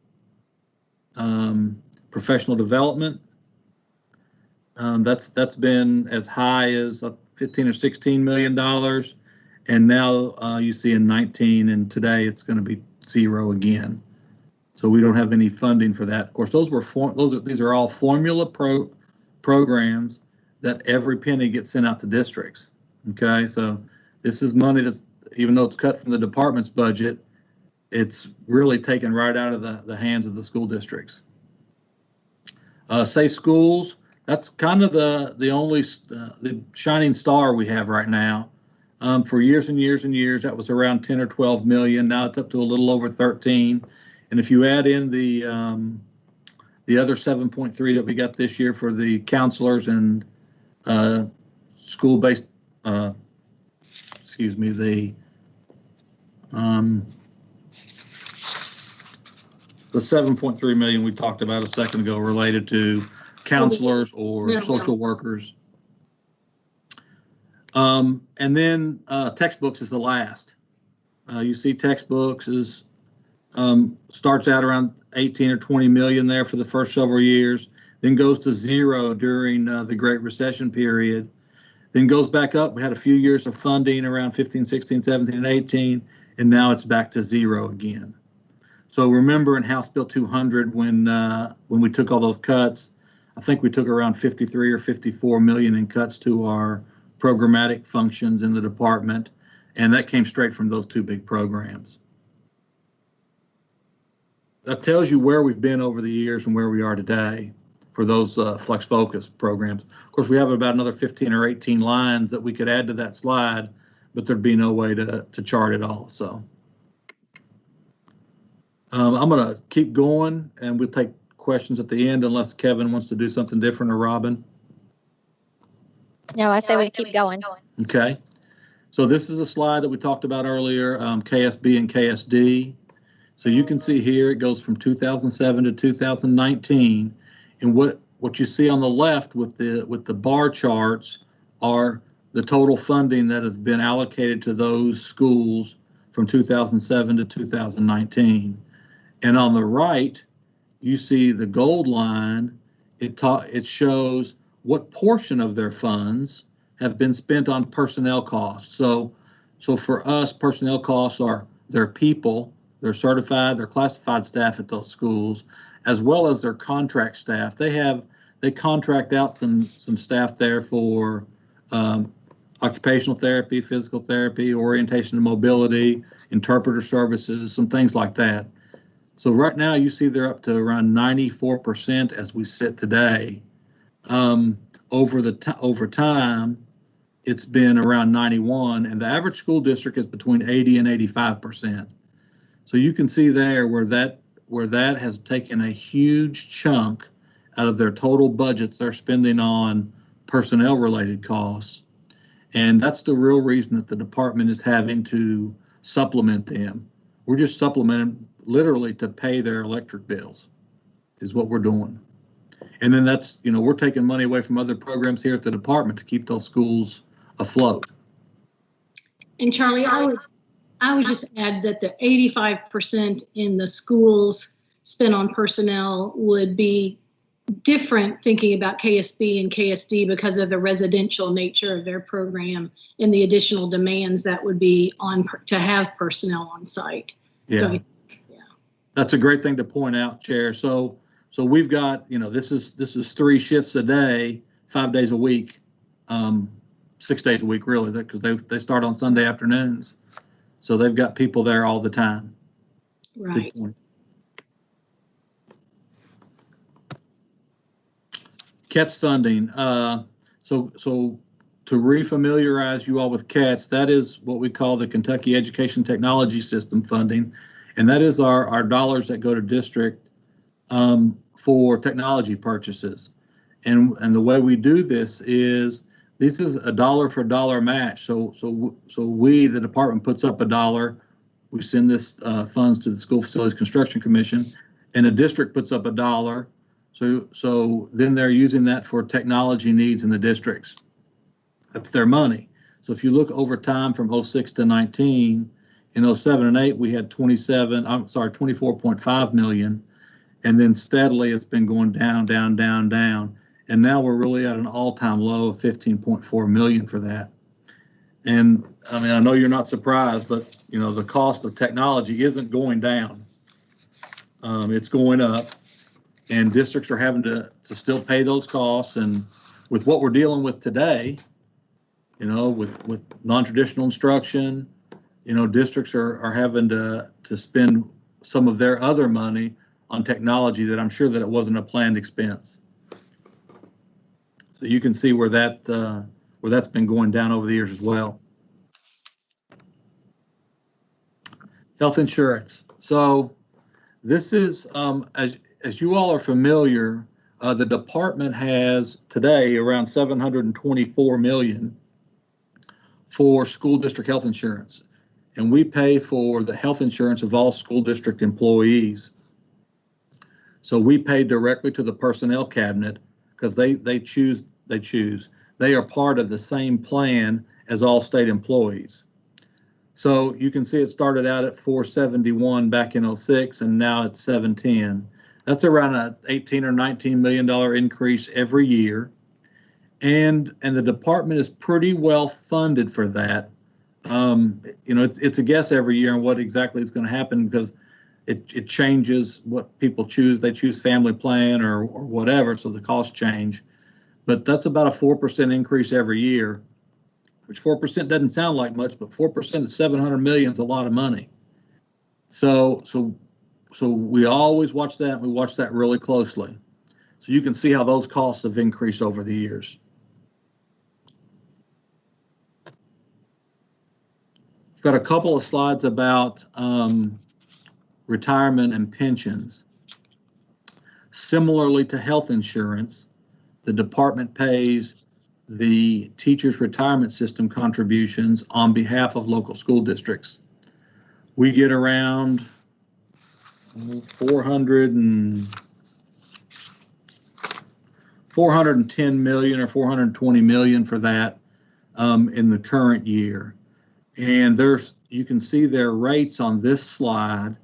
professional development. That's been as high as 15 or 16 million dollars, and now you see in 19, and today it's going to be 0 again. So we don't have any funding for that. Of course, these are all formula programs that every penny gets sent out to districts. Okay, so this is money that's, even though it's cut from the department's budget, it's really taken right out of the hands of the school districts. Safe schools, that's kind of the only the shining star we have right now. For years and years and years, that was around 10 or 12 million. Now it's up to a little over 13. And if you add in the other 7.3 that we got this year for the counselors and school-based, the 7.3 million we talked about a second ago related to counselors or social workers. And then textbooks is the last. You see textbooks is starts out around 18 or 20 million there for the first several years, then goes to 0 during the Great Recession period, then goes back up. We had a few years of funding around 15, 16, 17, and 18, and now it's back to 0 again. So remember in House Bill 200 when we took all those cuts, I think we took around 53 or 54 million in cuts to our programmatic functions in the department, and that came straight from those two big programs. That tells you where we've been over the years and where we are today for those Flex Focus programs. Of course, we have about another 15 or 18 lines that we could add to that slide, but there'd be no way to chart it all. So I'm going to keep going, and we'll take questions at the end unless Kevin wants to do something different, or Robin. No, I say we keep going. Okay. So this is a slide that we talked about earlier, KSB and KSD. So you can see here it goes from 2007 to 2019, and what you see on the left with the bar charts are the total funding that has been allocated to those schools from 2007 to 2019. And on the right, you see the gold line. It shows what portion of their funds have been spent on personnel costs. So for us, personnel costs are their people, their certified, their classified staff at those schools, as well as their contract staff. They contract out some staff there for occupational therapy, physical therapy, orientation and mobility, interpreter services, some things like that. So right now you see they're up to around 94% as we sit today. Over time, it's been around 91, and the average school district is between 80 and 85%. So you can see there where that has taken a huge chunk out of their total budgets they're spending on personnel related costs. And that's the real reason that the department is having to supplement them. We're just supplementing literally to pay their electric bills is what we're doing. And then that's, we're taking money away from other programs here at the department to keep those schools afloat. And Charlie, I would just add that the 85% in the schools spent on personnel would be different thinking about KSB and KSD because of the residential nature of their program and the additional demands that would be on to have personnel on site. Yeah. That's a great thing to point out, Chair. So we've got, this is 3 shifts a day, 5 days a week, 6 days a week, really, because they start on Sunday afternoons. So they've got people there all the time. Right. Good point. CATS funding. So to refamiliarize you all with CATS, that is what we call the Kentucky Education Technology System funding. And that is our dollars that go to district for technology purchases. And the way we do this is a dollar for dollar match. So we, the department, puts up $1. We send this funds to the School Facilities Construction Commission, and a district puts up $1. So then they're using that for technology needs in the districts. That's their money. So if you look over time from 06 to 19, in 07 and 8, we had 24.5 million. And then steadily it's been going down, down, down, down. And now we're really at an all-time low of 15.4 million for that. And I mean, I know you're not surprised, but the cost of technology isn't going down. It's going up, and districts are having to still pay those costs. And with what we're dealing with today, with non-traditional instruction, districts are having to spend some of their other money on technology that I'm sure that it wasn't a planned expense. So you can see where that's been going down over the years as well. Health insurance. So this is, as you all are familiar, the department has today around 724 million for school district health insurance. And we pay for the health insurance of all school district employees. So we pay directly to the personnel cabinet because they choose. They are part of the same plan as all state employees. So you can see it started out at 471 back in 06, and now it's 710. That's around a $18 or $19 million increase every year. And the department is pretty well funded for that. It's a guess every year on what exactly is going to happen because it changes what people choose. They choose family plan or whatever, so the costs change. But that's about a 4% increase every year, which 4% doesn't sound like much, but 4% of 700 million is a lot of money. So we always watch that. We watch that really closely. So you can see how those costs have increased over the years. Got a couple of slides about retirement and pensions. Similarly to health insurance, the department pays the teachers' retirement system contributions on behalf of local school districts. We get around 410 million or 420 million for that in the current year. And you can see their rates on this slide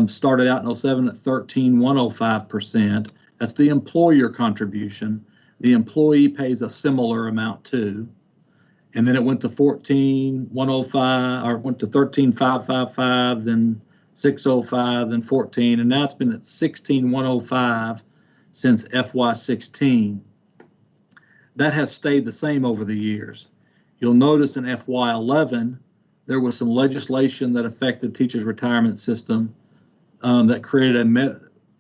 started out in 07 at 13.105%. That's the employer contribution. The employee pays a similar amount too. and then it went to 14,105, or went to 13,555, then 605, then 14, and now it's been at 16,105 since FY16. That has stayed the same over the years. You'll notice in FY11, there was some legislation that affected teachers' retirement system that created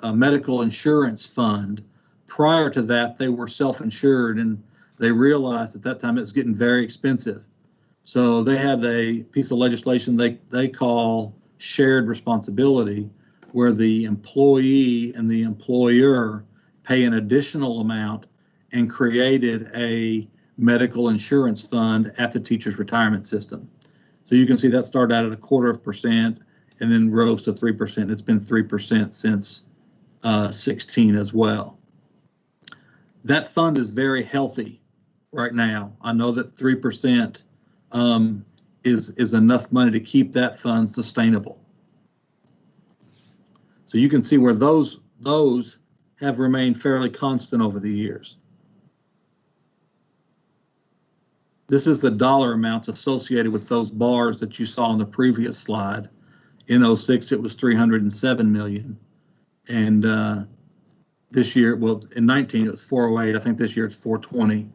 a medical insurance fund. Prior to that, they were self-insured, and they realized at that time it was getting very expensive. So they had a piece of legislation they call shared responsibility, where the employee and the employer pay an additional amount, and created a medical insurance fund at the teachers' retirement system. So you can see that started out at 0.25% and then rose to 3%. It's been 3% since 16 as well. That fund is very healthy right now. I know that 3% is enough money to keep that fund sustainable. So you can see where those have remained fairly constant over the years. This is the dollar amounts associated with those bars that you saw on the previous slide. In 06, it was 307 million. And this year, well, in 19, it was 408. I think this year it's 420.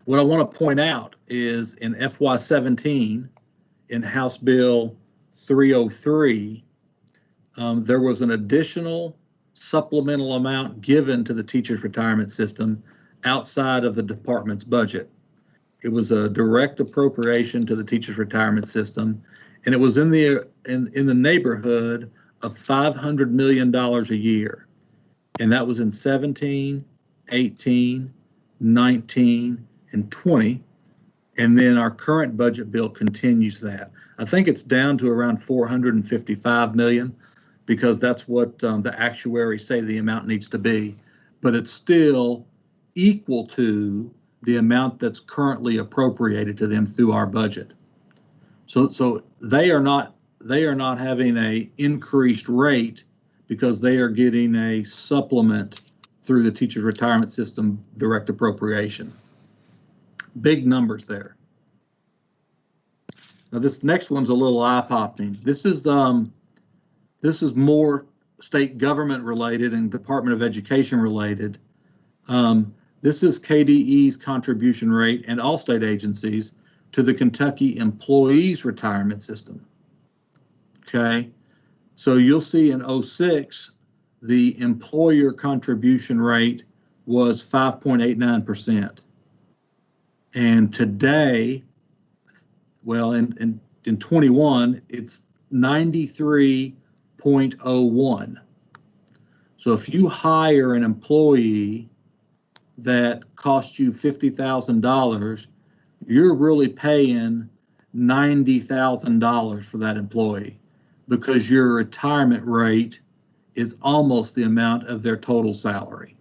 What I want to point out is in FY17, in House Bill 303, there was an additional supplemental amount given to the teachers' retirement system outside of the department's budget. It was a direct appropriation to the teachers' retirement system, and it was in the neighborhood of $500 million a year. And that was in 17, 18, 19, and 20. And then our current budget bill continues that. I think it's down to around 455 million, because that's what the actuaries say the amount needs to be. But it's still equal to the amount that's currently appropriated to them through our budget. So they are not having a increased rate because they are getting a supplement through the teachers' retirement system direct appropriation. Big numbers there. Now this next one's a little eye-popping. This is more state government related and Department of Education related. This is KBE's contribution rate and all state agencies to the Kentucky Employees Retirement System. Okay, so you'll see in 06, the employer contribution rate was 5.89%. And today, well, in 21, it's 93.01. So if you hire an employee that costs you $50,000, you're really paying $90,000 for that employee, because your retirement rate is almost the amount of their total salary.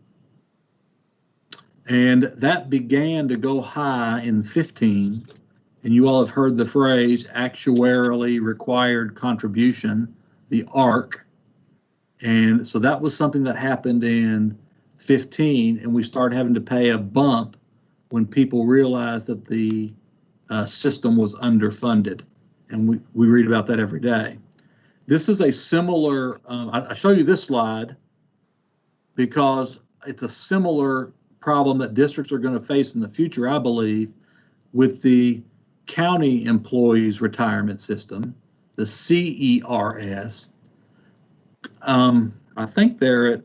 And that began to go high in 15, and you all have heard the phrase actuarially required contribution, the ARC. And so that was something that happened in 15, and we started having to pay a bump when people realized that the system was underfunded. And we read about that every day. This is a similar, I show you this slide because it's a similar problem that districts are going to face in the future, I believe, with the county employees retirement system, the CERS. I think they're at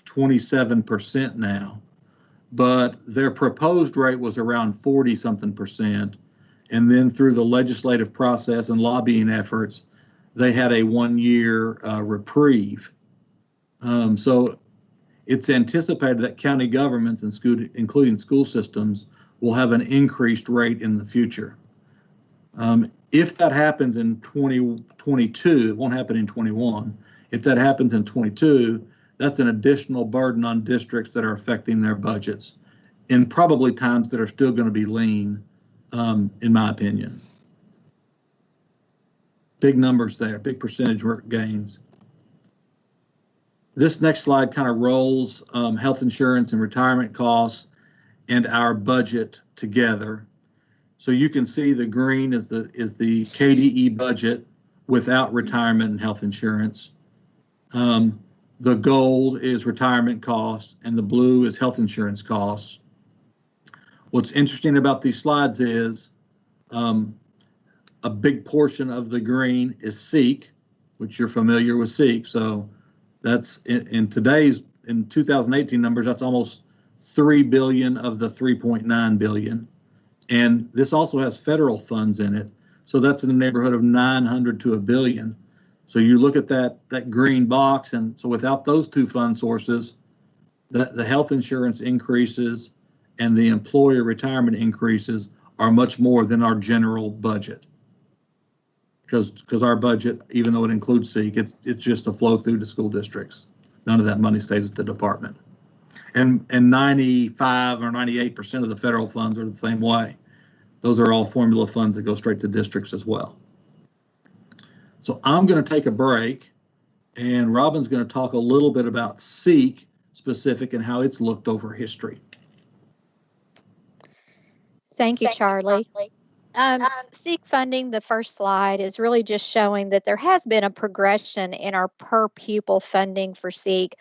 27% now, but their proposed rate was around 40-something%. And then through the legislative process and lobbying efforts, they had a 1-year reprieve. So it's anticipated that county governments, and including school systems, will have an increased rate in the future. If that happens in 2022, it won't happen in 21. If that happens in 22, that's an additional burden on districts that are affecting their budgets in probably times that are still going to be lean, in my opinion. Big numbers there, big percentage gains. This next slide kind of rolls health insurance and retirement costs and our budget together. So you can see the green is the KDE budget without retirement and health insurance. The gold is retirement costs, and the blue is health insurance costs. What's interesting about these slides is a big portion of the green is SEEK, which you're familiar with SEEK. So that's in 2018 numbers, that's almost 3 billion of the 3.9 billion. And this also has federal funds in it. So that's in the neighborhood of 900 to $1 billion. So you look at that green box, and so without those two fund sources, the health insurance increases and the employer retirement increases are much more than our general budget. Because our budget, even though it includes SEEK, it's just a flow through to school districts. None of that money stays at the department. And 95 or 98% of the federal funds are the same way. Those are all formula funds that go straight to districts as well. So I'm going to take a break, and Robin's going to talk a little bit about SEEK specific and how it's looked over history. Thank you, Charlie. SEEK funding, the first slide, is really just showing that there has been a progression in our per pupil funding for SEEK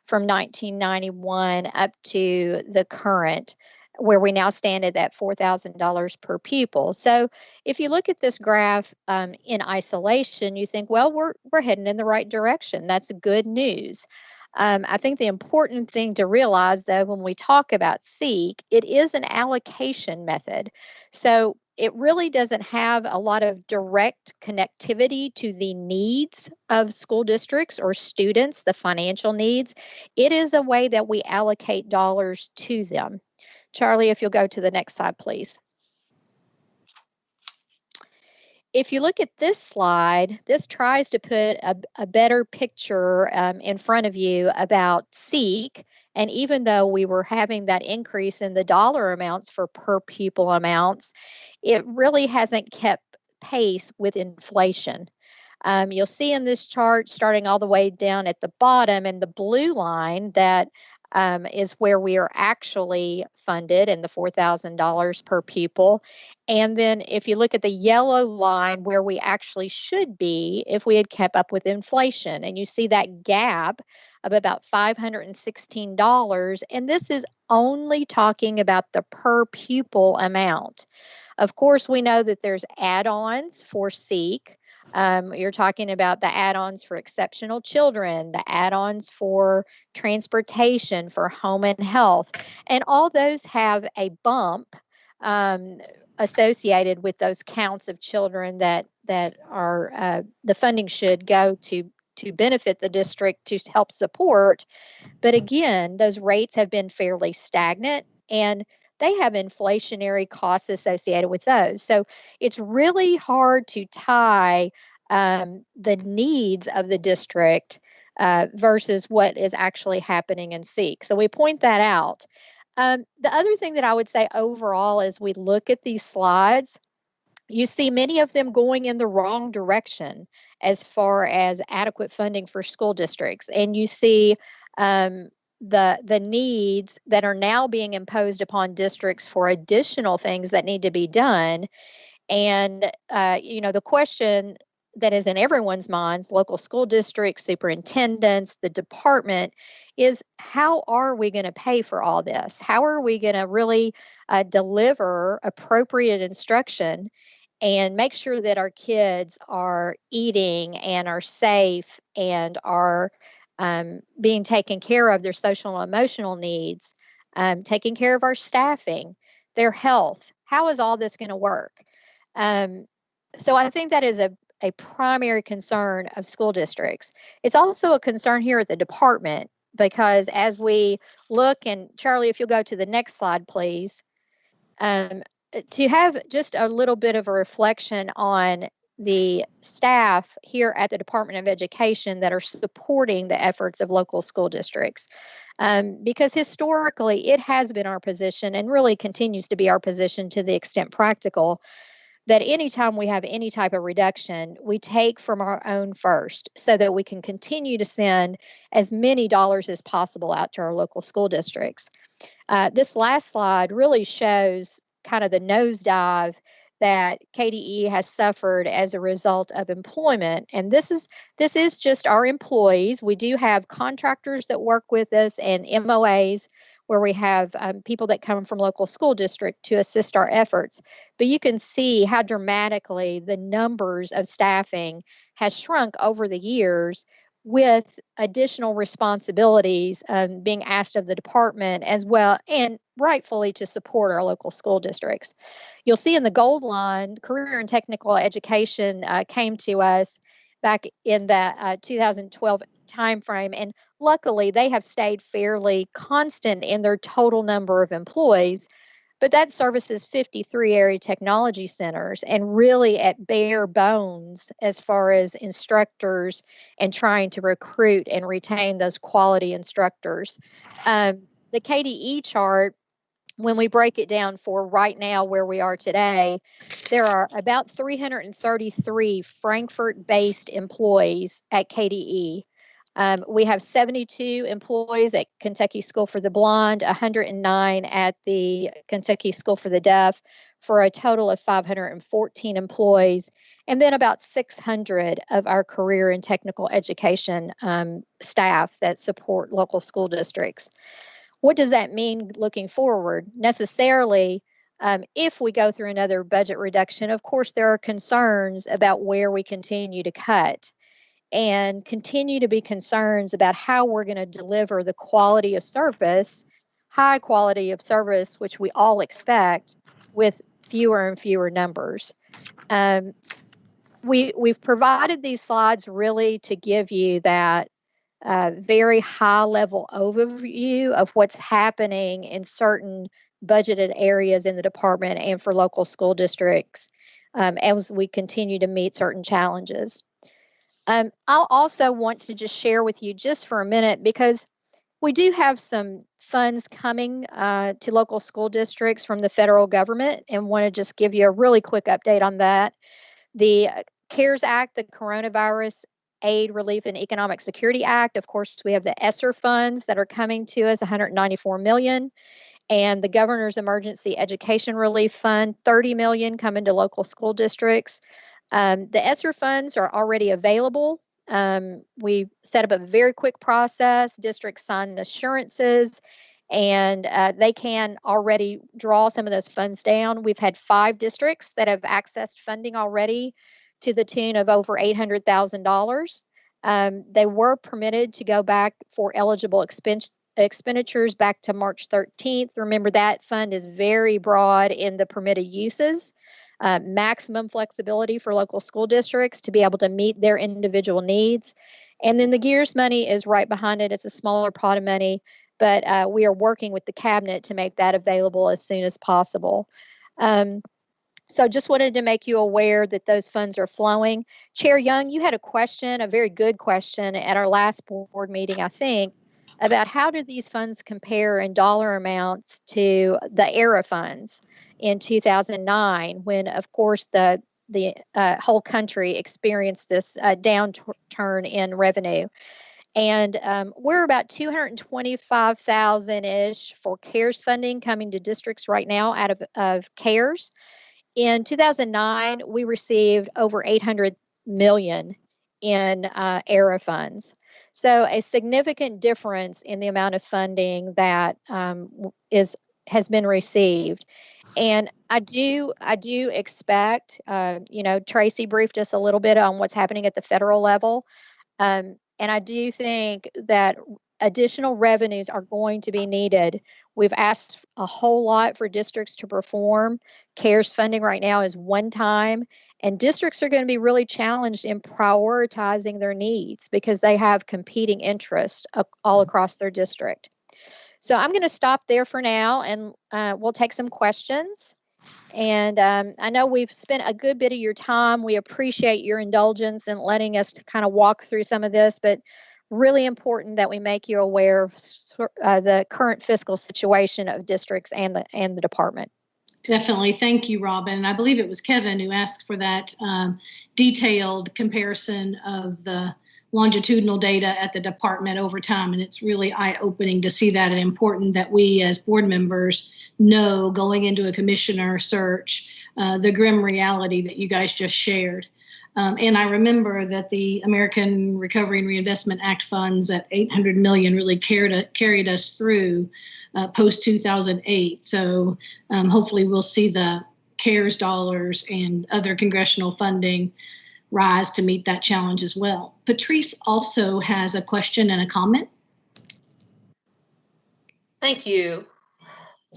from 1991 up to the current, where we now stand at that $4,000 per pupil. So if you look at this graph in isolation, you think, well, we're heading in the right direction. That's good news. I think the important thing to realize, though, when we talk about SEEK, it is an allocation method. So it really doesn't have a lot of direct connectivity to the needs of school districts or students, the financial needs. It is a way that we allocate dollars to them. Charlie, if you'll go to the next slide, please. If you look at this slide, this tries to put a better picture in front of you about SEEK. And even though we were having that increase in the dollar amounts for per pupil amounts, it really hasn't kept pace with inflation. You'll see in this chart, starting all the way down at the bottom, and the blue line that is where we are actually funded, and the $4,000 per pupil. And then if you look at the yellow line, where we actually should be if we had kept up with inflation, and you see that gap of about $516. And this is only talking about the per pupil amount. Of course, we know that there's add-ons for SEEK. You're talking about the add-ons for exceptional children, the add-ons for transportation, for home and health, and all those have a bump associated with those counts of children that are the funding should go to benefit the district to help support. But again, those rates have been fairly stagnant, and they have inflationary costs associated with those. So it's really hard to tie the needs of the district versus what is actually happening in SEEK. So we point that out. The other thing that I would say overall, as we look at these slides, you see many of them going in the wrong direction as far as adequate funding for school districts. And you see the needs that are now being imposed upon districts for additional things that need to be done. And, the question that is in everyone's minds, local school districts, superintendents, the department, is how are we going to pay for all this? How are we going to really deliver appropriate instruction and make sure that our kids are eating and are safe and are being taken care of, their social and emotional needs, taking care of our staffing, their health? How is all this going to work? So I think that is a primary concern of school districts. It's also a concern here at the department, because as we look, and Charlie, if you'll go to the next slide, please, to have just a little bit of a reflection on the staff here at the Department of Education that are supporting the efforts of local school districts. Because historically, it has been our position, and really continues to be our position to the extent practical, that anytime we have any type of reduction, we take from our own first so that we can continue to send as many dollars as possible out to our local school districts. This last slide really shows kind of the nosedive that KDE has suffered as a result of employment. And this is just our employees. We do have contractors that work with us and MOAs where we have people that come from local school district to assist our efforts. But you can see how dramatically the numbers of staffing has shrunk over the years with additional responsibilities being asked of the department as well, and rightfully to support our local school districts. You'll see in the gold line, career and technical education came to us back in the 2012 timeframe, and luckily they have stayed fairly constant in their total number of employees. But that services 53 area technology centers and really at bare bones as far as instructors and trying to recruit and retain those quality instructors. The KDE chart, when we break it down for right now where we are today, there are about 333 Frankfurt-based employees at KDE. We have 72 employees at Kentucky School for the Blind, 109 at the Kentucky School for the Deaf, for a total of 514 employees, and then about 600 of our career and technical education staff that support local school districts. What does that mean looking forward? Necessarily, if we go through another budget reduction, of course, there are concerns about where we continue to cut, and continue to be concerns about how we're going to deliver the quality of service, high quality of service, which we all expect, with fewer and fewer numbers. We've provided these slides really to give you that very high level overview of what's happening in certain budgeted areas in the department and for local school districts as we continue to meet certain challenges. I'll also want to just share with you just for a minute, because we do have some funds coming to local school districts from the federal government, and want to just give you a really quick update on that. The CARES Act, the Coronavirus Aid, Relief, and Economic Security Act. Of course, we have the ESSER funds that are coming to us, $194 million. And the Governor's Emergency Education Relief Fund, $30 million coming to local school districts. The ESSER funds are already available. We set up a very quick process. Districts sign assurances, and they can already draw some of those funds down. We've had 5 districts that have accessed funding already to the tune of over $800,000. They were permitted to go back for eligible expenditures back to March 13th. Remember, that fund is very broad in the permitted uses. Maximum flexibility for local school districts to be able to meet their individual needs. And then the GEARS money is right behind it. It's a smaller pot of money, but we are working with the cabinet to make that available as soon as possible. So just wanted to make you aware that those funds are flowing. Chair Young, you had a question, a very good question at our last board meeting, I think, about how do these funds compare in dollar amounts to the ERA funds in 2009, when, of course, the whole country experienced this downturn in revenue. And we're about $225,000-ish for CARES funding coming to districts right now out of CARES. In 2009, we received over $800 million in ERA funds. So a significant difference in the amount of funding that has been received. And I do expect, Tracy briefed us a little bit on what's happening at the federal level. And I do think that additional revenues are going to be needed. We've asked a whole lot for districts to perform. CARES funding right now is one time, and districts are going to be really challenged in prioritizing their needs because they have competing interests all across their district. So I'm going to stop there for now, and we'll take some questions. And I know we've spent a good bit of your time. We appreciate your indulgence in letting us kind of walk through some of this, but really important that we make you aware of the current fiscal situation of districts and the department. Definitely. Thank you, Robin. And I believe it was Kevin who asked for that detailed comparison of the longitudinal data at the department over time. And it's really eye-opening to see that, and important that we as board members know going into a commissioner search the grim reality that you guys just shared. And I remember that the American Recovery and Reinvestment Act funds at $800 million really carried us through post 2008. So hopefully we'll see the CARES dollars and other congressional funding rise to meet that challenge as well. Patrice also has a question and a comment. Thank you,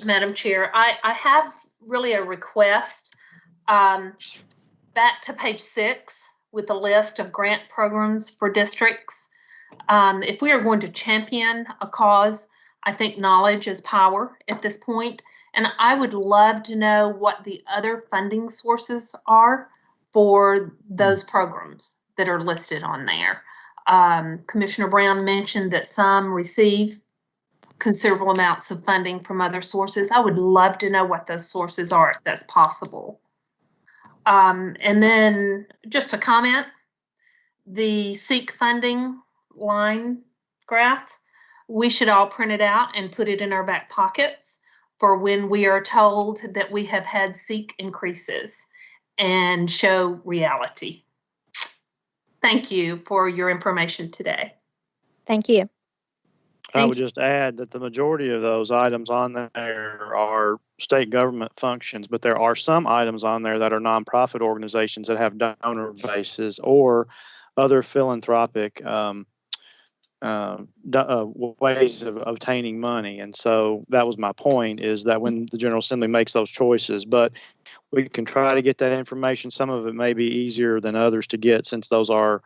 Madam Chair. I have really a request. Back to page 6 with the list of grant programs for districts. If we are going to champion a cause, I think knowledge is power at this point. And I would love to know what the other funding sources are for those programs that are listed on there. Commissioner Brown mentioned that some receive considerable amounts of funding from other sources. I would love to know what those sources are, if that's possible. And then just a comment, the SEEK funding line graph, we should all print it out and put it in our back pockets for when we are told that we have had SEEK increases, and show reality. Thank you for your information today. Thank you. I would just add that the majority of those items on there are state government functions, but there are some items on there that are nonprofit organizations that have donor bases or other philanthropic ways of obtaining money. And so that was my point, is that when the General Assembly makes those choices, but we can try to get that information. Some of it may be easier than others to get, since those are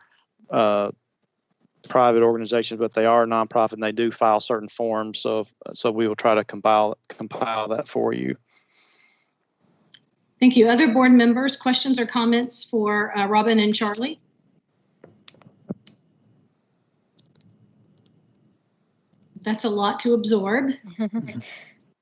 private organizations, but they are nonprofit and they do file certain forms. So we will try to compile that for you. Thank you. Other board members, questions or comments for Robin and Charlie? That's a lot to absorb.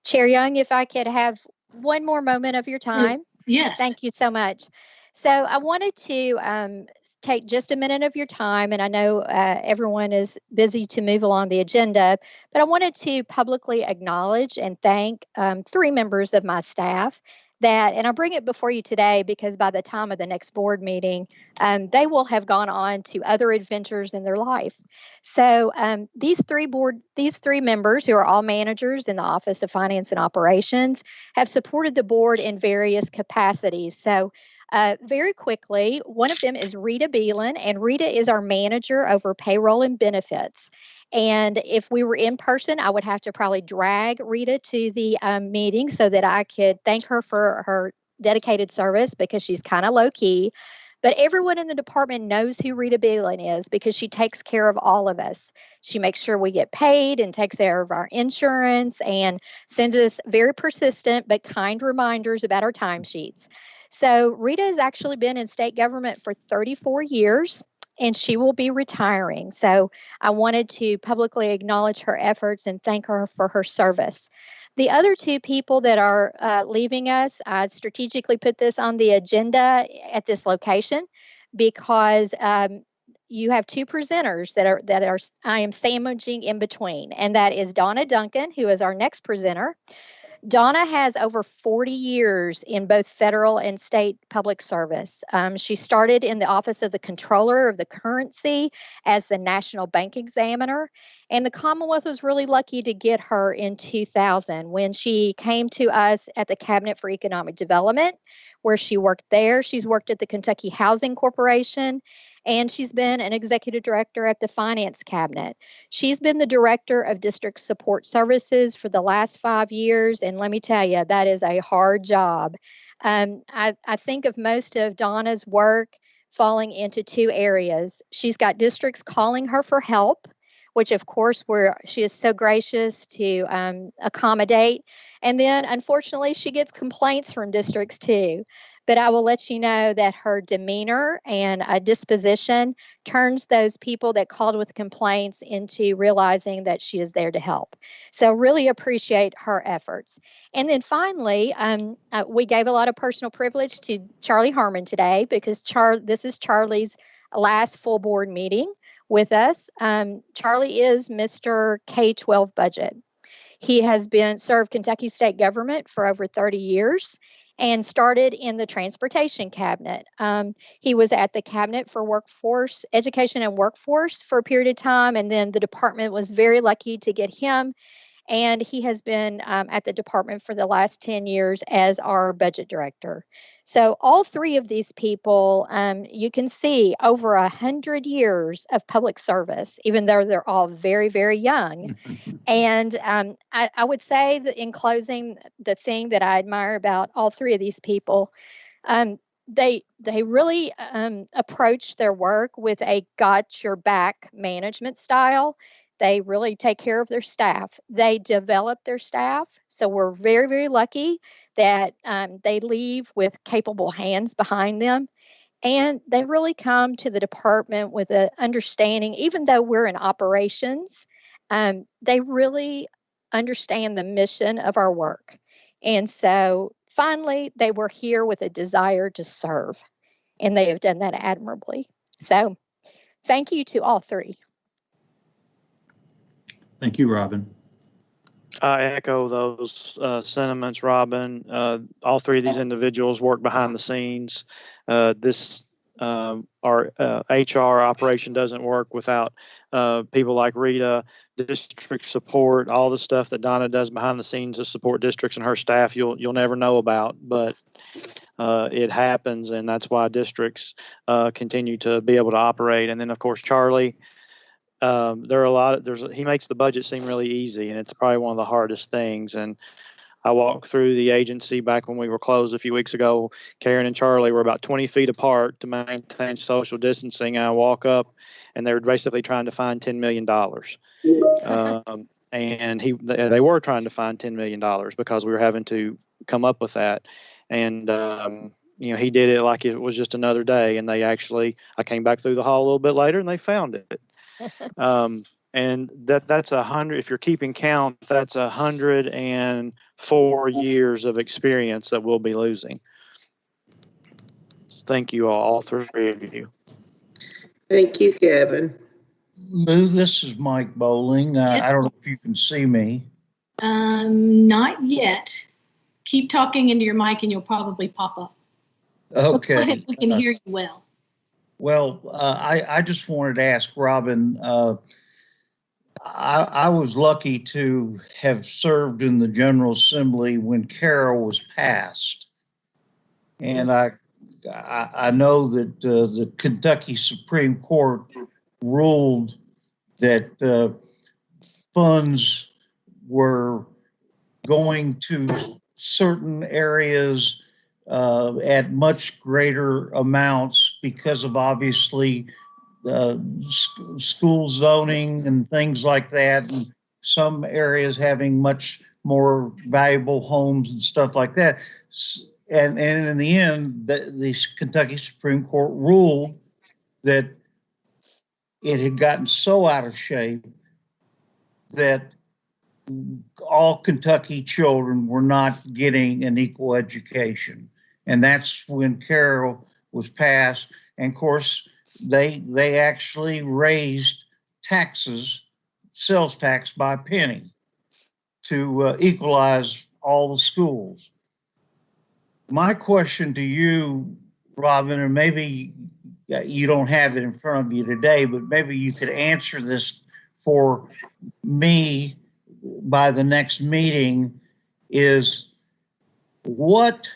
Chair Young, if I could have one more moment of your time. Yes. Thank you so much. So I wanted to take just a minute of your time, and I know everyone is busy to move along the agenda, but I wanted to publicly acknowledge and thank 3 members of my staff that, and I'll bring it before you today because by the time of the next board meeting, they will have gone on to other adventures in their life. So these three members, who are all managers in the Office of Finance and Operations, have supported the board in various capacities. So very quickly, one of them is Rita Beelan, and Rita is our manager over payroll and benefits. And if we were in person, I would have to probably drag Rita to the meeting so that I could thank her for her dedicated service, because she's kind of low key. But everyone in the department knows who Rita Beelan is because she takes care of all of us. She makes sure we get paid and takes care of our insurance and sends us very persistent but kind reminders about our timesheets. So Rita has actually been in state government for 34 years. And she will be retiring. So I wanted to publicly acknowledge her efforts and thank her for her service. The other 2 people that are leaving us, I strategically put this on the agenda at this location because you have 2 presenters that are I am sandwiching in between, and that is Donna Duncan, who is our next presenter. Donna has over 40 years in both federal and state public service. She started in the Office of the Comptroller of the Currency as the National Bank Examiner, and the Commonwealth was really lucky to get her in 2000 when she came to us at the Cabinet for Economic Development, where she worked there. She's worked at the Kentucky Housing Corporation, and she's been an executive director at the Finance Cabinet. She's been the director of district support services for the last 5 years, and let me tell you, that is a hard job. I think of most of Donna's work falling into 2 areas. She's got districts calling her for help, which of course she is so gracious to accommodate. And then unfortunately, she gets complaints from districts too. but I will let you know that her demeanor and disposition turns those people that called with complaints into realizing that she is there to help. So really appreciate her efforts. And then finally, we gave a lot of personal privilege to Charlie Harmon today because this is Charlie's last full board meeting with us. Charlie is Mr. K-12 budget. He has served Kentucky state government for over 30 years and started in the transportation cabinet. He was at the cabinet for workforce, education and workforce for a period of time, and then the department was very lucky to get him. And he has been at the department for the last 10 years as our budget director. So all three of these people, you can see over 100 years of public service, even though they're all very, very young. And I would say that in closing, the thing that I admire about all three of these people, they really approach their work with a got your back management style. They really take care of their staff. They develop their staff. So we're very, very lucky that they leave with capable hands behind them. And they really come to the department with an understanding, even though we're in operations, they really understand the mission of our work. And so finally, they were here with a desire to serve, and they have done that admirably. So thank you to all three. Thank you, Robin. I echo those sentiments, Robin. All three of these individuals work behind the scenes. Our HR operation doesn't work without people like Rita, district support, all the stuff that Donna does behind the scenes to support districts and her staff. You'll never know about, but it happens, and that's why districts continue to be able to operate. And then, of course, Charlie. He makes the budget seem really easy, and it's probably one of the hardest things. And I walked through the agency back when we were closed a few weeks ago. Karen and Charlie were about 20 feet apart to maintain social distancing. I walk up, and they were basically trying to find $10 million. And they were trying to find $10 million because we were having to come up with that. And he did it like it was just another day. And I came back through the hall a little bit later, and they found it. And that's 100, if you're keeping count, that's 104 years of experience that we'll be losing. So thank you all three of you. Thank you, Kevin. Lou, this is Mike Bowling. I don't know if you can see me. Not yet. Keep talking into your mic and you'll probably pop up. Okay. We can hear you well. Well, I just wanted to ask Robin, I was lucky to have served in the General Assembly when Carroll was passed. And I know that the Kentucky Supreme Court ruled that funds were going to certain areas at much greater amounts because of obviously school zoning and things like that, and some areas having much more valuable homes and stuff like that. And in the end, the Kentucky Supreme Court ruled that it had gotten so out of shape that all Kentucky children were not getting an equal education. And that's when Carroll was passed. And of course, they actually raised taxes, sales tax by a penny to equalize all the schools. My question to you, Robin, and maybe you don't have it in front of you today, but maybe you could answer this for me by the next meeting, is what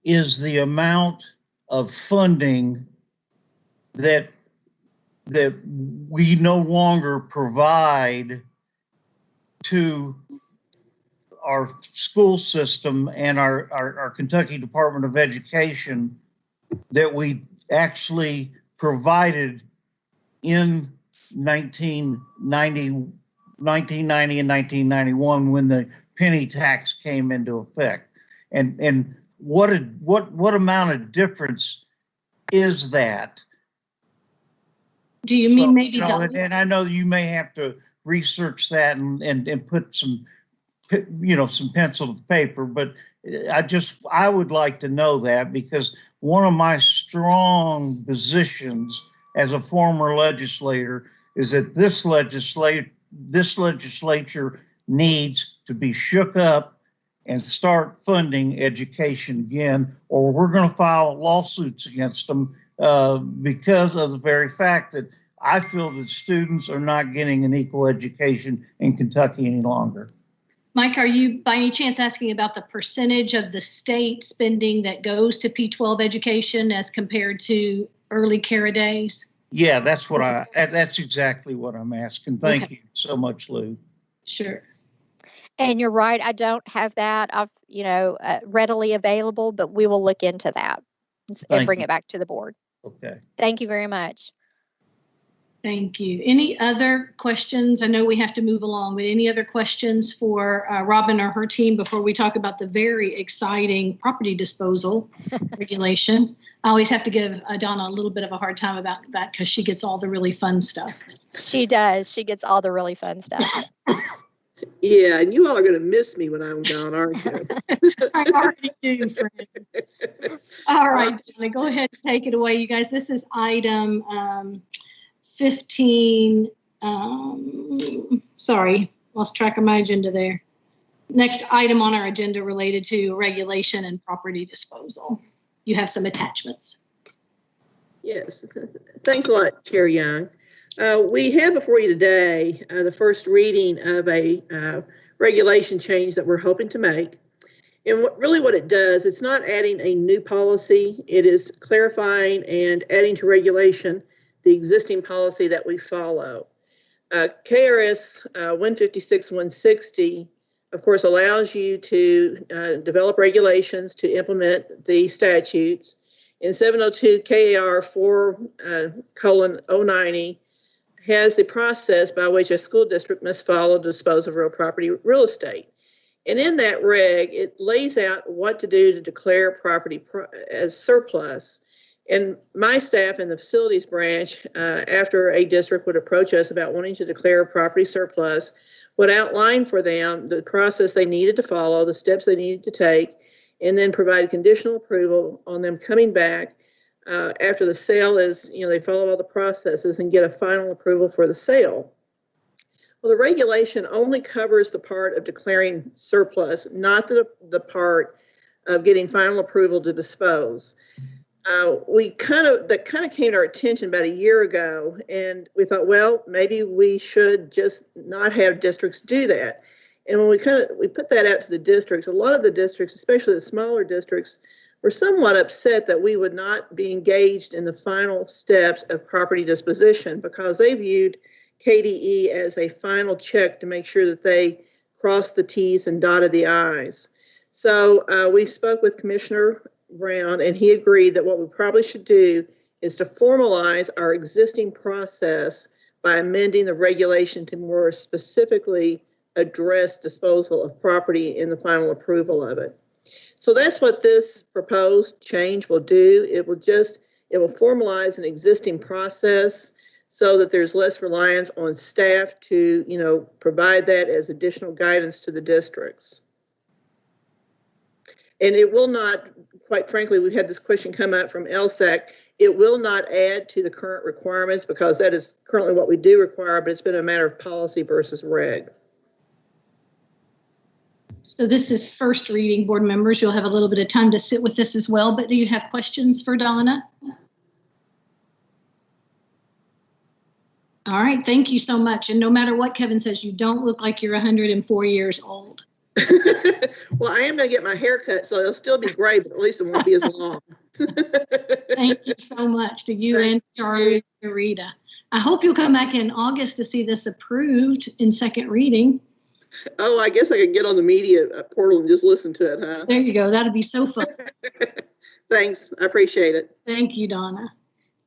is the amount of funding that we no longer provide to our school system and our Kentucky Department of Education that we actually provided in 1990 and 1991 when the penny tax came into effect? And what amount of difference is that? Do you mean maybe you know, and I know you may have to research that and put some, you know, some pencil to paper, but I would like to know that, because one of my strong positions as a former legislator is that this legislature needs to be shook up and start funding education again, or we're going to file lawsuits against them because of the very fact that I feel that students are not getting an equal education in Kentucky any longer. Mike, are you by any chance asking about the percentage of the state spending that goes to P-12 education as compared to early care days? Yeah, that's exactly what I'm asking. Thank you so much, Lou. Sure. And you're right, I don't have that readily available, but we will look into that and bring it back to the board. Okay. Thank you very much. Thank you. Any other questions? I know we have to move along, but any other questions for Robin or her team before we talk about the very exciting property disposal regulation? I always have to give Donna a little bit of a hard time about that because she gets all the really fun stuff. She does. She gets all the really fun stuff. Yeah, and you all are going to miss me when I'm gone, aren't you? I already do, friend. All right, Donna, go ahead and take it away, you guys. This is item 15, sorry, lost track of my agenda there. Next item on our agenda related to regulation and property disposal. You have some attachments. Yes, thanks a lot, Chair Young. We have before you today the first reading of a regulation change that we're hoping to make. And what it does, it's not adding a new policy, it is clarifying and adding to regulation the existing policy that we follow. KRS 156-160, of course, allows you to develop regulations to implement the statutes. In 702 KAR 4:090 has the process by which a school district must follow to dispose of real property, real estate. And in that reg, it lays out what to do to declare property as surplus. And my staff in the facilities branch, after a district would approach us about wanting to declare a property surplus, would outline for them the process they needed to follow, the steps they needed to take, and then provide conditional approval on them coming back after the sale is, they follow all the processes and get a final approval for the sale. Well, the regulation only covers the part of declaring surplus, not the part of getting final approval to dispose. That kind of came to our attention about a year ago, and we thought, well, maybe we should just not have districts do that. And when we put that out to the districts, a lot of the districts, especially the smaller districts, were somewhat upset that we would not be engaged in the final steps of property disposition because they viewed KDE as a final check to make sure that they crossed the T's and dotted the I's. So we spoke with Commissioner Brown, and he agreed that what we probably should do is to formalize our existing process by amending the regulation to more specifically address disposal of property in the final approval of it. So that's what this proposed change will do. It will formalize an existing process so that there's less reliance on staff to, provide that as additional guidance to the districts. And it will not, quite frankly, we've had this question come out from LSAC, it will not add to the current requirements because that is currently what we do require, but it's been a matter of policy versus reg. So this is first reading, board members. You'll have a little bit of time to sit with this as well, but do you have questions for Donna? All right, thank you so much. And no matter what Kevin says, you don't look like you're 104 years old. Well, I am going to get my hair cut, so it'll still be gray, but at least it won't be as long. Thank you so much to you and Charlie and Rita. I hope you'll come back in August to see this approved in second reading. Oh, I guess I can get on the media portal and just listen to it, huh? There you go. That'll be so fun. Thanks. I appreciate it. Thank you, Donna.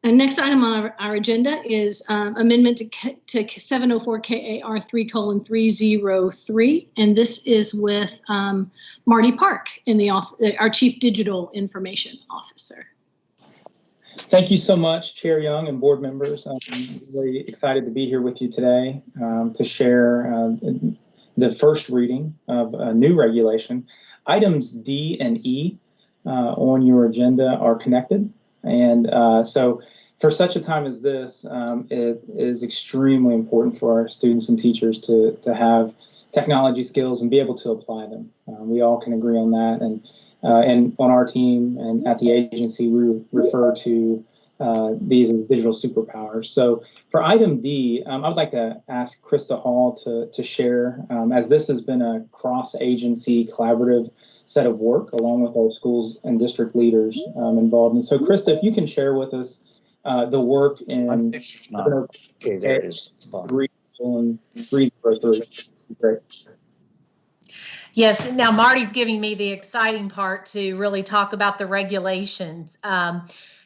Next item on our agenda is amendment to 704 KAR 3:303, and this is with Marty Park in the our Chief Digital Information Officer. Thank you so much, Chair Young and board members. I'm really excited to be here with you today to share the first reading of a new regulation. Items D and E on your agenda are connected. And so for such a time as this, it is extremely important for our students and teachers to have technology skills and be able to apply them. We all can agree on that. And on our team and at the agency, we refer to these as digital superpowers. So for item D, I would like to ask Krista Hall to share, as this has been a cross-agency collaborative set of work along with our schools and district leaders involved. And so Krista, if you can share with us the work in 3:303. Great. Yes, now Marty's giving me the exciting part to really talk about the regulations.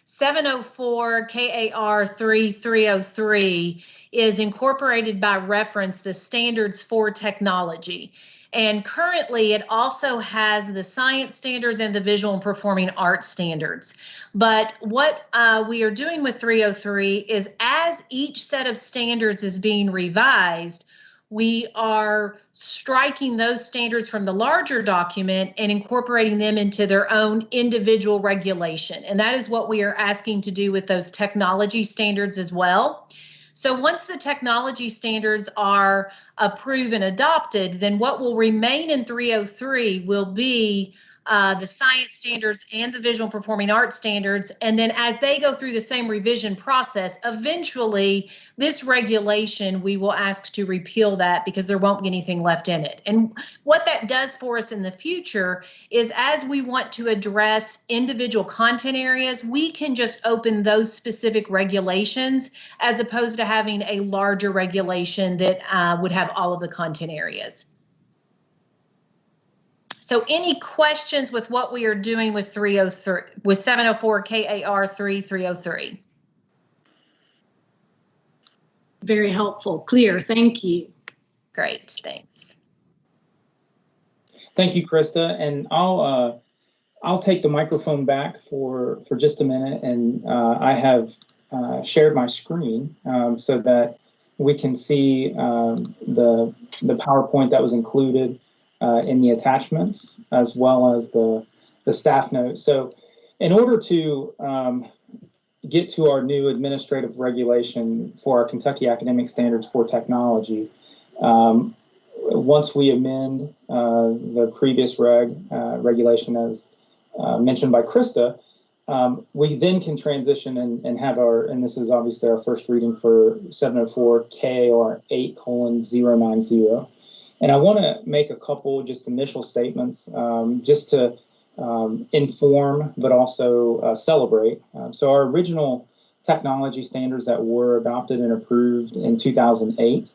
704 KAR 3:303 is incorporated by reference the standards for technology. And currently it also has the science standards and the visual and performing arts standards. But what we are doing with 303 is as each set of standards is being revised, we are striking those standards from the larger document and incorporating them into their own individual regulation. And that is what we are asking to do with those technology standards as well. So once the technology standards are approved and adopted, then what will remain in 303 will be the science standards and the visual and performing arts standards. And then as they go through the same revision process, eventually this regulation, we will ask to repeal that because there won't be anything left in it. And what that does for us in the future is as we want to address individual content areas, we can just open those specific regulations as opposed to having a larger regulation that would have all of the content areas. So any questions with what we are doing with 303, with 704 KAR 3:303? Very helpful, clear, thank you. Great, thanks. Thank you, Krista. And I'll take the microphone back for just a minute, and I have shared my screen so that we can see the PowerPoint that was included in the attachments, as well as the staff notes. So in order to get to our new administrative regulation for our Kentucky Academic Standards for Technology, once we amend the previous regulation as mentioned by Krista, we then can transition and have and this is obviously our first reading for 704 KAR 8:090. And I want to make a couple just initial statements just to inform, but also celebrate. So our original technology standards that were adopted and approved in 2008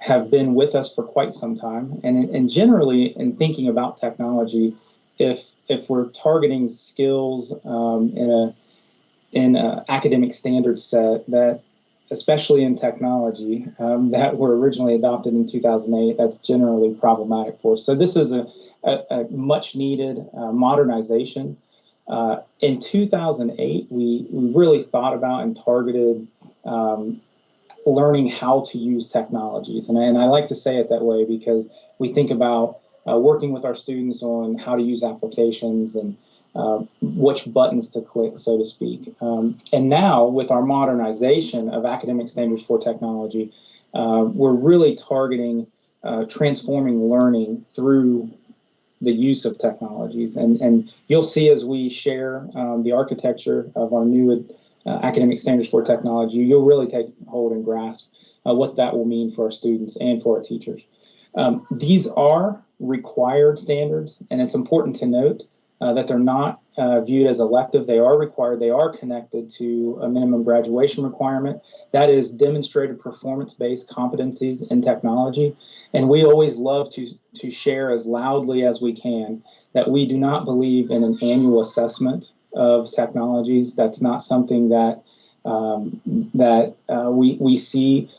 have been with us for quite some time. And generally, in thinking about technology, if we're targeting skills in an academic standard set that, especially in technology, that were originally adopted in 2008, that's generally problematic for us. So this is a much needed modernization. In 2008, we really thought about and targeted learning how to use technologies. And I like to say it that way because we think about working with our students on how to use applications and which buttons to click, so to speak. And now with our modernization of academic standards for technology, we're really targeting transforming learning through the use of technologies. And you'll see as we share the architecture of our new academic standards for technology, you'll really take hold and grasp what that will mean for our students and for our teachers. These are required standards, and it's important to note that they're not viewed as elective. They are required. They are connected to a minimum graduation requirement. That is demonstrated performance-based competencies in technology. And we always love to share as loudly as we can that we do not believe in an annual assessment of technologies. That's not something that that we see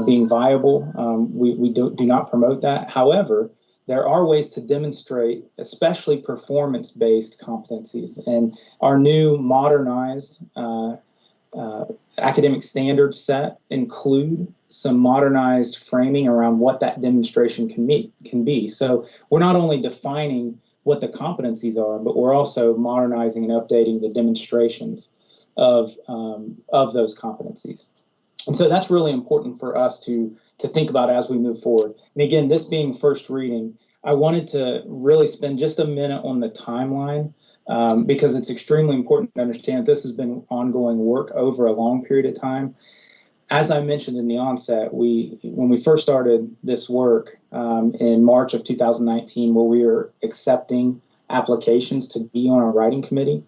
being viable. We do not promote that. However, there are ways to demonstrate, especially performance-based competencies. And our new modernized academic standard set include some modernized framing around what that demonstration can be. So we're not only defining what the competencies are, but we're also modernizing and updating the demonstrations of those competencies. And so that's really important for us to think about as we move forward. And again, this being first reading, I wanted to really spend just a minute on the timeline because it's extremely important to understand this has been ongoing work over a long period of time. As I mentioned in the onset, when we first started this work in March of 2019, where we were accepting applications to be on our writing committee,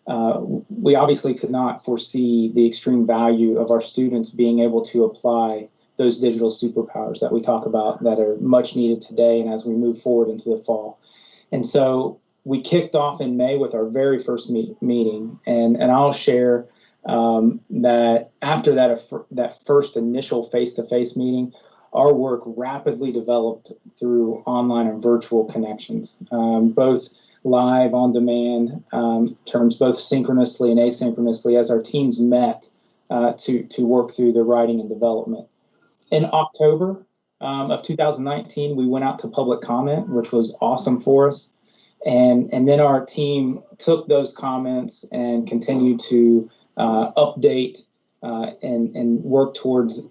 we obviously could not foresee the extreme value of our students being able to apply those digital superpowers that we talk about that are much needed today and as we move forward into the fall. And so we kicked off in May with our very first meeting, and I'll share that after that first initial face-to-face meeting, our work rapidly developed through online and virtual connections, both live, on demand, terms both synchronously and asynchronously as our teams met to work through the writing and development. In October of 2019, we went out to public comment, which was awesome for us. And then our team took those comments and continued to update and work towards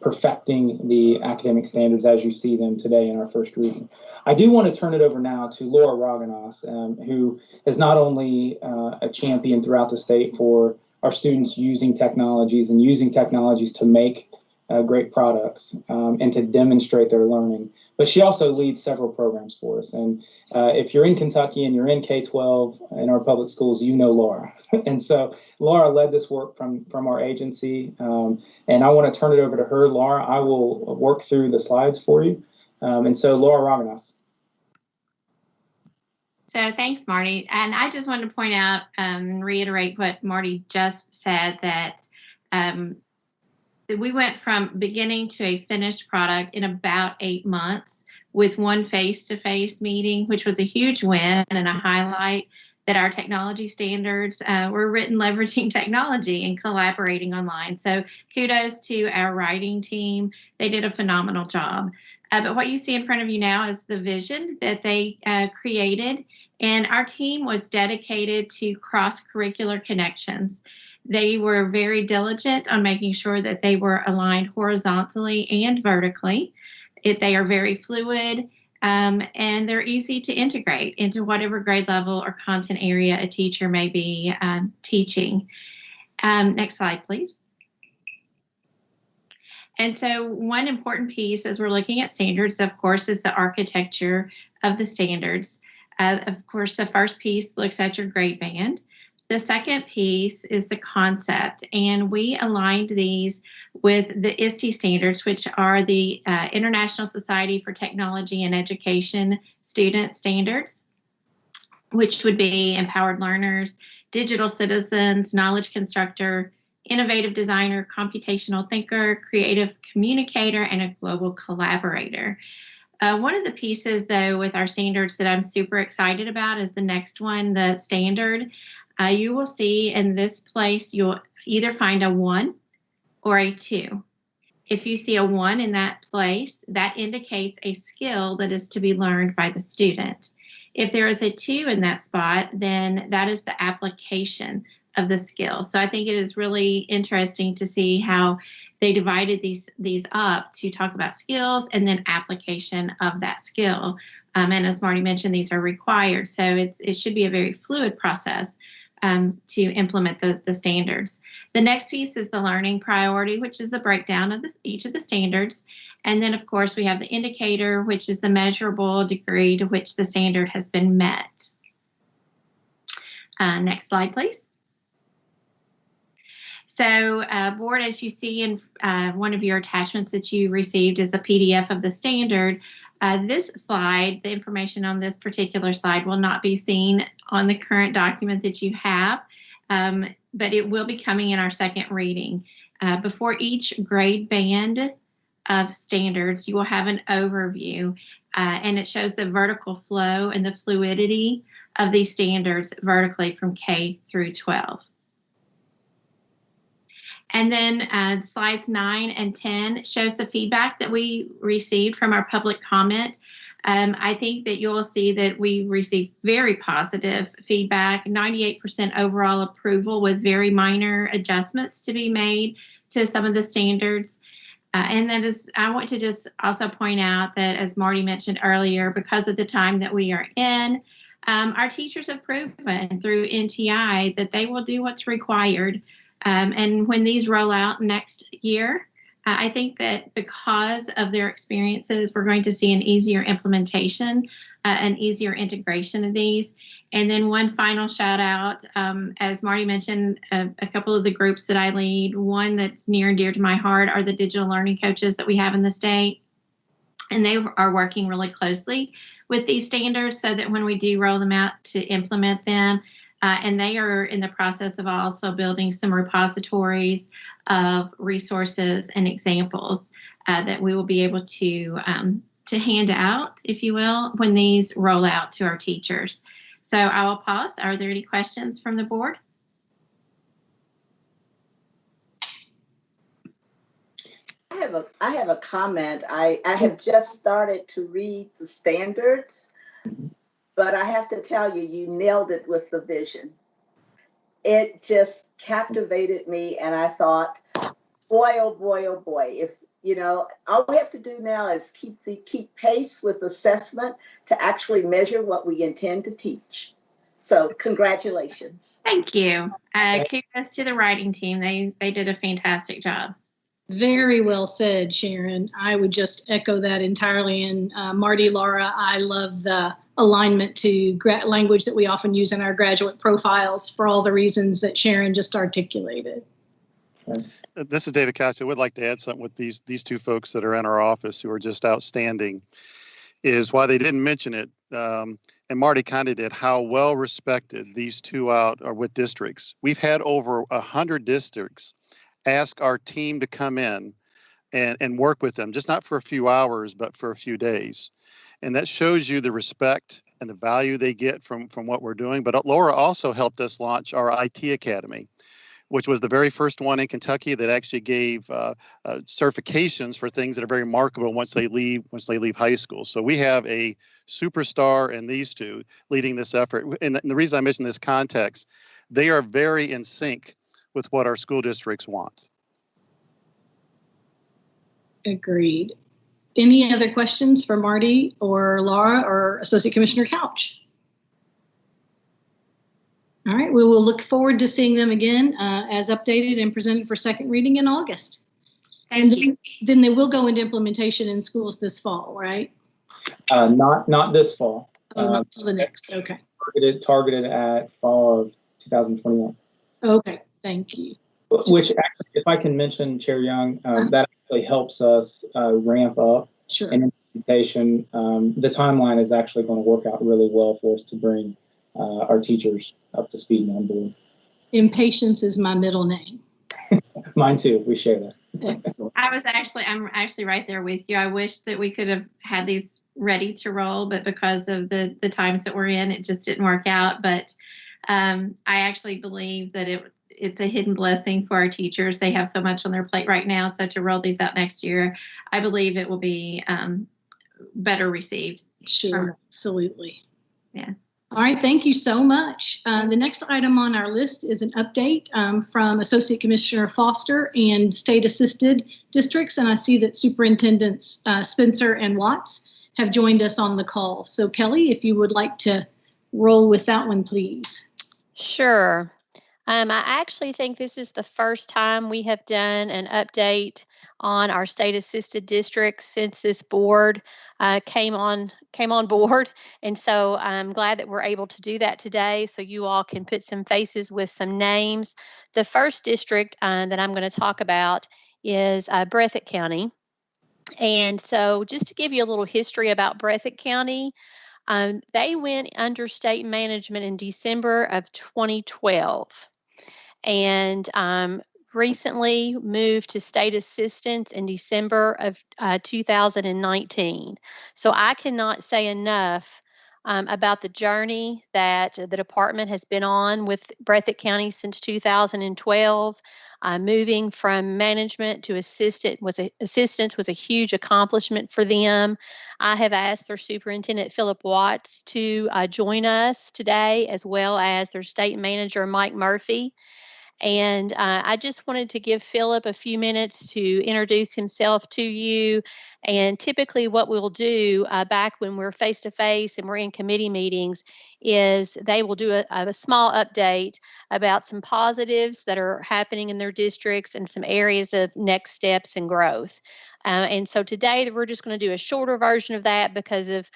perfecting the academic standards as you see them today in our first reading. I do want to turn it over now to Laura Raganos, who is not only a champion throughout the state for our students using technologies and using technologies to make great products and to demonstrate their learning, but she also leads several programs for us. And if you're in Kentucky and you're in K-12 in our public schools, you know Laura. And so Laura led this work from our agency, and I want to turn it over to her. Laura, I will work through the slides for you. And so Laura Raganos. So thanks, Marty. And I just wanted to point out and reiterate what Marty just said, that we went from beginning to a finished product in about 8 months with one face-to-face meeting, which was a huge win and a highlight that our technology standards were written leveraging technology and collaborating online. So kudos to our writing team. They did a phenomenal job. But what you see in front of you now is the vision that they created. And our team was dedicated to cross-curricular connections. They were very diligent on making sure that they were aligned horizontally and vertically. They are very fluid, and they're easy to integrate into whatever grade level or content area a teacher may be teaching. Next slide, please. And so one important piece as we're looking at standards, of course, is the architecture of the standards. Of course, the first piece looks at your grade band. The second piece is the concept, and we aligned these with the ISTE standards, which are the International Society for Technology and Education student standards, which would be empowered learners, digital citizens, knowledge constructor, innovative designer, computational thinker, creative communicator, and a global collaborator. One of the pieces, though, with our standards that I'm super excited about is the next one, the standard. You will see in this place, you'll either find a 1 or a 2. If you see a 1 in that place, that indicates a skill that is to be learned by the student. If there is a 2 in that spot, then that is the application of the skill. So I think it is really interesting to see how they divided these up to talk about skills and then application of that skill. And as Marty mentioned, these are required. So it should be a very fluid process to implement the standards. The next piece is the learning priority, which is a breakdown of each of the standards. And then, of course, we have the indicator, which is the measurable degree to which the standard has been met. Next slide, please. So board, as you see in one of your attachments that you received is the PDF of the standard. This slide, the information on this particular slide will not be seen on the current document that you have. but it will be coming in our second reading. Before each grade band of standards, you will have an overview, and it shows the vertical flow and the fluidity of these standards vertically from K through 12. And then slides 9 and 10 shows the feedback that we received from our public comment. I think that you'll see that we received very positive feedback, 98% overall approval with very minor adjustments to be made to some of the standards. And that is, I want to just also point out that, as Marty mentioned earlier, because of the time that we are in, our teachers have proven through NTI that they will do what's required. And when these roll out next year, I think that because of their experiences, we're going to see an easier implementation, an easier integration of these. And then one final shout out, as Marty mentioned, a couple of the groups that I lead, one that's near and dear to my heart are the digital learning coaches that we have in the state. And they are working really closely with these standards so that when we do roll them out to implement them, and they are in the process of also building some repositories of resources and examples that we will be able to hand out, if you will, when these roll out to our teachers. So I will pause. Are there any questions from the board? I have a comment. I have just started to read the standards, but I have to tell you, you nailed it with the vision. It just captivated me, and I thought, boy, oh boy, oh boy. If all we have to do now is keep pace with assessment to actually measure what we intend to teach. So congratulations. Thank you. Kudos to the writing team. They did a fantastic job. Very well said, Sharon. I would just echo that entirely. And Marty, Laura, I love the alignment to language that we often use in our graduate profiles for all the reasons that Sharon just articulated. This is David Couch. I would like to add something with these two folks that are in our office who are just outstanding. Is why they didn't mention it, and Marty kind of did, how well respected these two out are with districts. We've had over 100 districts ask our team to come in and work with them, just not for a few hours, but for a few days. And that shows you the respect and the value they get from what we're doing. But Laura also helped us launch our IT Academy, which was the very first one in Kentucky that actually gave certifications for things that are very remarkable once they leave high school. So we have a superstar in these two leading this effort. And the reason I mention this context, they are very in sync with what our school districts want. Agreed. Any other questions for Marty or Laura or Associate Commissioner Couch? All right, we will look forward to seeing them again as updated and presented for second reading in August. And then they will go into implementation in schools this fall, right? Not this fall. Oh, not until the next, okay. Targeted at fall of 2021. Okay, thank you. Which actually, if I can mention, Chair Young, that actually helps us ramp up in implementation. The timeline is actually going to work out really well for us to bring our teachers up to speed and on board. Impatience is my middle name. Mine too. We share that. Excellent. I'm actually right there with you. I wish that we could have had these ready to roll, but because of the times that we're in, it just didn't work out. But I actually believe that it's a hidden blessing for our teachers. They have so much on their plate right now. So to roll these out next year, I believe it will be better received. Sure, absolutely. Yeah. All right, thank you so much. The next item on our list is an update from Associate Commissioner Foster and state-assisted districts, and I see that Superintendents Spencer and Watts have joined us on the call. So Kelly, if you would like to roll with that one, please. Sure. I actually think this is the first time we have done an update on our state-assisted districts since this board came on board. And so I'm glad that we're able to do that today so you all can put some faces with some names. The first district that I'm going to talk about is Breathitt County. And so just to give you a little history about Breathitt County, they went under state management in December of 2012. and recently moved to state assistant in December of 2019. So I cannot say enough about the journey that the department has been on with Breathitt County since 2012. Moving from management to assistant was a huge accomplishment for them. I have asked their superintendent, Philip Watts, to join us today, as well as their state manager, Mike Murphy. And I just wanted to give Philip a few minutes to introduce himself to you. And typically what we'll do back when we're face-to-face and we're in committee meetings is they will do a small update about some positives that are happening in their districts and some areas of next steps and growth. And so today we're just going to do a shorter version of that because of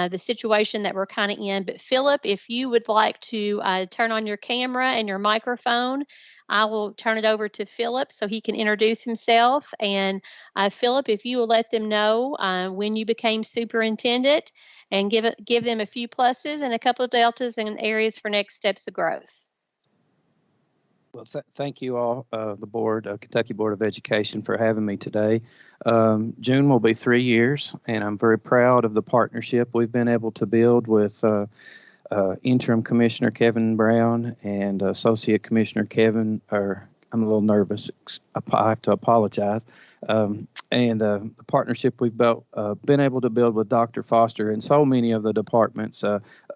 the situation that we're kind of in. But Philip, if you would like to turn on your camera and your microphone, I will turn it over to Philip so he can introduce himself. And Philip, if you will let them know when you became superintendent and give them a few pluses and a couple of deltas and areas for next steps of growth. Well, thank you all, the board, Kentucky Board of Education, for having me today. June will be 3 years, and I'm very proud of the partnership we've been able to build with Interim Commissioner Kevin Brown and Associate Commissioner Kevin, I'm a little nervous, I have to apologize. And the partnership we've been able to build with Dr. Foster and so many of the departments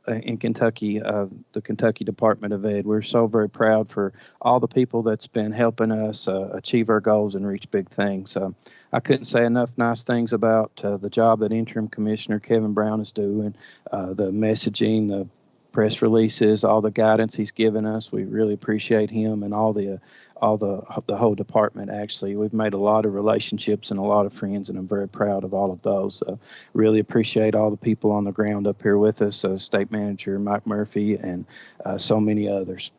in Kentucky, the Kentucky Department of Ed. We're so very proud for all the people that's been helping us achieve our goals and reach big things. I couldn't say enough nice things about the job that Interim Commissioner Kevin Brown is doing, the messaging, the press releases, all the guidance he's given us. We really appreciate him and all the whole department. Actually, we've made a lot of relationships and a lot of friends, and I'm very proud of all of those. Really appreciate all the people on the ground up here with us, State Manager Mike Murphy and so many others.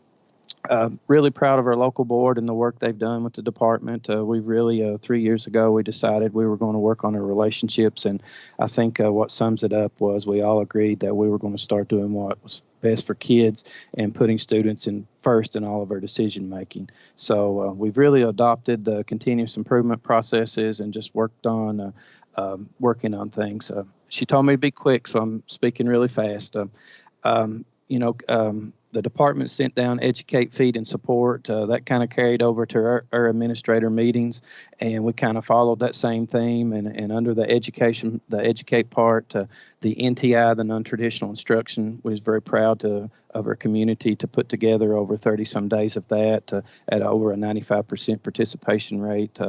Really proud of our local board and the work they've done with the department. We really, 3 years ago, we decided we were going to work on our relationships, and I think what sums it up was we all agreed that we were going to start doing what was best for kids and putting students in first in all of our decision making. So we've really adopted the continuous improvement processes and just worked on working on things. She told me to be quick, so I'm speaking really fast. The department sent down educate, feed, and support. That kind of carried over to our administrator meetings, and we kind of followed that same theme. And under the educate part, the NTI, the non-traditional instruction, was very proud of our community to put together over 30-some days of that at over a 95% participation rate.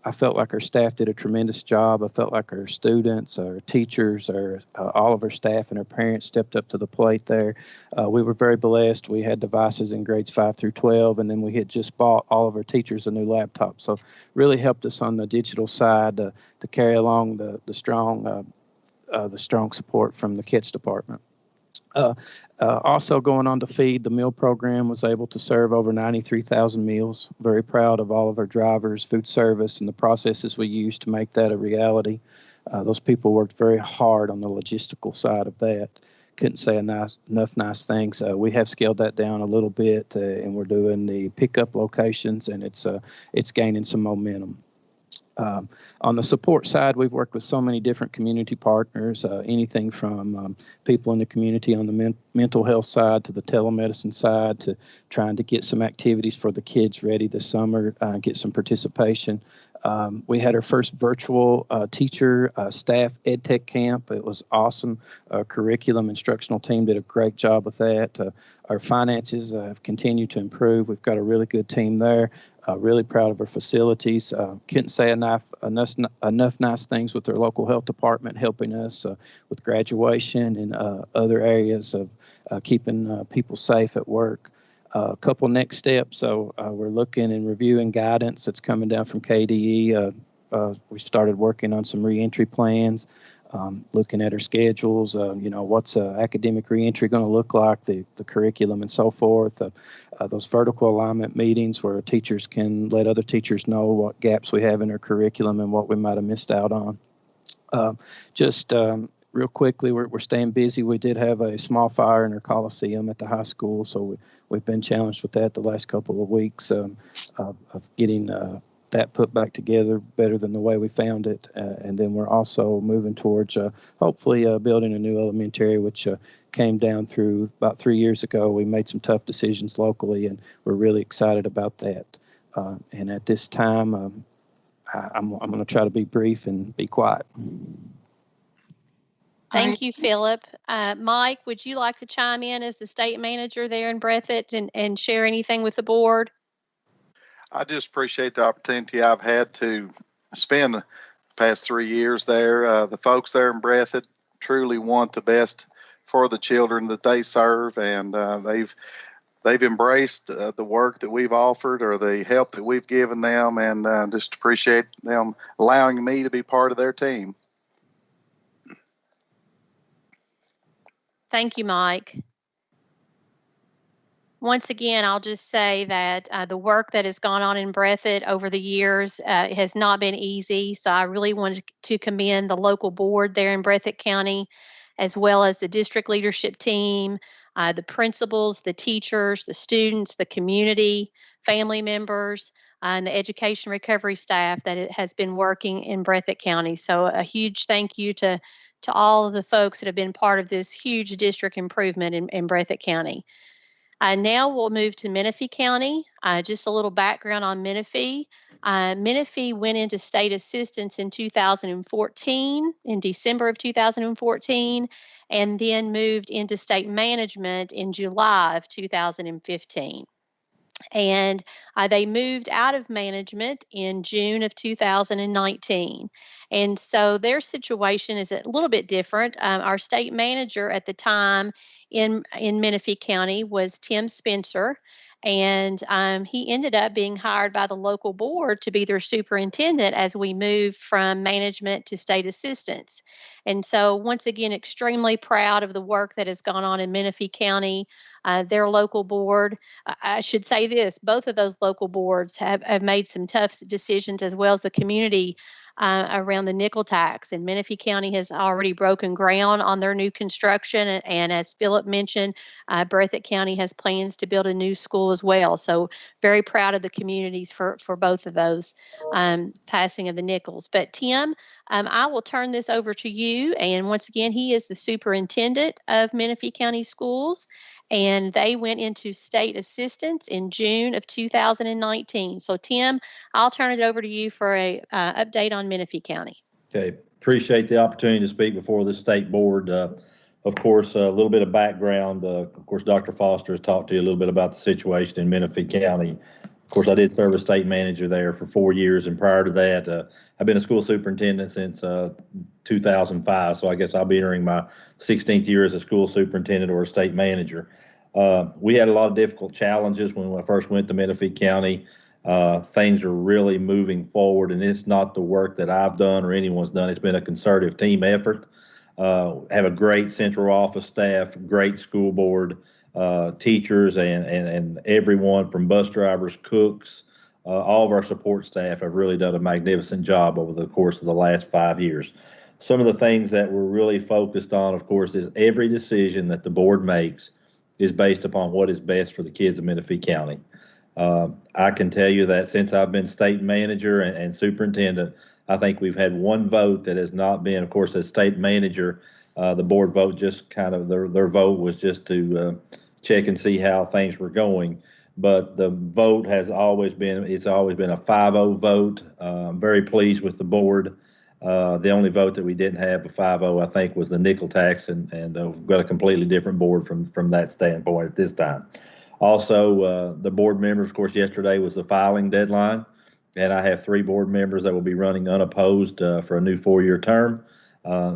I felt like our staff did a tremendous job. I felt like our students, our teachers, all of our staff and our parents stepped up to the plate there. We were very blessed. We had devices in grades 5 through 12, and then we had just bought all of our teachers a new laptop. So really helped us on the digital side to carry along the strong support from the KITS department. Also going on to feed, the meal program was able to serve over 93,000 meals. Very proud of all of our drivers, food service, and the processes we used to make that a reality. Those people worked very hard on the logistical side of that. Couldn't say enough nice things. We have scaled that down a little bit, and we're doing the pickup locations, and it's gaining some momentum. On the support side, we've worked with so many different community partners, anything from people in the community on the mental health side to the telemedicine side to trying to get some activities for the kids ready this summer, get some participation. We had our first virtual teacher staff ed tech camp. It was awesome. Our curriculum instructional team did a great job with that. Our finances have continued to improve. We've got a really good team there. Really proud of our facilities. Couldn't say enough nice things with our local health department helping us with graduation and other areas of keeping people safe at work. A couple next steps. So we're looking and reviewing guidance that's coming down from KDE. We started working on some reentry plans, looking at our schedules, what's academic reentry going to look like, the curriculum and so forth. Those vertical alignment meetings where teachers can let other teachers know what gaps we have in our curriculum and what we might have missed out on. real quickly, we're staying busy. We did have a small fire in our Coliseum at the high school, so we've been challenged with that the last couple of weeks of getting that put back together better than the way we found it. And then we're also moving towards hopefully building a new elementary, which came down through about 3 years ago. We made some tough decisions locally, and we're really excited about that. And at this time, I'm going to try to be brief and be quiet. Thank you, Philip. Mike, would you like to chime in as the state manager there in Breathitt and share anything with the board? I just appreciate the opportunity I've had to spend the past 3 years there. The folks there in Breathitt truly want the best for the children that they serve, and they've embraced the work that we've offered or the help that we've given them, and just appreciate them allowing me to be part of their team. Thank you, Mike. Once again, I'll just say that the work that has gone on in Breathitt over the years has not been easy. So I really wanted to commend the local board there in Breathitt County, as well as the district leadership team, the principals, the teachers, the students, the community, family members, and the education recovery staff that has been working in Breathitt County. So a huge thank you to all of the folks that have been part of this huge district improvement in Breathitt County. Now we'll move to Menifee County. Just a little background on Menifee. Menifee went into state assistance in 2014, in December of 2014, and then moved into state management in July of 2015. And they moved out of management in June of 2019. And so their situation is a little bit different. Our state manager at the time in Menifee County was Tim Spencer, and he ended up being hired by the local board to be their superintendent as we moved from management to state assistance. And so once again, extremely proud of the work that has gone on in Menifee County. Their local board, I should say this, both of those local boards have made some tough decisions, as well as the community around the nickel tax. And Menifee County has already broken ground on their new construction. And as Philip mentioned, Breathitt County has plans to build a new school as well. So very proud of the communities for both of those passing of the nickels. But Tim, I will turn this over to you. And once again, he is the superintendent of Menifee County Schools, and they went into state assistance in June of 2019. So Tim, I'll turn it over to you for a update on Menifee County. Okay, appreciate the opportunity to speak before the state board. Of course, a little bit of background. Of course, Dr. Foster has talked to you a little bit about the situation in Menifee County. Of course, I did serve as state manager there for 4 years, and prior to that, I've been a school superintendent since 2005. So I guess I'll be entering my 16th year as a school superintendent or a state manager. We had a lot of difficult challenges when I first went to Menifee County. Things are really moving forward, and it's not the work that I've done or anyone's done. It's been a concerted team effort. Have a great central office staff, great school board, teachers, and everyone from bus drivers, cooks, all of our support staff have really done a magnificent job over the course of the last 5 years. Some of the things that we're really focused on, of course, is every decision that the board makes is based upon what is best for the kids of Menifee County. I can tell you that since I've been state manager and superintendent, I think we've had one vote that has not been, of course, as state manager, the board vote just kind of, their vote was just to check and see how things were going. But the vote has always been, it's always been a 5-0 vote. I'm very pleased with the board. The only vote that we didn't have a 5-0, I think, was the nickel tax, and we've got a completely different board from that standpoint at this time. Also, the board members, of course, yesterday was the filing deadline, and I have 3 board members that will be running unopposed for a new 4-year term.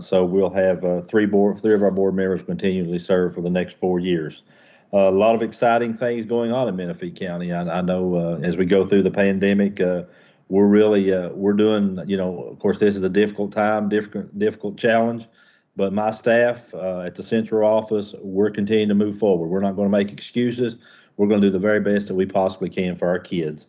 So we'll have 3 of our board members continually serve for the next 4 years. A lot of exciting things going on in Menifee County. I know as we go through the pandemic, we're really we're doing, of course, this is a difficult time, difficult challenge. But my staff at the central office, we're continuing to move forward. We're not going to make excuses. We're going to do the very best that we possibly can for our kids.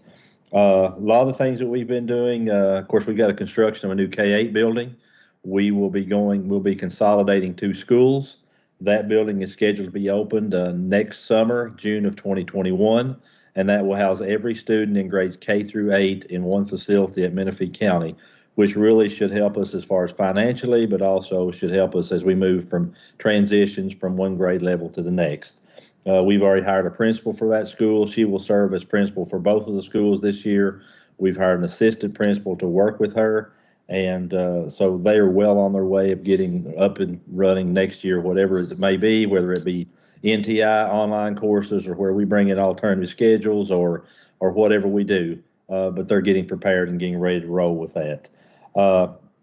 A lot of the things that we've been doing, of course, we've got a construction of a new K-8 building. we'll be consolidating 2 schools. That building is scheduled to be opened next summer, June of 2021, and that will house every student in grades K through 8 in one facility at Menifee County, which really should help us as far as financially, but also should help us as we move from transitions from one grade level to the next. We've already hired a principal for that school. She will serve as principal for both of the schools this year. We've hired an assistant principal to work with her. And so they are well on their way of getting up and running next year, whatever it may be, whether it be NTI online courses or where we bring in alternative schedules or whatever we do. But they're getting prepared and getting ready to roll with that.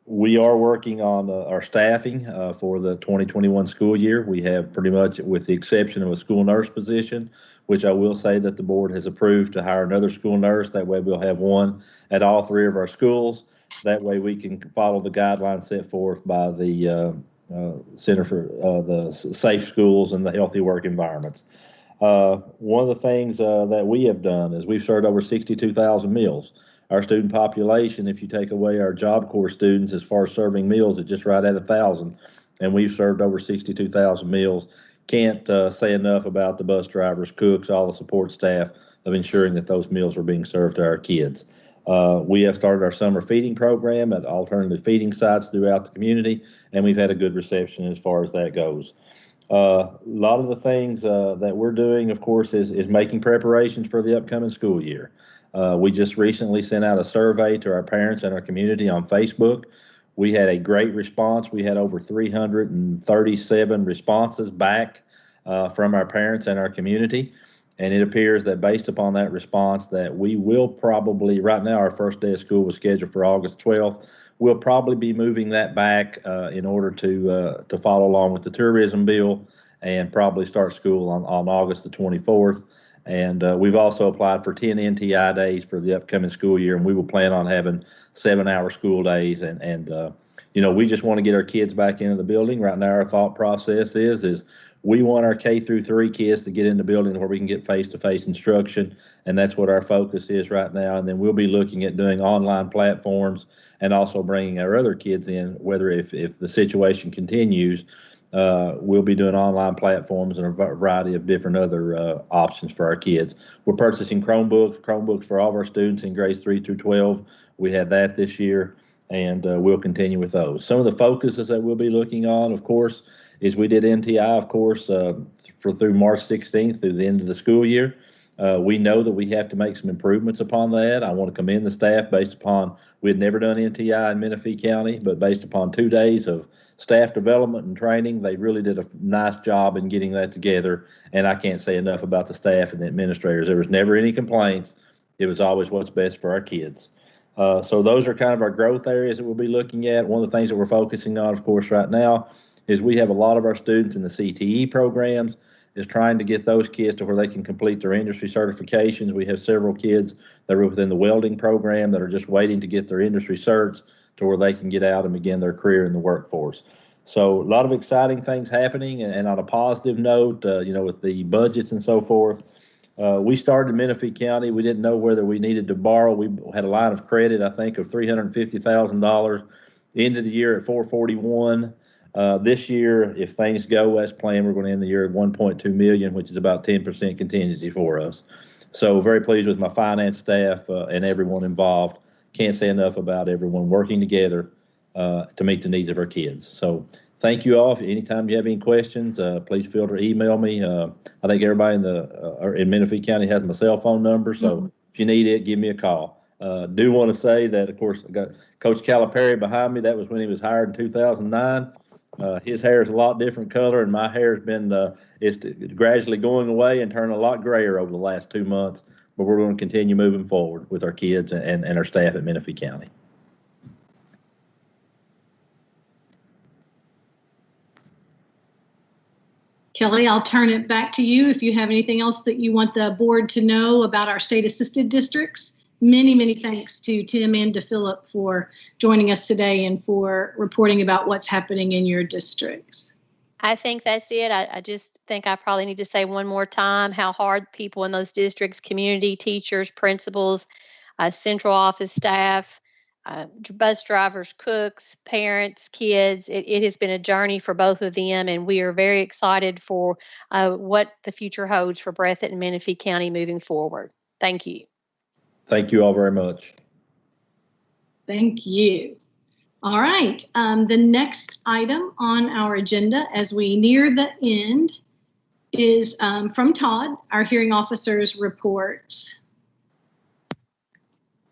We are working on our staffing for the 2021 school year. We have pretty much, with the exception of a school nurse position, which I will say that the board has approved to hire another school nurse. That way we'll have one at all 3 of our schools. That way we can follow the guidelines set forth by the Center for the Safe Schools and the Healthy Work Environments. One of the things that we have done is we've served over 62,000 meals. Our student population, if you take away our Job Corps students, as far as serving meals, is just right at 1,000, and we've served over 62,000 meals. Can't say enough about the bus drivers, cooks, all the support staff of ensuring that those meals are being served to our kids. We have started our summer feeding program at alternative feeding sites throughout the community, and we've had a good reception as far as that goes. A lot of the things that we're doing, of course, is making preparations for the upcoming school year. We just recently sent out a survey to our parents and our community on Facebook. We had a great response. We had over 337 responses back from our parents and our community. And it appears that based upon that response that we will probably, right now our first day of school was scheduled for August 12th. We'll probably be moving that back in order to follow along with the tourism bill and probably start school on August the 24th. And we've also applied for 10 NTI days for the upcoming school year, and we will plan on having 7-hour school days. And you know, we just want to get our kids back into the building. Right now our thought process is we want our K through 3 kids to get in the building where we can get face-to-face instruction, and that's what our focus is right now. And then we'll be looking at doing online platforms and also bringing our other kids in, whether if the situation continues, we'll be doing online platforms and a variety of different other options for our kids. We're purchasing Chromebooks for all of our students in grades 3 through 12. We had that this year, and we'll continue with those. Some of the focuses that we'll be looking on, of course, is we did NTI, of course, through March 16th through the end of the school year. We know that we have to make some improvements upon that. I want to commend the staff based upon, we had never done NTI in Menifee County, but based upon 2 days of staff development and training, they really did a nice job in getting that together. And I can't say enough about the staff and the administrators. There was never any complaints. It was always what's best for our kids. So those are kind of our growth areas that we'll be looking at. One of the things that we're focusing on, of course, right now is we have a lot of our students in the CTE programs, is trying to get those kids to where they can complete their industry certifications. We have several kids that are within the welding program that are just waiting to get their industry certs to where they can get out and begin their career in the workforce. So a lot of exciting things happening. And on a positive note, you know, with the budgets and so forth, we started in Menifee County. We didn't know whether we needed to borrow. We had a line of credit, I think, of $350,000. Into the year at $441,000. This year, if things go as planned, we're going to end the year at $1.2 million, which is about 10% contingency for us. So very pleased with my finance staff and everyone involved. Can't say enough about everyone working together to meet the needs of our kids. So thank you all. Anytime you have any questions, please feel free to email me. I think everybody in Menifee County has my cell phone number, so if you need it, give me a call. Do want to say that, of course, I got Coach Calipari behind me. That was when he was hired in 2009. His hair is a lot different color, and my hair has been it's gradually going away and turning a lot grayer over the last 2 months. But we're going to continue moving forward with our kids and our staff at Menifee County. Kelly, I'll turn it back to you if you have anything else that you want the board to know about our state-assisted districts. Many, many thanks to Tim and to Philip for joining us today and for reporting about what's happening in your districts. I think that's it. I just think I probably need to say one more time how hard people in those districts, community, teachers, principals, central office staff, bus drivers, cooks, parents, kids. It has been a journey for both of them, and we are very excited for what the future holds for Breathitt and Menifee County moving forward. Thank you. Thank you all very much. Thank you. All right. The next item on our agenda as we near the end is from Todd, our hearing officer's report.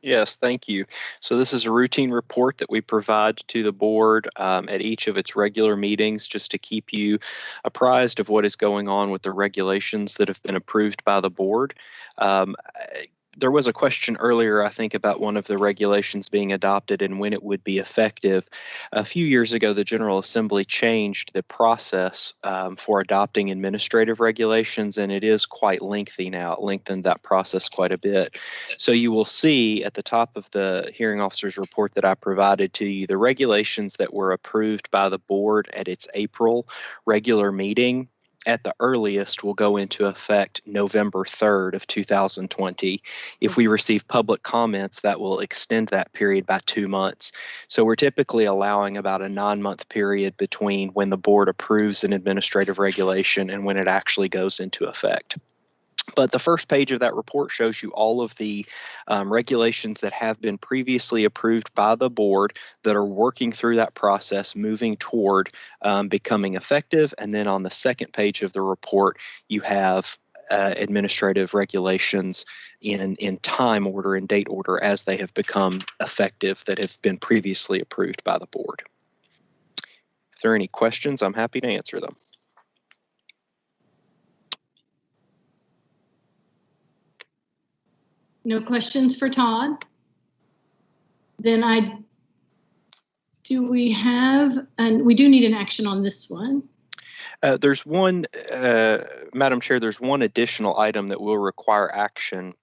Yes, thank you. So this is a routine report that we provide to the board at each of its regular meetings, just to keep you apprised of what is going on with the regulations that have been approved by the board. There was a question earlier, I think, about one of the regulations being adopted and when it would be effective. A few years ago, the General Assembly changed the process for adopting administrative regulations, and it is quite lengthy now. It lengthened that process quite a bit. So you will see at the top of the hearing officer's report that I provided to you, the regulations that were approved by the board at its April regular meeting at the earliest will go into effect November 3rd of 2020. If we receive public comments, that will extend that period by 2 months. So we're typically allowing about a 9-month period between when the board approves an administrative regulation and when it actually goes into effect. But the first page of that report shows you all of the regulations that have been previously approved by the board that are working through that process, moving toward becoming effective. And then on the second page of the report, you have administrative regulations in time order and date order as they have become effective that have been previously approved by the board. If there are any questions, I'm happy to answer them. No questions for Todd? Then we have, and we do need an action on this one. There's one, Madam Chair, there's one additional item that will require action.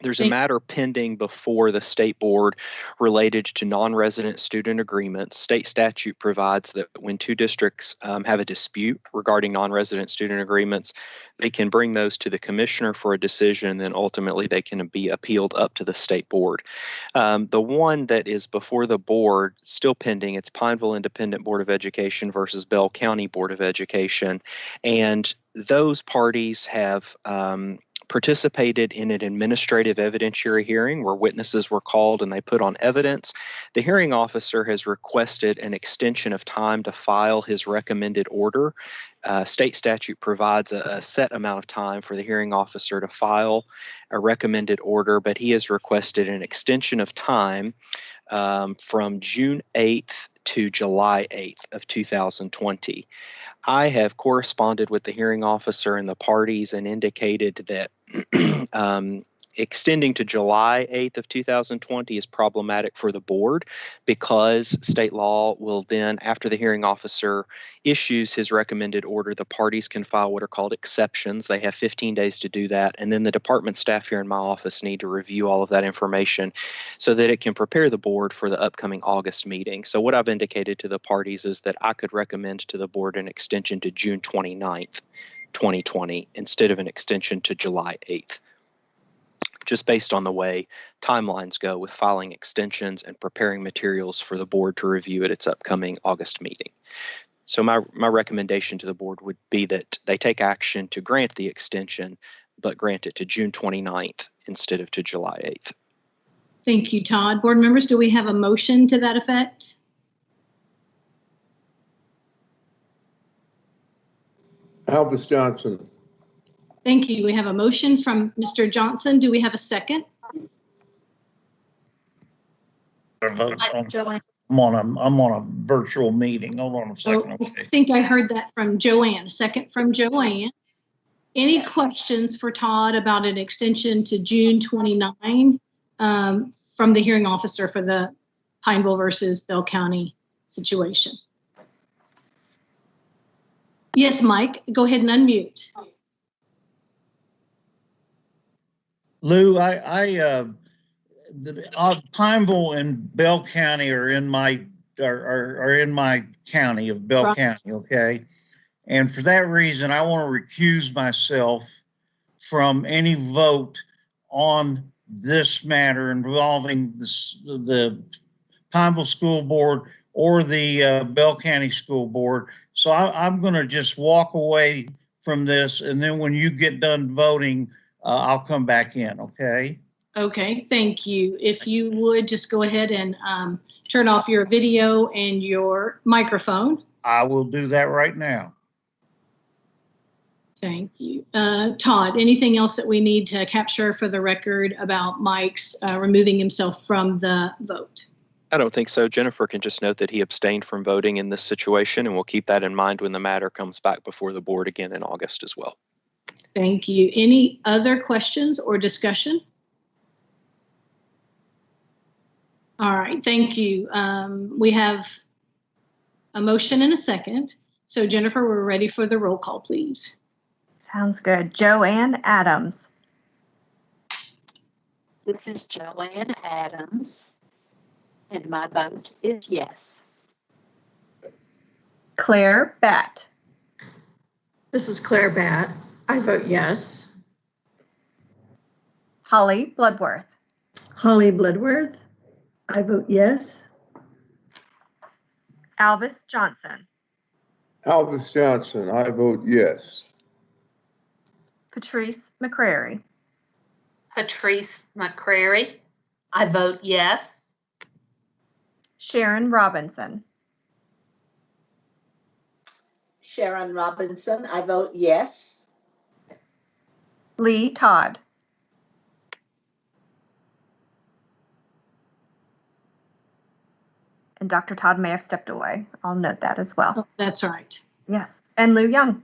There's a matter pending before the state board related to non-resident student agreements. State statute provides that when two districts have a dispute regarding non-resident student agreements, they can bring those to the commissioner for a decision, and then ultimately they can be appealed up to the state board. The one that is before the board, still pending, it's Pineville Independent Board of Education versus Bell County Board of Education. And those parties have participated in an administrative evidentiary hearing where witnesses were called and they put on evidence. The hearing officer has requested an extension of time to file his recommended order. State statute provides a set amount of time for the hearing officer to file a recommended order, but he has requested an extension of time from June 8th to July 8th of 2020. I have corresponded with the hearing officer and the parties and indicated that extending to July 8th of 2020 is problematic for the board because state law will then, after the hearing officer issues his recommended order, the parties can file what are called exceptions. They have 15 days to do that. And then the department staff here in my office need to review all of that information so that it can prepare the board for the upcoming August meeting. So what I've indicated to the parties is that I could recommend to the board an extension to June 29th, 2020, instead of an extension to July 8th. Just based on the way timelines go with filing extensions and preparing materials for the board to review at its upcoming August meeting. So my recommendation to the board would be that they take action to grant the extension, but grant it to June 29th instead of to July 8th. Thank you, Todd. Board members, do we have a motion to that effect? Alvis Johnson. Thank you. We have a motion from Mr. Johnson. Do we have a second? I'm on a virtual meeting. Hold on a second. I think I heard that from Joanne. A second from Joanne. Any questions for Todd about an extension to June 29 from the hearing officer for the Pineville versus Bell County situation? Yes, Mike, go ahead and unmute. Lou, Pineville and Bell County are in my county of Bell County, okay? And for that reason, I want to recuse myself from any vote on this matter involving the Pineville School Board or the Bell County School Board. So I'm going to just walk away from this, and then when you get done voting, I'll come back in, okay? Okay, thank you. If you would just go ahead and turn off your video and your microphone. I will do that right now. Thank you. Todd, anything else that we need to capture for the record about Mike's removing himself from the vote? I don't think so. Jennifer can just note that he abstained from voting in this situation, and we'll keep that in mind when the matter comes back before the board again in August as well. Thank you. Any other questions or discussion? All right, thank you. We have a motion and a second. So Jennifer, we're ready for the roll call, please. Sounds good. Joanne Adams. This is Joanne Adams, and my vote is yes. Claire Batt. This is Claire Batt. I vote yes. Holly Bloodworth. Holly Bloodworth. I vote yes. Alvis Johnson. Alvis Johnson, I vote yes. Patrice McCrary. Patrice McCrary. I vote yes. Sharon Robinson. Sharon Robinson, I vote yes. Lee Todd. And Dr. Todd may have stepped away. I'll note that as well. Oh, that's right. Yes. And Lou Young.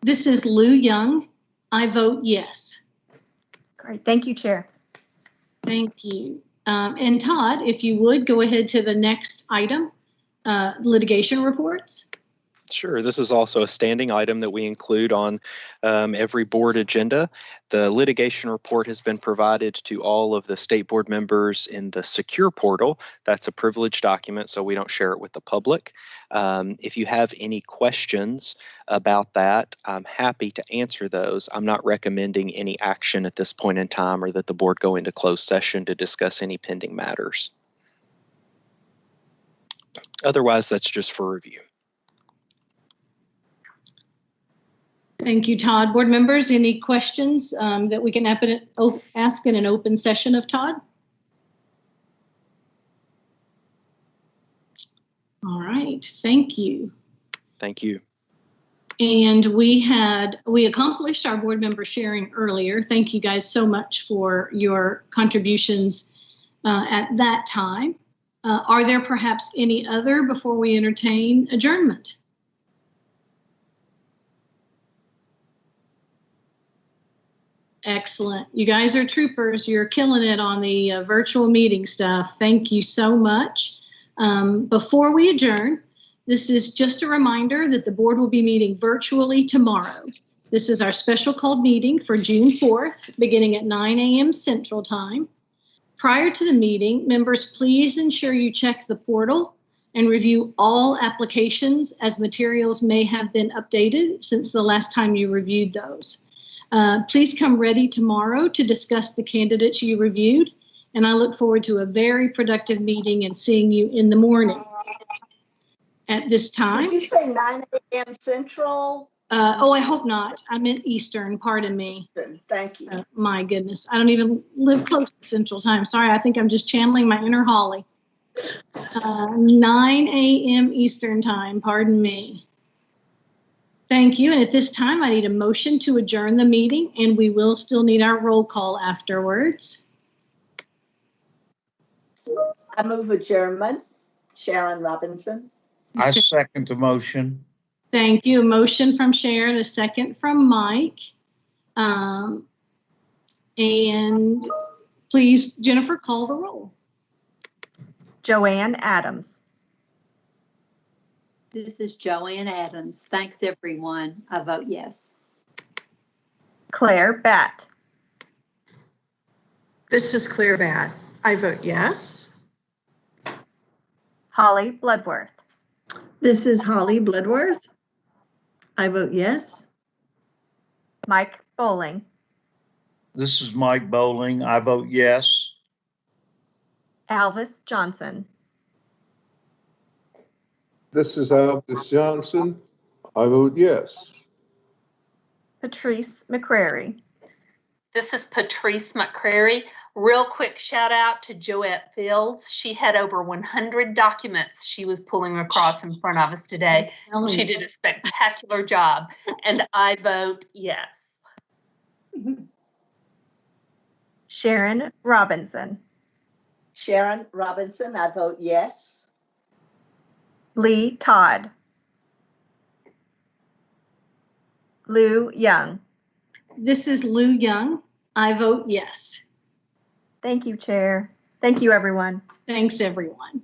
This is Lou Young. I vote yes. Great. Thank you, Chair. Thank you. And Todd, if you would go ahead to the next item, litigation reports. Sure. This is also a standing item that we include on every board agenda. The litigation report has been provided to all of the state board members in the secure portal. That's a privileged document, so we don't share it with the public. If you have any questions about that, I'm happy to answer those. I'm not recommending any action at this point in time or that the board go into closed session to discuss any pending matters. Otherwise, that's just for review. Thank you, Todd. Board members, any questions that we can ask in an open session of Todd? All right, thank you. Thank you. And we accomplished our board member sharing earlier. Thank you guys so much for your contributions at that time. Are there perhaps any other before we entertain adjournment? Excellent. You guys are troopers. You're killing it on the virtual meeting stuff. Thank you so much. Before we adjourn, this is just a reminder that the board will be meeting virtually tomorrow. This is our special called meeting for June 4th, beginning at 9 a.m. Central Time. Prior to the meeting, members, please ensure you check the portal and review all applications, as materials may have been updated since the last time you reviewed those. Please come ready tomorrow to discuss the candidates you reviewed, and I look forward to a very productive meeting and seeing you in the morning. At this time. Did you say 9 a.m. Central? Oh, I hope not. I meant Eastern, pardon me. Thank you. My goodness, I don't even live close to Central Time. Sorry, I think I'm just channeling my inner Holly. 9 a.m. Eastern Time, pardon me. Thank you. And at this time, I need a motion to adjourn the meeting, and we will still need our roll call afterwards. I move adjournment. Sharon Robinson. I second the motion. Thank you. A motion from Sharon, a second from Mike. And please, Jennifer, call the roll. Joanne Adams. This is Joanne Adams. Thanks, everyone. I vote yes. Claire Batt. This is Claire Batt. I vote yes. Holly Bloodworth. This is Holly Bloodworth. I vote yes. Mike Bowling. This is Mike Bowling. I vote yes. Alvis Johnson. This is Alvis Johnson. I vote yes. Patrice McCrary. This is Patrice McCrary. Real quick shout out to Joette Fields. She had over 100 documents she was pulling across in front of us today. She did a spectacular job, and I vote yes. Sharon Robinson. Sharon Robinson, I vote yes. Lee Todd. Lou Young. This is Lou Young. I vote yes. Thank you, Chair. Thank you, everyone. Thanks, everyone.